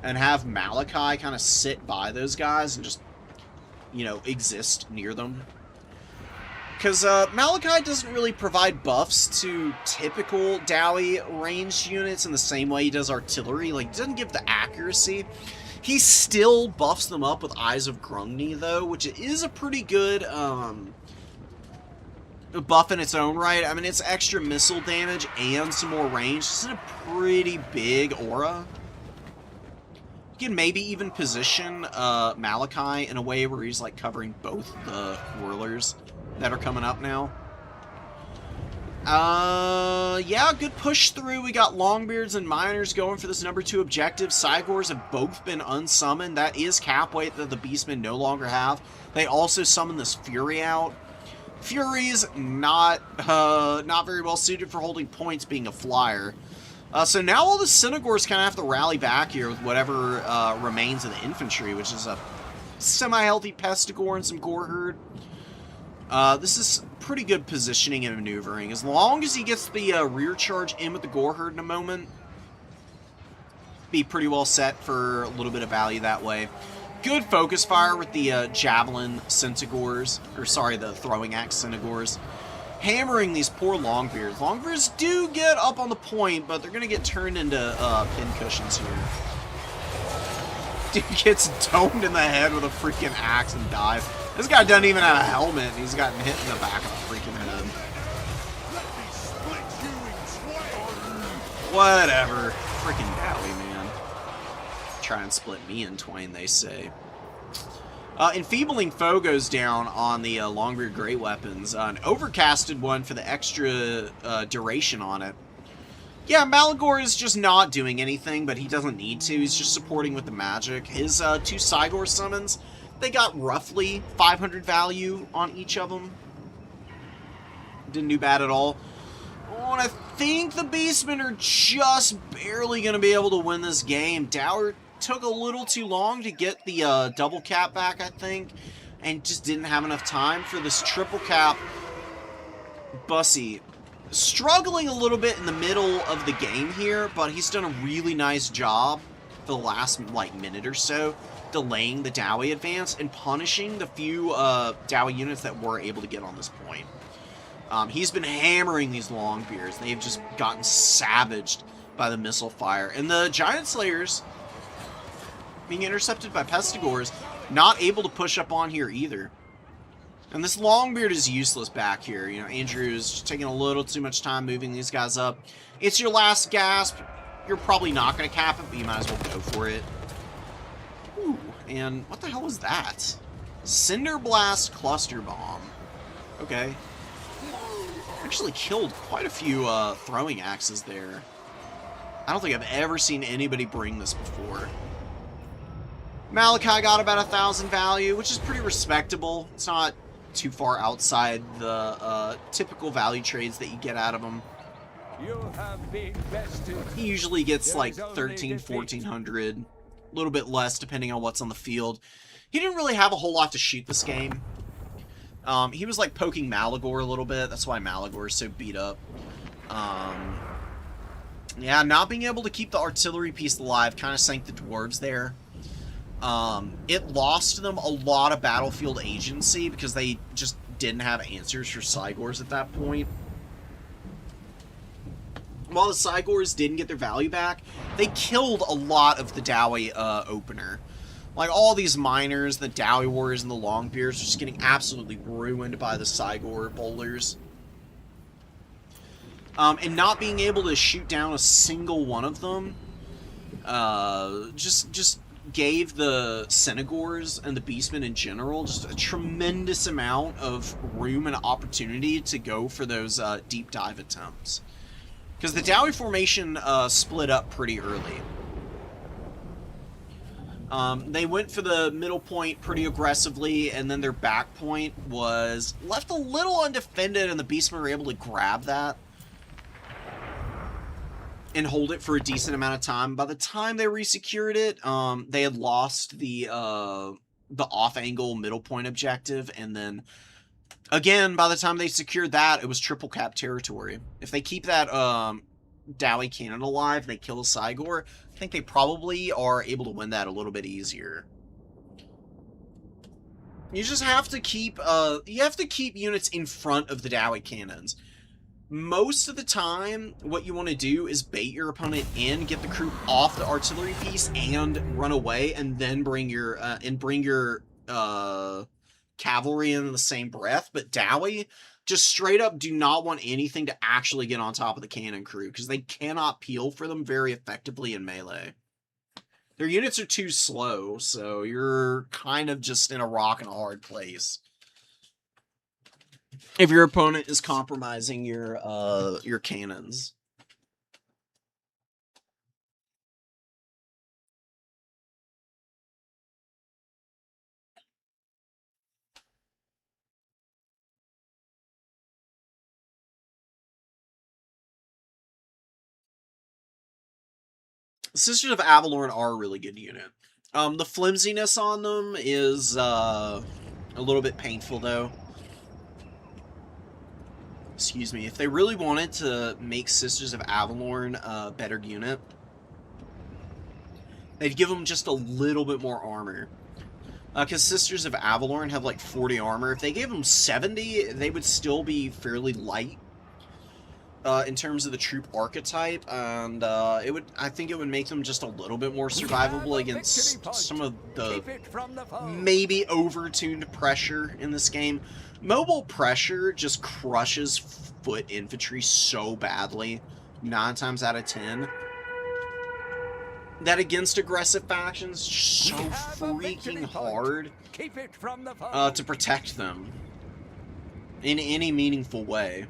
And have Malachi kind of sit by those guys and just, you know, exist near them. Because Malachi doesn't really provide buffs to typical Dowie ranged units in the same way he does artillery. Like, he doesn't give the accuracy. He still buffs them up with Eyes of Grungni, though, which is a pretty good buff in its own right. I mean, it's extra missile damage and some more range. It's in a pretty big aura. You can maybe even position Malachi in a way where he's, like, covering both the Whirlers that are coming up now. Yeah, good push through. We got Longbeards and Miners going for this number 2 objective. Cygors have both been unsummoned. That is cap weight that the Beastmen no longer have. They also summon this Fury out. Fury's not very well suited for holding points, being a flyer. So now all the Cinegores kind of have to rally back here with whatever remains of the infantry, which is a semi-healthy Pestigore and some Gore Herd. This is pretty good positioning and maneuvering. As long as he gets the rear charge in with the Gore Herd in a moment, be pretty well set for a little bit of value that way. Good focus fire with the Javelin Centigores, or sorry, the Throwing Axe Centigores. Hammering these poor Longbeards. Longbeards do get up on the point, but they're going to get turned into pin cushions here. Dude gets domed in the head with a freaking axe and dies. This guy doesn't even have a helmet, and he's gotten hit in the back of the freaking head. Whatever. Freaking Dowie, man. Try and split me in twain, they say. Enfeebling Foe goes down on the Longbeard Great Weapons. An overcasted one for the extra duration on it. Yeah, Malagor is just not doing anything, but he doesn't need to. He's just supporting with the magic. His 2 Cygor summons, they got roughly 500 value on each of them. Didn't do bad at all. Oh, and I think the Beastmen are just barely going to be able to win this game. Dower took a little too long to get the double cap back, I think, and just didn't have enough time for this triple cap. Bussy, struggling a little bit in the middle of the game here, but he's done a really nice job for the last, like, minute or so, delaying the Dowie advance and punishing the few Dowie units that were able to get on this point. He's been hammering these Longbeards. They've just gotten savaged by the missile fire. And the Giant Slayers being intercepted by Pestigors, not able to push up on here either. And this Longbeard is useless back here. You know, Andrew's just taking a little too much time moving these guys up. It's your last gasp. You're probably not going to cap it, but you might as well go for it. Ooh, and what the hell was that? Cinder Blast Cluster Bomb. Okay. Actually killed quite a few throwing axes there. I don't think I've ever seen anybody bring this before. Malachi got about 1,000 value, which is pretty respectable. It's not too far outside the typical value trades that you get out of him. You have been bested. He usually gets like 13, 1400, a little bit less depending on what's on the field. He didn't really have a whole lot to shoot this game. He was like poking Malagor a little bit. That's why Malagor is so beat up. Yeah, not being able to keep the artillery piece alive kind of sank the dwarves there. It lost them a lot of battlefield agency because they just didn't have answers for Cygors at that point. While the Cygors didn't get their value back, they killed a lot of the Dowie opener. Like, all these miners, the Dowie Warriors, and the Longbeards are just getting absolutely ruined by the Cygor bowlers. And not being able to shoot down a single one of them just gave the Senegors and the Beastmen in general just a tremendous amount of room and opportunity to go for those deep dive attempts. Because the Dowie formation split up pretty early. They went for the middle point pretty aggressively, and then their back point was left a little undefended, and the Beastmen were able to grab that and hold it for a decent amount of time. By the time they resecured it, they had lost the off-angle middle point objective, and then again, by the time they secured that, it was triple cap territory. If they keep that Dowie cannon alive, they kill a Cygor, I think they probably are able to win that a little bit easier. You just have to keep units in front of the Dowie cannons. Most of the time, what you want to do is bait your opponent in, get the crew off the artillery piece, and run away, and then bring your cavalry in the same breath. But Dowie just straight up do not want anything to actually get on top of the cannon crew, because they cannot peel for them very effectively in melee. Their units are too slow, so you're kind of just in a rock and a hard place if your opponent is compromising your cannons. Sisters of Avalorn are a really good unit. The flimsiness on them is a little bit painful, though. Excuse me. If they really wanted to make Sisters of Avalorn a better unit, they'd give them just a little bit more armor. Because Sisters of Avalorn have like 40 armor. If they gave them 70, they would still be fairly light in terms of the troop archetype, and I think it would make them just a little bit more survivable against some of the maybe over-tuned pressure in this game. Mobile pressure just crushes foot infantry so badly, 9 times out of 10, that against aggressive factions, so freaking hard to protect them in any meaningful way.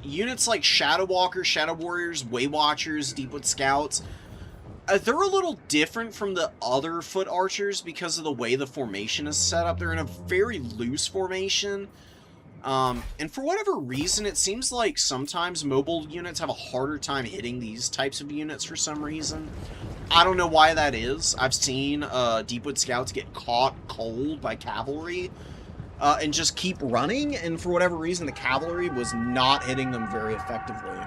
Units like Shadow Walker, Shadow Warriors, Way Watchers, Deepwood Scouts, they're a little different from the other foot archers because of the way the formation is set up. They're in a very loose formation. And for whatever reason, it seems like sometimes mobile units have a harder time hitting these types of units for some reason. I don't know why that is. I've seen Deepwood Scouts get caught cold by cavalry and just keep running, and for whatever reason, the cavalry was not hitting them very effectively.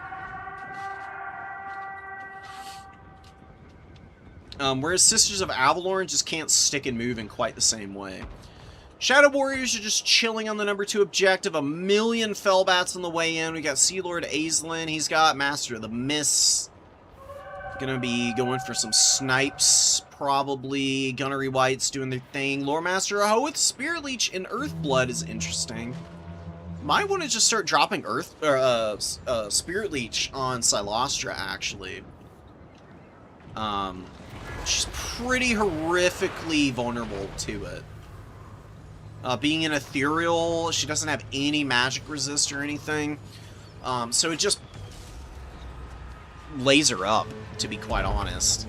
Whereas Sisters of Avalorn just can't stick and move in quite the same way. Shadow Warriors are just chilling on the number 2 objective. A million Fellbats on the way in. We got Sea Lord Azelin. He's got Master of the Mists. Gonna be going for some snipes, probably. Gunnery Whites doing their thing. Lore Master Ahoth, Spirit Leech, and Earthblood is interesting. Might want to just start dropping Spirit Leech on Silostra, actually. She's pretty horrifically vulnerable to it. Being an ethereal, she doesn't have any magic resist or anything. So it just lays her up, to be quite honest.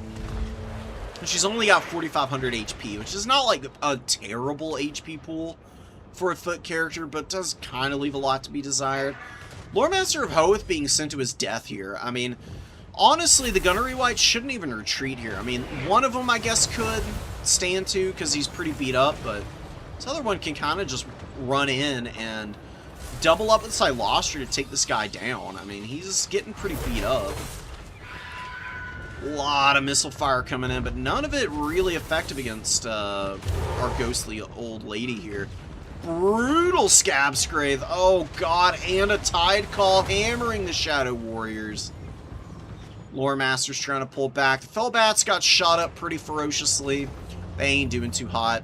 And she's only got 4,500 HP, which is not like a terrible HP pool for a foot character, but does kind of leave a lot to be desired. Lore Master of Hoth being sent to his death here. I mean, honestly, the Gunnery White shouldn't even retreat here. I mean, one of them, I guess, could stand to, because he's pretty beat up, but this other one can kind of just run in and double up with Silostra to take this guy down. I mean, he's getting pretty beat up. A lot of missile fire coming in, but none of it really effective against our ghostly old lady here. Brutal Scab Scrathe. Oh, God, and a Tide Call hammering the Shadow Warriors. Lore Master's trying to pull back. The Fellbats got shot up pretty ferociously. They ain't doing too hot.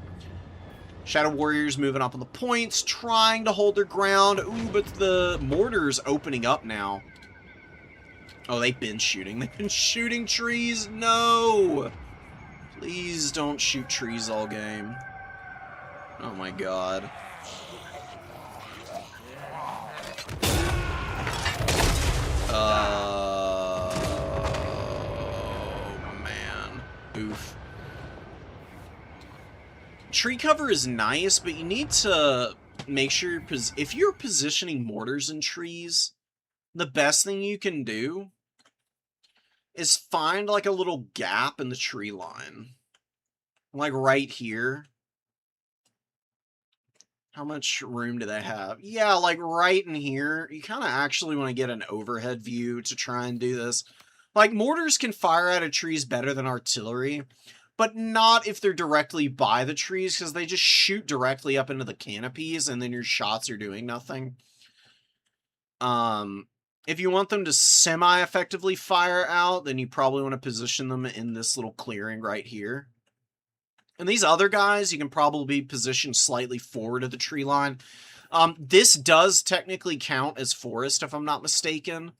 Shadow Warriors moving up on the points, trying to hold their ground. Ooh, but the mortar's opening up now. Oh, they've been shooting. They've been shooting trees. No! Please don't shoot trees all game. Oh my god. Oh, man. Oof. Tree cover is nice, but you need to make sure if you're positioning mortars in trees, the best thing you can do is find like a little gap in the tree line. Like right here. How much room do they have? Yeah, like right in here. You kind of actually want to get an overhead view to try and do this. Like, mortars can fire out of trees better than artillery, but not if they're directly by the trees, because they just shoot directly up into the canopies, and then your shots are doing nothing. If you want them to semi-effectively fire out, then you probably want to position them in this little clearing right here. And these other guys, you can probably position slightly forward of the tree line. This does technically count as forest, if I'm not mistaken.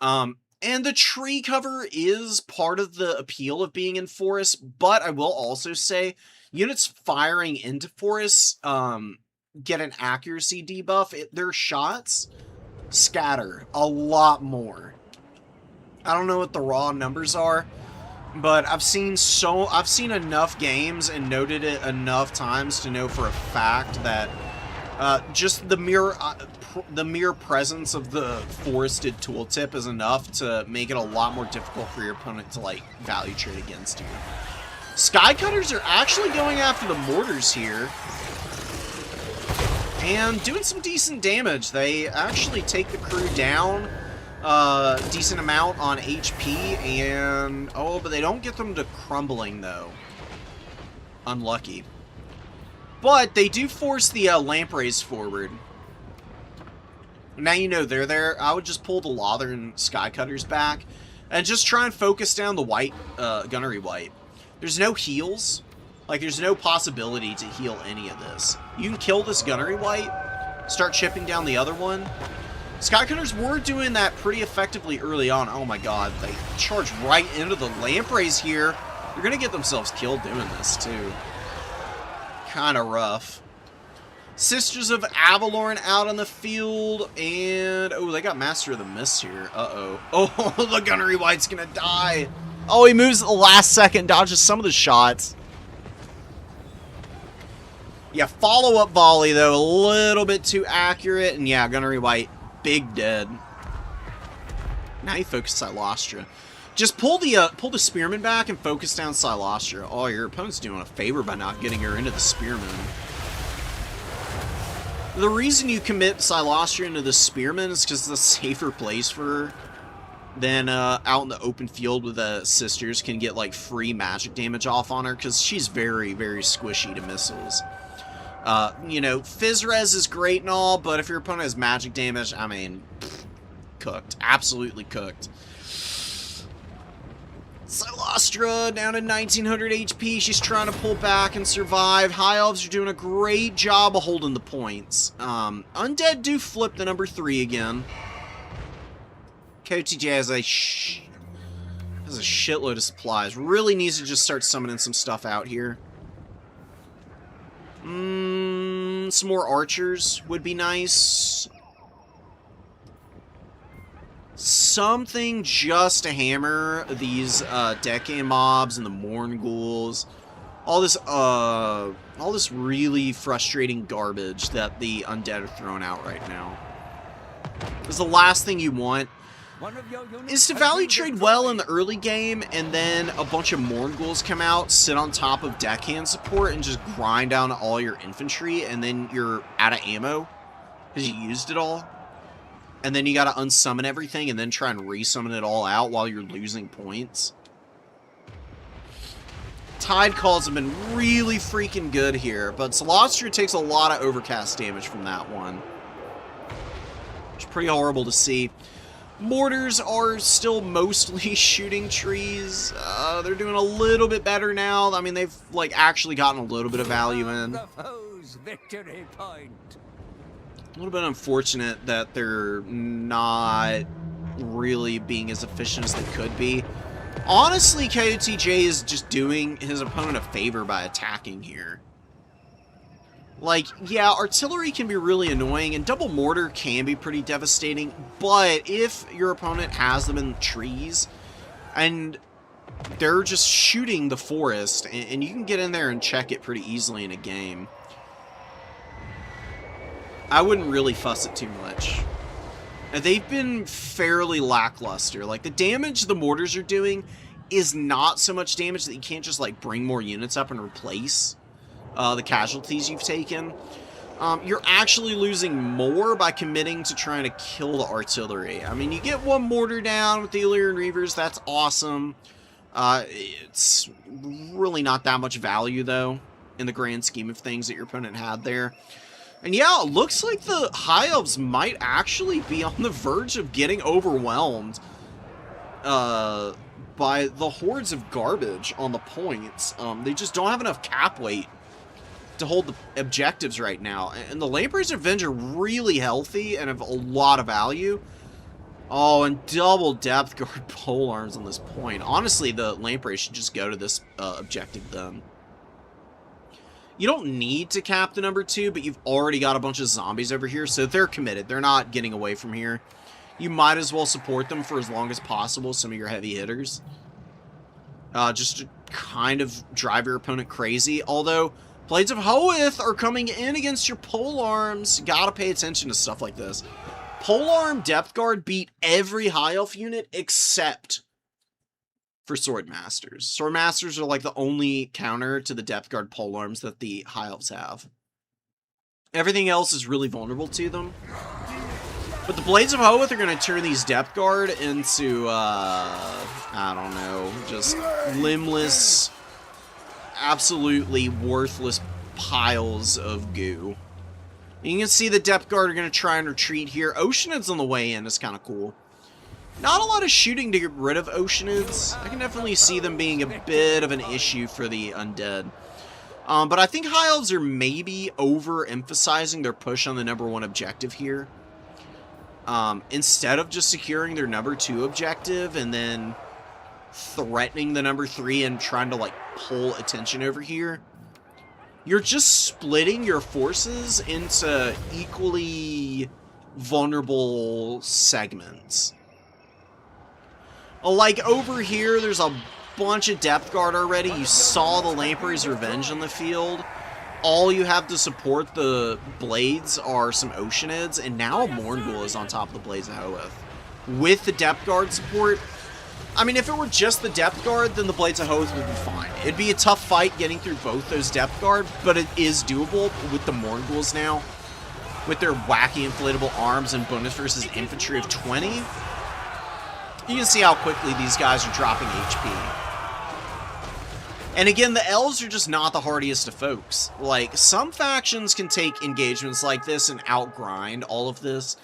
And the tree cover is part of the appeal of being in forest, but I will also say units firing into forests get an accuracy debuff. Their shots scatter a lot more. I don't know what the raw numbers are, but I've seen enough games and noted it enough times to know for a fact that just the mere presence of the forested tooltip is enough to make it a lot more difficult for your opponent to like value trade against you. Skycutters are actually going after the mortars here and doing some decent damage. They actually take the crew down decent amount on HP, and oh, but they don't get them to crumbling though. Unlucky. But they do force the lampreys forward. Now you know they're there. I would just pull the Lothern Skycutters back and just try and focus down the white Gunnery White. There's no heals. Like, there's no possibility to heal any of this. You can kill this Gunnery White, start chipping down the other one. Skycutters were doing that pretty effectively early on. Oh my god, they charge right into the lampreys here. They're gonna get themselves killed doing this, too. Kinda rough. Sisters of Avalorn out on the field, and oh, they got Master of the Mist here. Uh-oh. Oh, the Gunnery White's gonna die. Oh, he moves at the last second, dodges some of the shots. Yeah, follow-up volley, though, a little bit too accurate, and yeah, Gunnery White, big dead. Now you focus Silostra. Just pull the Spearman back and focus down Silostra. Oh, your opponent's doing a favor by not getting her into the Spearman. The reason you commit Silostria into the Spearman is because it's a safer place for her than out in the open field with the sisters can get like free magic damage off on her, because she's very, very squishy to missiles. You know, Fizzres is great and all, but if your opponent has magic damage, I mean, cooked. Absolutely cooked. Silostra down to 1900 HP. She's trying to pull back and survive. High Elves are doing a great job of holding the points. Undead do flip the number 3 again. KOTJ has a shitload of supplies. Really needs to just start summoning some stuff out here. Some more archers would be nice. Something just to hammer these decade mobs and the Morn ghouls. All this really frustrating garbage that the undead are throwing out right now. Because the last thing you want is to value trade well in the early game, and then a bunch of Morn ghouls come out, sit on top of deckhand support, and just grind down all your infantry, and then you're out of ammo because you used it all. And then you gotta unsummon everything and then try and resummon it all out while you're losing points. Tide calls have been really freaking good here, but Celostria takes a lot of overcast damage from that one, which is pretty horrible to see. Mortars are still mostly shooting trees. They're doing a little bit better now. I mean, they've like actually gotten a little bit of value in. The foe's victory point. A little bit unfortunate that they're not really being as efficient as they could be. Honestly, KOTJ is just doing his opponent a favor by attacking here. Like, yeah, artillery can be really annoying, and double mortar can be pretty devastating, but if your opponent has them in trees, and they're just shooting the forest, and you can get in there and check it pretty easily in a game, I wouldn't really fuss it too much. And they've been fairly lackluster. Like, the damage the mortars are doing is not so much damage that you can't just, like, bring more units up and replace the casualties you've taken. You're actually losing more by committing to trying to kill the artillery. I mean, you get one mortar down with the Illyrian Reavers, that's awesome. It's really not that much value, though, in the grand scheme of things that your opponent had there. And yeah, it looks like the High Elves might actually be on the verge of getting overwhelmed by the hordes of garbage on the points. They just don't have enough cap weight to hold the objectives right now. And the Lamprey's Revenge are really healthy and have a lot of value. Oh, and double depth guard pole arms on this point. Honestly, the Lamprey should just go to this objective then. You don't need to cap the number 2, but you've already got a bunch of zombies over here, so they're committed. They're not getting away from here. You might as well support them for as long as possible, some of your heavy hitters. Just to kind of drive your opponent crazy. Although, Blades of Hoeth are coming in against your pole arms. Gotta pay attention to stuff like this. Polearm Depth Guard beat every High Elf unit except for Swordmasters. Swordmasters are like the only counter to the Depth Guard polearms that the High Elves have. Everything else is really vulnerable to them. But the Blades of Hoeth are going to turn these Depth Guard into, I don't know, just limbless, absolutely worthless piles of goo. You can see the Depth Guard are going to try and retreat here. Oceanids on the way in is kind of cool. Not a lot of shooting to get rid of Oceanids. I can definitely see them being a bit of an issue for the undead. But I think High Elves are maybe overemphasizing their push on the number 1 objective here. Instead of just securing their number 2 objective and then threatening the number 3 and trying to, like, pull attention over here, you're just splitting your forces into equally vulnerable segments. Like, over here, there's a bunch of Depth Guard already. You saw the Lamprey's Revenge on the field. All you have to support the Blades are some Oceanids, and now a Morngul is on top of the Blades of Hoeth. With the Depth Guard support, I mean, if it were just the Depth Guard, then the Blades of Hoeth would be fine. It'd be a tough fight getting through both those Depth Guard, but it is doable with the Mornguls now. with their wacky inflatable arms and bonus versus infantry of 20, you can see how quickly these guys are dropping HP. And again, the elves are just not the hardiest of folks. Like, some factions can take engagements like this and outgrind all of this.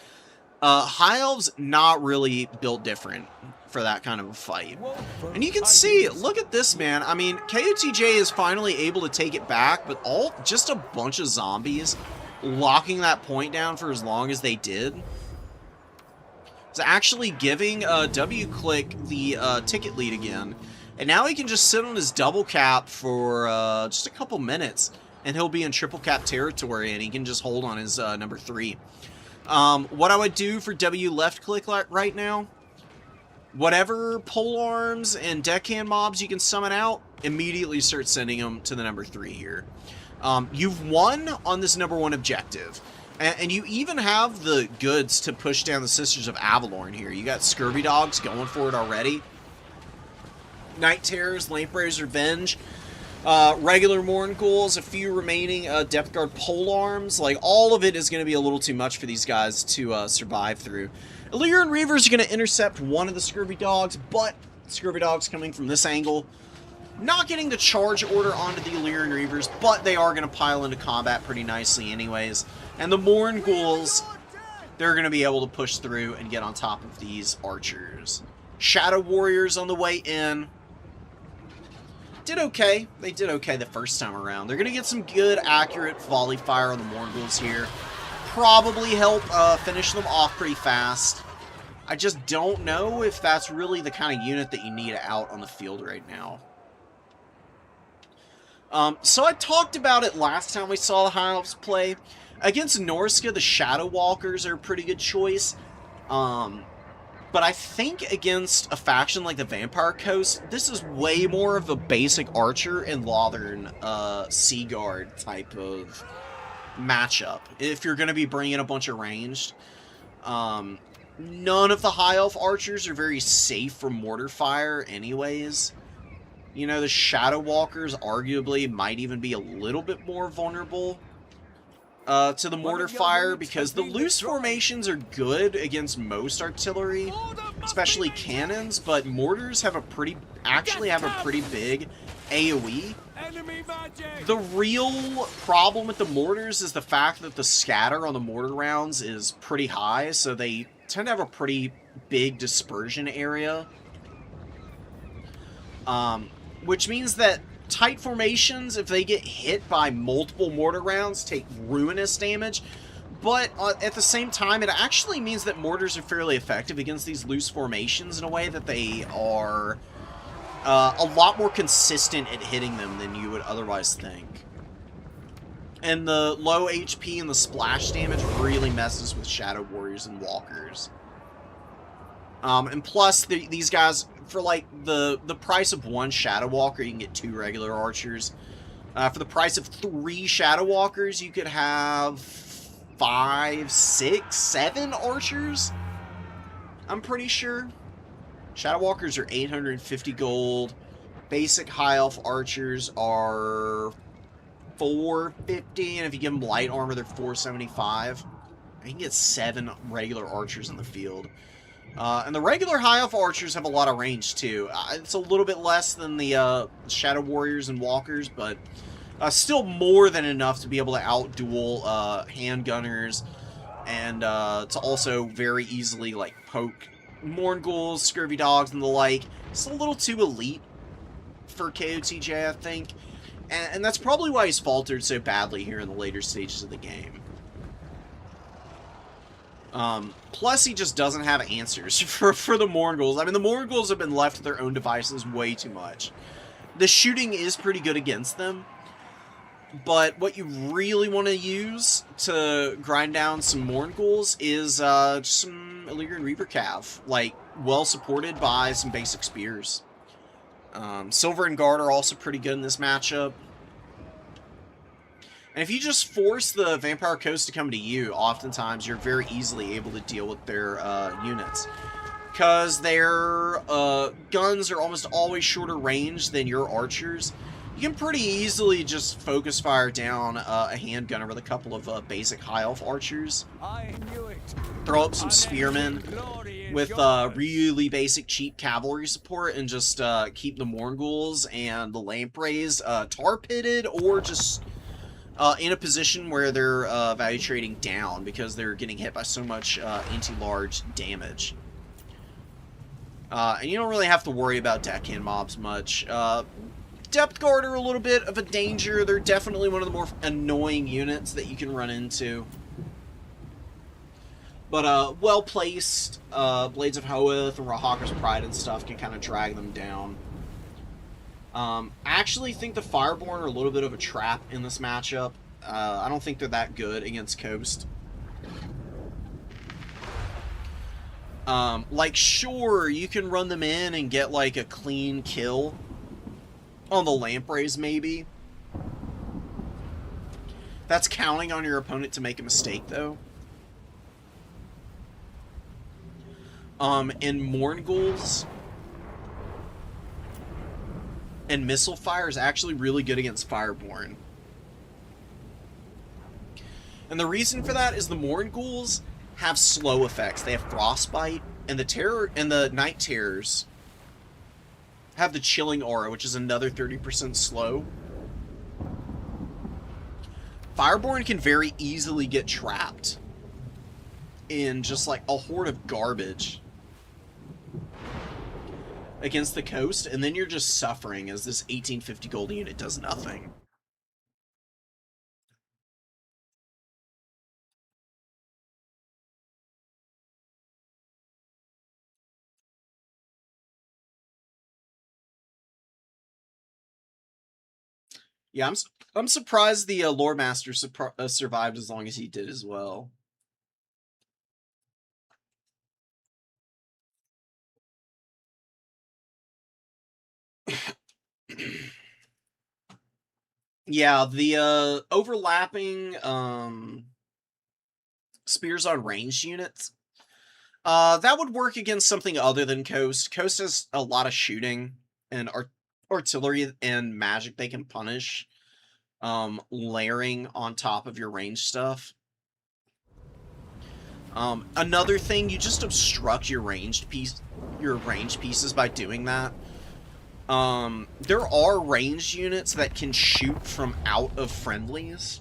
High elves, not really built different for that kind of a fight. And you can see, look at this, man. I mean, KOTJ is finally able to take it back, but just a bunch of zombies locking that point down for as long as they did. It's actually giving W-Click the ticket lead again. And now he can just sit on his double cap for just a couple minutes, and he'll be in triple cap territory, and he can just hold on his number 3. What I would do for W left click right now, whatever pole arms and deckhand mobs you can summon out, immediately start sending them to the number 3 here. You've won on this number 1 objective. And you even have the goods to push down the Sisters of Avalorn here. You got Scurvy Dogs going for it already. Night Terrors, Lamprey's Revenge, regular Mournguls, a few remaining Depth Guard polearms. Like, all of it is going to be a little too much for these guys to survive through. Illyrian Reavers are going to intercept one of the Scurvy Dogs, but Scurvy Dogs coming from this angle. Not getting the charge order onto the Illyrian Reavers, but they are going to pile into combat pretty nicely anyways. And the Mournguls, they're going to be able to push through and get on top of these archers. Shadow Warriors on the way in. Did okay. They did okay the first time around. They're going to get some good, accurate volley fire on the Mournguls here. Probably help finish them off pretty fast. I just don't know if that's really the kind of unit that you need out on the field right now. So I talked about it last time we saw the High Elves play. Against Norska, the Shadow Walkers are a pretty good choice. But I think against a faction like the Vampire Coast, this is way more of a basic Archer and Lothern Sea Guard type of matchup. If you're going to be bringing a bunch of ranged. None of the High Elf Archers are very safe from mortar fire anyways. You know, the Shadow Walkers arguably might even be a little bit more vulnerable to the mortar fire, because the loose formations are good against most artillery, especially cannons, but mortars have a pretty big AoE. The real problem with the mortars is the fact that the scatter on the mortar rounds is pretty high, so they tend to have a pretty big dispersion area. Which means that tight formations, if they get hit by multiple mortar rounds, take ruinous damage. But at the same time, it actually means that mortars are fairly effective against these loose formations in a way that they are a lot more consistent at hitting them than you would otherwise think. And the low HP and the splash damage really messes with Shadow Warriors and Walkers. And plus, these guys, for like the price of 1 Shadow Walker, you can get 2 regular archers. For the price of 3 Shadow Walkers, you could have 5, 6, 7 archers. I'm pretty sure. Shadow Walkers are 850 gold. Basic High Elf archers are 450, and if you give them light armor, they're 475. You can get 7 regular archers in the field. And the regular High Elf archers have a lot of range, too. It's a little bit less than the Shadow Warriors and Walkers, but still more than enough to be able to outduel handgunners, and to also very easily, like, poke Mournguls, Scurvy Dogs, and the like. It's a little too elite for KOTJ, I think. And that's probably why he's faltered so badly here in the later stages of the game. Plus, he just doesn't have answers for the Mournguls. I mean, the Mournguls have been left to their own devices way too much. The shooting is pretty good against them, but what you really want to use to grind down some Mournguls is just some Illyrian Reaver Cav, like, well supported by some basic spears. Silver and Guard are also pretty good in this matchup. And if you just force the Vampire Coast to come to you, oftentimes you're very easily able to deal with their units. Because their guns are almost always shorter range than your archers. You can pretty easily just focus fire down a handgunner with a couple of basic high elf archers. I knew it. Throw up some spearmen with really basic cheap cavalry support, and just keep the Mornghuls and the Lampreys tar pitted, or just in a position where they're value trading down because they're getting hit by so much anti-large damage. And you don't really have to worry about deckhand mobs much. Depth Guard are a little bit of a danger. They're definitely one of the more annoying units that you can run into. But well-placed Blades of Hoeth and Rahaka's Pride and stuff can kind of drag them down. I actually think the Fireborn are a little bit of a trap in this matchup. I don't think they're that good against Coast. Like, sure, you can run them in and get, like, a clean kill on the Lampreys, maybe. That's counting on your opponent to make a mistake, though. And Mornghuls and Missile Fire is actually really good against Fireborn. And the reason for that is the Mornghuls have slow effects. They have Frostbite, and the Night Terrors have the Chilling Aura, which is another 30% slow. Fireborn can very easily get trapped in just like a horde of garbage against the Coast, and then you're just suffering as this 1850 gold unit does nothing. Yeah, I'm surprised the Lore Master survived as long as he did as well. Yeah, the overlapping spears on ranged units, that would work against something other than Coast. Coast has a lot of shooting and artillery and magic they can punish, layering on top of your ranged stuff. Another thing, you just obstruct your ranged pieces by doing that. There are ranged units that can shoot from out of friendlies.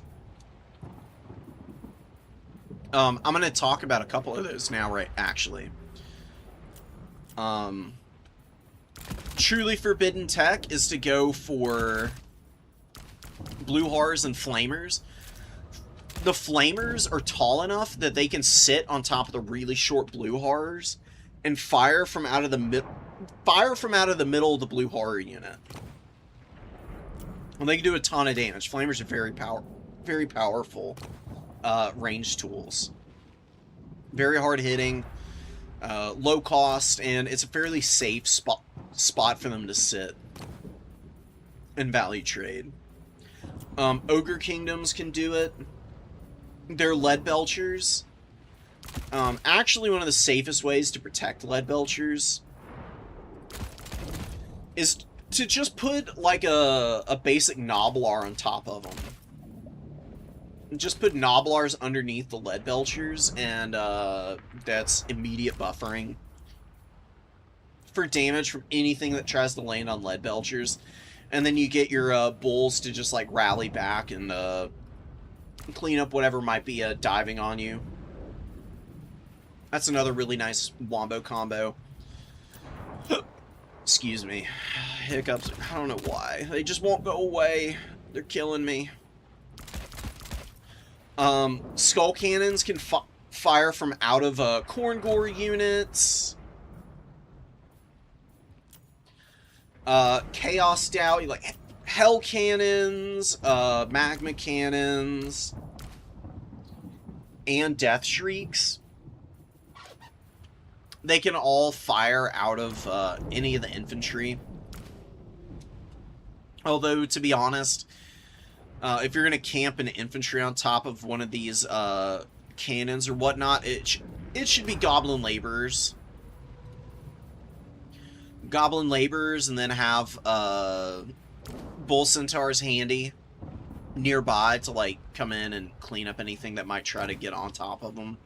I'm gonna talk about a couple of those now, right, actually. Truly forbidden tech is to go for blue horrors and flamers. The flamers are tall enough that they can sit on top of the really short blue horrors and fire from out of the middle of the blue horror unit. And they can do a ton of damage. Flamers are very powerful ranged tools. Very hard hitting, low cost, and it's a fairly safe spot for them to sit and value trade. Ogre Kingdoms can do it. They're lead belchers. Actually, one of the safest ways to protect lead belchers is to just put like a basic Noblar on top of them. Just put Noblars underneath the lead belchers, and that's immediate buffering for damage from anything that tries to land on lead belchers. And then you get your bulls to just like rally back and clean up whatever might be diving on you. That's another really nice wombo combo. Excuse me. Hiccups. I don't know why. They just won't go away. They're killing me. Skull Cannons can fire from out of Corngore units. Chaos Doubt, like Hell Cannons, Magma Cannons, and Death Shrieks. They can all fire out of any of the infantry. Although, to be honest, if you're going to camp an infantry on top of one of these cannons or whatnot, it should be Goblin Laborers. Goblin Laborers, and then have Bull Centaur's handy nearby to, like, come in and clean up anything that might try to get on top of them.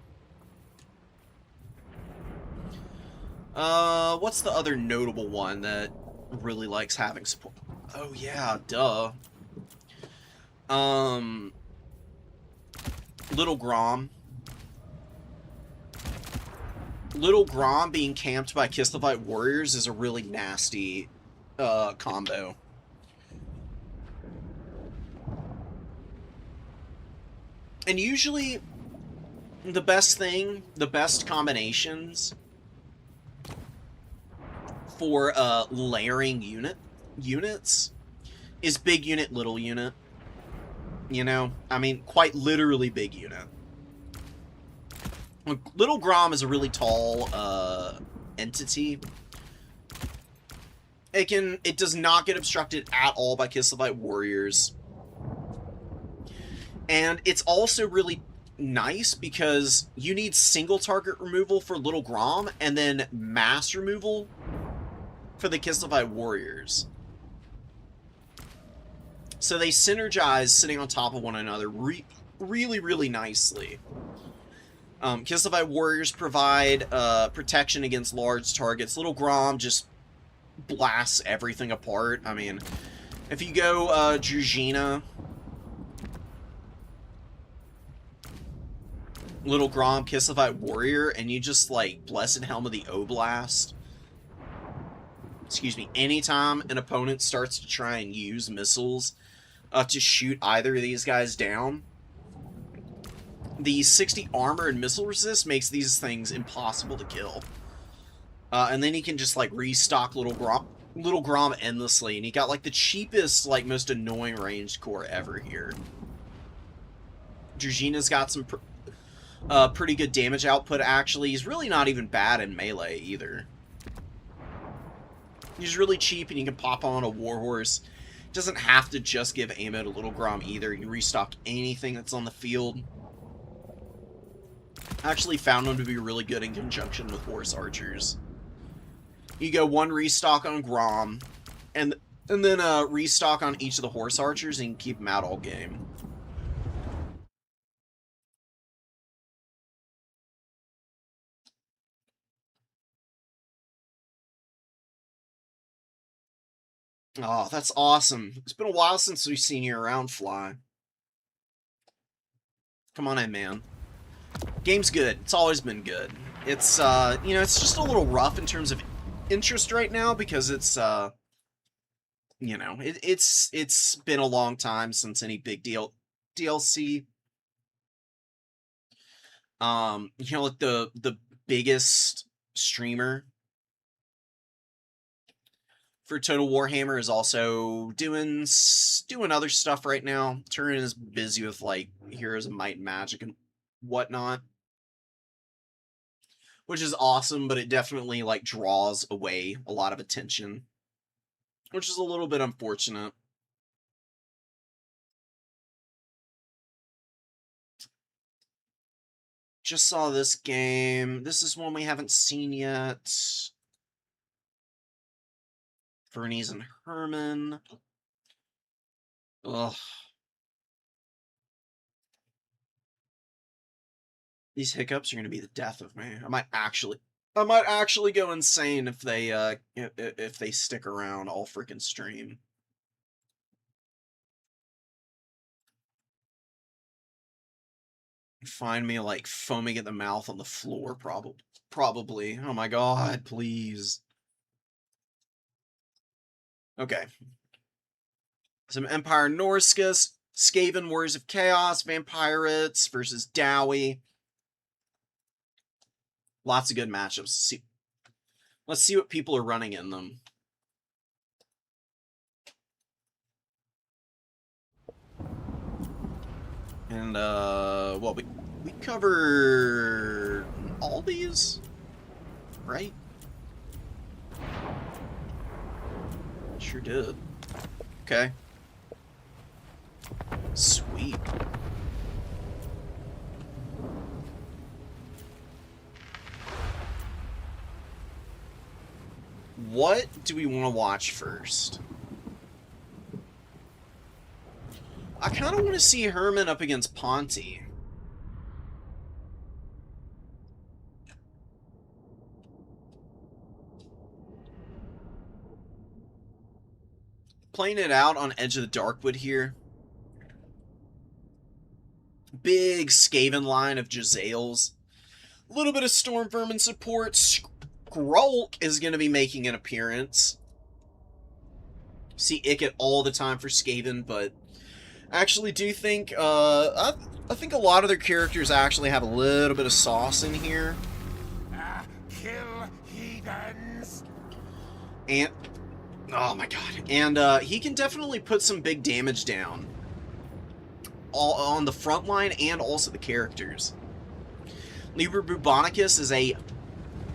What's the other notable one that really likes having support? Oh, yeah, duh. Little Grom. Little Grom being camped by Kislevites warriors is a really nasty, combo. And usually, the best combinations for, layering units is big unit, little unit. You know? I mean, quite literally big unit. Little Grom is a really tall, entity. It does not get obstructed at all by Kislevites warriors. And it's also really nice because you need single target removal for Little Grom and then mass removal for the Kislevites warriors. So they synergize sitting on top of one another really, really nicely. Kislevites warriors provide protection against large targets. Little Grom just blasts everything apart. I mean, if you go Druzhina, Little Grom, Kislevites warrior, and you just, like, Blessed Helm of the Oblast. Excuse me. Anytime an opponent starts to try and use missiles to shoot either of these guys down, the 60 armor and missile resist makes these things impossible to kill. And then he can just, like, restock Little Grom endlessly, and he got, like, the cheapest, like, most annoying ranged core ever here. Druzhina's got some pretty good damage output, actually. He's really not even bad in melee, either. He's really cheap, and you can pop on a Warhorse. Doesn't have to just give ammo to Little Grom, either. You can restock anything that's on the field. I actually found him to be really good in conjunction with Horse Archers. You go one restock on Grom, and then restock on each of the Horse Archers, and you can keep them out all game. Oh, that's awesome. It's been a while since we've seen you around, Fly. Come on in, man. Game's good. It's always been good. It's, you know, it's just a little rough in terms of interest right now because it's, you know, it's been a long time since any big DLC. You know, like the biggest streamer for Total Warhammer is also doing other stuff right now. Tourney is busy with, like, Heroes of Might and Magic and whatnot, which is awesome, but it definitely, like, draws away a lot of attention, which is a little bit unfortunate. Just saw this game. This is one we haven't seen yet. Bernice and Herman. Ugh. These hiccups are going to be the death of me. I might actually go insane if they stick around all freaking stream. Find me, like, foaming at the mouth on the floor, probably. Oh my god, please. Okay. Some Empire Norscus, Skaven Warriors of Chaos, Vampirates versus Dowie. Lots of good matchups. Let's see what people are running in them. And, well, we covered all these, right? Sure did. Okay. Sweet. What do we want to watch first? I kind of want to see Herman up against Ponty. Playing it out on Edge of the Darkwood here. Big Skaven line of Jezzails. A little bit of Storm Vermin support. Skrulk is going to be making an appearance. See Icket all the time for Skaven, but I actually do think, I think a lot of their characters actually have a little bit of sauce in here. Kill heathens. And, oh my god. And, he can definitely put some big damage down. All on the front line and also the characters. Liber Bubonicus is a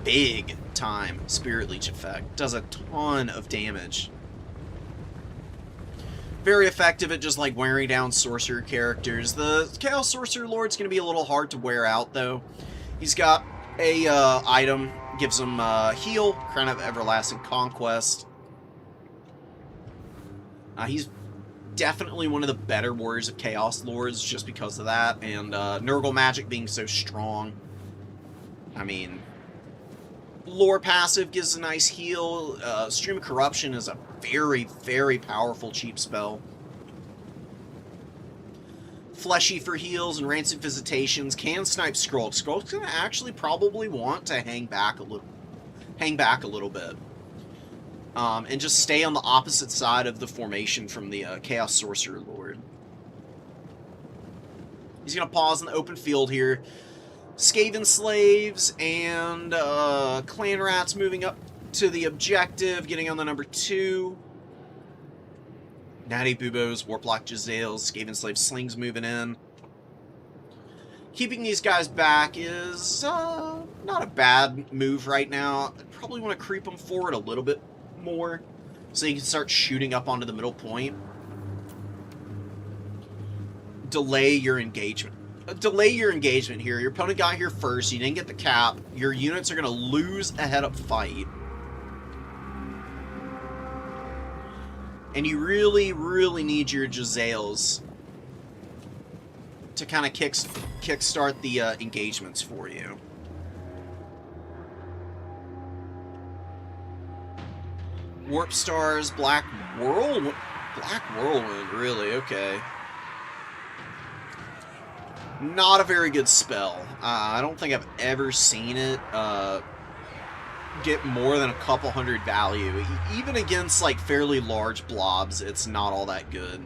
big time Spirit Leech effect. Does a ton of damage. Very effective at just like wearing down sorcerer characters. The Chaos Sorcerer Lord's going to be a little hard to wear out though. He's got a item, gives him heal, Crown of Everlasting Conquest. He's definitely one of the better Warriors of Chaos Lords just because of that, and Nurgle Magic being so strong. I mean, Lore passive gives a nice heal. Stream of Corruption is a very, very powerful cheap spell. Fleshy for heals and Rancid Visitations can snipe Skrulk. Skrulk's gonna actually probably want to hang back a little bit. And just stay on the opposite side of the formation from the Chaos Sorcerer Lord. He's going to pause in the open field here. Skaven Slaves and Clan Rats moving up to the objective, getting on the number 2. Natty Bubos, Warplock Jezzails, Skaven Slave Slings moving in. Keeping these guys back is not a bad move right now. I'd probably want to creep them forward a little bit more so you can start shooting up onto the middle point. Delay your engagement. Delay your engagement here. Your opponent got here first. You didn't get the cap. Your units are going to lose a head-up fight. And you really, really need your Jezzails to kind of kickstart the engagements for you. Warp Stars, Black Whirlwind, really, okay. Not a very good spell. I don't think I've ever seen it get more than a couple hundred value. Even against, like, fairly large blobs, it's not all that good.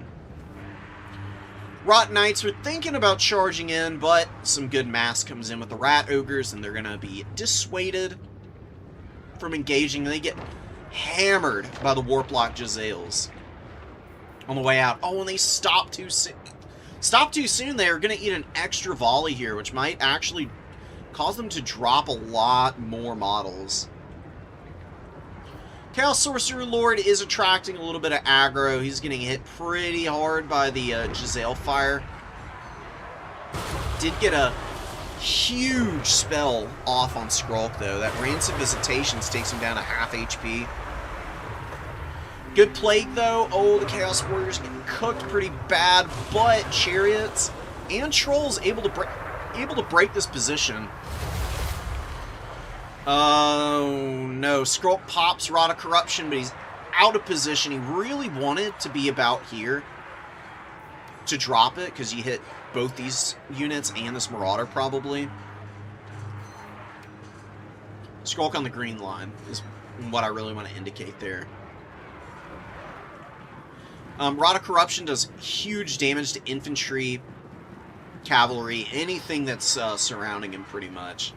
Rot Knights were thinking about charging in, but some good mass comes in with the Rat Ogres, and they're going to be dissuaded from engaging. They get hammered by the Warplock Jezzails on the way out. Oh, and they stop too soon. Stop too soon. They are going to eat an extra volley here, which might actually cause them to drop a lot more models. Chaos Sorcerer Lord is attracting a little bit of aggro. He's getting hit pretty hard by the Jezzail fire. Did get a huge spell off on Skrulk, though. That Rancid Visitations takes him down to half HP. Good Plague, though. Oh, the Chaos Warriors getting cooked pretty bad, but Chariots and Trolls able to break this position. Oh, no. Skrulk pops Rod of Corruption, but he's out of position. He really wanted to be about here to drop it, because you hit both these units and this Marauder, probably. Skrulk on the green line is what I really want to indicate there. Rod of Corruption does huge damage to infantry, cavalry, anything that's surrounding him, pretty much.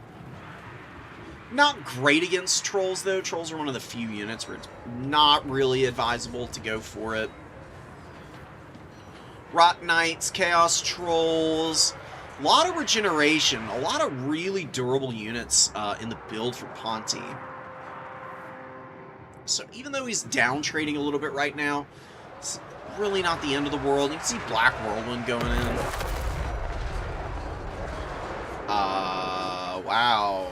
Not great against Trolls, though. Trolls are one of the few units where it's not really advisable to go for it. Rot Knights, Chaos Trolls, a lot of regeneration, a lot of really durable units in the build for Ponty. So even though he's down trading a little bit right now, it's really not the end of the world. You can see Black Whirlwind going in. Wow.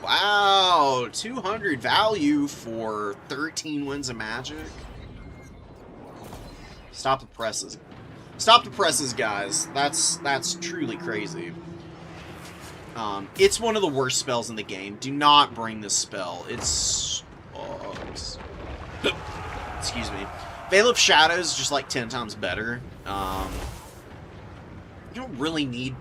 Wow, 200 value for 13 wins of magic. Stop the presses. Stop the presses, guys. That's truly crazy. It's one of the worst spells in the game. Do not bring this spell. It's... excuse me. Veil of Shadows is just like 10 times better. You don't really need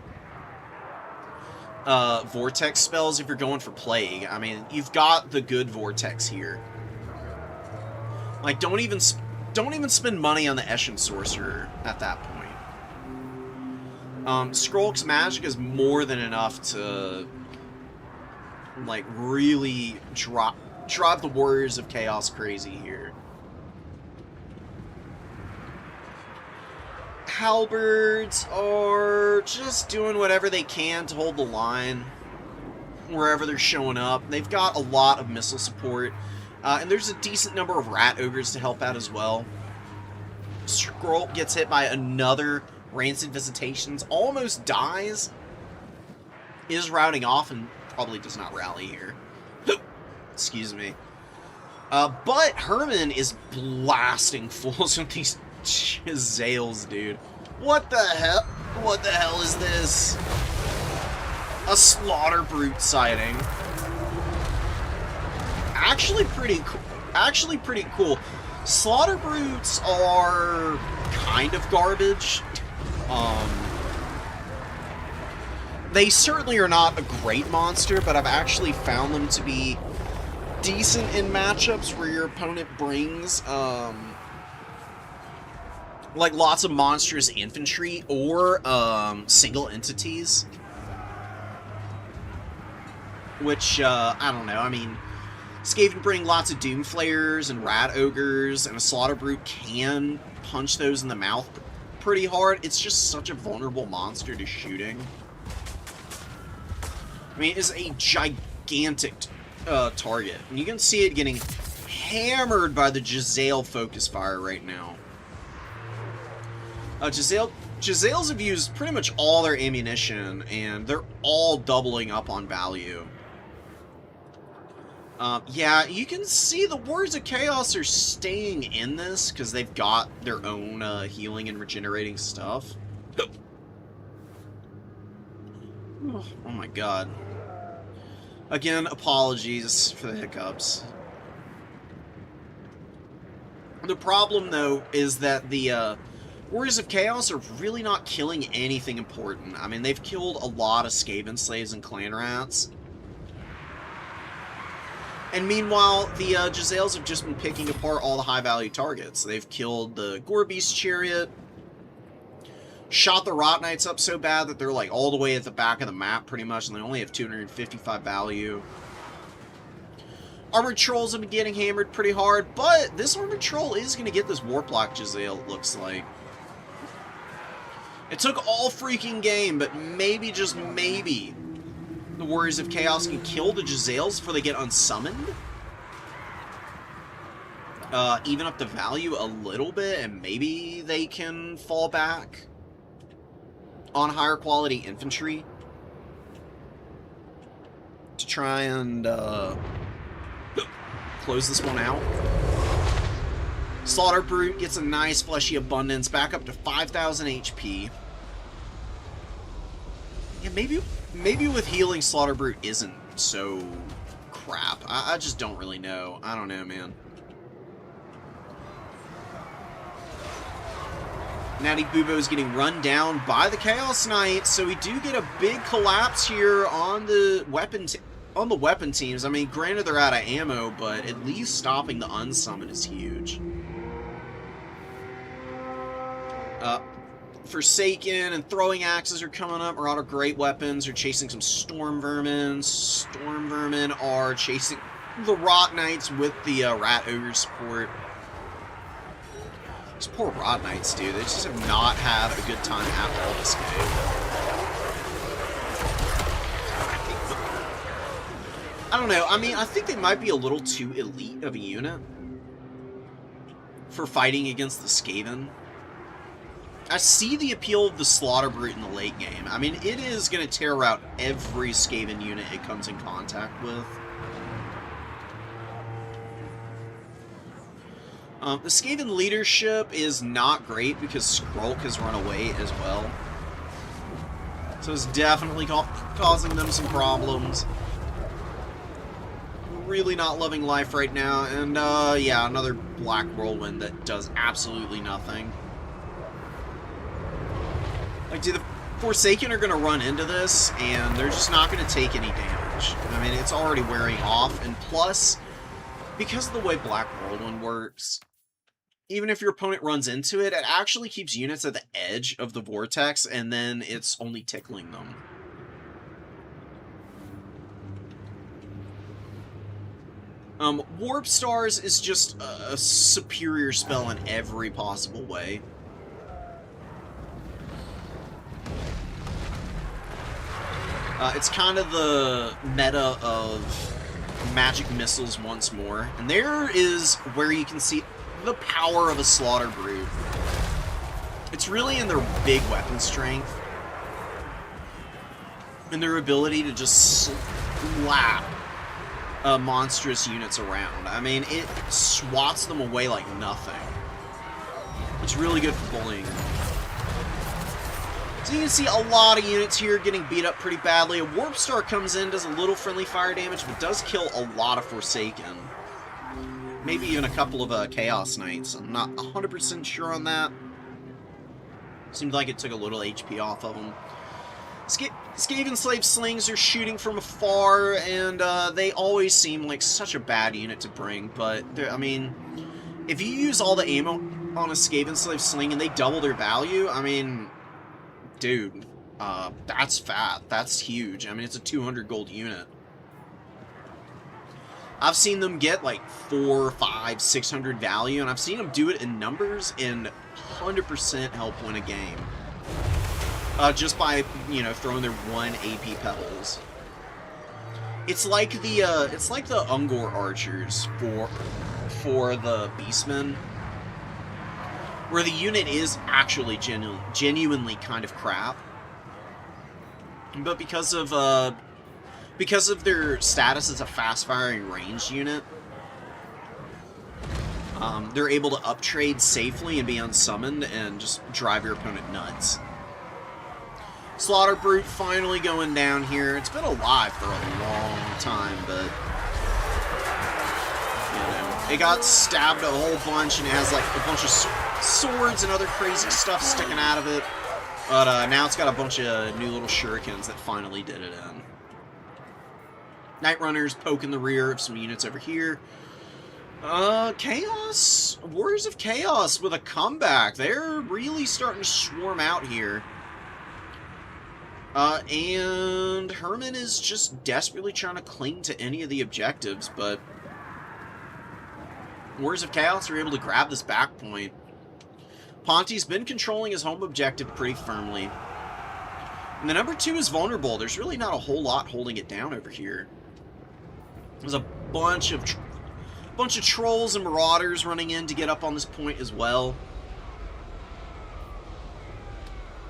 Vortex spells if you're going for Plague. I mean, you've got the good Vortex here. Like, don't even spend money on the Eshin Sorcerer at that point. Skrulk's magic is more than enough to, like, really drive the Warriors of Chaos crazy here. Halberds are just doing whatever they can to hold the line wherever they're showing up. They've got a lot of missile support, and there's a decent number of Rat Ogres to help out as well. Skrulk gets hit by another Rancid Visitations, almost dies, is routing off, and probably does not rally here. Excuse me. But Herman is blasting fools with these Jezzails, dude. What the hell? What the hell is this? A Slaughter Brute sighting. Actually pretty cool. Slaughter Brutes are kind of garbage. They certainly are not a great monster, but I've actually found them to be decent in matchups where your opponent brings, like, lots of monstrous infantry or, single entities. Which, I don't know, I mean, Skaven bring lots of Doomflayers and Rat Ogres, and a Slaughter Brute can punch those in the mouth pretty hard. It's just such a vulnerable monster to shooting. I mean, it's a gigantic target. And you can see it getting hammered by the Jezzail focus fire right now. Jezzails have used pretty much all their ammunition, and they're all doubling up on value. Yeah, you can see the Warriors of Chaos are staying in this because they've got their own healing and regenerating stuff. Oh my god. Again, apologies for the hiccups. The problem, though, is that the Warriors of Chaos are really not killing anything important. I mean, they've killed a lot of Skaven slaves and clan rats. And meanwhile, the Jezzails have just been picking apart all the high-value targets. They've killed the Gorebeast Chariot, shot the Rot Knights up so bad that they're like all the way at the back of the map pretty much, and they only have 255 value. Armored Trolls have been getting hammered pretty hard, but this Armored Troll is going to get this Warplock Jezzail, it looks like. It took all freaking game, but maybe, just maybe, the Warriors of Chaos can kill the Jezzails before they get unsummoned. Even up the value a little bit, and maybe they can fall back on higher quality infantry to try and close this one out. Slaughter Brute gets a nice fleshy abundance, back up to 5,000 HP. Yeah, maybe with healing, Slaughter Brute isn't so crap. I just don't really know. I don't know, man. Natty Bubo is getting run down by the Chaos Knight, so we do get a big collapse here on the weapon teams. I mean, granted they're out of ammo, but at least stopping the unsummon is huge. Forsaken and Throwing Axes are coming up. Marauder great weapons are chasing some Storm Vermin. Storm Vermin are chasing the Rot Knights with the Rat Ogre support. These poor Rot Knights, dude. They just have not had a good time at all this game. I don't know. I mean, I think they might be a little too elite of a unit for fighting against the Skaven. I see the appeal of the Slaughter Brute in the late game. I mean, it is going to tear out every Skaven unit it comes in contact with. The Skaven leadership is not great because Skrulk has run away as well. So it's definitely causing them some problems. Really not loving life right now. And, yeah, another Black Whirlwind that does absolutely nothing. Like, dude, the Forsaken are going to run into this, and they're just not going to take any damage. I mean, it's already wearing off, and plus, because of the way Black Whirlwind works, even if your opponent runs into it, it actually keeps units at the edge of the vortex, and then it's only tickling them. Warp Stars is just a superior spell in every possible way. It's kind of the meta of magic missiles once more. And there is where you can see the power of a Slaughter Brute. It's really in their big weapon strength. And their ability to just slap monstrous units around. I mean, it swats them away like nothing. It's really good for bullying. So you can see a lot of units here getting beat up pretty badly. A Warp Star comes in, does a little friendly fire damage, but does kill a lot of Forsaken. Maybe even a couple of Chaos Knights. I'm not 100% sure on that. Seemed like it took a little HP off of them. Skaven Slave Slings are shooting from afar, and they always seem like such a bad unit to bring, but, I mean, if you use all the ammo on a Skaven Slave Sling and they double their value, I mean, dude, that's fat. That's huge. I mean, it's a 200 gold unit. I've seen them get like 400, 500, 600 value, and I've seen them do it in numbers and 100% help win a game. Just by, you know, throwing their 1 AP pebbles. It's like the Ungor archers for the Beastmen, where the unit is actually genuinely kind of crap, but because of their status as a fast-firing ranged unit, they're able to uptrade safely and be unsummoned and just drive your opponent nuts. Slaughter Brute finally going down here. It's been alive for a long time, but, you know, it got stabbed a whole bunch, and it has like a bunch of swords and other crazy stuff sticking out of it. But now it's got a bunch of new little shurikens that finally did it in. Night Runners poking the rear of some units over here. Chaos? Warriors of Chaos with a comeback. They're really starting to swarm out here. And Herman is just desperately trying to cling to any of the objectives, but Warriors of Chaos are able to grab this back point. Ponty's been controlling his home objective pretty firmly. And the number 2 is vulnerable. There's really not a whole lot holding it down over here. There's a bunch of trolls and marauders running in to get up on this point as well.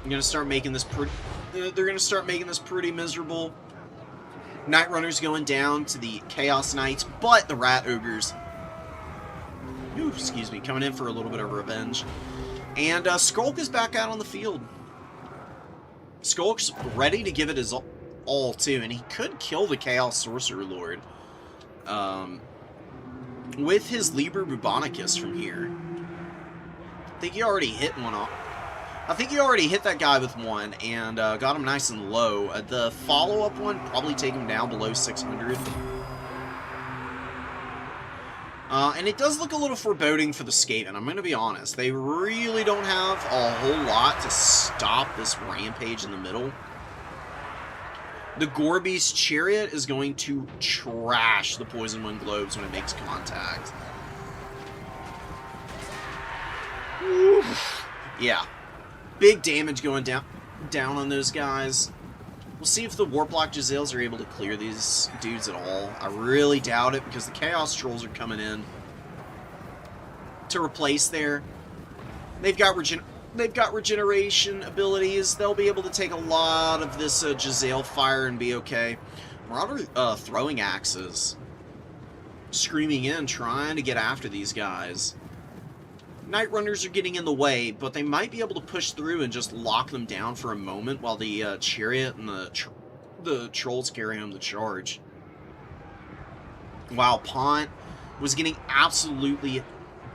I'm gonna start making this they're gonna start making this pretty miserable. Night Runners going down to the Chaos Knights, but the Rat Ogres, excuse me, coming in for a little bit of revenge. And Skrulk is back out on the field. Skrulk's ready to give it his all too, and he could kill the Chaos Sorcerer Lord with his Liber Bubonicus from here. I think he already hit one off. I think he already hit that guy with one and got him nice and low. The follow-up one probably take him down below 600. And it does look a little foreboding for the Skaven, I'm going to be honest. They really don't have a whole lot to stop this rampage in the middle. The Gorby's Chariot is going to trash the Poison Wind Globes when it makes contact. Oof. Yeah. Big damage going down on those guys. We'll see if the Warplock Jazales are able to clear these dudes at all. I really doubt it, because the Chaos Trolls are coming in to replace there. They've got regeneration abilities. They'll be able to take a lot of this Jazale fire and be okay. Marauder throwing axes, screaming in, trying to get after these guys. Night Runners are getting in the way, but they might be able to push through and just lock them down for a moment while the Chariot and the Trolls carry home the charge. Wow, Pont was getting absolutely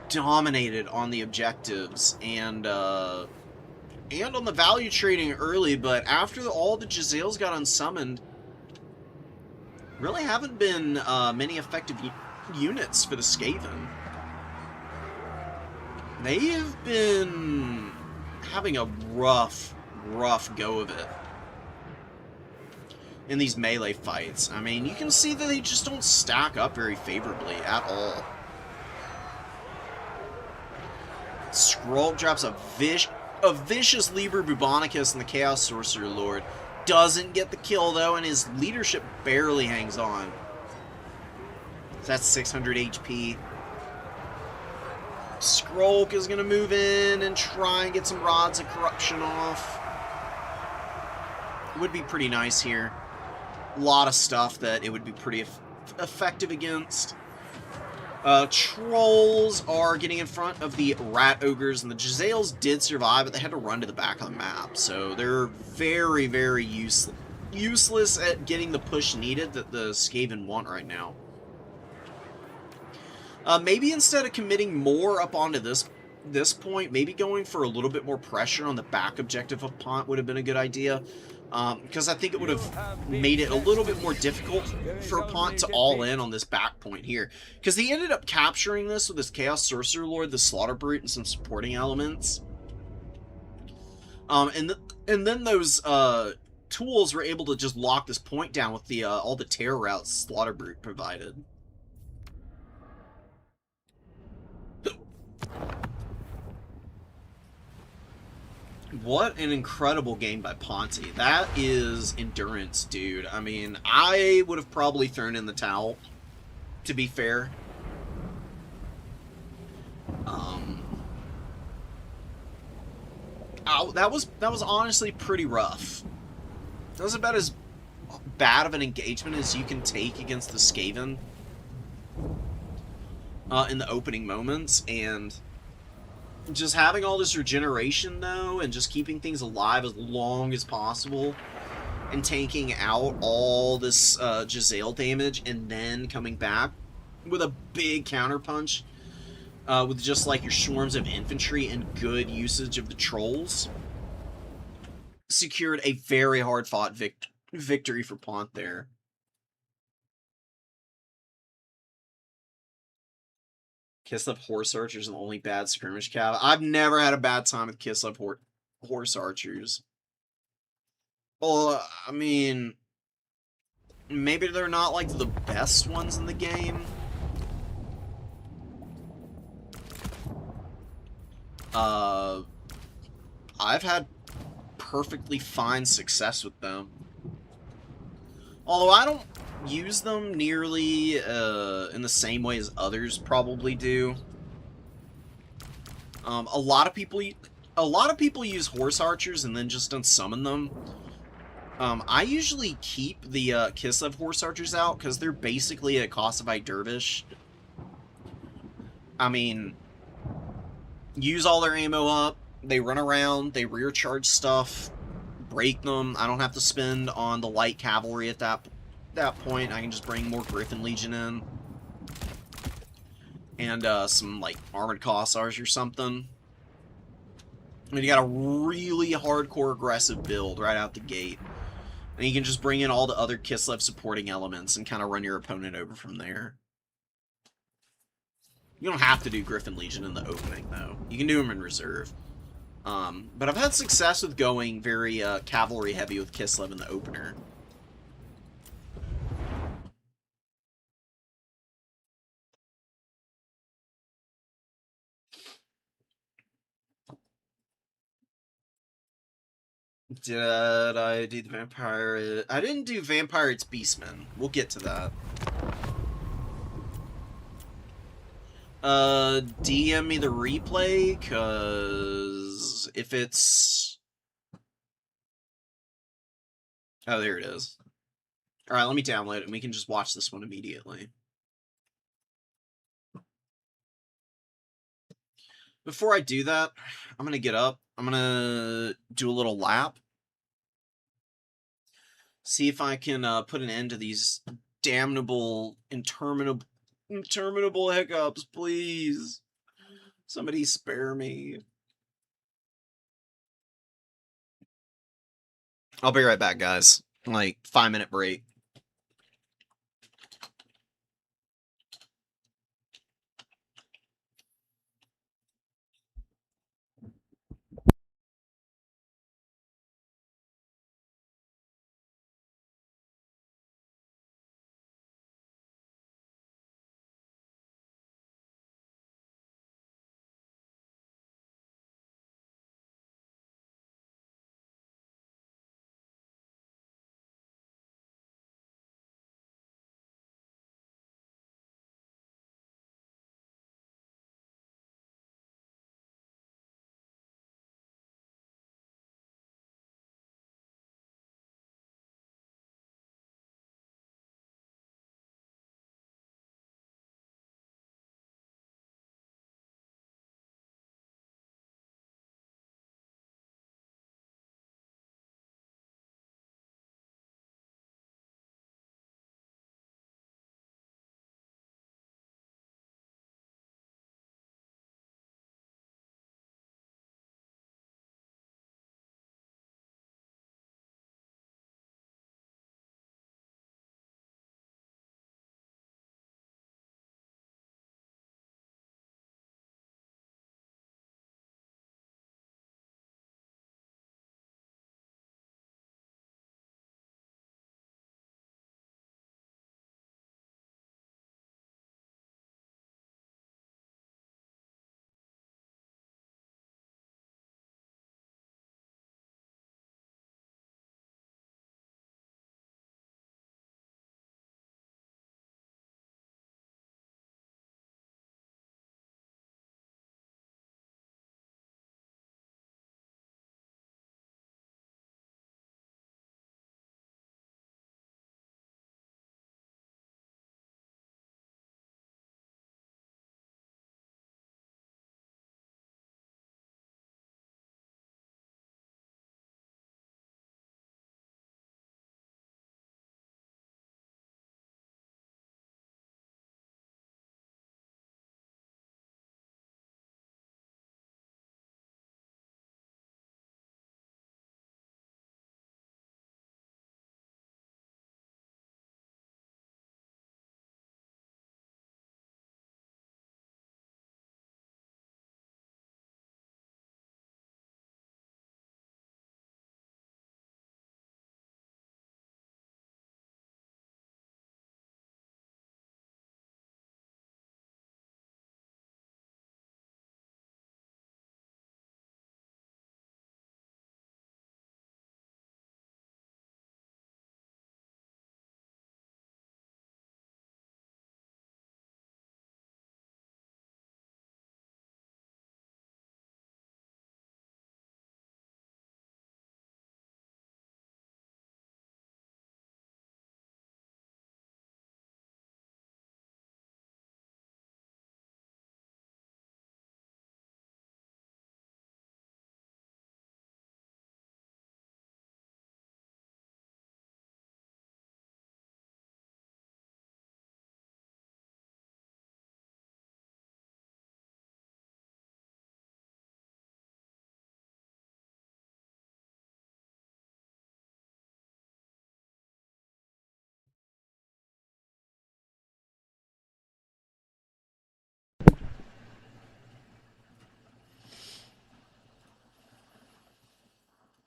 dominated on the objectives and on the value trading early, but after all the Jezzails got unsummoned, really haven't been many effective units for the Skaven. They have been having a rough go of it in these melee fights. I mean, you can see that they just don't stack up very favorably at all. Skrull drops a vicious Liber Bubonicus and the Chaos Sorcerer Lord. Doesn't get the kill, though, and his leadership barely hangs on. So that's 600 HP. Skrulk is going to move in and try and get some Rods of Corruption off. Would be pretty nice here. A lot of stuff that it would be pretty effective against. Trolls are getting in front of the Rat Ogres, and the Jezzails did survive, but they had to run to the back of the map. So they're very, very useless at getting the push needed that the Skaven want right now. Maybe instead of committing more up onto this point, maybe going for a little bit more pressure on the back objective of Pont would have been a good idea. Because I think it would have made it a little bit more difficult for Pont to all in on this back point here. Because he ended up capturing this with his Chaos Sorcerer Lord, the Slaughter Brute, and some supporting elements. And then those tools were able to just lock this point down with the all the terror routes Slaughter Brute provided. What an incredible game by Ponte. That is endurance, dude. I mean, I would have probably thrown in the towel, to be fair. That was honestly pretty rough. That was about as bad of an engagement as you can take against the Skaven in the opening moments, and just having all this regeneration, though, and just keeping things alive as long as possible, and tanking out all this Jezzail damage, and then coming back with a big counterpunch, with just, like, your swarms of infantry and good usage of the trolls, secured a very hard-fought victory for Pont there. Kislev Horse Archers and the only bad skirmish cav. I've never had a bad time with Kislev Horse Archers. Well, I mean, maybe they're not like the best ones in the game. I've had perfectly fine success with them. Although I don't use them nearly in the same way as others probably do. A lot of people use Horse Archers and then just unsummon them. I usually keep the Kislev Horse Archers out because they're basically a Kossovite Dervish. I mean, use all their ammo up, they run around, they rear charge stuff, break them. I don't have to spend on the light cavalry at that point. I can just bring more Griffin Legion in. And some, like, Armored Kossars or something. I mean, you got a really hardcore aggressive build right out the gate. And you can just bring in all the other Kislev supporting elements and kind of run your opponent over from there. You don't have to do Griffin Legion in the opening, though. You can do them in reserve. But I've had success with going very cavalry heavy with Kislev in the opener. Did I do the Vampire? I didn't do Vampire, it's Beastmen. We'll get to that. DM me the replay, cause if it's... Oh, there it is. Alright, let me download it and we can just watch this one immediately. Before I do that, I'm gonna get up. I'm gonna do a little lap. See if I can put an end to these damnable, interminable hiccups, please. Somebody spare me. I'll be right back, guys. Like, 5-minute break.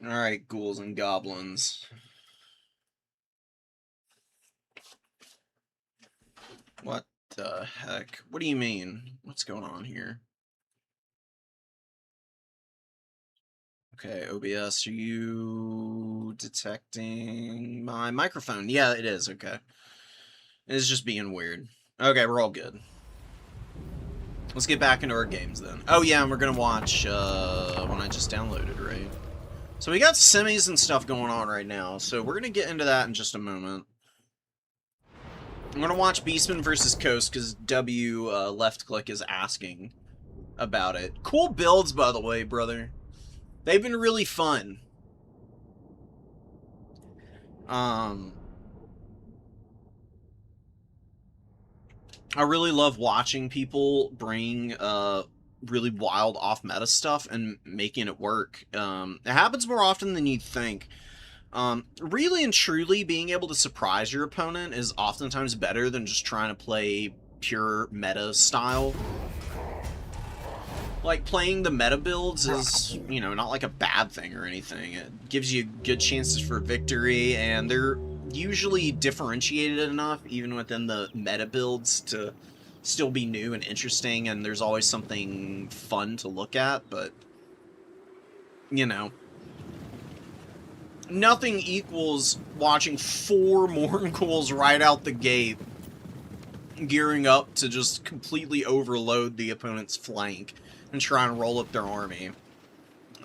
Alright, ghouls and goblins. What the heck? What do you mean? What's going on here? Okay, OBS, are you detecting my microphone? Yeah, it is, okay. It's just being weird. Okay, we're all good. Let's get back into our games then. Oh yeah, and we're gonna watch one I just downloaded, right? So we got semis and stuff going on right now, so we're gonna get into that in just a moment. I'm gonna watch Beastman versus Coast because W left click is asking. about it. Cool builds, by the way, brother. They've been really fun. I really love watching people bring really wild off-meta stuff and making it work. It happens more often than you'd think. Really and truly, being able to surprise your opponent is oftentimes better than just trying to play pure meta style. Like, playing the meta builds is, you know, not like a bad thing or anything. It gives you good chances for victory, and they're usually differentiated enough, even within the meta builds, to still be new and interesting, and there's always something fun to look at, but, you know. Nothing equals watching 4 Mournguls right out the gate, gearing up to just completely overload the opponent's flank and try and roll up their army.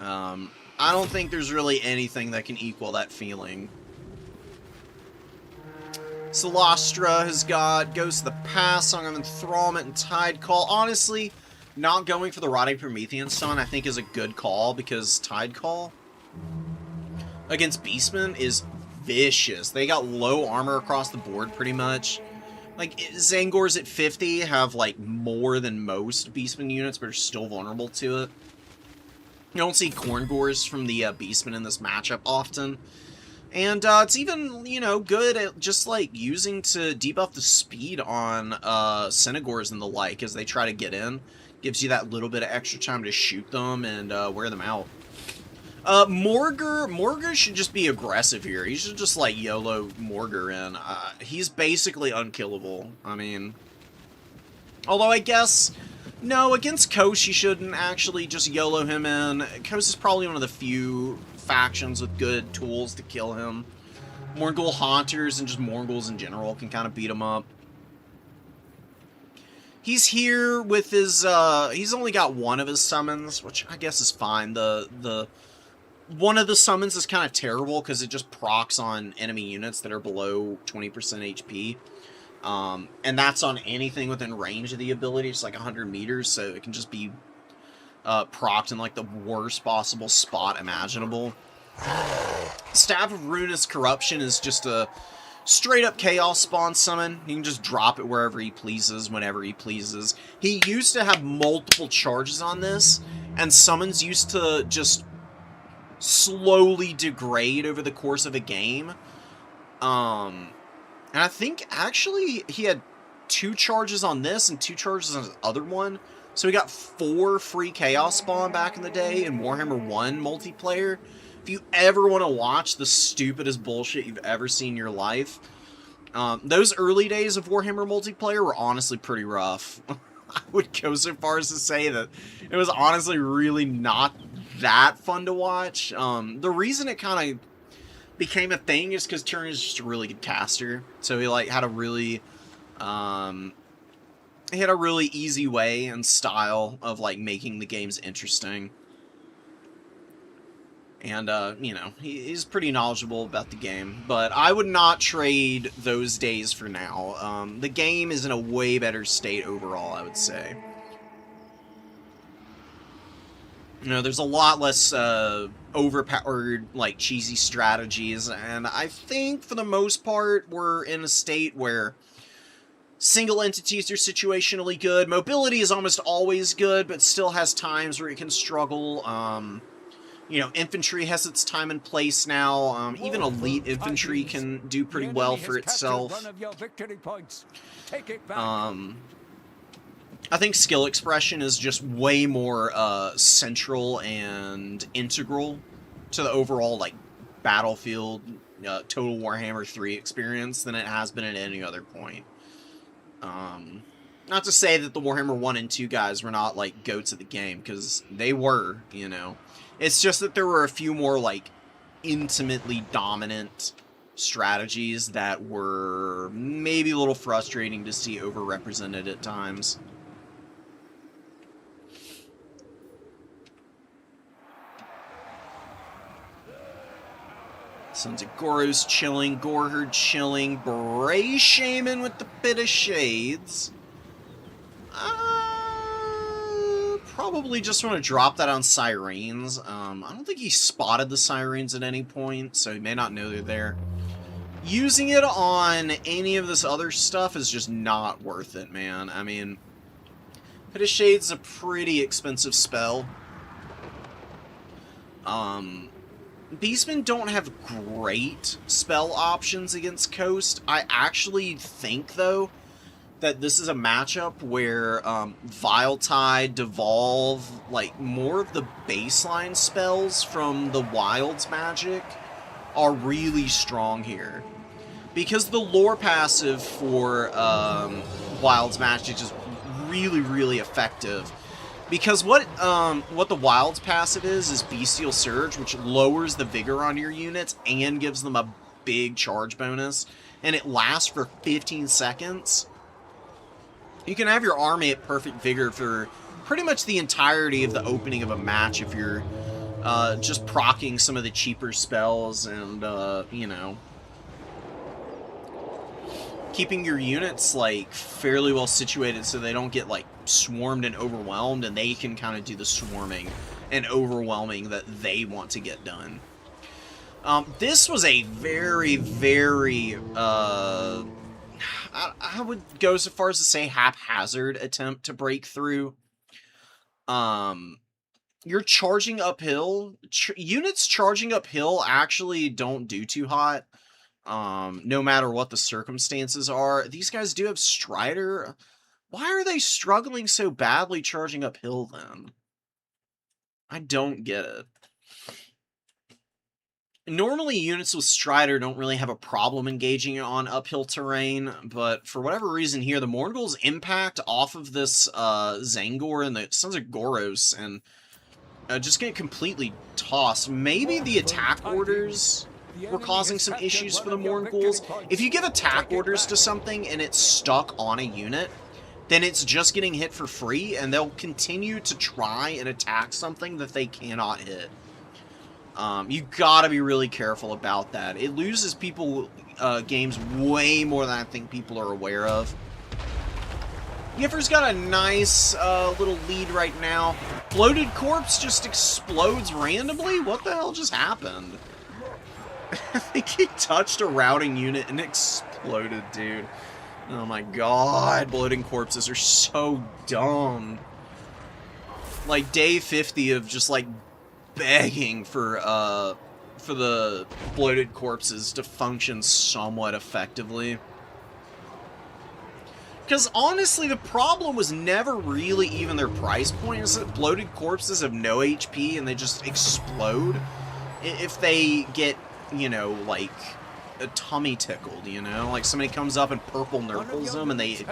I don't think there's really anything that can equal that feeling. Celastra has got Ghost of the Past, Song of Enthrallment, and Tide Call. Honestly, not going for the Rotting Promethean Sun I think is a good call, because Tide Call against Beastmen is vicious. They got low armor across the board, pretty much. Like, Zangors at 50 have, like, more than most Beastmen units, but are still vulnerable to it. You don't see Corngors from the Beastmen in this matchup often. And it's even, you know, good at just, like, using to debuff the speed on Senegors and the like as they try to get in. Gives you that little bit of extra time to shoot them and wear them out. Morgur should just be aggressive here. He should just, like, YOLO Morgur in. He's basically unkillable. I mean, although I guess, no, against Kos you shouldn't actually just YOLO him in. Kos is probably one of the few factions with good tools to kill him. Mourngul Haunters and just Mournguls in general can kind of beat him up. He's here with his, he's only got one of his summons, which I guess is fine. One of the summons is kind of terrible because it just procs on enemy units that are below 20% HP. And that's on anything within range of the ability. It's like 100 meters, so it can just be procced in like the worst possible spot imaginable. Staff of Ruinous Corruption is just a straight-up Chaos Spawn summon. He can just drop it wherever he pleases, whenever he pleases. He used to have multiple charges on this, and summons used to just slowly degrade over the course of a game. And I think actually he had 2 charges on this and 2 charges on the other one. So we got 4 free Chaos Spawn back in the day in Warhammer 1 multiplayer. If you ever want to watch the stupidest bullshit you've ever seen in your life, those early days of Warhammer multiplayer were honestly pretty rough. I would go so far as to say that it was honestly really not that fun to watch. The reason it kind of became a thing is because Tourney is just a really good caster. So he like had a really easy way and style of like making the games interesting. And you know, he's pretty knowledgeable about the game, but I would not trade those days for now. The game is in a way better state overall, I would say. You know, there's a lot less overpowered, like, cheesy strategies, and I think, for the most part, we're in a state where single entities are situationally good. Mobility is almost always good, but still has times where it can struggle. You know, infantry has its time and place now. Even elite infantry can do pretty well for itself. I think skill expression is just way more central and integral to the overall like Battlefield Total Warhammer 3 experience than it has been at any other point. Not to say that the Warhammer 1 and 2 guys were not like goats at the game, because they were, you know. It's just that there were a few more like intimately dominant strategies that were maybe a little frustrating to see overrepresented at times. Sons of Goros chilling, Goreherd chilling, Bray Shaman with the bit of shades. probably just want to drop that on Sirens. I don't think he spotted the Sirens at any point, so he may not know they're there. Using it on any of this other stuff is just not worth it, man. I mean, Pit of Shades is a pretty expensive spell. Beastmen don't have great spell options against Coast. I actually think, though, that this is a matchup where Vile Tide, Devolve, like, more of the baseline spells from the Wild's magic are really strong here. Because the lore passive for Wild's magic is really, really effective. Because what the Wild's passive is Bestial Surge, which lowers the vigor on your units and gives them a big charge bonus. And it lasts for 15 seconds. You can have your army at perfect vigor for pretty much the entirety of the opening of a match if you're just proccing some of the cheaper spells and, you know, keeping your units, like, fairly well situated so they don't get, like, swarmed and overwhelmed, and they can kind of do the swarming and overwhelming that they want to get done. This was a very, very, I would go so far as to say haphazard attempt to break through. You're charging uphill. Units charging uphill actually don't do too hot. No matter what the circumstances are. These guys do have Strider. Why are they struggling so badly charging uphill then? I don't get it. Normally, units with Strider don't really have a problem engaging on uphill terrain, but for whatever reason here, the Morgul's impact off of this Zangor and the Sons of Goros and just get completely tossed. Maybe the attack orders were causing some issues for the Morgul's. If you give attack orders to something and it's stuck on a unit, then it's just getting hit for free, and they'll continue to try and attack something that they cannot hit. You gotta be really careful about that. It loses people games way more than I think people are aware of. Yiffer's got a nice little lead right now. Bloated Corpse just explodes randomly? What the hell just happened? I think he touched a routing unit and exploded, dude. Oh my god, bloating corpses are so dumb. Like, day 50 of just, like, begging for the bloated corpses to function somewhat effectively. Because, honestly, the problem was never really even their price point. Is that bloated corpses have no HP and they just explode if they get, you know, like, a tummy tickled, you know? Like, somebody comes up and purple nurples them and they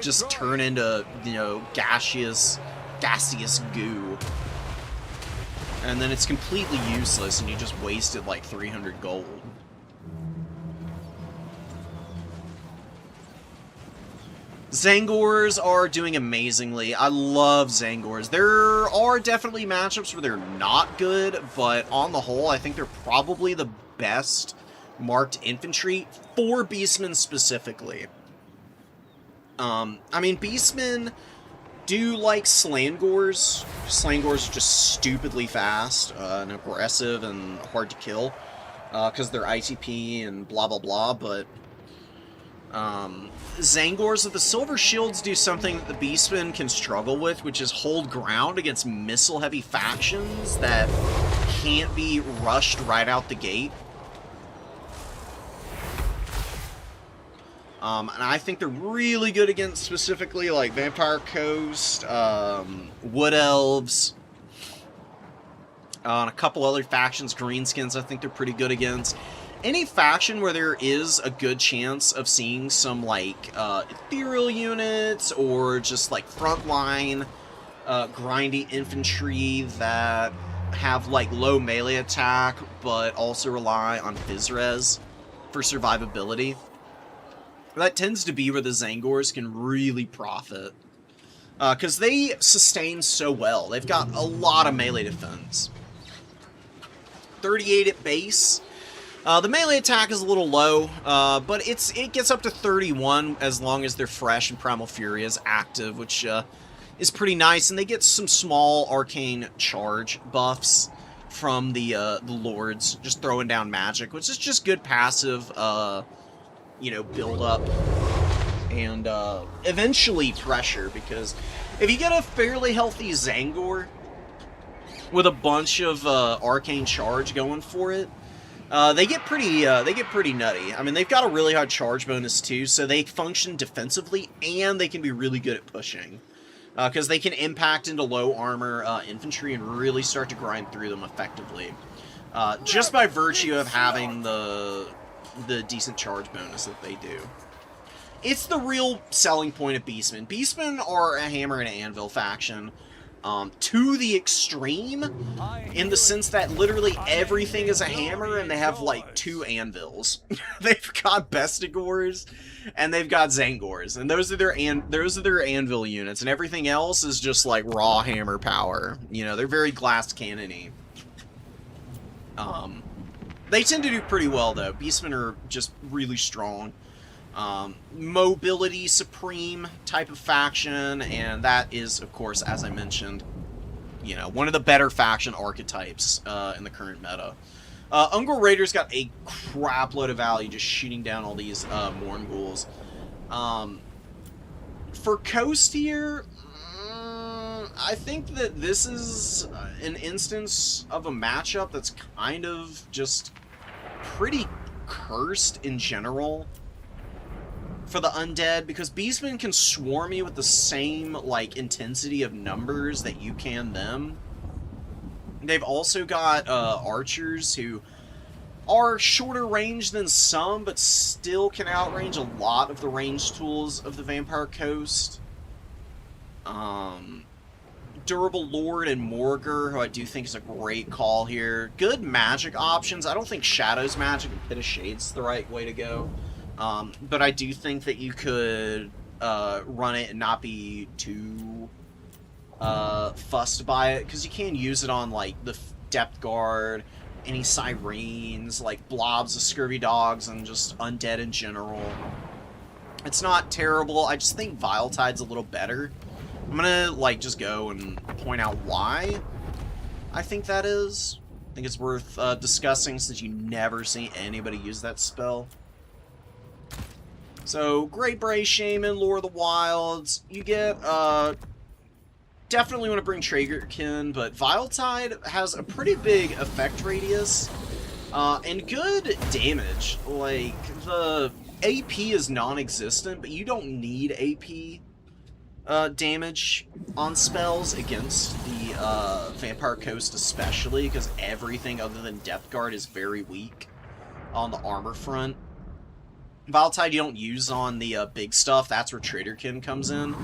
just turn into, you know, gaseous goo. And then it's completely useless and you just wasted, like, 300 gold. Zangors are doing amazingly. I love Zangors. There are definitely matchups where they're not good, but on the whole, I think they're probably the best marked infantry for Beastmen specifically. I mean, Beastmen do like Slangors. Slangors are just stupidly fast and aggressive and hard to kill because they're ITP and blah blah blah, but Zangors with the Silver Shields do something that the Beastmen can struggle with, which is hold ground against missile-heavy factions that can't be rushed right out the gate. And I think they're really good against specifically like Vampire Coast, Wood Elves, and a couple other factions, Greenskins I think they're pretty good against. Any faction where there is a good chance of seeing some like ethereal units or just like frontline grindy infantry that have like low melee attack but also rely on Physres for survivability. That tends to be where the Zangors can really profit. Because they sustain so well. They've got a lot of melee defense. 38 at base. The melee attack is a little low, but it gets up to 31 as long as they're fresh and Primal Fury is active, which is pretty nice, and they get some small arcane charge buffs from the lords, just throwing down magic, which is just good passive, you know, build up, and eventually pressure, because if you get a fairly healthy Zangor with a bunch of arcane charge going for it, they get pretty nutty. I mean, they've got a really high charge bonus too, so they function defensively, and they can be really good at pushing. Because they can impact into low armor infantry and really start to grind through them effectively. Just by virtue of having the decent charge bonus that they do. It's the real selling point of Beastmen. Beastmen are a hammer and anvil faction. To the extreme, in the sense that literally everything is a hammer, and they have like 2 anvils. They've got Bestigors, and they've got Zangors, and those are their anvil units, and everything else is just like raw hammer power. You know, they're very glass cannon-y. They tend to do pretty well though. Beastmen are just really strong. Mobility supreme type of faction, and that is, of course, as I mentioned, you know, one of the better faction archetypes in the current meta. Ungor Raiders got a crap load of value just shooting down all these Morn Ghouls. For Coast here, I think that this is an instance of a matchup that's kind of just pretty cursed in general for the undead, because Beastmen can swarm you with the same, like, intensity of numbers that you can them. They've also got archers who are shorter range than some, but still can outrange a lot of the range tools of the Vampire Coast. Durable Lord and Morgur, who I do think is a great call here. Good magic options. I don't think Shadow's magic and Pit of Shade's the right way to go. But I do think that you could run it and not be too fussed by it, because you can use it on like the Depth Guard, any Sirens, like blobs of Scurvy Dogs, and just undead in general. It's not terrible. I just think Viletide's a little better. I'm gonna like just go and point out why I think that is. I think it's worth discussing, since you never see anybody use that spell. So, Great Bray Shaman, Lore of the Wilds, you get, definitely want to bring Traegerkin, but Viletide has a pretty big effect radius, and good damage. Like, the AP is non-existent, but you don't need AP damage on spells against the Vampire Coast especially, because everything other than Depth Guard is very weak on the armor front. Viletide you don't use on the big stuff. That's where Traderkin comes in.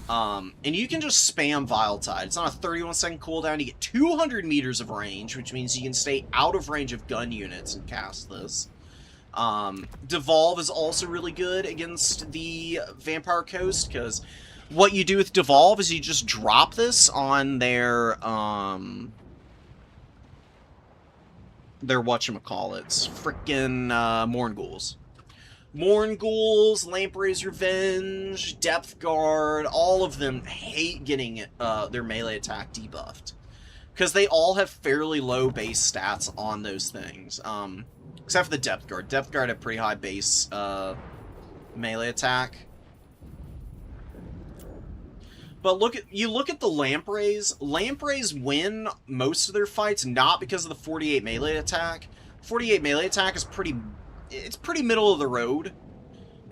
And you can just spam Viletide. It's on a 31-second cooldown. You get 200 meters of range, which means you can stay out of range of gun units and cast this. Devolve is also really good against the Vampire Coast, because what you do with Devolve is you just drop this on their whatchamacallits, frickin' Morn Ghouls. Morn Ghouls, Lamprey's Revenge, Depth Guard, all of them hate getting their melee attack debuffed, because they all have fairly low base stats on those things, except for the Depth Guard. Depth Guard have pretty high base melee attack. But you look at the Lampreys. Lampreys win most of their fights not because of the 48 melee attack. 48 melee attack is pretty middle of the road,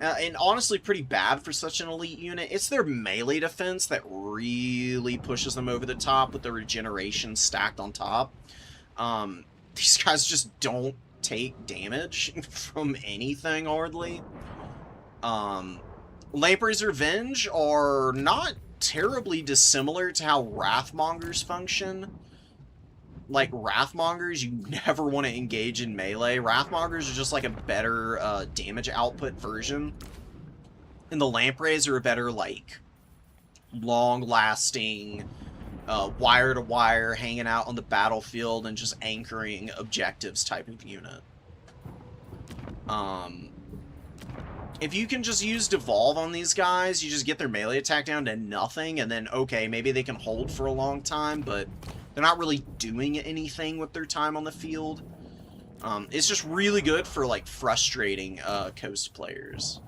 and honestly pretty bad for such an elite unit. It's their melee defense that really pushes them over the top with the regeneration stacked on top. These guys just don't take damage from anything, hardly. Lamprey's Revenge are not terribly dissimilar to how Wrathmongers function. Like, Wrathmongers, you never want to engage in melee. Wrathmongers are just like a better damage output version. And the Lampreys are a better, like, long-lasting, wire-to-wire, hanging out on the battlefield and just anchoring objectives type of unit. if you can just use Devolve on these guys, you just get their melee attack down to nothing, and then, okay, maybe they can hold for a long time, but they're not really doing anything with their time on the field. It's just really good for, like, frustrating Coast players.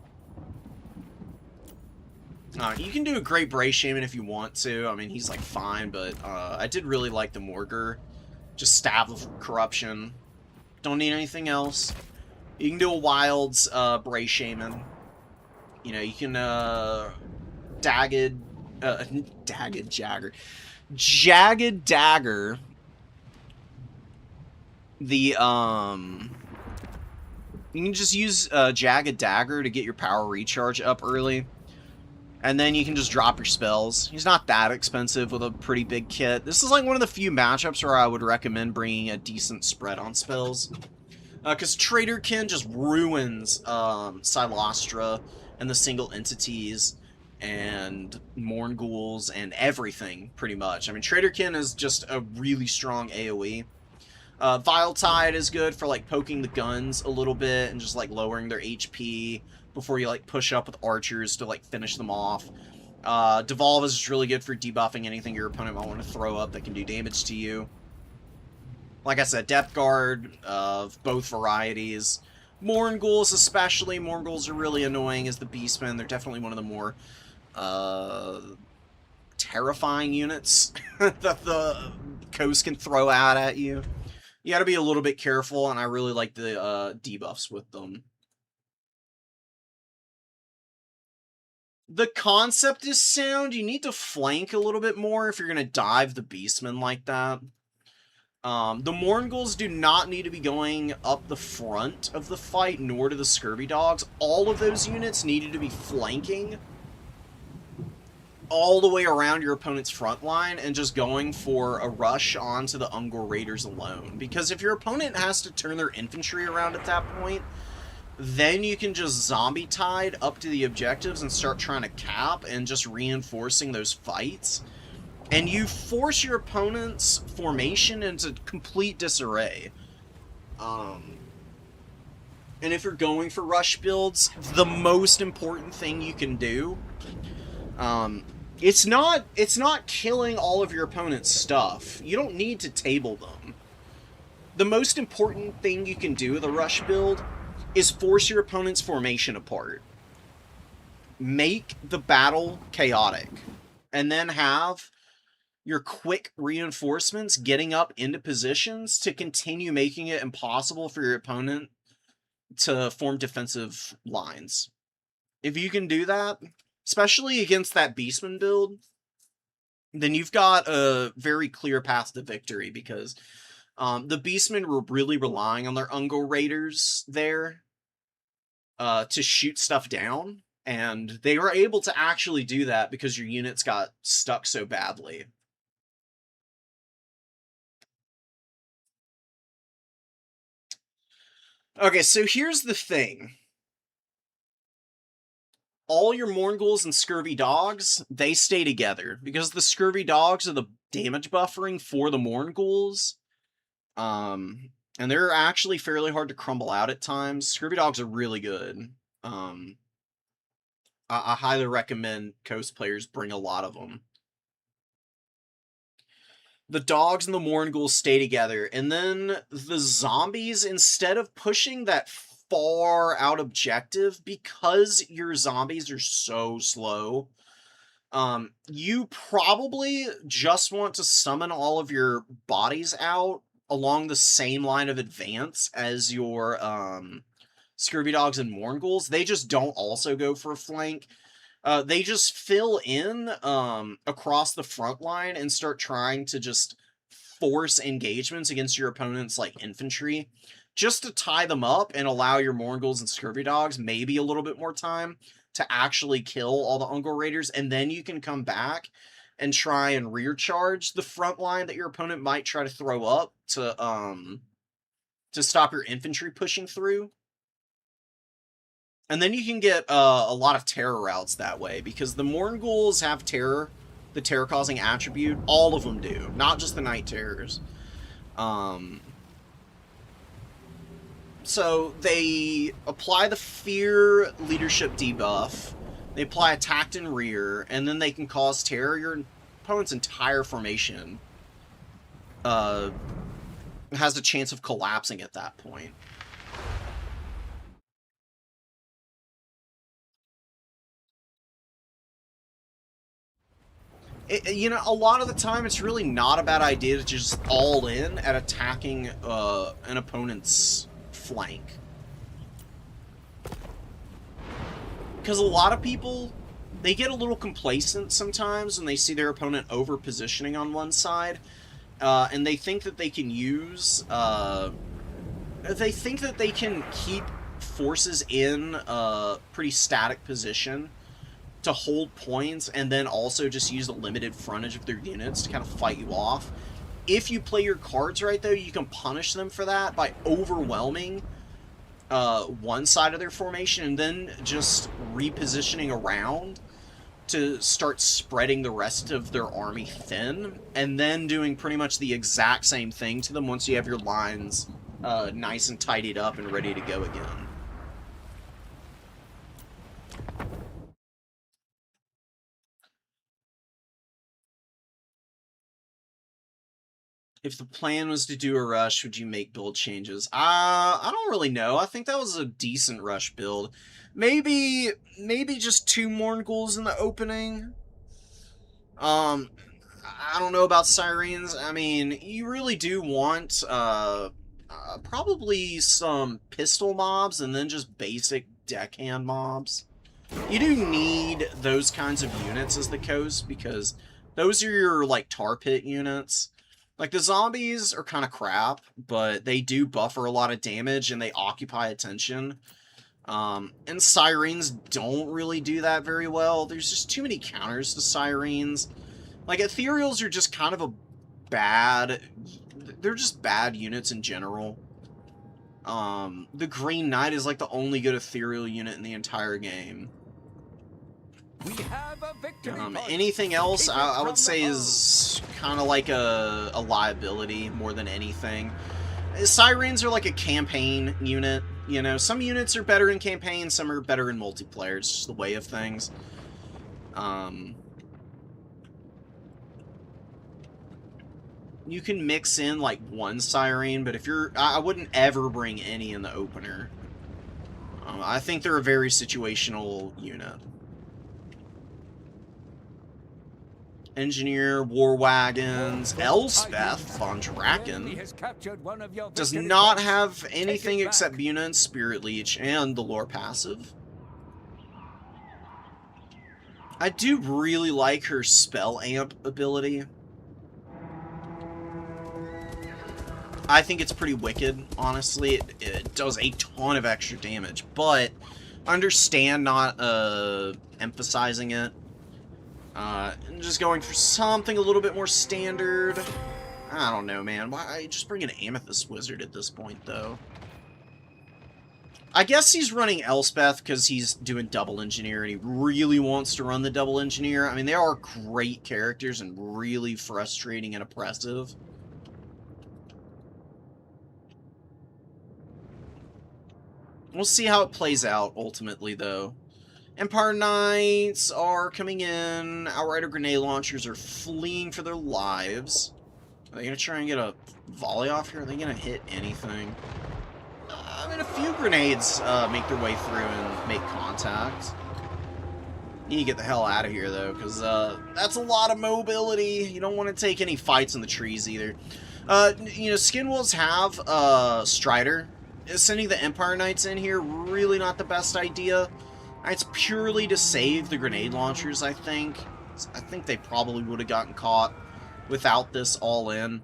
You can do a great Bray Shaman if you want to. I mean, he's, like, fine, but I did really like the Morgar. Just Stab of Corruption. Don't need anything else. You can do a Wilds Bray Shaman. You know, you can Jagged Dagger. The you can just use Jagged Dagger to get your power recharge up early. And then you can just drop your spells. He's not that expensive with a pretty big kit. This is like one of the few matchups where I would recommend bringing a decent spread on spells. Because Traderkin just ruins Silostra and the single entities and Mournguls and everything, pretty much. I mean, Traderkin is just a really strong AoE. Vile Tide is good for, like, poking the guns a little bit and just, like, lowering their HP before you, like, push up with archers to, like, finish them off. Devolve is just really good for debuffing anything your opponent might want to throw up that can do damage to you. Like I said, Depth Guard of both varieties. Mournguls especially. Mournguls are really annoying as the Beastmen. They're definitely one of the more terrifying units that the Coast can throw out at you. You gotta be a little bit careful, and I really like the debuffs with them. The concept is sound. You need to flank a little bit more if you're gonna dive the Beastmen like that. The Mournguls do not need to be going up the front of the fight, nor do the Scurvy Dogs. All of those units needed to be flanking all the way around your opponent's front line and just going for a rush onto the Ungor Raiders alone. Because if your opponent has to turn their infantry around at that point, then you can just zombie tide up to the objectives and start trying to cap and just reinforcing those fights. And you force your opponent's formation into complete disarray. And if you're going for rush builds, the most important thing you can do, it's not killing all of your opponent's stuff. You don't need to table them. The most important thing you can do with a rush build is force your opponent's formation apart. Make the battle chaotic. And then have your quick reinforcements getting up into positions to continue making it impossible for your opponent to form defensive lines. If you can do that, especially against that Beastman build, then you've got a very clear path to victory, because the Beastmen were really relying on their Ungor Raiders there to shoot stuff down, and they were able to actually do that because your units got stuck so badly. Okay, so here's the thing. All your Mournguls and Scurvy Dogs, they stay together, because the Scurvy Dogs are the damage buffering for the Mournguls. And they're actually fairly hard to crumble out at times. Scurvy Dogs are really good. I highly recommend Coast players bring a lot of them. The dogs and the Mournguls stay together, and then the zombies, instead of pushing that far out objective, because your zombies are so slow, you probably just want to summon all of your bodies out along the same line of advance as your Scurvy Dogs and Mournguls. They just don't also go for a flank. They just fill in across the front line and start trying to just force engagements against your opponent's, like, infantry, just to tie them up and allow your Mournguls and Scurvy Dogs maybe a little bit more time to actually kill all the Ungor Raiders, and then you can come back and try and rear charge the front line that your opponent might try to throw up to stop your infantry pushing through. And then you can get a lot of terror routes that way, because the Mournguls have terror, the terror-causing attribute. All of them do, not just the Night Terrors. So they apply the fear leadership debuff, they apply attacked in rear, and then they can cause terror. Your opponent's entire formation has a chance of collapsing at that point. You know, a lot of the time, it's really not a bad idea to just all in at attacking an opponent's flank. Because a lot of people, they get a little complacent sometimes when they see their opponent over-positioning on one side, and they think that they can use... they think that they can keep forces in a pretty static position to hold points, and then also just use the limited frontage of their units to kind of fight you off. If you play your cards right, though, you can punish them for that by overwhelming one side of their formation and then just repositioning around to start spreading the rest of their army thin, and then doing pretty much the exact same thing to them once you have your lines nice and tidied up and ready to go again. If the plan was to do a rush, would you make build changes? I don't really know. I think that was a decent rush build. Maybe just 2 Mournguls in the opening. I don't know about Sirens. I mean, you really do want probably some pistol mobs and then just basic deckhand mobs. You do need those kinds of units as the coast, because those are your, like, tar pit units. Like, the zombies are kind of crap, but they do buffer a lot of damage and they occupy attention. And Sirens don't really do that very well. There's just too many counters to Sirens. Like, Ethereals are just kind of a bad... They're just bad units in general. The Green Knight is, like, the only good Ethereal unit in the entire game. We have a victory point. Anything else, I would say, is kind of like a liability more than anything. Sirens are like a campaign unit, you know. Some units are better in campaign, some are better in multiplayer. It's just the way of things. You can mix in, like, one Siren, but if you're... I wouldn't ever bring any in the opener. I think they're a very situational unit. Engineer, War Wagons, Elspeth von Draken does not have anything except Buna and Spirit Leech and the lore passive. I do really like her Spell Amp ability. I think it's pretty wicked, honestly. It does a ton of extra damage, but understand not emphasizing it. And just going for something a little bit more standard. I don't know, man. Why just bring an Amethyst Wizard at this point, though? I guess he's running Elspeth because he's doing double engineer and he really wants to run the double engineer. I mean, they are great characters and really frustrating and oppressive. We'll see how it plays out ultimately, though. Empire Knights are coming in. Outrider grenade launchers are fleeing for their lives. Are they going to try and get a volley off here? Are they going to hit anything? I mean, a few grenades make their way through and make contact. You need to get the hell out of here, though, because that's a lot of mobility. You don't want to take any fights in the trees, either. You know, Skinwolves have Strider. Sending the Empire Knights in here, really not the best idea. It's purely to save the grenade launchers, I think. I think they probably would have gotten caught without this all in.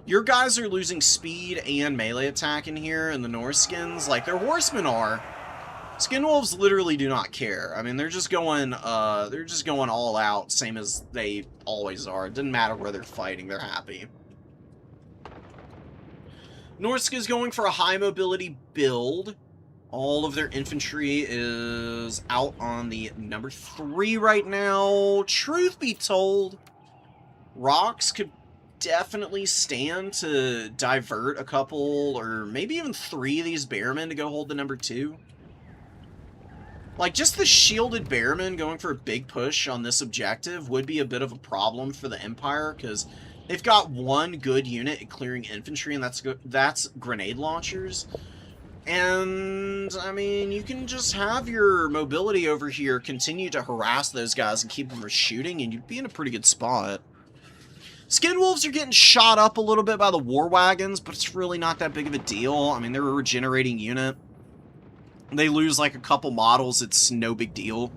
Your guys are losing speed and melee attack in here, and the Norse skins, like their horsemen are. Skinwolves literally do not care. I mean, they're just going all out, same as they always are. It doesn't matter where they're fighting, they're happy. Norsk is going for a high mobility build. All of their infantry is out on the number 3 right now. Truth be told, Rocks could definitely stand to divert a couple, or maybe even 3 of these Bearmen to go hold the number 2. Like, just the shielded Bearmen going for a big push on this objective would be a bit of a problem for the Empire, because they've got one good unit at clearing infantry, and that's grenade launchers. And, I mean, you can just have your mobility over here continue to harass those guys and keep them from shooting, and you'd be in a pretty good spot. Skinwolves are getting shot up a little bit by the war wagons, but it's really not that big of a deal. I mean, they're a regenerating unit. They lose like a couple models, it's no big deal.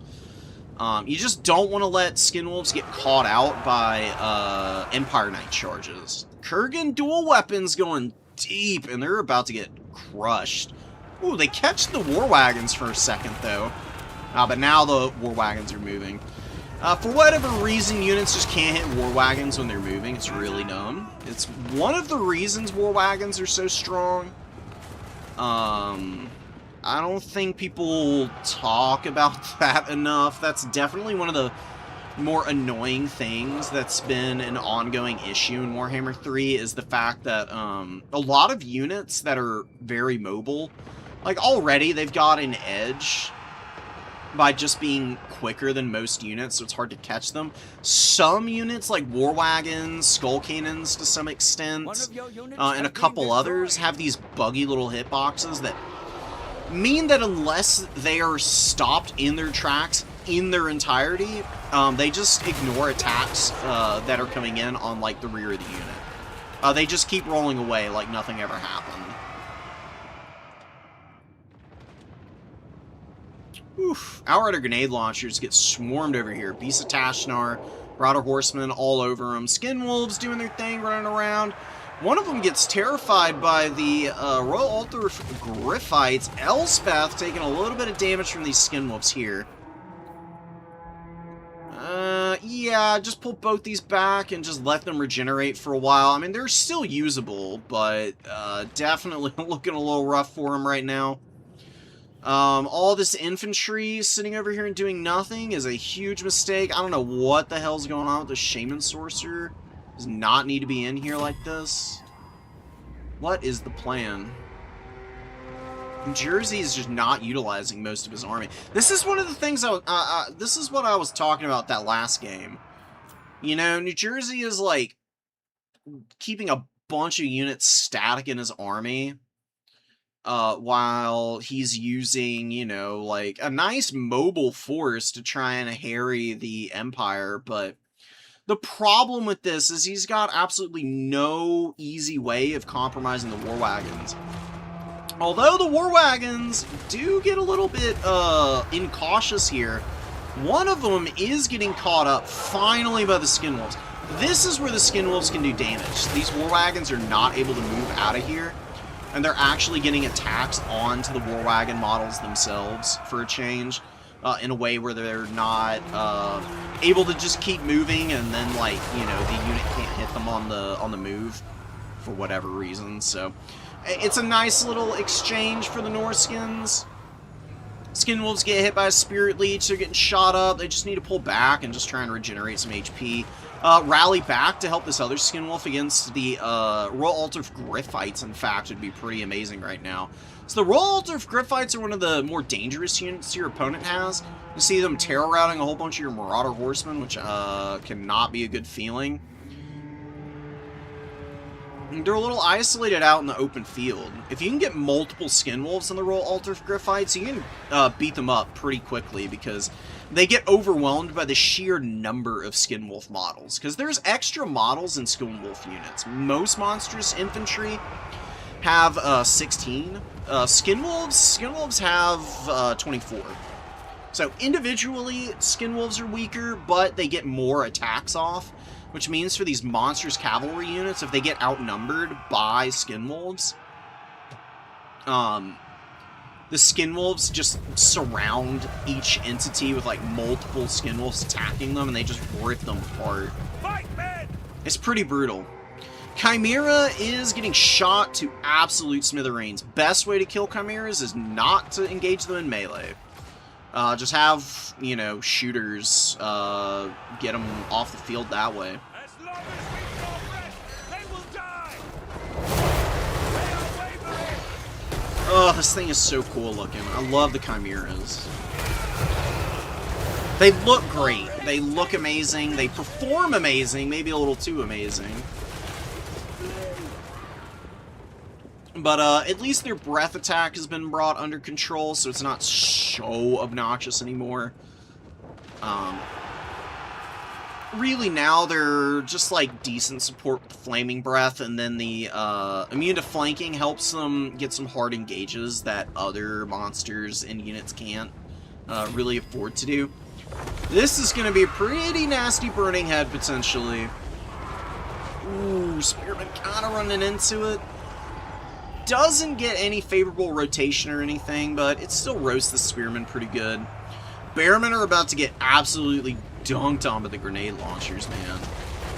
You just don't want to let Skinwolves get caught out by Empire Knight charges. Kurgan dual weapons going deep, and they're about to get crushed. Ooh, they catch the war wagons for a second, though. But now the war wagons are moving. For whatever reason, units just can't hit war wagons when they're moving. It's really dumb. It's one of the reasons war wagons are so strong. I don't think people talk about that enough. That's definitely one of the more annoying things that's been an ongoing issue in Warhammer 3 is the fact that a lot of units that are very mobile, like already they've got an edge by just being quicker than most units, so it's hard to catch them. Some units, like war wagons, skull cannons to some extent, and a couple others have these buggy little hitboxes that mean that unless they are stopped in their tracks in their entirety, they just ignore attacks that are coming in on like the rear of the unit. They just keep rolling away like nothing ever happened. Oof. Outrider grenade launchers get swarmed over here. Beasts of Tashnar, Marauder Horsemen all over them. Skinwolves doing their thing, running around. One of them gets terrified by the Royal Altar Griffites. Elspeth taking a little bit of damage from these Skinwolves here. Yeah, just pull both these back and just let them regenerate for a while. I mean, they're still usable, but definitely looking a little rough for them right now. All this infantry sitting over here and doing nothing is a huge mistake. I don't know what the hell's going on with the Shaman Sorcerer. Does not need to be in here like this. What is the plan? New Jersey is just not utilizing most of his army. This is one of the things this is what I was talking about that last game. You know, New Jersey is like keeping a bunch of units static in his army. While he's using, you know, like a nice mobile force to try and harry the Empire, but the problem with this is he's got absolutely no easy way of compromising the war wagons. Although the war wagons do get a little bit incautious here, one of them is getting caught up finally by the Skinwolves. This is where the Skinwolves can do damage. These war wagons are not able to move out of here, and they're actually getting attacks onto the war wagon models themselves for a change. In a way where they're not able to just keep moving, and then, like, you know, the unit can't hit them on the move for whatever reason. So it's a nice little exchange for the Norskins. Skinwolves get hit by a Spirit Leech, they're getting shot up, they just need to pull back and just try and regenerate some HP. Rally back to help this other Skinwolf against the Royal Altar of Griffites, in fact, would be pretty amazing right now. So the Royal Altar of Griffites are one of the more dangerous units your opponent has. You see them terror routing a whole bunch of your Marauder Horsemen, which cannot be a good feeling. They're a little isolated out in the open field. If you can get multiple Skinwolves on the Royal Altar of Griffites, you can beat them up pretty quickly, because they get overwhelmed by the sheer number of Skinwolf models. Because there's extra models in Skinwolf units. Most monstrous infantry have 16. Skinwolves have 24. So individually, Skinwolves are weaker, but they get more attacks off. Which means for these monstrous cavalry units, if they get outnumbered by Skinwolves, the Skinwolves just surround each entity with like multiple Skinwolves attacking them, and they just rip them apart. Fight, man! It's pretty brutal. Chimera is getting shot to absolute smithereens. Best way to kill Chimeras is not to engage them in melee. Just have, you know, shooters get them off the field that way. this thing is so cool looking. I love the chimeras. They look great. They look amazing. They perform amazing. Maybe a little too amazing. But at least their breath attack has been brought under control, so it's not so obnoxious anymore. Really now they're just like decent support with flaming breath, and then the immune to flanking helps them get some hard engages that other monsters and units can't really afford to do. This is going to be a pretty nasty burning head potentially. Ooh, Spearman kind of running into it. Doesn't get any favorable rotation or anything, but it still roasts the Spearman pretty good. Bearmen are about to get absolutely dunked on by the grenade launchers, man.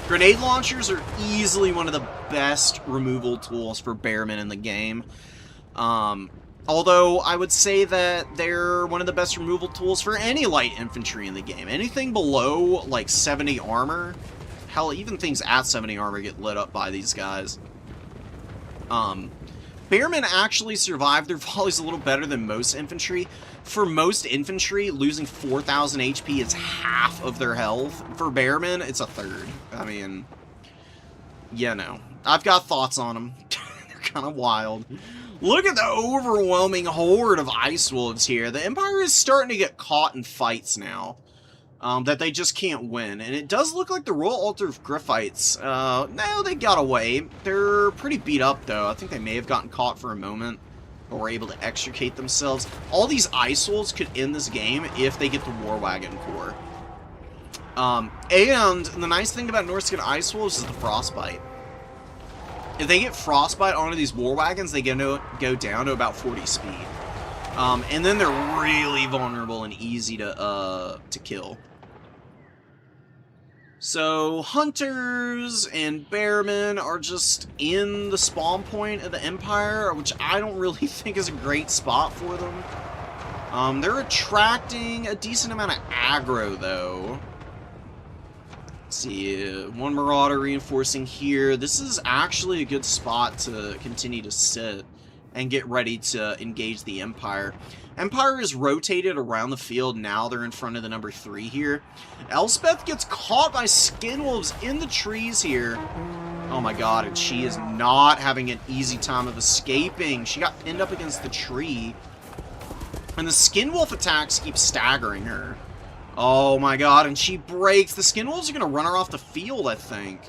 Grenade launchers are easily one of the best removal tools for Bearmen in the game. Although I would say that they're one of the best removal tools for any light infantry in the game. Anything below like 70 armor, hell, even things at 70 armor get lit up by these guys. Bearmen actually survive their volleys a little better than most infantry. For most infantry, losing 4,000 HP is half of their health. For Bearmen, it's a third. I mean, yeah, no. I've got thoughts on them. They're kind of wild. Look at the overwhelming horde of Ice Wolves here. The Empire is starting to get caught in fights now. That they just can't win. And it does look like the Royal Altar of Griffites. No, they got away. They're pretty beat up, though. I think they may have gotten caught for a moment. Or were able to extricate themselves. All these Ice Wolves could end this game if they get the War Wagon Corps. And the nice thing about Norscan Ice Wolves is the Frostbite. If they get Frostbite onto these War Wagons, they go down to about 40 speed. And then they're really vulnerable and easy to kill. So, Hunters and Bearmen are just in the spawn point of the Empire, which I don't really think is a great spot for them. They're attracting a decent amount of aggro, though. Let's see, one Marauder reinforcing here. This is actually a good spot to continue to sit and get ready to engage the Empire. Empire is rotated around the field. Now they're in front of the number 3 here. Elspeth gets caught by Skinwolves in the trees here. Oh my god, and she is not having an easy time of escaping. She got pinned up against the tree. And the Skinwolf attacks keep staggering her. Oh my god, and she breaks. The Skinwolves are going to run her off the field, I think.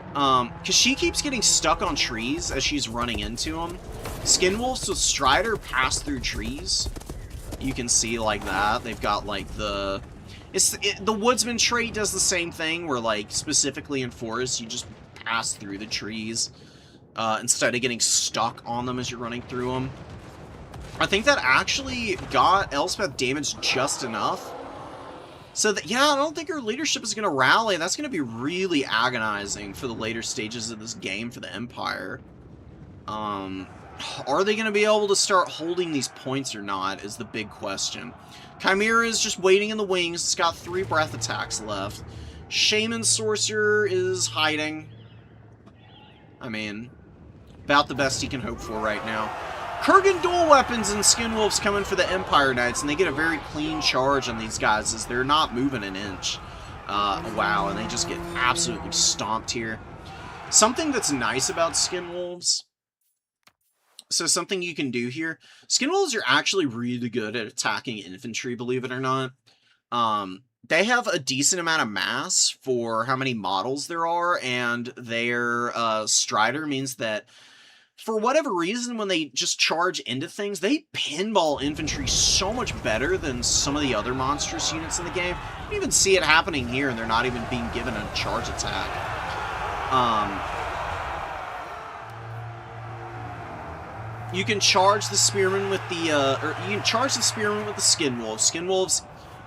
Because she keeps getting stuck on trees as she's running into them. Skinwolves with Strider pass through trees. You can see like that. They've got like the... the Woodsman trait does the same thing, where like specifically in forests, you just pass through the trees instead of getting stuck on them as you're running through them. I think that actually got Elspeth damaged just enough. So, that, yeah, I don't think her leadership is going to rally. That's going to be really agonizing for the later stages of this game for the Empire. Are they going to be able to start holding these points or not is the big question. Chimera is just waiting in the wings. It's got 3 breath attacks left. Shaman Sorcerer is hiding. I mean, about the best he can hope for right now. Kurgan dual weapons and Skinwolves coming for the Empire Knights, and they get a very clean charge on these guys as they're not moving an inch. Wow, and they just get absolutely stomped here. Something that's nice about Skinwolves, so something you can do here, Skinwolves are actually really good at attacking infantry, believe it or not. They have a decent amount of mass for how many models there are, and their Strider means that for whatever reason, when they just charge into things, they pinball infantry so much better than some of the other monstrous units in the game. You can even see it happening here, and they're not even being given a charge attack. You can charge the Spearmen with the, you can charge the Spearmen with the Skinwolves. Skinwolves,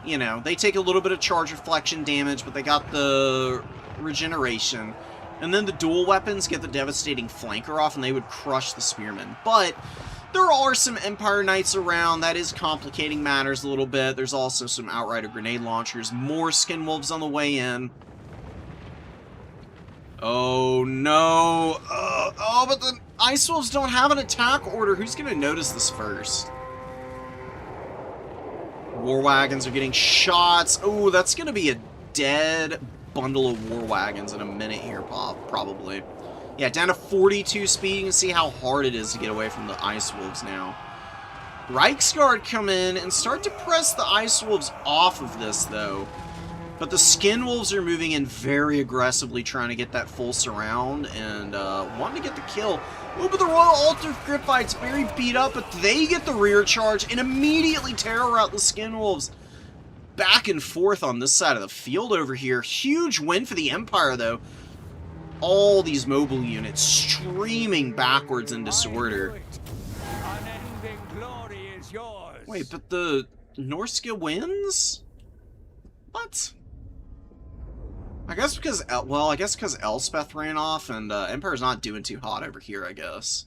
you know, they take a little bit of charge reflection damage, but they got the regeneration. And then the dual weapons get the devastating flanker off, and they would crush the Spearmen. But there are some Empire Knights around. That is complicating matters a little bit. There's also some Outrider grenade launchers. More Skinwolves on the way in. Oh, no. Oh, but the Ice Wolves don't have an attack order. Who's going to notice this first? War Wagons are getting shots. Oh, that's going to be a dead bundle of War Wagons in a minute here, probably. Yeah, down to 42 speed. You can see how hard it is to get away from the Ice Wolves now. Reiksguard come in and start to press the Ice Wolves off of this, though. But the Skin Wolves are moving in very aggressively, trying to get that full surround and wanting to get the kill. Oh, but the Royal Altar Griphites very beat up, but they get the rear charge and immediately terror out the Skin Wolves. Back and forth on this side of the field over here. Huge win for the Empire, though. All these mobile units streaming backwards in disorder. Wait, but the Norska wins? What? I guess because, well, I guess because Elspeth ran off and Empire's not doing too hot over here, I guess.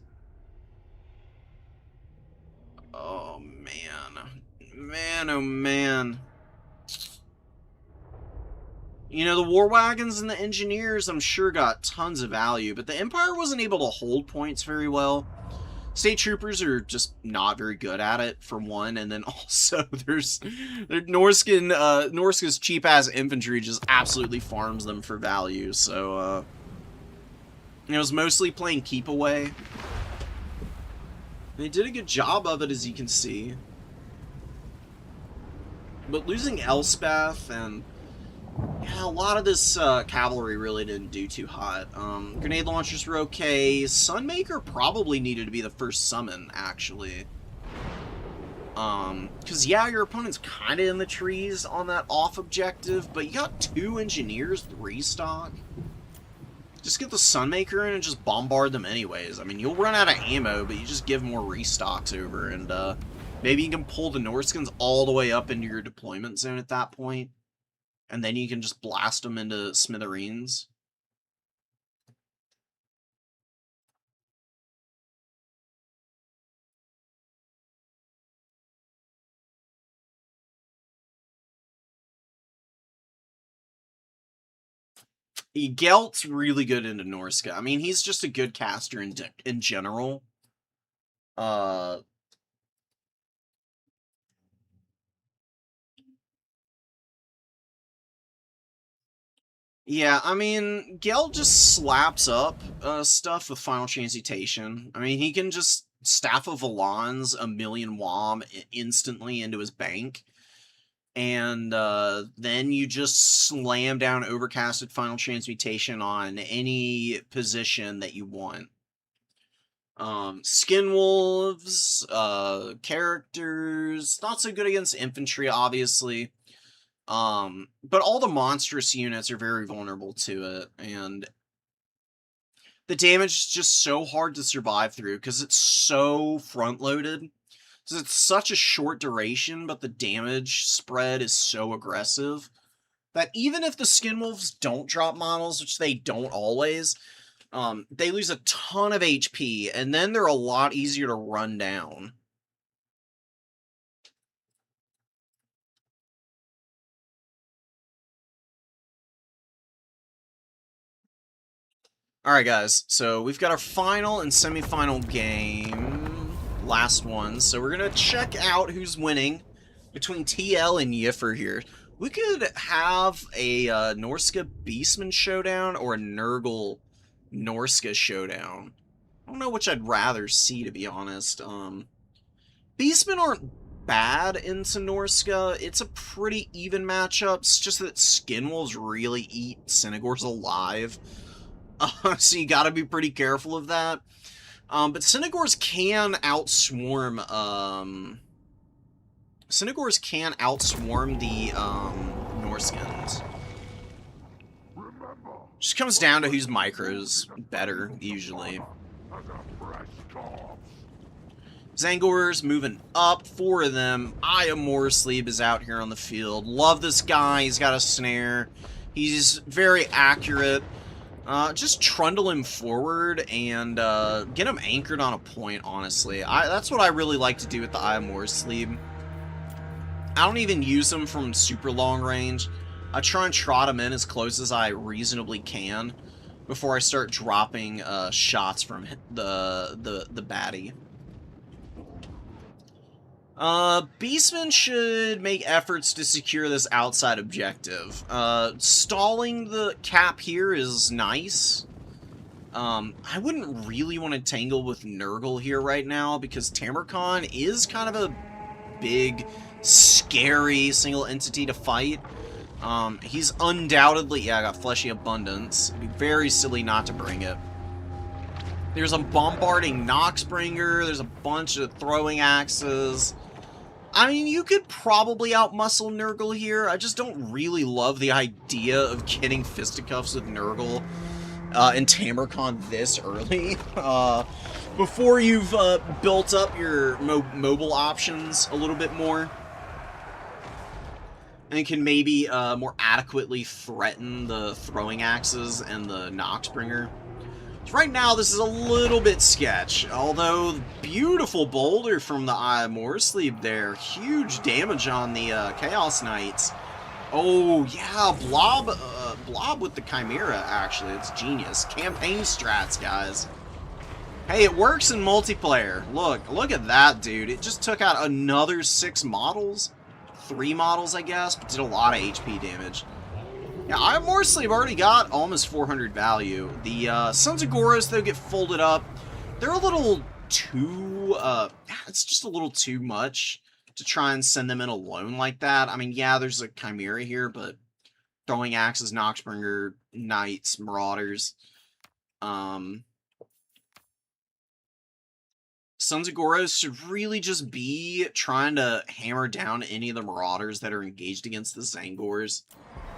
Oh, man. Man, oh, man. You know, the War Wagons and the Engineers, I'm sure, got tons of value, but the Empire wasn't able to hold points very well. State Troopers are just not very good at it, for one, and then also there's Norska's cheap-ass infantry just absolutely farms them for value, so, it was mostly playing keep away. They did a good job of it, as you can see. But losing Elspeth and... yeah, a lot of this cavalry really didn't do too hot. Grenade launchers were okay. Sunmaker probably needed to be the first summon, actually. Because, yeah, your opponent's kind of in the trees on that off objective, but you got 2 engineers to restock. Just get the Sunmaker in and just bombard them anyways. I mean, you'll run out of ammo, but you just give more restocks over, and maybe you can pull the Norskins all the way up into your deployment zone at that point. And then you can just blast them into smithereens. Gelt's really good into Norska. I mean, he's just a good caster in general. Yeah, I mean, Gelt just slaps up stuff with Final Transmutation. I mean, he can just Staff of Valons a million WOM instantly into his bank. And then you just slam down Overcasted Final Transmutation on any position that you want. Skin Wolves, characters, not so good against infantry, obviously. But all the monstrous units are very vulnerable to it, and the damage is just so hard to survive through, because it's so front-loaded. Because it's such a short duration, but the damage spread is so aggressive, that even if the Skin Wolves don't drop models, which they don't always, they lose a ton of HP, and then they're a lot easier to run down. Alright guys, so we've got our final and semi-final game, last one, so we're gonna check out who's winning between TL and Yiffer here. We could have a Norska Beastman showdown or a Nurgle Norska showdown. I don't know which I'd rather see, to be honest. Beastmen aren't bad into Norska. It's a pretty even matchup. It's just that Skinwolves really eat Synagors alive. So you gotta be pretty careful of that. But Synagors can outswarm, the, Norskins. Just comes down to whose micros better, usually. Zangor's moving up, 4 of them. Morrisleeb is out here on the field. Love this guy, he's got a snare. He's very accurate. Just trundle him forward and get him anchored on a point, honestly. That's what I really like to do with the Morrisleeb. I don't even use him from super long range. I try and trot him in as close as I reasonably can. before I start dropping shots from the baddie. Beastmen should make efforts to secure this outside objective. Stalling the cap here is nice. I wouldn't really want to tangle with Nurgle here right now, because Tamarkon is kind of a big, scary single entity to fight. He's undoubtedly... Yeah, I got Fleshy Abundance. It'd be very silly not to bring it. There's a Bombarding Noxbringer, there's a bunch of Throwing Axes. I mean, you could probably outmuscle Nurgle here. I just don't really love the idea of getting fisticuffs with Nurgle and Tamarkon this early. Before you've built up your mobile options a little bit more. And can maybe more adequately threaten the Throwing Axes and the Noxbringer. So right now, this is a little bit sketch, although beautiful boulder from the Eye of Morsleep there. Huge damage on the Chaos Knights. Oh, yeah, Blob with the Chimera, actually. It's genius. Campaign strats, guys. Hey, it works in multiplayer. Look at that, dude. It just took out another 6 models. 3 models, I guess, but did a lot of HP damage. Yeah, Eye of Morsleep already got almost 400 value. The Sons of Goros, though, get folded up. They're a little too, it's just a little too much to try and send them in alone like that. I mean, yeah, there's a Chimera here, but Throwing Axes, Noxbringer, Knights, Marauders. Sons of Goros should really just be trying to hammer down any of the Marauders that are engaged against the Zangors.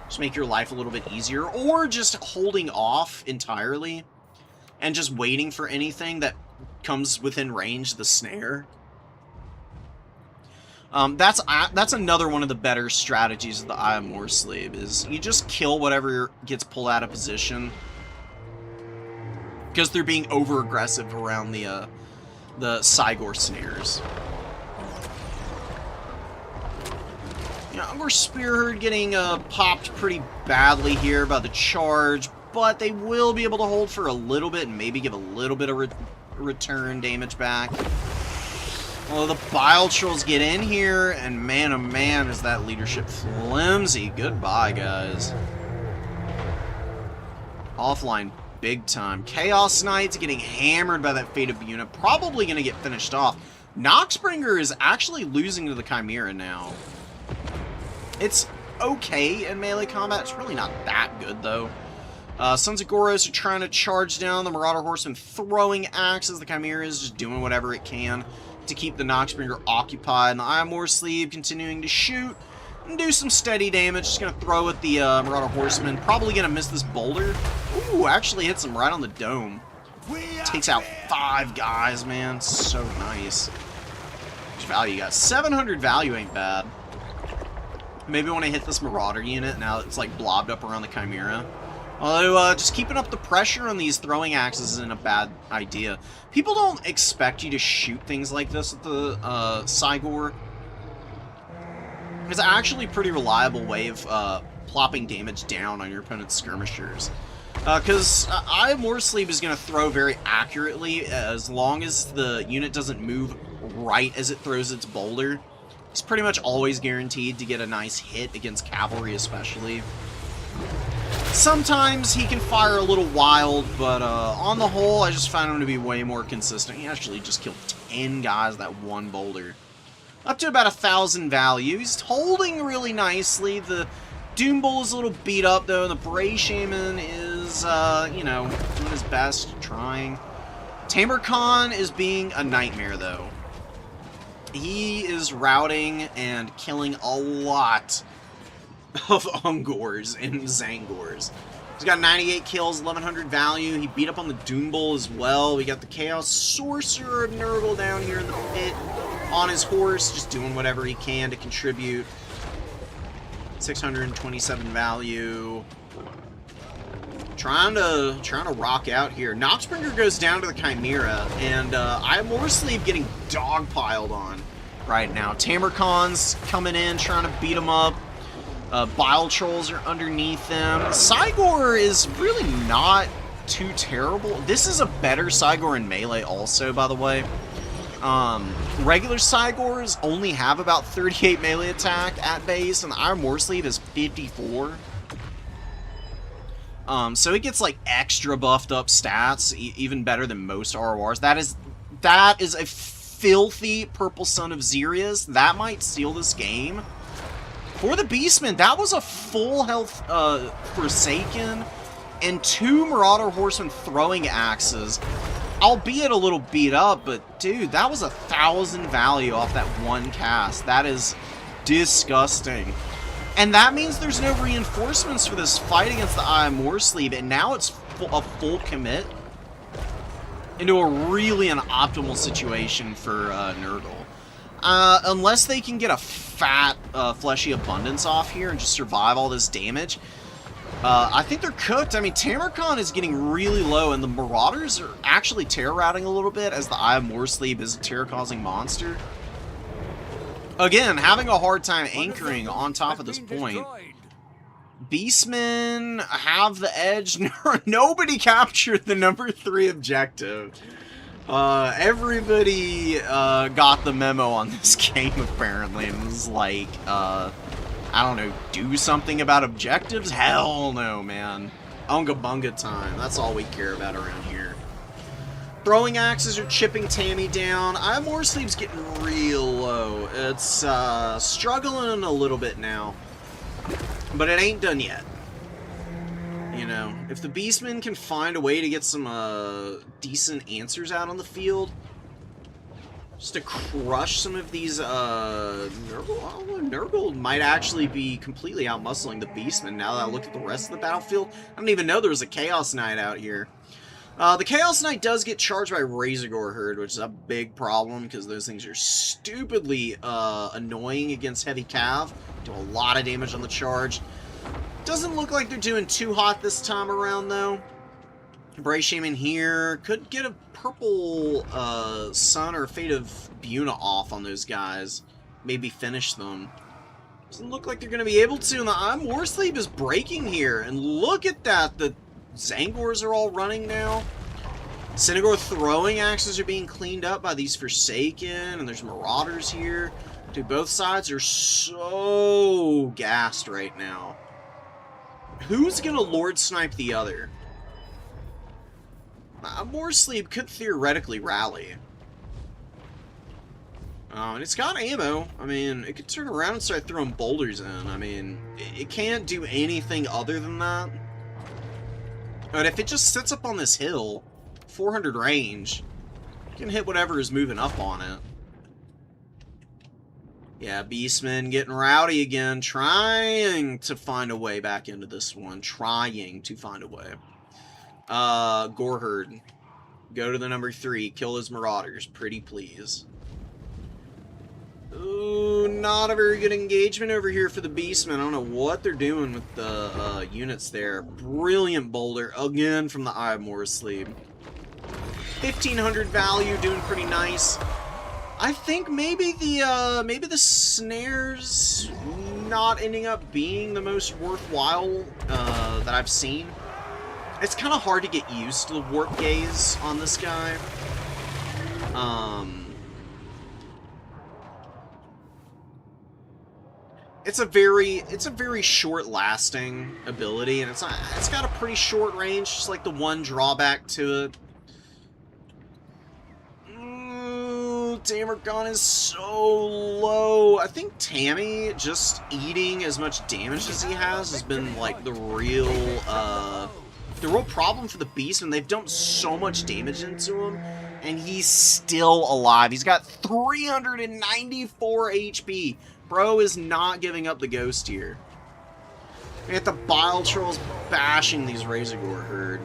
Just make your life a little bit easier, or just holding off entirely and just waiting for anything that comes within range of the snare. That's another one of the better strategies of the Eye of Morsleep, is you just kill whatever gets pulled out of position, because they're being over-aggressive around the Cygor snares. Yeah, Ungor Spearherd getting popped pretty badly here by the charge, but they will be able to hold for a little bit and maybe give a little bit of return damage back. Although the Bile Trolls get in here, and man oh man is that leadership flimsy. Goodbye, guys. Offline big time. Chaos Knights getting hammered by that Fate of unit, probably going to get finished off. Noxbringer is actually losing to the Chimera now. It's okay in melee combat. It's really not that good, though. Sons of Goros are trying to charge down the Marauder Horsemen, throwing axes. The Chimera is just doing whatever it can to keep the Noxbringer occupied. And the Eye of Morsleep continuing to shoot and do some steady damage. Just going to throw at the Marauder Horsemen. Probably going to miss this boulder. Ooh, actually hits him right on the dome. Takes out 5 guys, man. So nice. How much value you got? 700 value ain't bad. Maybe when I hit this Marauder unit, now it's like blobbed up around the Chimera. Although, just keeping up the pressure on these Throwing Axes isn't a bad idea. People don't expect you to shoot things like this at the Cygor. It's actually a pretty reliable way of plopping damage down on your opponent's skirmishers. Because Eye of Morsleep is going to throw very accurately as long as the unit doesn't move right as it throws its boulder. He's pretty much always guaranteed to get a nice hit against cavalry, especially. Sometimes he can fire a little wild, but on the whole, I just found him to be way more consistent. He actually just killed 10 guys that one boulder. Up to about 1,000 value. He's holding really nicely. The Doom Bull is a little beat up, though, and the Bray Shaman is, you know, doing his best, trying. Tamarkon is being a nightmare, though. He is routing and killing a lot of Ungors and Zangors. He's got 98 kills, 1,100 value. He beat up on the Doom Bull as well. We got the Chaos Sorcerer of Nurgle down here in the pit on his horse, just doing whatever he can to contribute. 627 value. Trying to rock out here. Noxbringer goes down to the Chimera, and Eye of Morsleep getting dogpiled on right now. Tamarkon's coming in, trying to beat him up. Bile Trolls are underneath them. Cygor is really not too terrible. This is a better Cygor in melee also, by the way. Regular Cygors only have about 38 melee attack at base, and the Iron Warsleeve is 54. So it gets like extra buffed up stats, even better than most RORs. That is a filthy Purple Son of Xerius. That might seal this game. For the Beastman, that was a full health Forsaken and 2 Marauder Horsemen throwing axes. Albeit a little beat up, but dude, that was 1,000 value off that one cast. That is disgusting. And that means there's no reinforcements for this fight against the Iron Warsleeve, and now it's a full commit into a really an optimal situation for Nurgle. Unless they can get a fat, fleshy abundance off here and just survive all this damage, I think they're cooked. I mean, Tamarcon is getting really low, and the Marauders are actually terror-routing a little bit, as the Eye of Morsleep is a terror-causing monster. Again, having a hard time anchoring on top of this point. Beastmen have the edge. Nobody captured the number 3 objective. Everybody got the memo on this game, apparently, and was like, I don't know, do something about objectives? Hell no, man. Unga bunga time. That's all we care about around here. Throwing axes are chipping Tammy down. Iron Warsleeve's getting real low. It's struggling a little bit now. But it ain't done yet. You know, if the Beastmen can find a way to get some decent answers out on the field, just to crush some of these, Nurgle might actually be completely outmuscling the Beastmen now that I look at the rest of the battlefield. I don't even know there was a Chaos Knight out here. The Chaos Knight does get charged by Razorgore Herd, which is a big problem, because those things are stupidly annoying against Heavy Cav. Do a lot of damage on the charge. Doesn't look like they're doing too hot this time around, though. Brave Shaman here. Could get a Purple Sun or Fate of Buna off on those guys. Maybe finish them. Doesn't look like they're going to be able to. And the Iron Warsleeve is breaking here. And look at that. The Zangors are all running now. Synagore throwing axes are being cleaned up by these Forsaken. And there's Marauders here. Dude, both sides are so gassed right now. Who's going to Lord Snipe the other? Warsleeve could theoretically rally. And it's got ammo. I mean, it could turn around and start throwing boulders in. I mean, it can't do anything other than that. But if it just sits up on this hill, 400 range, it can hit whatever is moving up on it. Yeah, Beastmen getting rowdy again, trying to find a way back into this one. Trying to find a way. Goreherd. Go to the number 3. Kill those Marauders. Pretty please. Ooh, not a very good engagement over here for the Beastmen. I don't know what they're doing with the units there. Brilliant boulder, again, from the Eye of Morsleep. 1,500 value, doing pretty nice. I think maybe the snares not ending up being the most worthwhile that I've seen. It's kind of hard to get used to the warp gaze on this guy. It's a very short-lasting ability, and it's got a pretty short range, just like the one drawback to it. Tamarcon is so low. I think Tammy just eating as much damage as he has been like the real problem for the Beast, and they've dumped so much damage into him, and he's still alive. He's got 394 HP. Bro is not giving up the ghost here. We got the Bile Trolls bashing these Razorgore Herd.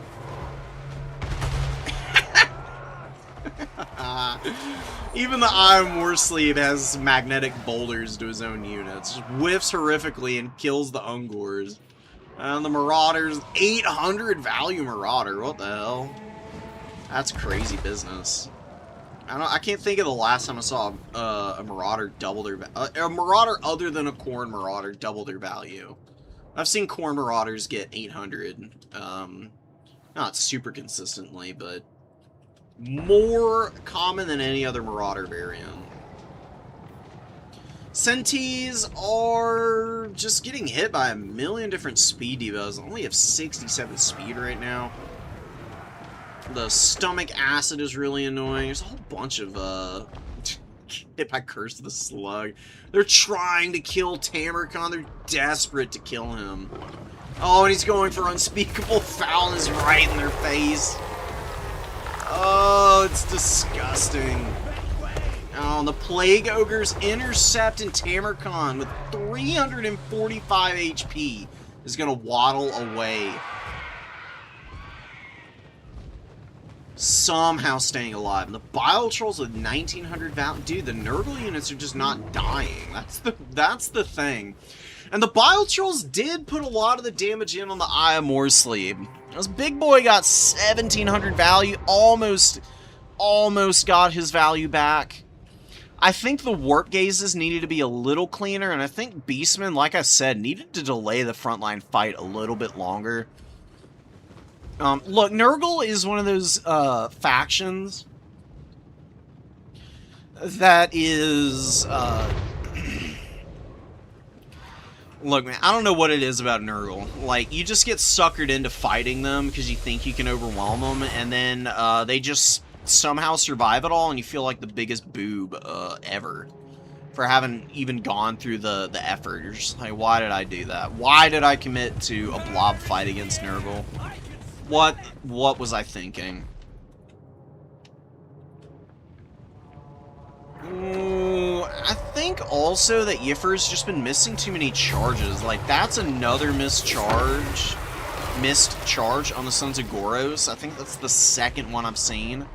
Even the Iron Warsleeve has magnetic boulders to his own units. Just whiffs horrifically and kills the Ungors. And the Marauders, 800 value Marauder. What the hell? That's crazy business. I can't think of the last time I saw a Marauder double their a Marauder other than a Khorne Marauder double their value. I've seen Khorne Marauders get 800. Not super consistently, but more common than any other Marauder variant. Centaurs are just getting hit by a million different speed debuffs. I only have 67 speed right now. The stomach acid is really annoying. There's a whole bunch of, hit by Curse of the Slug. They're trying to kill Tamarcon. They're desperate to kill him. Oh, and he's going for unspeakable foulness right in their face. Oh, it's disgusting. Oh, and the Plague Ogres intercept in Tamarcon with 345 HP is going to waddle away. Somehow staying alive. And the Bile Trolls with 1900 value. Dude, the Nurgle units are just not dying. That's the thing. And the Bile Trolls did put a lot of the damage in on the Eye of Morrsleep. This big boy got 1700 value. Almost got his value back. I think the Warp Gazes needed to be a little cleaner, and I think Beastmen, like I said, needed to delay the frontline fight a little bit longer. Look, Nurgle is one of those factions that is... Look, man, I don't know what it is about Nurgle. Like, you just get suckered into fighting them because you think you can overwhelm them, and then they just somehow survive it all, and you feel like the biggest boob ever for having even gone through the effort. You're just like, why did I do that? Why did I commit to a blob fight against Nurgle? What was I thinking? Ooh, I think also that Yiffer's just been missing too many charges. Like, that's another missed charge on the Sons of Goros. I think that's the second one I've seen.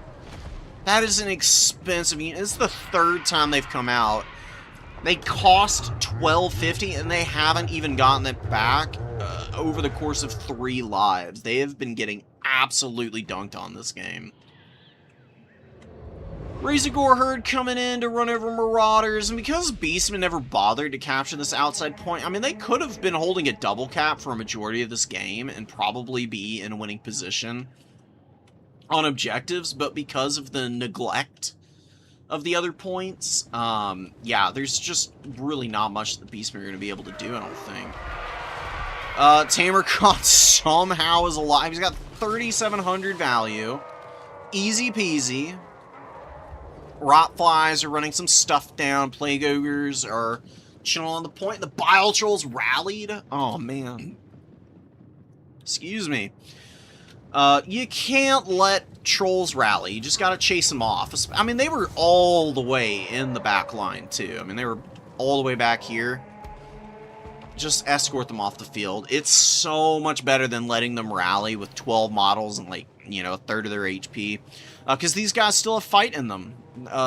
That is an expensive unit. It's the third time they've come out. They cost $12.50, and they haven't even gotten it back over the course of 3 lives. They have been getting absolutely dunked on this game. Razorgore Herd coming in to run over Marauders, and because Beastmen never bothered to capture this outside point, I mean, they could have been holding a double cap for a majority of this game and probably be in a winning position on objectives, but because of the neglect of the other points, yeah, there's just really not much that Beastmen are going to be able to do, I don't think. Tamarcon somehow is alive. He's got 3,700 value. Easy peasy. Rotflies are running some stuff down. Plague Ogres are chilling on the point. The Bile Trolls rallied. Oh, man. Excuse me. You can't let Trolls rally. You just gotta chase them off. I mean, they were all the way in the back line, too. I mean, they were all the way back here. Just escort them off the field. It's so much better than letting them rally with 12 models and, like, you know, a third of their HP. Because these guys still have fight in them.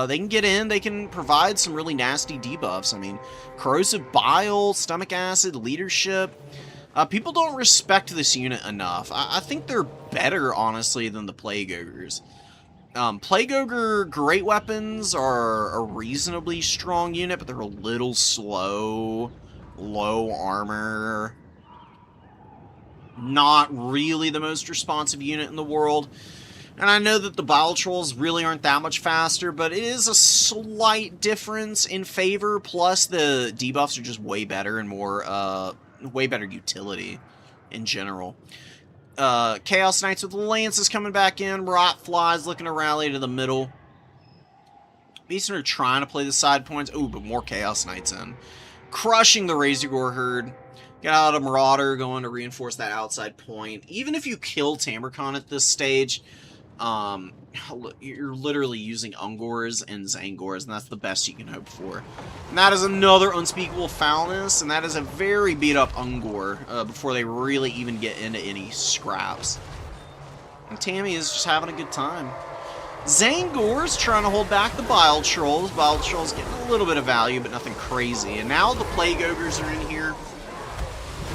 They can get in, they can provide some really nasty debuffs. I mean, Corrosive Bile, Stomach Acid, Leadership. People don't respect this unit enough. I think they're better, honestly, than the Plague Ogres. Plague Ogre Great Weapons are a reasonably strong unit, but they're a little slow. Low armor. Not really the most responsive unit in the world. And I know that the Bile Trolls really aren't that much faster, but it is a slight difference in favor, plus the debuffs are just way better and more, way better utility in general. Chaos Knights with Lances coming back in, Rotflies looking to rally to the middle. Beastmen are trying to play the side points. Ooh, but more Chaos Knights in. Crushing the Razorgore Herd. Get out a Marauder going to reinforce that outside point. Even if you kill Tamarcon at this stage, you're literally using Ungors and Zangors, and that's the best you can hope for. And that is another Unspeakable Foulness, and that is a very beat-up Ungor before they really even get into any scraps. And Tammy is just having a good time. Zangor's trying to hold back the Bile Trolls. Bile Trolls getting a little bit of value, but nothing crazy. And now the Plague Ogres are in here.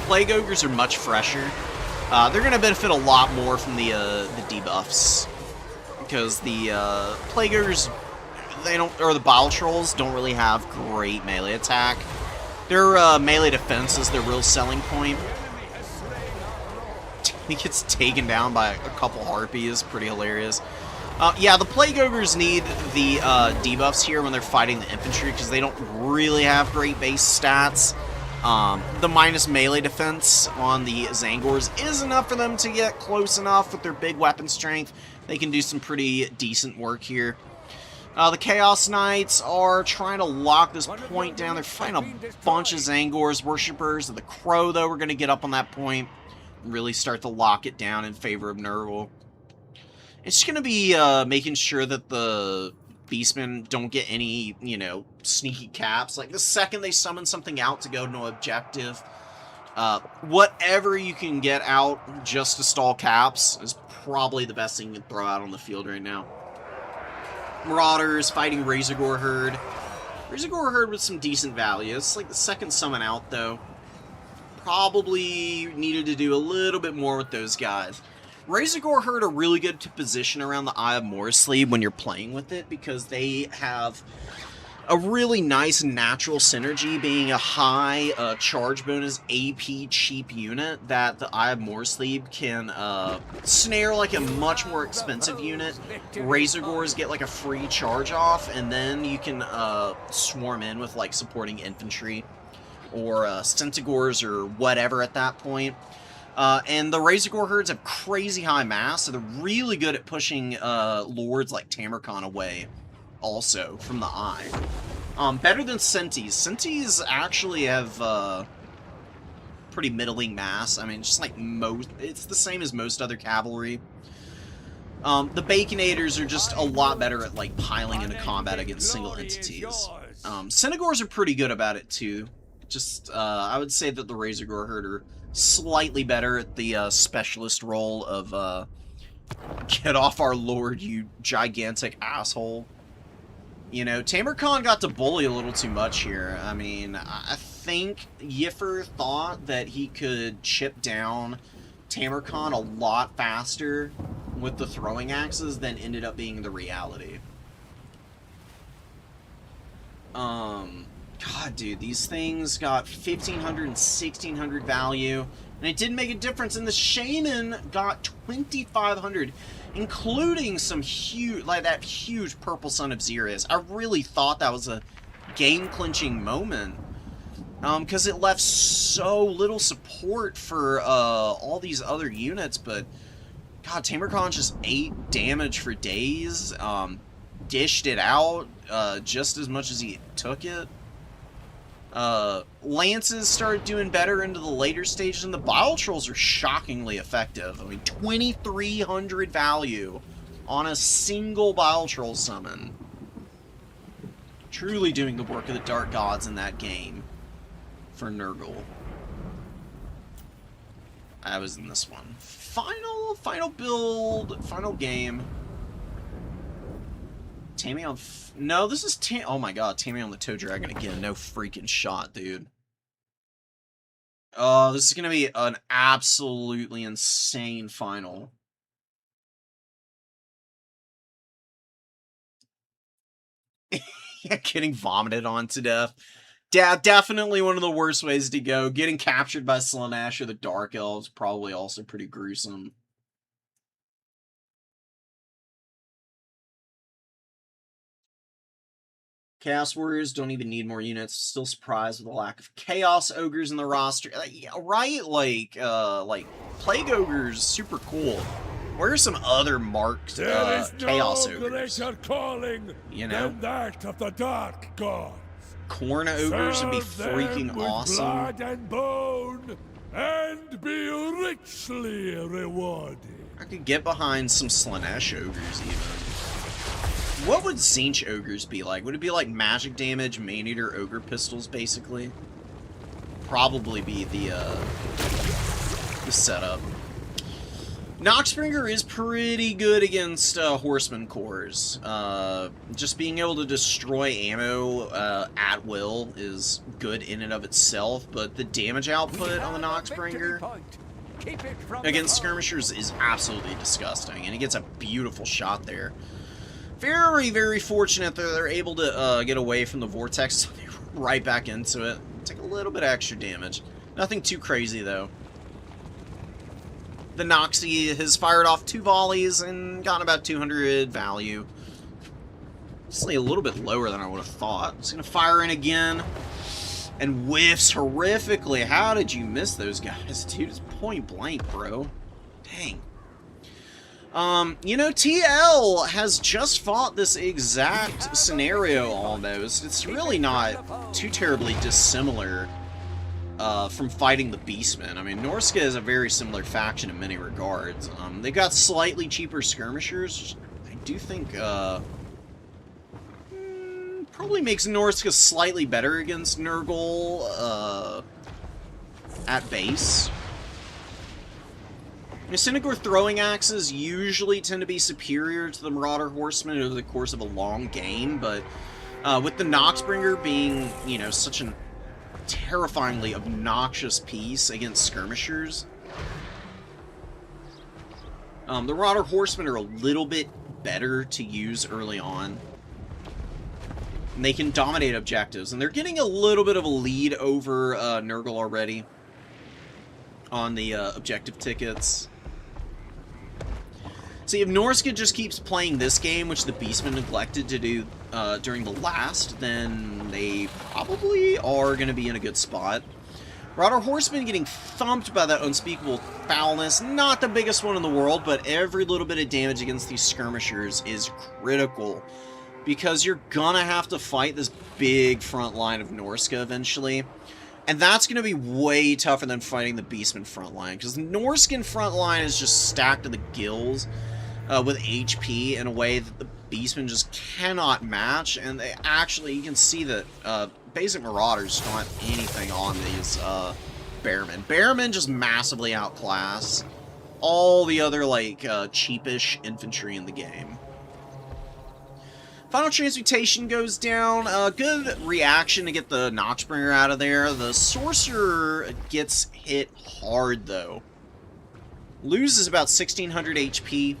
Plague Ogres are much fresher. They're going to benefit a lot more from the debuffs. Because the Plague Ogres, or the Bile Trolls don't really have great melee attack. Their melee defense is their real selling point. He gets taken down by a couple harpies. Pretty hilarious. Yeah, the Plague Ogres need the debuffs here when they're fighting the infantry because they don't really have great base stats. The minus melee defense on the Zangors is enough for them to get close enough with their big weapon strength. They can do some pretty decent work here. The Chaos Knights are trying to lock this point down. They're fighting a bunch of Zangors. Worshippers of the Crow, though, we're going to get up on that point and really start to lock it down in favor of Nurgle. It's just going to be making sure that the Beastmen don't get any, you know, sneaky caps. Like, the second they summon something out to go to an objective, whatever you can get out just to stall caps is probably the best thing you can throw out on the field right now. Marauders fighting Razorgore Herd. Razorgore Herd with some decent value. It's like the second summon out, though. Probably needed to do a little bit more with those guys. Razorgore Herd are really good to position around the Eye of Morrsleep when you're playing with it because they have a really nice natural synergy, being a high charge bonus AP cheap unit that the Eye of Morrsleep can snare like a much more expensive unit. Razorgores get like a free charge off, and then you can swarm in with like supporting infantry or Centigores or whatever at that point. And the Razorgore Herds have crazy high mass, so they're really good at pushing lords like Tamarkon away also from the Eye. Better than Centis. Centis actually have pretty middling mass. I mean, just like most, it's the same as most other cavalry. The Baconators are just a lot better at like piling into combat against single entities. Centigores are pretty good about it too. Just, I would say that the Razorgore Herd are slightly better at the specialist role of get off our lord, you gigantic asshole. You know, Tamarkon got to bully a little too much here. I mean, I think Yiffer thought that he could chip down Tamarkon a lot faster with the throwing axes than ended up being the reality. God, dude, these things got 1,500 and 1,600 value, and it didn't make a difference, and the Shaman got 2,500, including some huge, like that huge Purple Son of Xeris. I really thought that was a game-clinching moment, because it left so little support for all these other units, but God, Tamarkon just ate damage for days, dished it out just as much as he took it. Lances started doing better into the later stages, and the Bile Trolls are shockingly effective. I mean, 2,300 value on a single Bile Troll summon. Truly doing the work of the Dark Gods in that game for Nurgle. I was in this one. Final build, final game. Tammy on... No, this is oh my god, Tammy on the Toe Dragon again. No freaking shot, dude. Oh, this is going to be an absolutely insane final. Yeah, getting vomited on to death. Definitely one of the worst ways to go. Getting captured by Slaanesh or the Dark Elves, probably also pretty gruesome. Chaos Warriors don't even need more units. Still surprised with the lack of Chaos Ogres in the roster. Yeah, right? Like Plague Ogres, super cool. Where are some other marked Chaos Ogres? Calling you know? than that of the Dark Gods. Corn Ogres would be freaking awesome. Blood and bone, and be richly rewarded. I could get behind some Slaanesh Ogres even. What would Tzeentch Ogres be like? Would it be like magic damage, Maneater Ogre Pistols, basically? Probably be the setup. Noxbringer is pretty good against Horseman Cores. Just being able to destroy ammo at will is good in and of itself, but the damage output on the Noxbringer against Skirmishers is absolutely disgusting, and he gets a beautiful shot there. Very, very fortunate that they're able to get away from the Vortex, right back into it. Take a little bit of extra damage. Nothing too crazy, though. The Noxie has fired off 2 volleys and gotten about 200 value. It's a little bit lower than I would have thought. It's going to fire in again. And whiffs horrifically. How did you miss those guys? Dude, it's point blank, bro. Dang. You know, TL has just fought this exact scenario almost. It's really not too terribly dissimilar from fighting the Beastmen. I mean, Norska is a very similar faction in many regards. They've got slightly cheaper skirmishers. I do think, probably makes Norska slightly better against Nurgle, at base. Synagor throwing axes usually tend to be superior to the Marauder Horsemen over the course of a long game, but with the Noxbringer being, you know, such a terrifyingly obnoxious piece against skirmishers, the Marauder Horsemen are a little bit better to use early on. And they can dominate objectives, and they're getting a little bit of a lead over Nurgle already on the objective tickets. See, if Norska just keeps playing this game, which the Beastmen neglected to do during the last, then they probably are going to be in a good spot. Marauder Horsemen getting thumped by that unspeakable foulness. Not the biggest one in the world, but every little bit of damage against these skirmishers is critical, because you're going to have to fight this big front line of Norska eventually. And that's going to be way tougher than fighting the Beastmen front line, because the Norskin front line is just stacked to the gills with HP in a way that the Beastmen just cannot match. And they actually, you can see that basic Marauders don't have anything on these Bearmen. Bearmen just massively outclass all the other, like, cheapish infantry in the game. Final Transmutation goes down. Good reaction to get the Noxbringer out of there. The Sorcerer gets hit hard, though. Loses about 1,600 HP.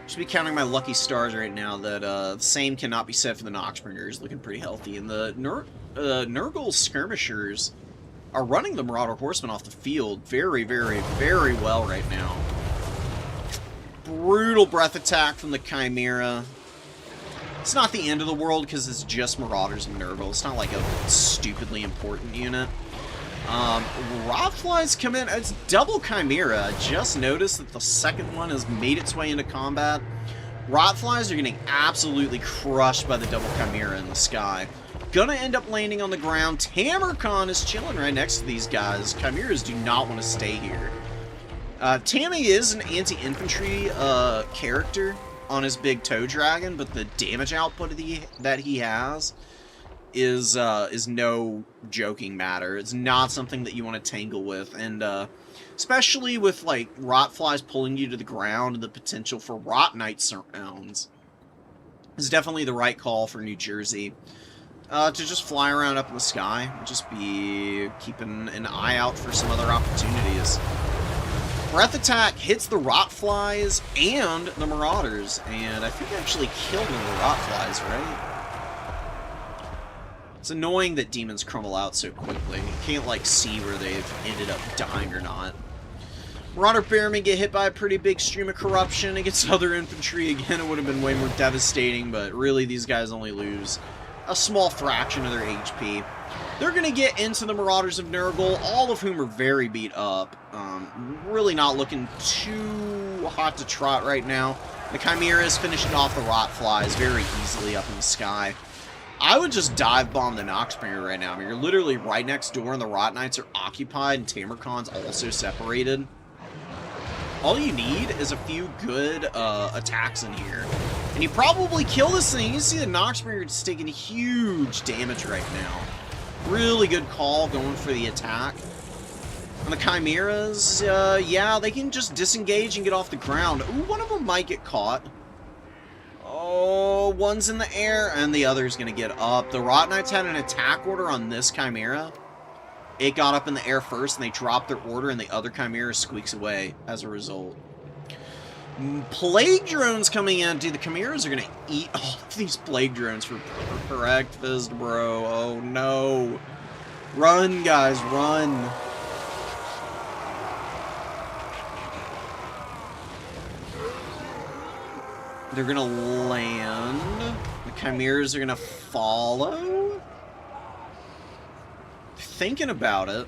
Should be counting my lucky stars right now that the same cannot be said for the Noxbringers. Looking pretty healthy. And the Nurgle Skirmishers are running the Marauder Horsemen off the field very, very, very well right now. Brutal breath attack from the Chimera. It's not the end of the world because it's just Marauders and Nurgle. It's not like a stupidly important unit. Rotflies come in. It's double Chimera. I just noticed that the second one has made its way into combat. Rotflies are getting absolutely crushed by the double Chimera in the sky. Gonna end up landing on the ground. Tamarcon is chilling right next to these guys. Chimeras do not want to stay here. Tammy is an anti-infantry character on his big tow dragon, but the damage output that he has is no joking matter. It's not something that you want to tangle with, and especially with like Rotflies pulling you to the ground and the potential for Rot Knight surrounds, is definitely the right call for New Jersey. To just fly around up in the sky, just be keeping an eye out for some other opportunities. Breath attack hits the Rotflies and the Marauders, and I think actually killed one of the Rotflies, right? It's annoying that demons crumble out so quickly. You can't, like, see where they've ended up dying or not. Marauder Bearmen get hit by a pretty big stream of corruption against other infantry. Again, it would have been way more devastating, but really these guys only lose a small fraction of their HP. They're going to get into the Marauders of Nurgle, all of whom are very beat up. Really not looking too hot to trot right now. The Chimera is finishing off the Rotflies very easily up in the sky. I would just dive bomb the Noxbringer right now. I mean, you're literally right next door and the Rot Knights are occupied and Tamarcon's also separated. All you need is a few good attacks in here. And you probably kill this thing. You see the Noxbringer just taking huge damage right now. Really good call going for the attack. And the Chimeras, yeah, they can just disengage and get off the ground. Ooh, one of them might get caught. Oh, one's in the air, and the other's going to get up. The Rot Knights had an attack order on this Chimera. It got up in the air first, and they dropped their order, and the other Chimera squeaks away as a result. Plague drones coming in. Dude, the Chimeras are going to eat all of these plague drones for breakfast, bro. Oh, no. Run, guys, run. They're gonna land. The Chimeras are gonna follow. Thinking about it.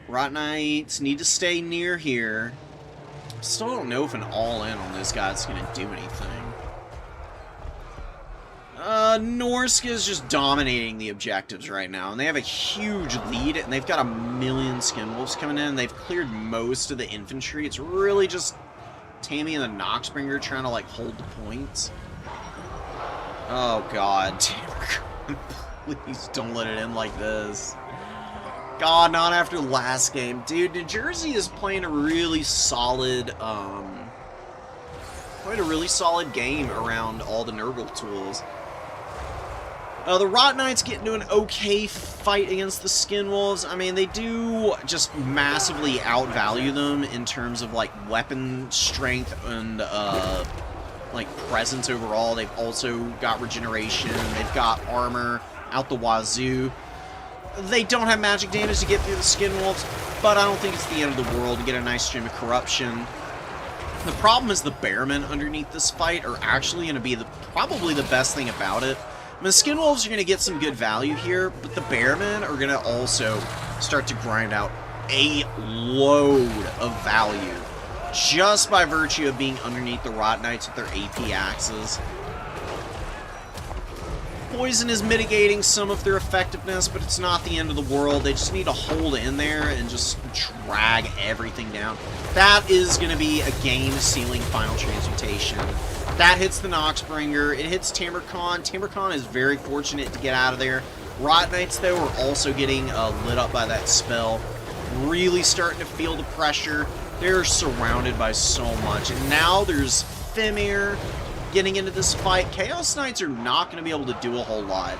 Rot Knights need to stay near here. Still don't know if an all-in on this guy's gonna do anything. Norsk is just dominating the objectives right now, and they have a huge lead, and they've got a million Skinwolves coming in, and they've cleared most of the infantry. It's really just Tammy and the Noxbringer trying to, like, hold the points. Oh, God. Please don't let it end like this. God, not after last game. Dude, New Jersey is playing a really solid, game around all the Nurgle tools. The Rot Knights get into an okay fight against the Skinwolves. I mean, they do just massively outvalue them in terms of, like, weapon strength and, like, presence overall. They've also got regeneration. They've got armor out the wazoo. They don't have magic damage to get through the Skinwolves, but I don't think it's the end of the world to get a nice stream of corruption. The problem is the Bearmen underneath this fight are actually going to be probably the best thing about it. I mean, the Skinwolves are going to get some good value here, but the Bearmen are going to also start to grind out a load of value just by virtue of being underneath the Rot Knights with their AP axes. Poison is mitigating some of their effectiveness, but it's not the end of the world. They just need to hold in there and just drag everything down. That is going to be a game-sealing final transmutation. That hits the Noxbringer. It hits Tamercon. Tamercon is very fortunate to get out of there. Rot Knights, though, are also getting lit up by that spell. Really starting to feel the pressure. They're surrounded by so much. And now there's Fimir getting into this fight. Chaos Knights are not going to be able to do a whole lot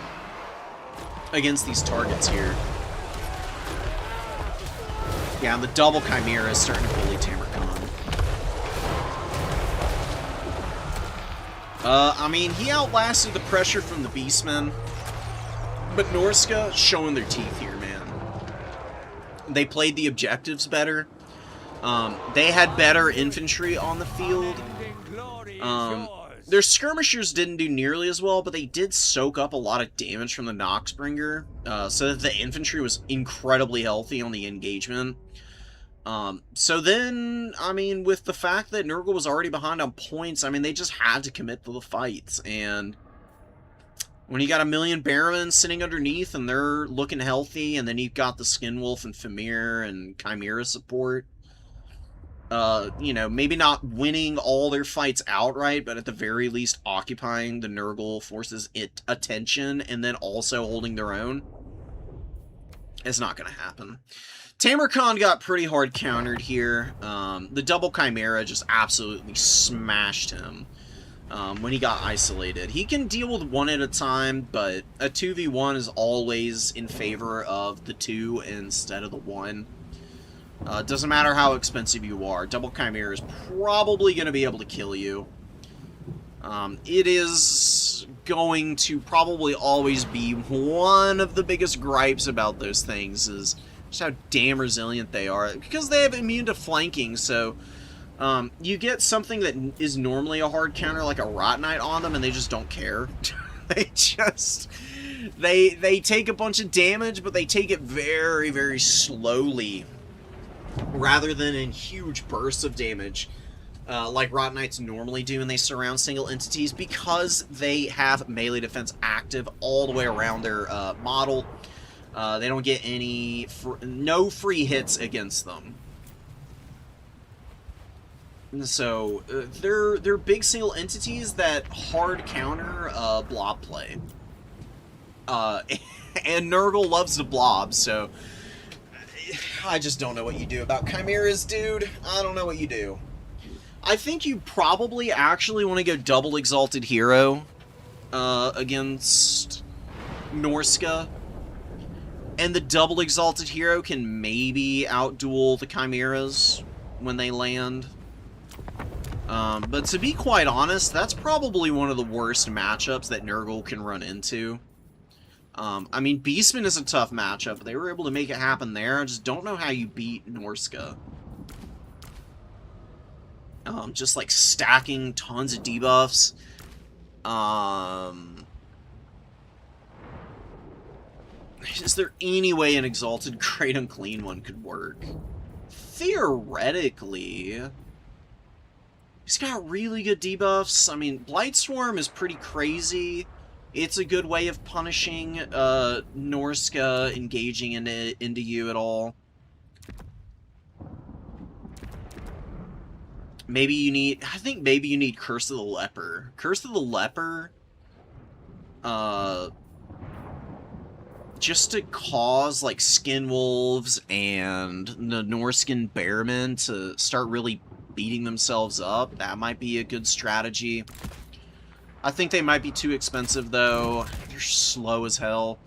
against these targets here. Yeah, and the double Chimera is starting to bully Tamercon. I mean, he outlasted the pressure from the Beastmen, but Norska showing their teeth here, man. They played the objectives better. They had better infantry on the field. Their skirmishers didn't do nearly as well, but they did soak up a lot of damage from the Noxbringer, so that the infantry was incredibly healthy on the engagement. So then, I mean, with the fact that Nurgle was already behind on points, I mean, they just had to commit to the fights, and when you got a million Barrowmen sitting underneath and they're looking healthy, and then you've got the Skinwolf and Fimir and Chimera support, you know, maybe not winning all their fights outright, but at the very least occupying the Nurgle forces' attention and then also holding their own, it's not going to happen. Tamercon got pretty hard countered here. The double Chimera just absolutely smashed him when he got isolated. He can deal with one at a time, but a 2v1 is always in favor of the 2 instead of the 1. Doesn't matter how expensive you are. Double Chimera is probably going to be able to kill you. It is going to probably always be one of the biggest gripes about those things is just how damn resilient they are. Because they have immune to flanking, so you get something that is normally a hard counter like a Rot Knight on them and they just don't care. They just... They take a bunch of damage, but they take it very, very slowly, rather than in huge bursts of damage, like Rot Knights normally do when they surround single entities, because they have melee defense active all the way around their model. They don't get any no free hits against them. So they're big single entities that hard counter blob play. And Nurgle loves the blob, so I just don't know what you do about Chimeras, dude. I don't know what you do. I think you probably actually want to go double Exalted Hero against Norska. And the double Exalted Hero can maybe outduel the Chimeras when they land. But to be quite honest, that's probably one of the worst matchups that Nurgle can run into. I mean, Beastman is a tough matchup, but they were able to make it happen there. I just don't know how you beat Norska. Just like stacking tons of debuffs. Is there any way an Exalted Great Unclean one could work? Theoretically. He's got really good debuffs. I mean, Blightswarm is pretty crazy. It's a good way of punishing Norska engaging into you at all. Maybe you need... I think maybe you need Curse of the Leper. Curse of the Leper... just to cause, like, Skin Wolves and the Norskin Bearmen to start really beating themselves up. That might be a good strategy. I think they might be too expensive, though. They're slow as hell.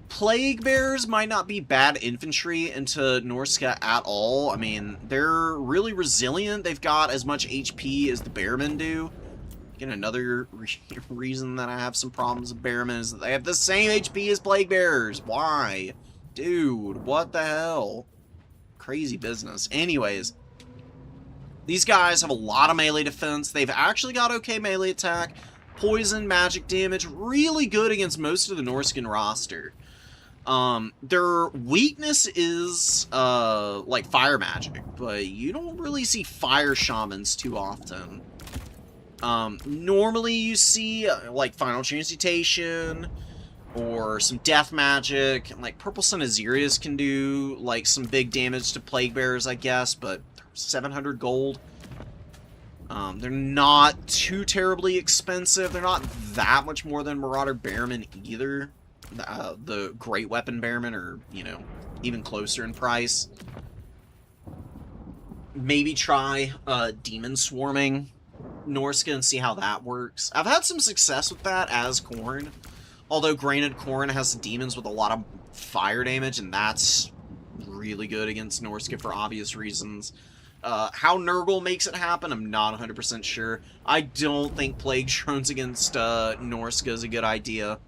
Plague Bears might not be bad infantry into Norska at all. I mean, they're really resilient. They've got as much HP as the Bearmen do. Again, another reason that I have some problems with Bearmen is that they have the same HP as Plague Bears. Why? Dude, what the hell? Crazy business. Anyways, these guys have a lot of melee defense. They've actually got okay melee attack. Poison, magic damage, really good against most of the Norskin roster. Their weakness is, like, fire magic, but you don't really see fire shamans too often. Normally you see, like, Final Transmutation, or some death magic, and, like, Purple Sun Azirius can do, like, some big damage to Plague Bearers, I guess, but 700 gold. They're not too terribly expensive. They're not that much more than Marauder Bearmen either. The Great Weapon Bearmen are, you know, even closer in price. Maybe try Demon Swarming Norska and see how that works. I've had some success with that as Khorne. Although, granted, Khorne has demons with a lot of fire damage, and that's really good against Norska for obvious reasons. How Nurgle makes it happen, I'm not 100% sure. I don't think Plague Drones against Norska is a good idea.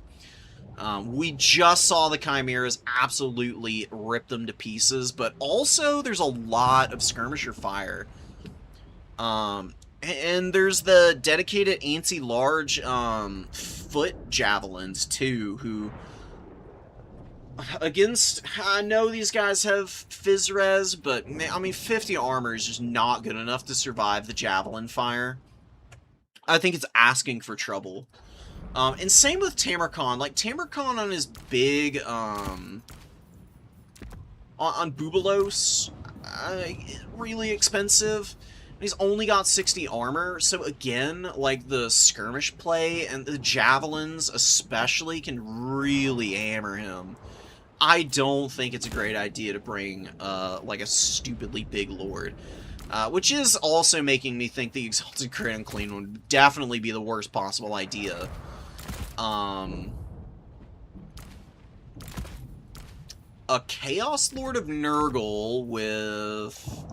We just saw the Chimeras absolutely rip them to pieces, but also there's a lot of skirmisher fire. And there's the dedicated anti-large foot javelins, too, who... Against... I know these guys have Phys Res, but, I mean, 50 armor is just not good enough to survive the javelin fire. I think it's asking for trouble. And same with Tamarkon. Like, Tamarkon on his big, on Bubalos, really expensive. He's only got 60 armor, so again, like, the skirmish play and the javelins especially can really hammer him. I don't think it's a great idea to bring, like, a stupidly big lord. Which is also making me think the Exalted Great Unclean would definitely be the worst possible idea. A Chaos Lord of Nurgle with...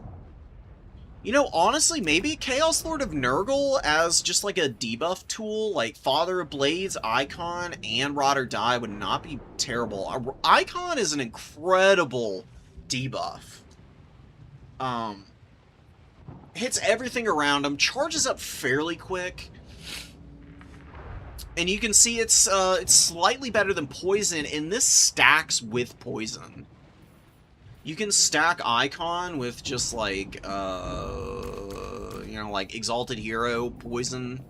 You know, honestly, maybe a Chaos Lord of Nurgle as just like a debuff tool, like Father of Blades, Icon, and Rot or Die would not be terrible. Icon is an incredible debuff. Hits everything around him, charges up fairly quick. And you can see it's slightly better than Poison, and this stacks with Poison. You can stack Icon with just, like, you know, like, Exalted Hero Poison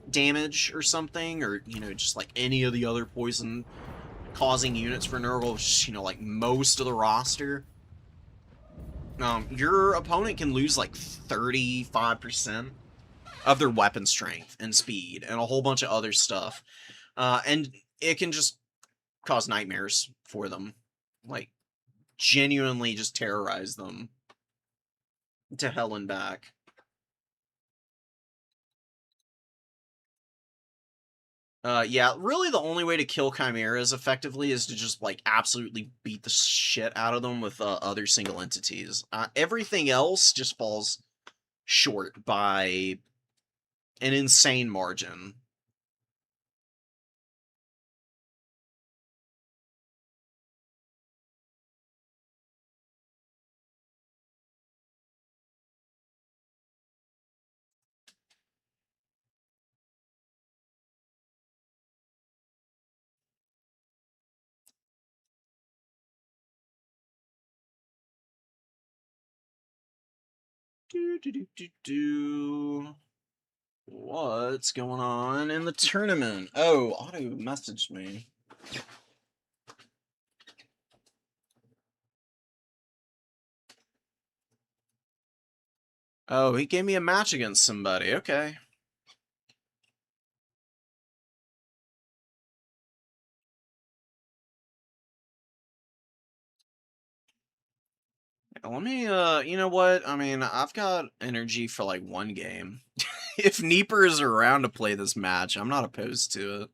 damage or something, or, you know, just, like, any of the other Poison-causing units for Nurgle, just, you know, like, most of the roster. Your opponent can lose, like, 35% of their weapon strength and speed, and a whole bunch of other stuff. And it can just cause nightmares for them. Like, genuinely just terrorize them to hell and back. Yeah, really the only way to kill Chimeras effectively is to just, like, absolutely beat the shit out of them with other single entities. Everything else just falls short by an insane margin. What's going on in the tournament? Oh, Otto messaged me. Oh, he gave me a match against somebody. Okay. Let me, you know what? I mean, I've got energy for like one game. If Neeper is around to play this match, I'm not opposed to it.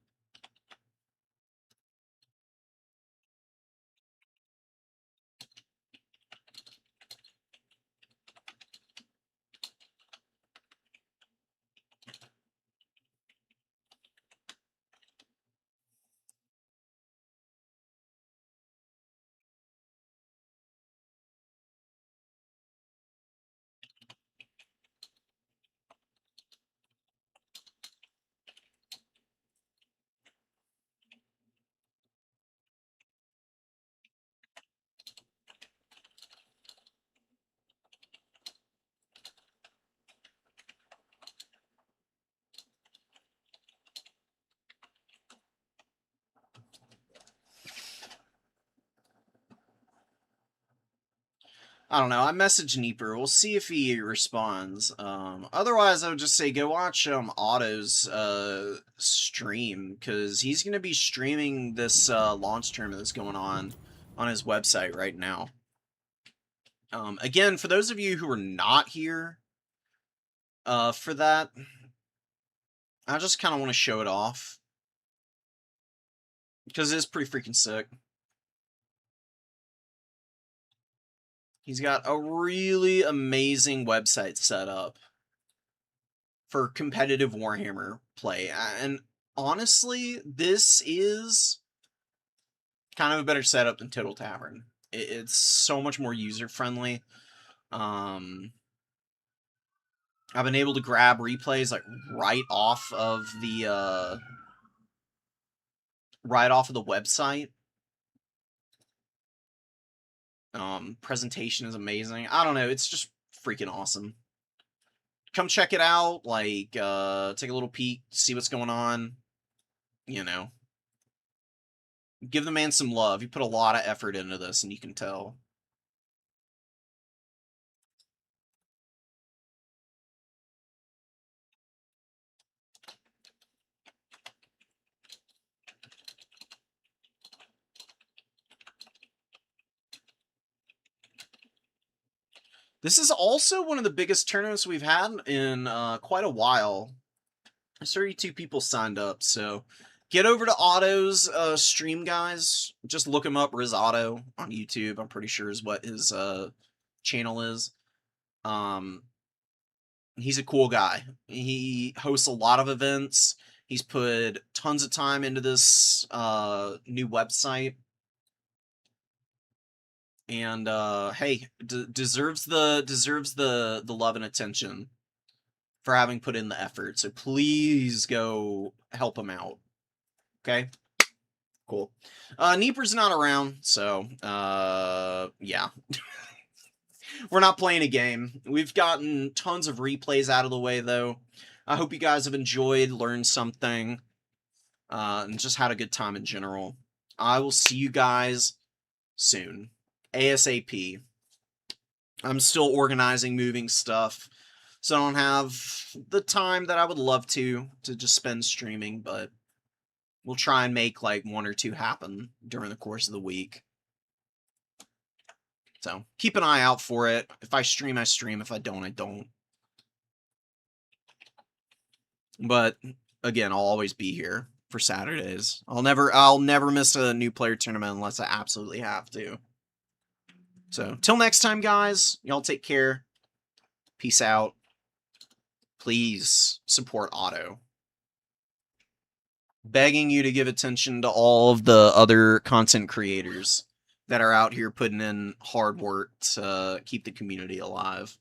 I don't know. I messaged Neeper. We'll see if he responds. Otherwise, I would just say go watch Otto's stream, because he's going to be streaming this launch tournament that's going on his website right now. Again, for those of you who are not here for that, I just kind of want to show it off, because it is pretty freaking sick. He's got a really amazing website set up for competitive Warhammer play. And honestly, this is kind of a better setup than Total Tavern. It's so much more user-friendly. I've been able to grab replays like right off of the website. Presentation is amazing. I don't know, it's just freaking awesome. Come check it out, like, take a little peek, see what's going on, you know. Give the man some love. He put a lot of effort into this, and you can tell. This is also one of the biggest tournaments we've had in quite a while. There's 32 people signed up, so get over to Otto's stream, guys. Just look him up, Rizz Otto, on YouTube. I'm pretty sure is what his channel is. He's a cool guy. He hosts a lot of events. He's put tons of time into this new website. And hey, deserves the love and attention for having put in the effort. So please go help him out. Okay? Cool. Neeper's not around, so yeah. We're not playing a game. We've gotten tons of replays out of the way, though. I hope you guys have enjoyed, learned something, and just had a good time in general. I will see you guys soon. ASAP. I'm still organizing, moving stuff, so I don't have the time that I would love to just spend streaming, but we'll try and make like 1 or 2 happen during the course of the week. So keep an eye out for it. If I stream, I stream. If I don't, I don't. But again, I'll always be here for Saturdays. I'll never miss a new player tournament unless I absolutely have to. So, till next time, guys, y'all take care. Peace out. Please support Otto. Begging you to give attention to all of the other content creators that are out here putting in hard work to keep the community alive.